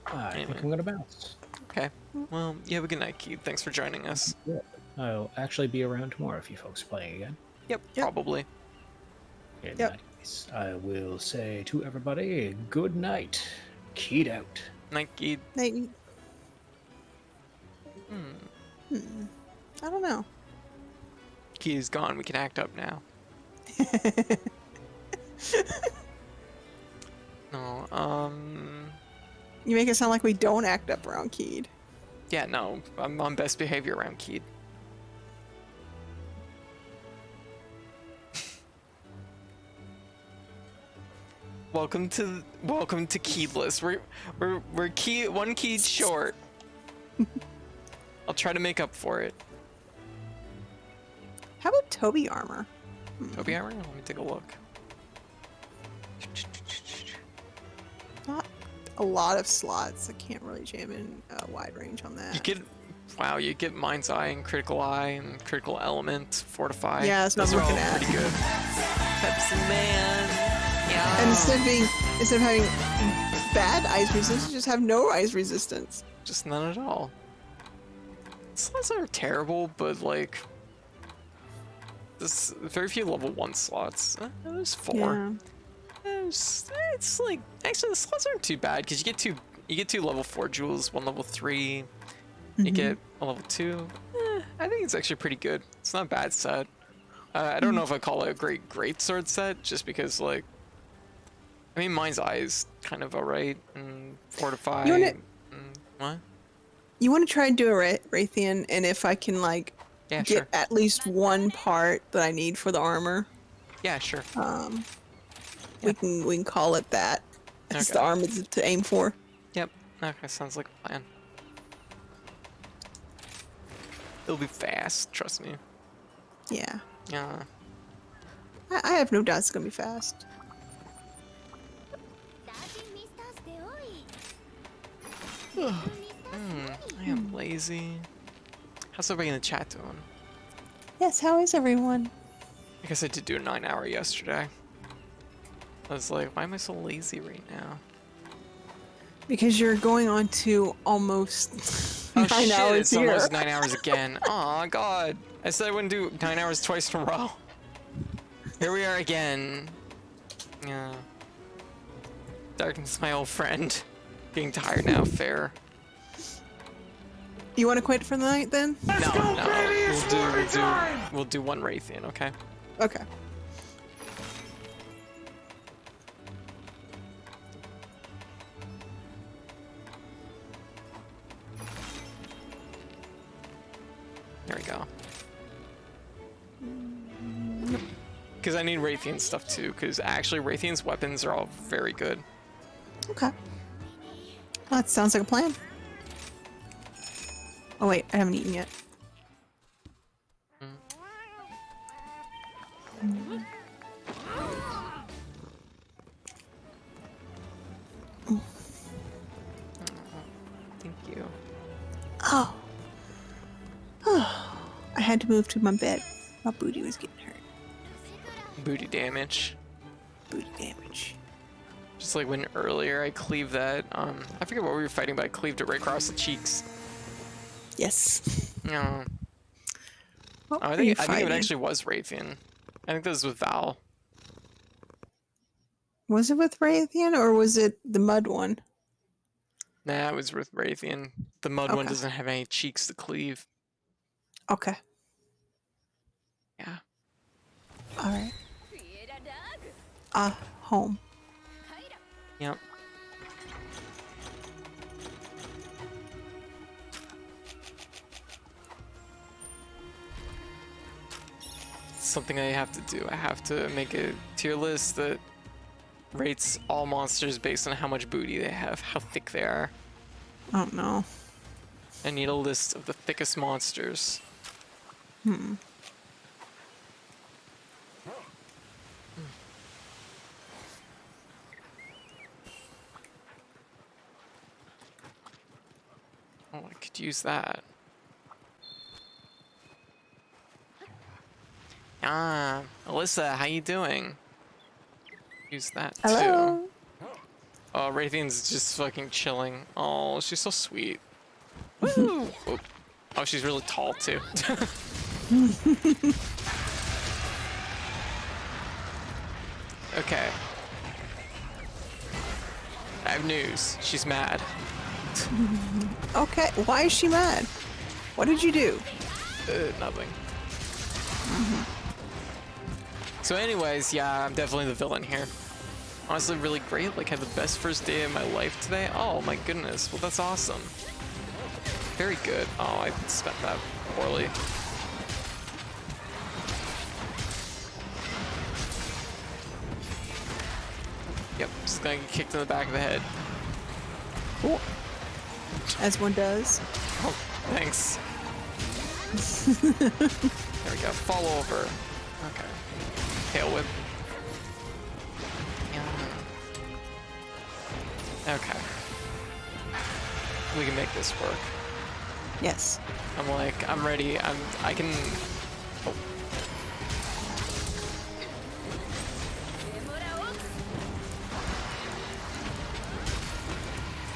I think I'm gonna bounce. Okay. Well, you have a good night, Keith. Thanks for joining us. Yeah. I'll actually be around tomorrow if you folks are playing again. Yep, probably. In Yep. that case, I will say to everybody, good night. Keyed out. Night, Keith. I don't know. Keith is gone. We can act up now. No, You make it sound like we don't act up around Keed. yeah, no, I'm on best behavior around Keith. Welcome to Keydless. We're one key short. I'll try to make up for it. How about Toby armor? Toby armor? Let me take a look. Not a lot of slots. I can't really jam in wide range on that. You get Mind's Eye and Critical Eye and Critical Element, Fortify. Yeah, that's what Those I'm are all looking at. pretty good. Pepsi Man. Yeah. And instead of having bad ice resistance, just have no ice resistance. Just none at all. Slots are terrible, but like there's very few level 1 slots. There's 4. Yeah. It's like actually the slots aren't too bad because you get two level 4 jewels, 1 level 3. You get a level 2. I think it's actually pretty good. It's not a bad set. I don't know if I call it a great sword set just because like I mean Mind's Eye is kind of alright and Fortify. What? You want to try and do a Raytheon, and if I can like Yeah, get sure. at least one part that I need for the armor, Yeah, sure. we can call it that. That's Okay. the armor to aim for. Yep. Okay, sounds like a plan. It'll be fast, trust me. Yeah. Yeah. I have no doubt it's gonna be fast. I am lazy. How's everybody in the chat doing? Yes, how is everyone? I guess I did do a 9-hour yesterday. I was like, why am I so lazy right now? Because you're going on to almost Oh 9 shit, hours it's here. almost 9 hours again. Aw, God. I said I wouldn't do 9 hours twice in a row. Here we are again. Yeah. Darkness, my old friend. Getting tired now, fair. You want to quit for the night then? No. We'll do one Raytheon, okay? Okay. There we go. Because I need Raytheon stuff too, because actually Raytheon's weapons are all very good. Okay. Well, that sounds like a plan. Oh wait, I haven't eaten yet. Thank you. Oh. I had to move to my bed. My booty was getting hurt. Booty damage. Booty damage. Just like when earlier I cleaved that, I forget what we were fighting, but I cleaved it right across the cheeks. Yes. No. What Oh, I were you think it fighting? actually was Raytheon. I think that was with Val. Was it with Raytheon or was it the mud one? Nah, it was with Raytheon. The mud one Okay. doesn't have any cheeks to cleave. Okay. Yeah. Alright. Home. Yep. Something I have to do. I have to make a tier list that rates all monsters based on how much booty they have, how thick they are. I don't know. I need a list of the thickest monsters. Oh, I could use that. Ah, Alyssa, how you doing? Use that too. Hello. Oh, Raytheon's just fucking chilling. Oh, she's so sweet. Woo! Oh. Oh, she's really tall too. Okay. I have news. She's mad. Okay, why is she mad? What did you do? Nothing. So anyways, yeah, I'm definitely the villain here. Honestly, really great. Like, had the best first day of my life today. Oh my goodness. Well, that's awesome. Very good. Oh, I spent that poorly. Yep, just gonna get kicked in the back of the head. Cool. As one does. Oh, thanks. There we go. Fall over. Okay. Tail whip. Okay. We can make this work. Yes. I'm ready. I can. Oh.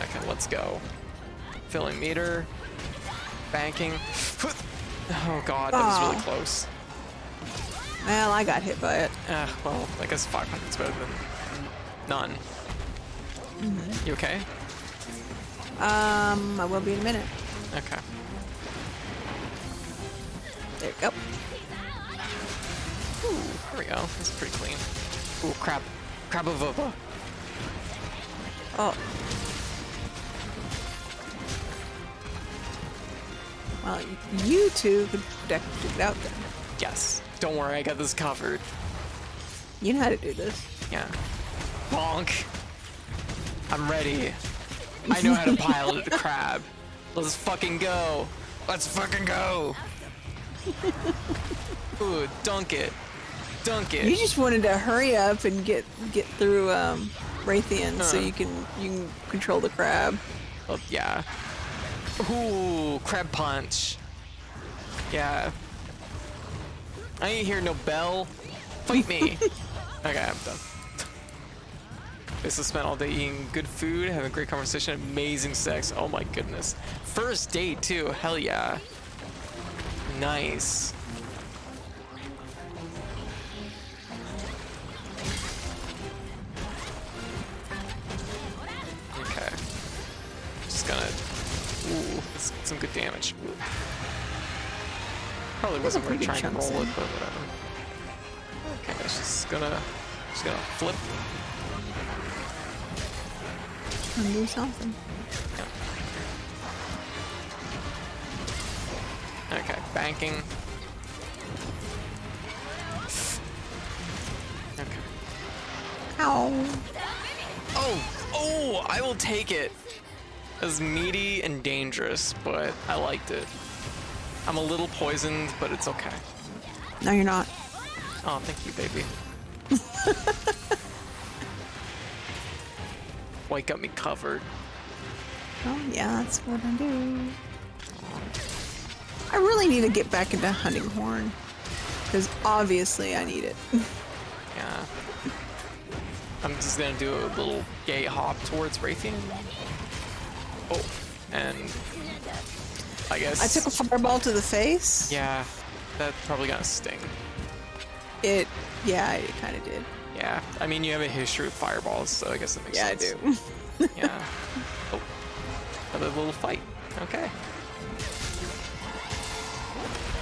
Okay, let's go. Filling meter. Banking. Oh god, that was really close. Well, I got hit by it. Well, I guess 500's better than none. You okay? I will be in a minute. Okay. There you go. Ooh, there we go. That's pretty clean. Ooh, crab. Crabavova. Oh. Well, you two could duke it out then. Yes. Don't worry, I got this covered. You know how to do this. Yeah. Bonk. I'm ready. I know how to pilot a crab. Let's fucking go. Let's fucking go. Ooh, dunk it. Dunk it. You just wanted to hurry up and get through Raytheon so you can control the crab. Oh, yeah. Ooh, crab punch. Yeah. I ain't hear no bell. Fight me. Okay, I'm done. Basically spent all day eating good food, having great conversation, amazing sex. Oh my goodness. First date too. Hell yeah. Nice. Okay. Just gonna. Ooh, that's some good damage. Ooh. Probably wasn't worth pretty trying to good roll chunks it, in. but whatever. Okay, just gonna flip. And do something. Okay, banking. Okay. Ow. Oh, I will take it. It was meaty and dangerous, but I liked it. I'm a little poisoned, but it's okay. No, you're not. Oh, thank you, baby. White got me covered. Oh, yeah, that's what I do. I really need to get back into hunting horn. Because obviously I need it. Yeah. I'm just gonna do a little gay hop towards Raytheon. Oh, and I guess... I took a fireball to the face. Yeah, that's probably gonna sting. Yeah, it kind of did. Yeah, I mean, you have a history with fireballs, so I guess it makes Yeah, sense. I do. Yeah. Oh, another little fight. Okay.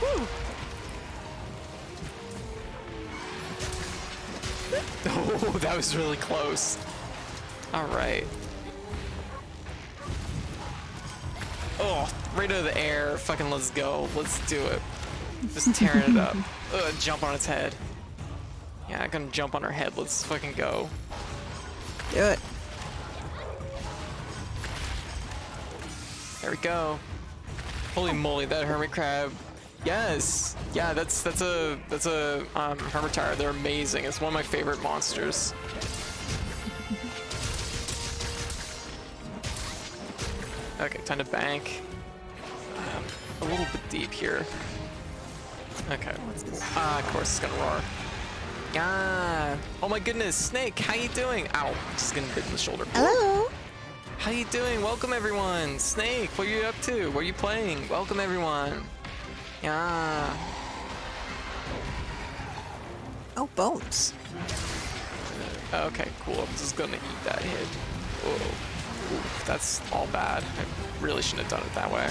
Woo. Oh, that was really close. All right. Oh, right out of the air. Fucking let's go. Let's do it. Just tearing it up. Jump on its head. Yeah, I'm gonna jump on her head. Let's fucking go. Do it. There we go. Holy moly, that hermit crab. Yes. Yeah, that's a hermitire. They're amazing. It's one of my favorite monsters. Okay, time to bank. A little bit deep here. Okay. Of course it's gonna roar. Yeah. Oh my goodness, Snake, how you doing? Ow, just getting bit in the shoulder. Hello. How you doing? Welcome everyone. Snake, what are you up to? What are you playing? Welcome everyone. Yeah. Oh, bones. Okay, cool. I'm just gonna eat that hit. Whoa. Ooh, that's all bad. I really shouldn't have done it that way.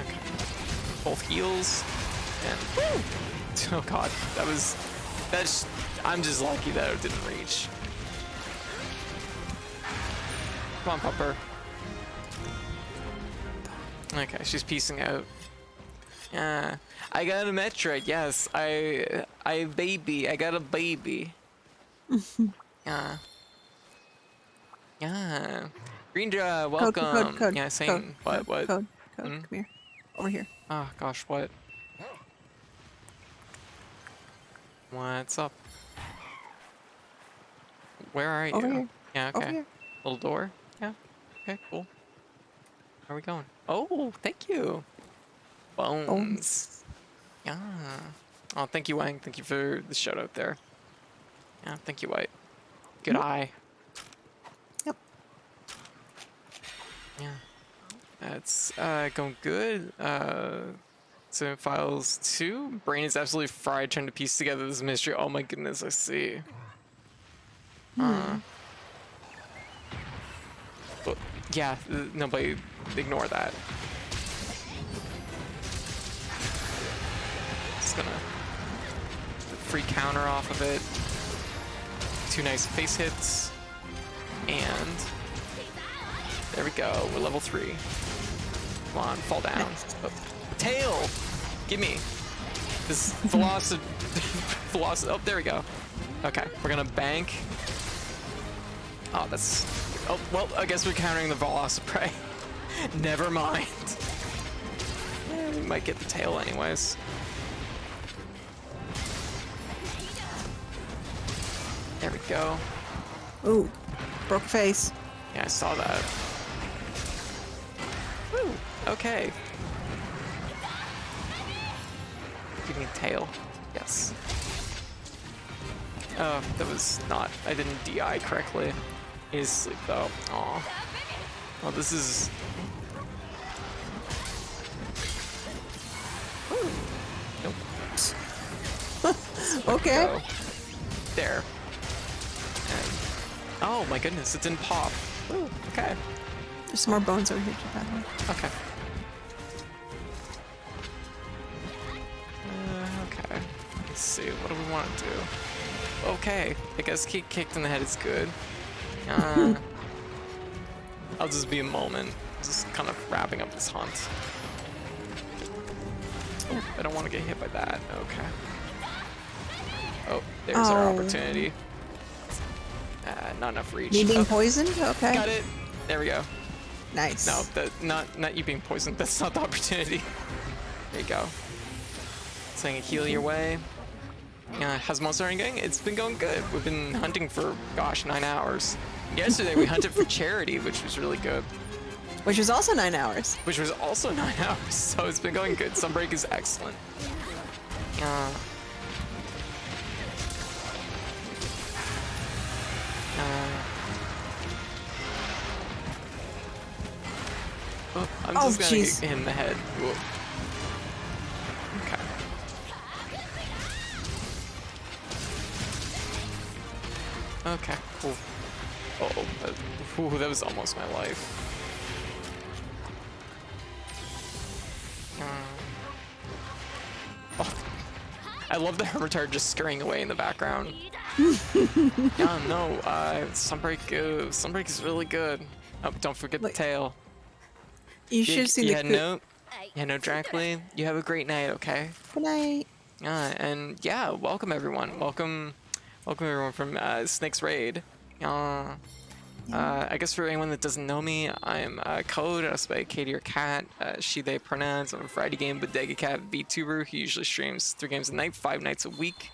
Okay. Both heals. And oh god, I'm just lucky that it didn't reach. Come on, Pupper. Okay, she's piecing out. Yeah, I got a Metroid. Yes, I baby. I got a baby. Yeah. Yeah. Greendra, welcome. Code, yeah, same. Code, What? Code. Come here. Over here. Oh gosh, what? What's up? Where are you? Over here. Yeah, Over okay. here. Little door? Yeah. Okay, cool. Where are we going? Oh, thank you. Bones. Yeah. Oh, thank you, Wang. Thank you for the shout out there. Yeah, thank you, White. Good eye. Yep. Yeah. That's going good. So files 2. Brain is absolutely fried trying to piece together this mystery. Oh my goodness, I see. But yeah, nobody ignore that. Just gonna free counter off of it. 2 nice face hits. And there we go. We're level 3. Come on, fall down. Oh, tail! Give me. This velocity. Oh, there we go. Okay, we're gonna bank. Oh, that's... Oh, well, I guess we're countering the Velociprey. Never mind. Yeah, we might get the tail anyways. There we go. Ooh, broke face. Yeah, I saw that. Woo, okay. Give me a tail. Yes. Oh, that was not... I didn't DI correctly. He's asleep though. Aw. Well, this is... Ooh. Nope. Okay. Go. There. And... Oh my goodness, it didn't pop. Ooh, okay. There's some more bones over here, by the way. Okay. Okay. Let's see, what do we want to do? Okay, I guess kicked in the head is good. I'll just be a moment, just kind of wrapping up this hunt. Oh, I don't want to get hit by that. Okay. Oh, there's our opportunity. Not enough reach. Me being Oh, poisoned? Okay. got it. There we go. Nice. No, not you being poisoned. That's not the opportunity. There you go. Saying a heal your way. How's monster hunting going? It's been going good. We've been hunting for, gosh, 9 hours. Yesterday we hunted for charity, which was really good. Which was also 9 hours. Which was also 9 hours, so it's been going good. Sunbreak is excellent. Oh, I'm just gonna get hit in the head. Whoa. Okay. Okay, cool. That was almost my life. Oh, I love the Hermitard just scurrying away in the background. Yeah, no, Sunbreak is really good. Oh, don't forget the tail. You should see the no, Dracula. You have a great night, okay? Good night. And yeah, welcome everyone. Welcome everyone from Snake's Raid. I guess for anyone that doesn't know me, I'm Code, I play Katie or Cat, she, they pronouns. I'm a Friday game Bodega Cat VTuber who usually streams 3 games a night, 5 nights a week.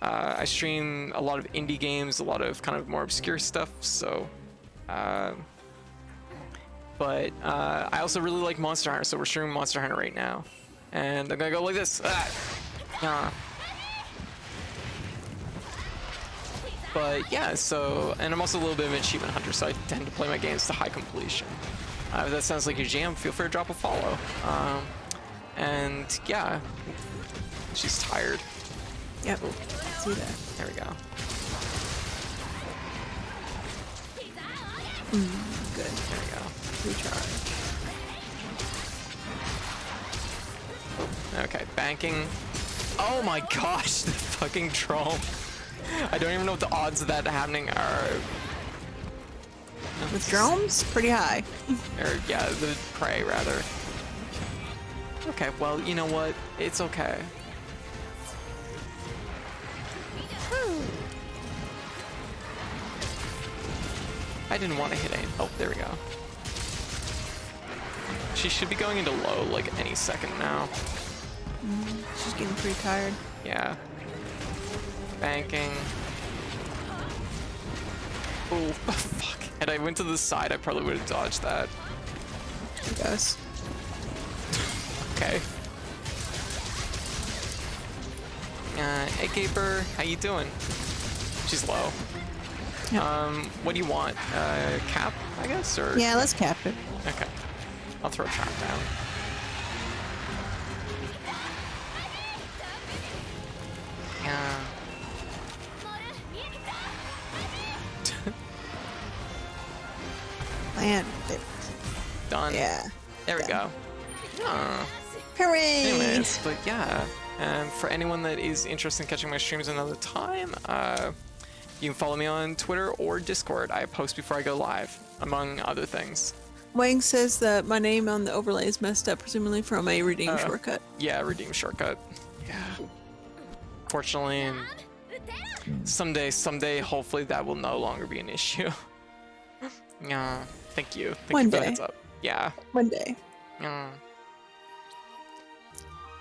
I stream a lot of indie games, a lot of kind of more obscure stuff, so... But I also really like Monster Hunter, so we're streaming Monster Hunter right now. And I'm gonna go like this. But yeah, so, and I'm also a little bit of an achievement hunter, so I tend to play my games to high completion. If that sounds like your jam, feel free to drop a follow. And yeah, she's tired. Yep, see that. There we go. Good. There we go. Recharge. Okay, banking. Oh my gosh, the fucking troll. I don't even know what the odds of that happening are. With drones? Pretty high. Or, yeah, the prey, rather. Okay, well, you know what? It's okay. I didn't want to hit any. Oh, there we go. She should be going into low, like, any second now. She's getting pretty tired. Yeah. Banking. Oh, fuck. Had I went to the side, I probably would have dodged that. I guess. Okay. Hey, Gaper, how you doing? She's low. Yeah. What do you want? Cap, I guess, or? Yeah, let's cap it. Okay. I'll throw a trap down. Yeah. Land. There. Done. Yeah. There we go. Hooray! Anyways, but yeah, for anyone that is interested in catching my streams another time, you can follow me on Twitter or Discord. I post before I go live, among other things. Wang says that my name on the overlay is messed up, presumably from a redeem shortcut. Yeah, redeem shortcut. Yeah. Fortunately, and someday, hopefully that will no longer be an issue. Yeah. Thank you. Thank you for the heads up. Yeah. One day.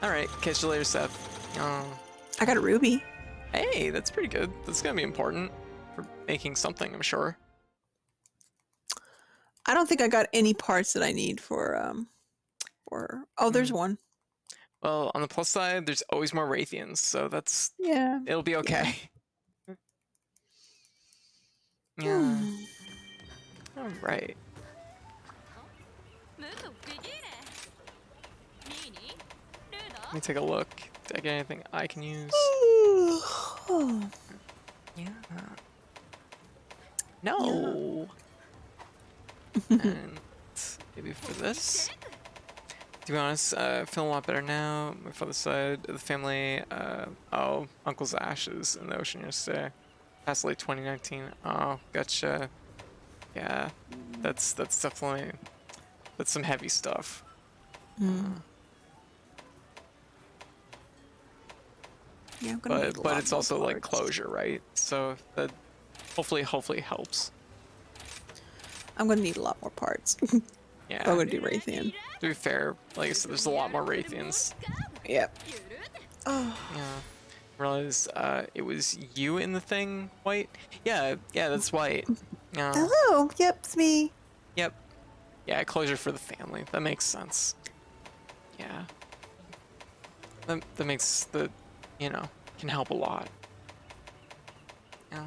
Alright, catch you later, Seth. I got a ruby. Hey, that's pretty good. That's gonna be important for making something, I'm sure. I don't think I got any parts that I need for oh, there's one. Well, on the plus side, there's always more Raytheons, so that's... Yeah. It'll be okay. Yeah. Alright. Let me take a look. Did I get anything I can use? Yeah. No. And maybe for this. To be honest, I feel a lot better now. My father's side of the family, oh, Uncle's ashes in the ocean yesterday. Passed late 2019. Oh, gotcha. Yeah, that's definitely, that's some heavy stuff. Yeah, I'm gonna need a but lot it's more also like parts. closure, right? So that hopefully helps. I'm gonna need a lot more parts. Yeah. I'm gonna do Raytheon. To be fair, like I said, there's a lot more Raytheons. Yep. Oh, Yeah. Realize it was you in the thing, White? Yeah, that's White. Yeah. hello. Yep, it's me. Yep. Yeah, closure for the family. That makes sense. Yeah. That makes the, can help a lot. Yeah.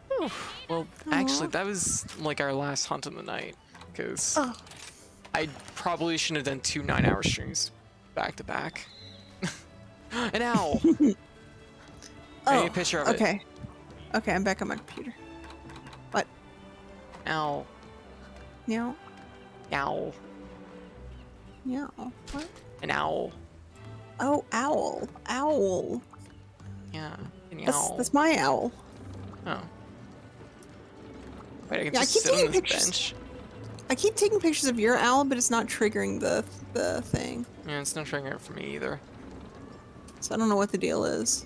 Whew. Well, actually, that was like our last hunt of the night, because Oh, I probably shouldn't have done 2 9-hour streams back to back. An owl! I need a picture of it. okay. Okay, I'm back on my computer. What? Owl. Meow. Owl. Meow. What? An owl. Oh, owl. Owl. Yeah. An That's, owl. that's my owl. Oh. Wait, I can Yeah, I just keep sit on taking this pictures. bench? I keep taking pictures of your owl, but it's not triggering the thing. Yeah, it's not triggering it for me either. So I don't know what the deal is.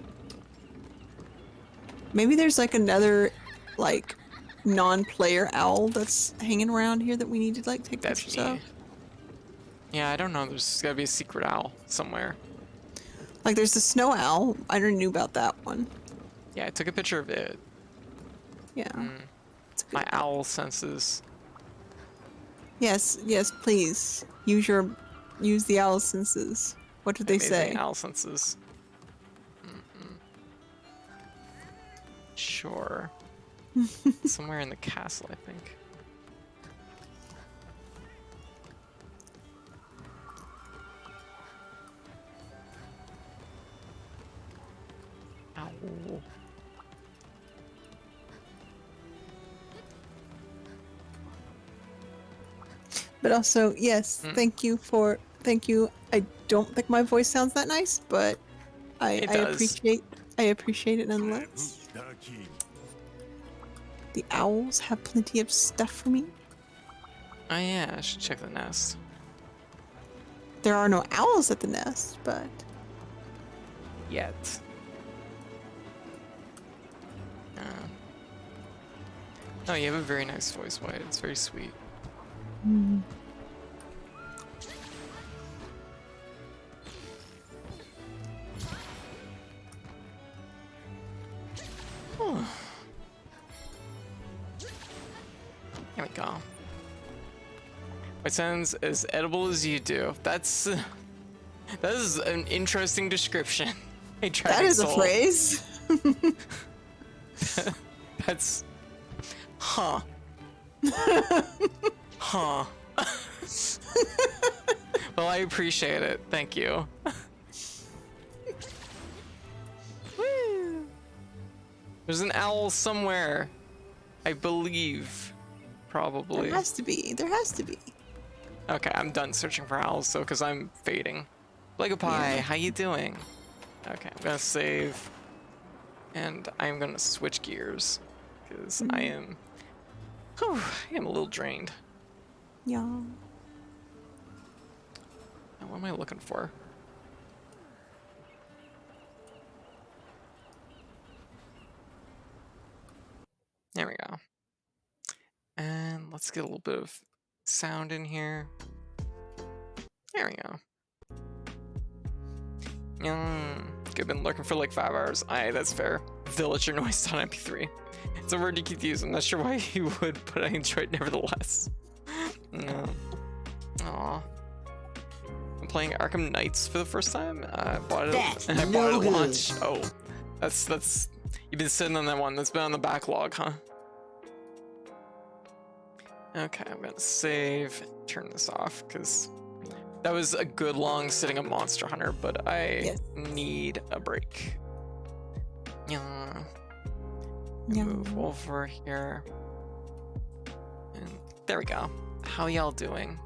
Maybe there's like another, like, non-player owl that's hanging around here that we need to like take That's pictures me. of. Yeah, I don't know. There's gotta be a secret owl somewhere. Like there's the snow owl. I already knew about that one. Yeah, I took a picture of it. Yeah. It's a My good- owl senses. Yes, yes, please. Use the owl senses. What did they Amazing say? owl senses. Sure. Somewhere in the castle, I think. Owl. But also, yes, thank you. I don't think my voice sounds that nice, but It I does. appreciate it nonetheless. The owls have plenty of stuff for me. Oh yeah, I should check the nest. There are no owls at the nest, but Yet. Oh, you have a very nice voice, White. It's very sweet. Here we go. It sounds as edible as you do. That is an interesting description. Hey, that Dragon is a Soul. phrase. That's, huh? Huh? Well, I appreciate it. Thank you. Woo. There's an owl somewhere, I believe. Probably. There has to be. There has to be. Okay, I'm done searching for owls, so because I'm fading. Lego Pie, Yeah. how you doing? Okay, I'm gonna save, and I'm gonna switch gears because I am a little drained. Yeah. Now, what am I looking for? There we go. And let's get a little bit of sound in here. There we go. I've been looking for like 5 hours. That's fair. Villager noise on MP3. It's a word you could use. I'm not sure why you would, but I enjoy it nevertheless. No. Aw. I'm playing Arkham Knights for the first time. I bought it. That's and I bought no it at good. launch. Oh, that's. You've been sitting on that one. That's been on the backlog, huh? Okay, I'm gonna save. Turn this off because that was a good long sitting of Monster Hunter, but I Yes. need a break. Yeah. Yeah. Move over here. And there we go. How y'all doing?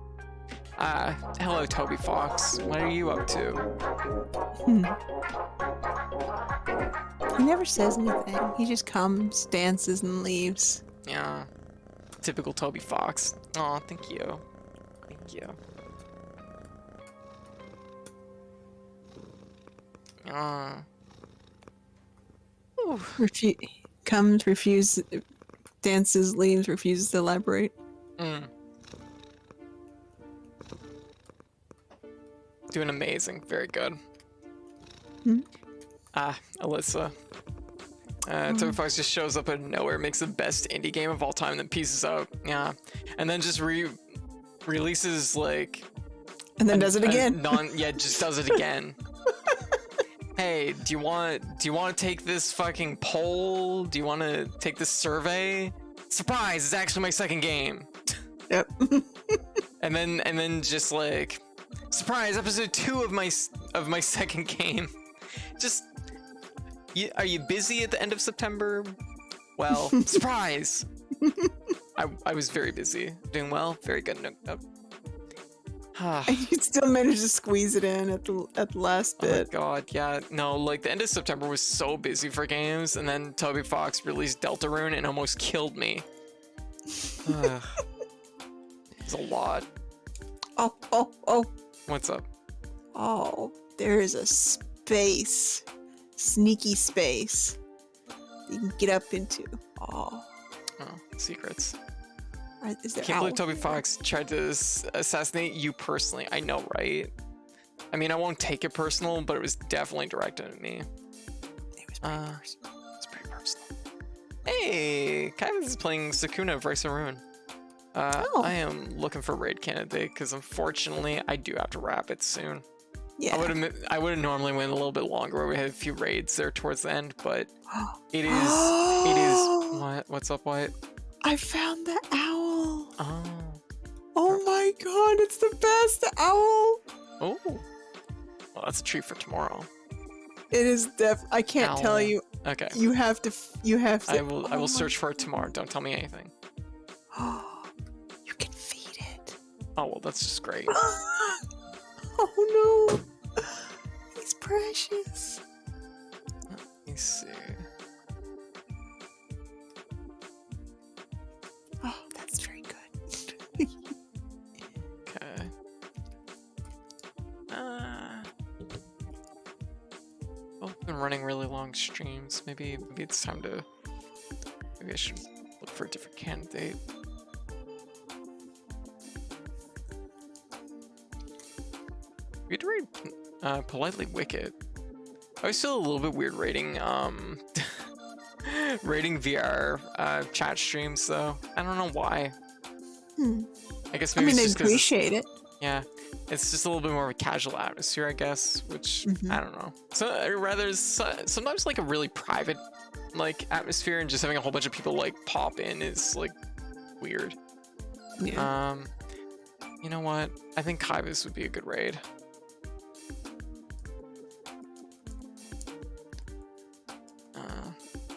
Hello Toby Fox. What are you up to? He never says anything. He just comes, dances, and leaves. Yeah. Typical Toby Fox. Aw, thank you. Thank you. Comes, refuses, dances, leaves, refuses to elaborate. Doing amazing. Very good. Alyssa. Toby Fox just shows up out of nowhere, makes the best indie game of all time, and then pieces out. Yeah. And then just releases like... And then does it again. Just does it again. Hey, do you want to take this fucking poll? Do you want to take this survey? Surprise! It's actually my second game. Yep. and then just like, surprise! Episode 2 of my second game. Just, are you busy at the end of September? Well, surprise! I was very busy. Doing well. Very good. No. You still managed to squeeze it in at the last bit. Oh my god, yeah. No, like the end of September was so busy for games, and then Toby Fox released Deltarune and almost killed me. It's a lot. Oh. What's up? Oh, there is a space. Sneaky space. You can get up into. Oh, secrets. Is there Can't believe Toby Fox tried to assassinate you personally. I know, right? I mean, I won't take it personal, but it was definitely directed at me. It was pretty personal. It's pretty personal. Hey, Kevin is playing Sakuna of Rise of Ruin. I am looking for raid candidate because unfortunately I do have to wrap it soon. Yeah. I would have normally went a little bit longer where we had a few raids there towards the end, but it is what's up, Wyatt? I found the owl. Oh my god, it's the best owl. Oh, well, that's a treat for tomorrow. It is I can't tell you. Okay. You have to. I will search for it tomorrow. Don't tell me anything. You can feed it. Oh well, that's just great. Oh no, he's precious. Let me see. Oh, that's very good. Okay. I've been running really long streams. Maybe it's time to. Maybe I should look for a different candidate. We could read Politely Wicked. I always feel a little bit weird rating rating VR chat streams though. I don't know why. I guess maybe I appreciate it. Yeah, it's just a little bit more of a casual atmosphere, I guess, which I don't know. So rather sometimes like a really private like atmosphere, and just having a whole bunch of people like pop in is like weird. Yeah. You know what? I think Kaivis would be a good raid.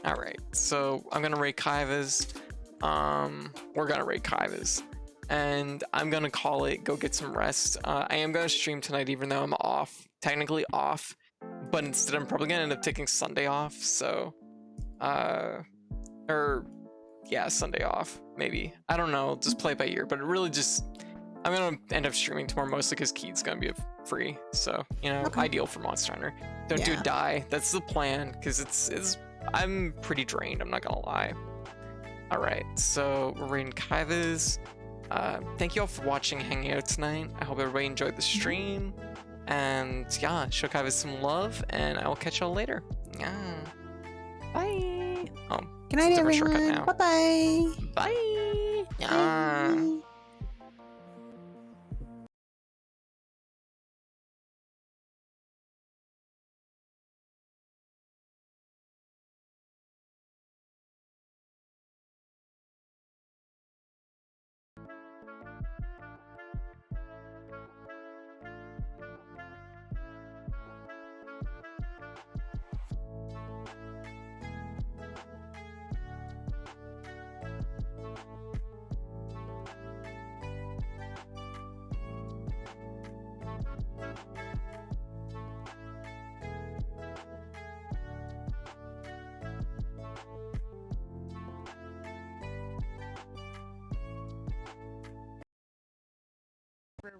All right, so I'm gonna raid Kaivis. We're gonna raid Kaivis. And I'm gonna call it go get some rest. I am gonna stream tonight even though I'm technically off, but instead I'm probably gonna end up taking Sunday off, so Sunday off, maybe. I don't know, just play it by ear, but it really just, I'm gonna end up streaming tomorrow mostly because Keith's gonna be free, so, you know, ideal for Monster Hunter. Don't do die, that's the plan, because I'm pretty drained, I'm not gonna lie. Alright, so we're raiding Kaivis. Thank you all for watching, hanging out tonight. I hope everybody enjoyed the stream. And yeah, show Kaivis some love, and I will catch y'all later. Yeah. Bye. Oh, good night, everyone. Now. Bye-bye. Bye. Yeah. Bye.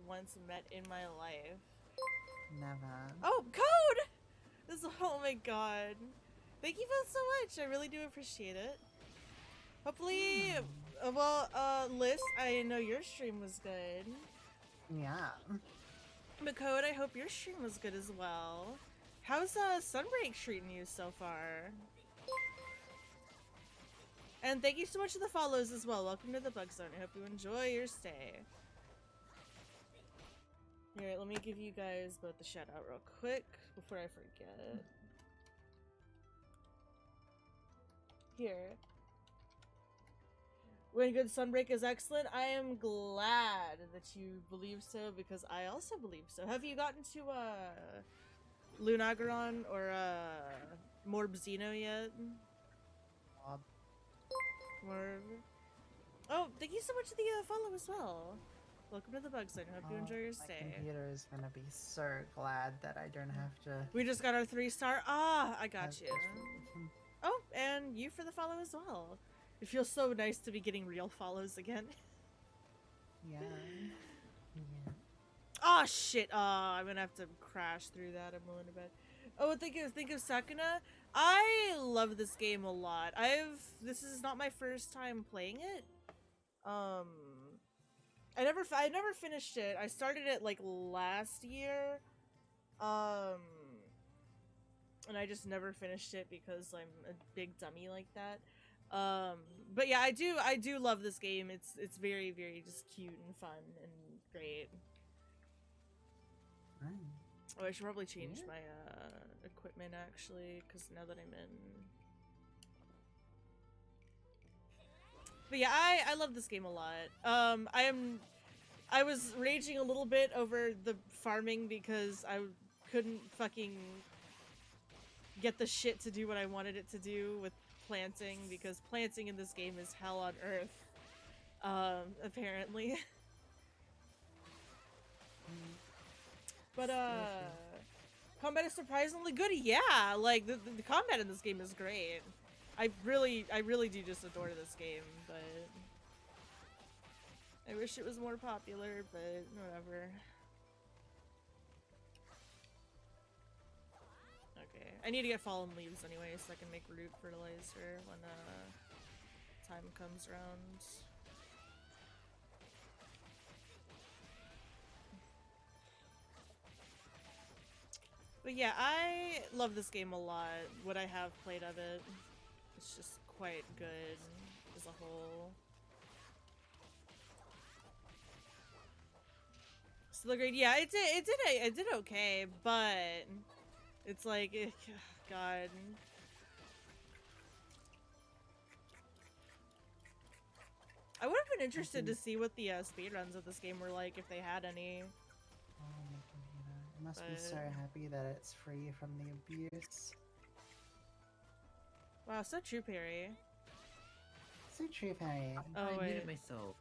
Once met in my life. Never. Oh, code! Oh my god. Thank you both so much. I really do appreciate it. Hopefully, Liz, I know your stream was good. Yeah. McCode, I hope your stream was good as well. How's Sunbreak treating you so far? And thank you so much for the follows as well. Welcome to the Bug Zone. I hope you enjoy your stay. Here, let me give you guys both the shout out real quick before I forget. Here. When good Sunbreak is excellent, I am glad that you believe so because I also believe so. Have you gotten to Lunagaron or Morbzino yet? Morb. Oh, thank you so much for the follow as well. Welcome to the Bug Zone. Hope you enjoy your stay. My computer is gonna be so glad that I don't have to. We just got our 3-star. Ah, I got you. Oh, and you for the follow as well. It feels so nice to be getting real follows again. Yeah. Oh shit! I'm gonna have to crash through that. I'm willing to bet. Oh, think of Sakuna. I love this game a lot. This is not my first time playing it. I never finished it. I started it like last year. And I just never finished it because I'm a big dummy like that. But yeah, I do love this game. It's very, very just cute and fun and great. Right. Oh, I should probably change my equipment actually, because now that I'm in. But yeah, I love this game a lot. I was raging a little bit over the farming because I couldn't fucking get the shit to do what I wanted it to do with planting, because planting in this game is hell on earth. Apparently. But combat is surprisingly good. Yeah, like the combat in this game is great. I really do just adore this game, but I wish it was more popular, but whatever. Okay, I need to get fallen leaves anyway so I can make root fertilizer when time comes around. But yeah, I love this game a lot. What I have played of it, it's just quite good as a whole. Still great. Yeah, it did okay, but it's like, God. I would have been interested to see what the speedruns of this game were like, if they had any. Oh, my computer. I must be so happy that it's free from the abuse. Wow, so true, Perry. So true, Perry. Oh, I wait. muted myself.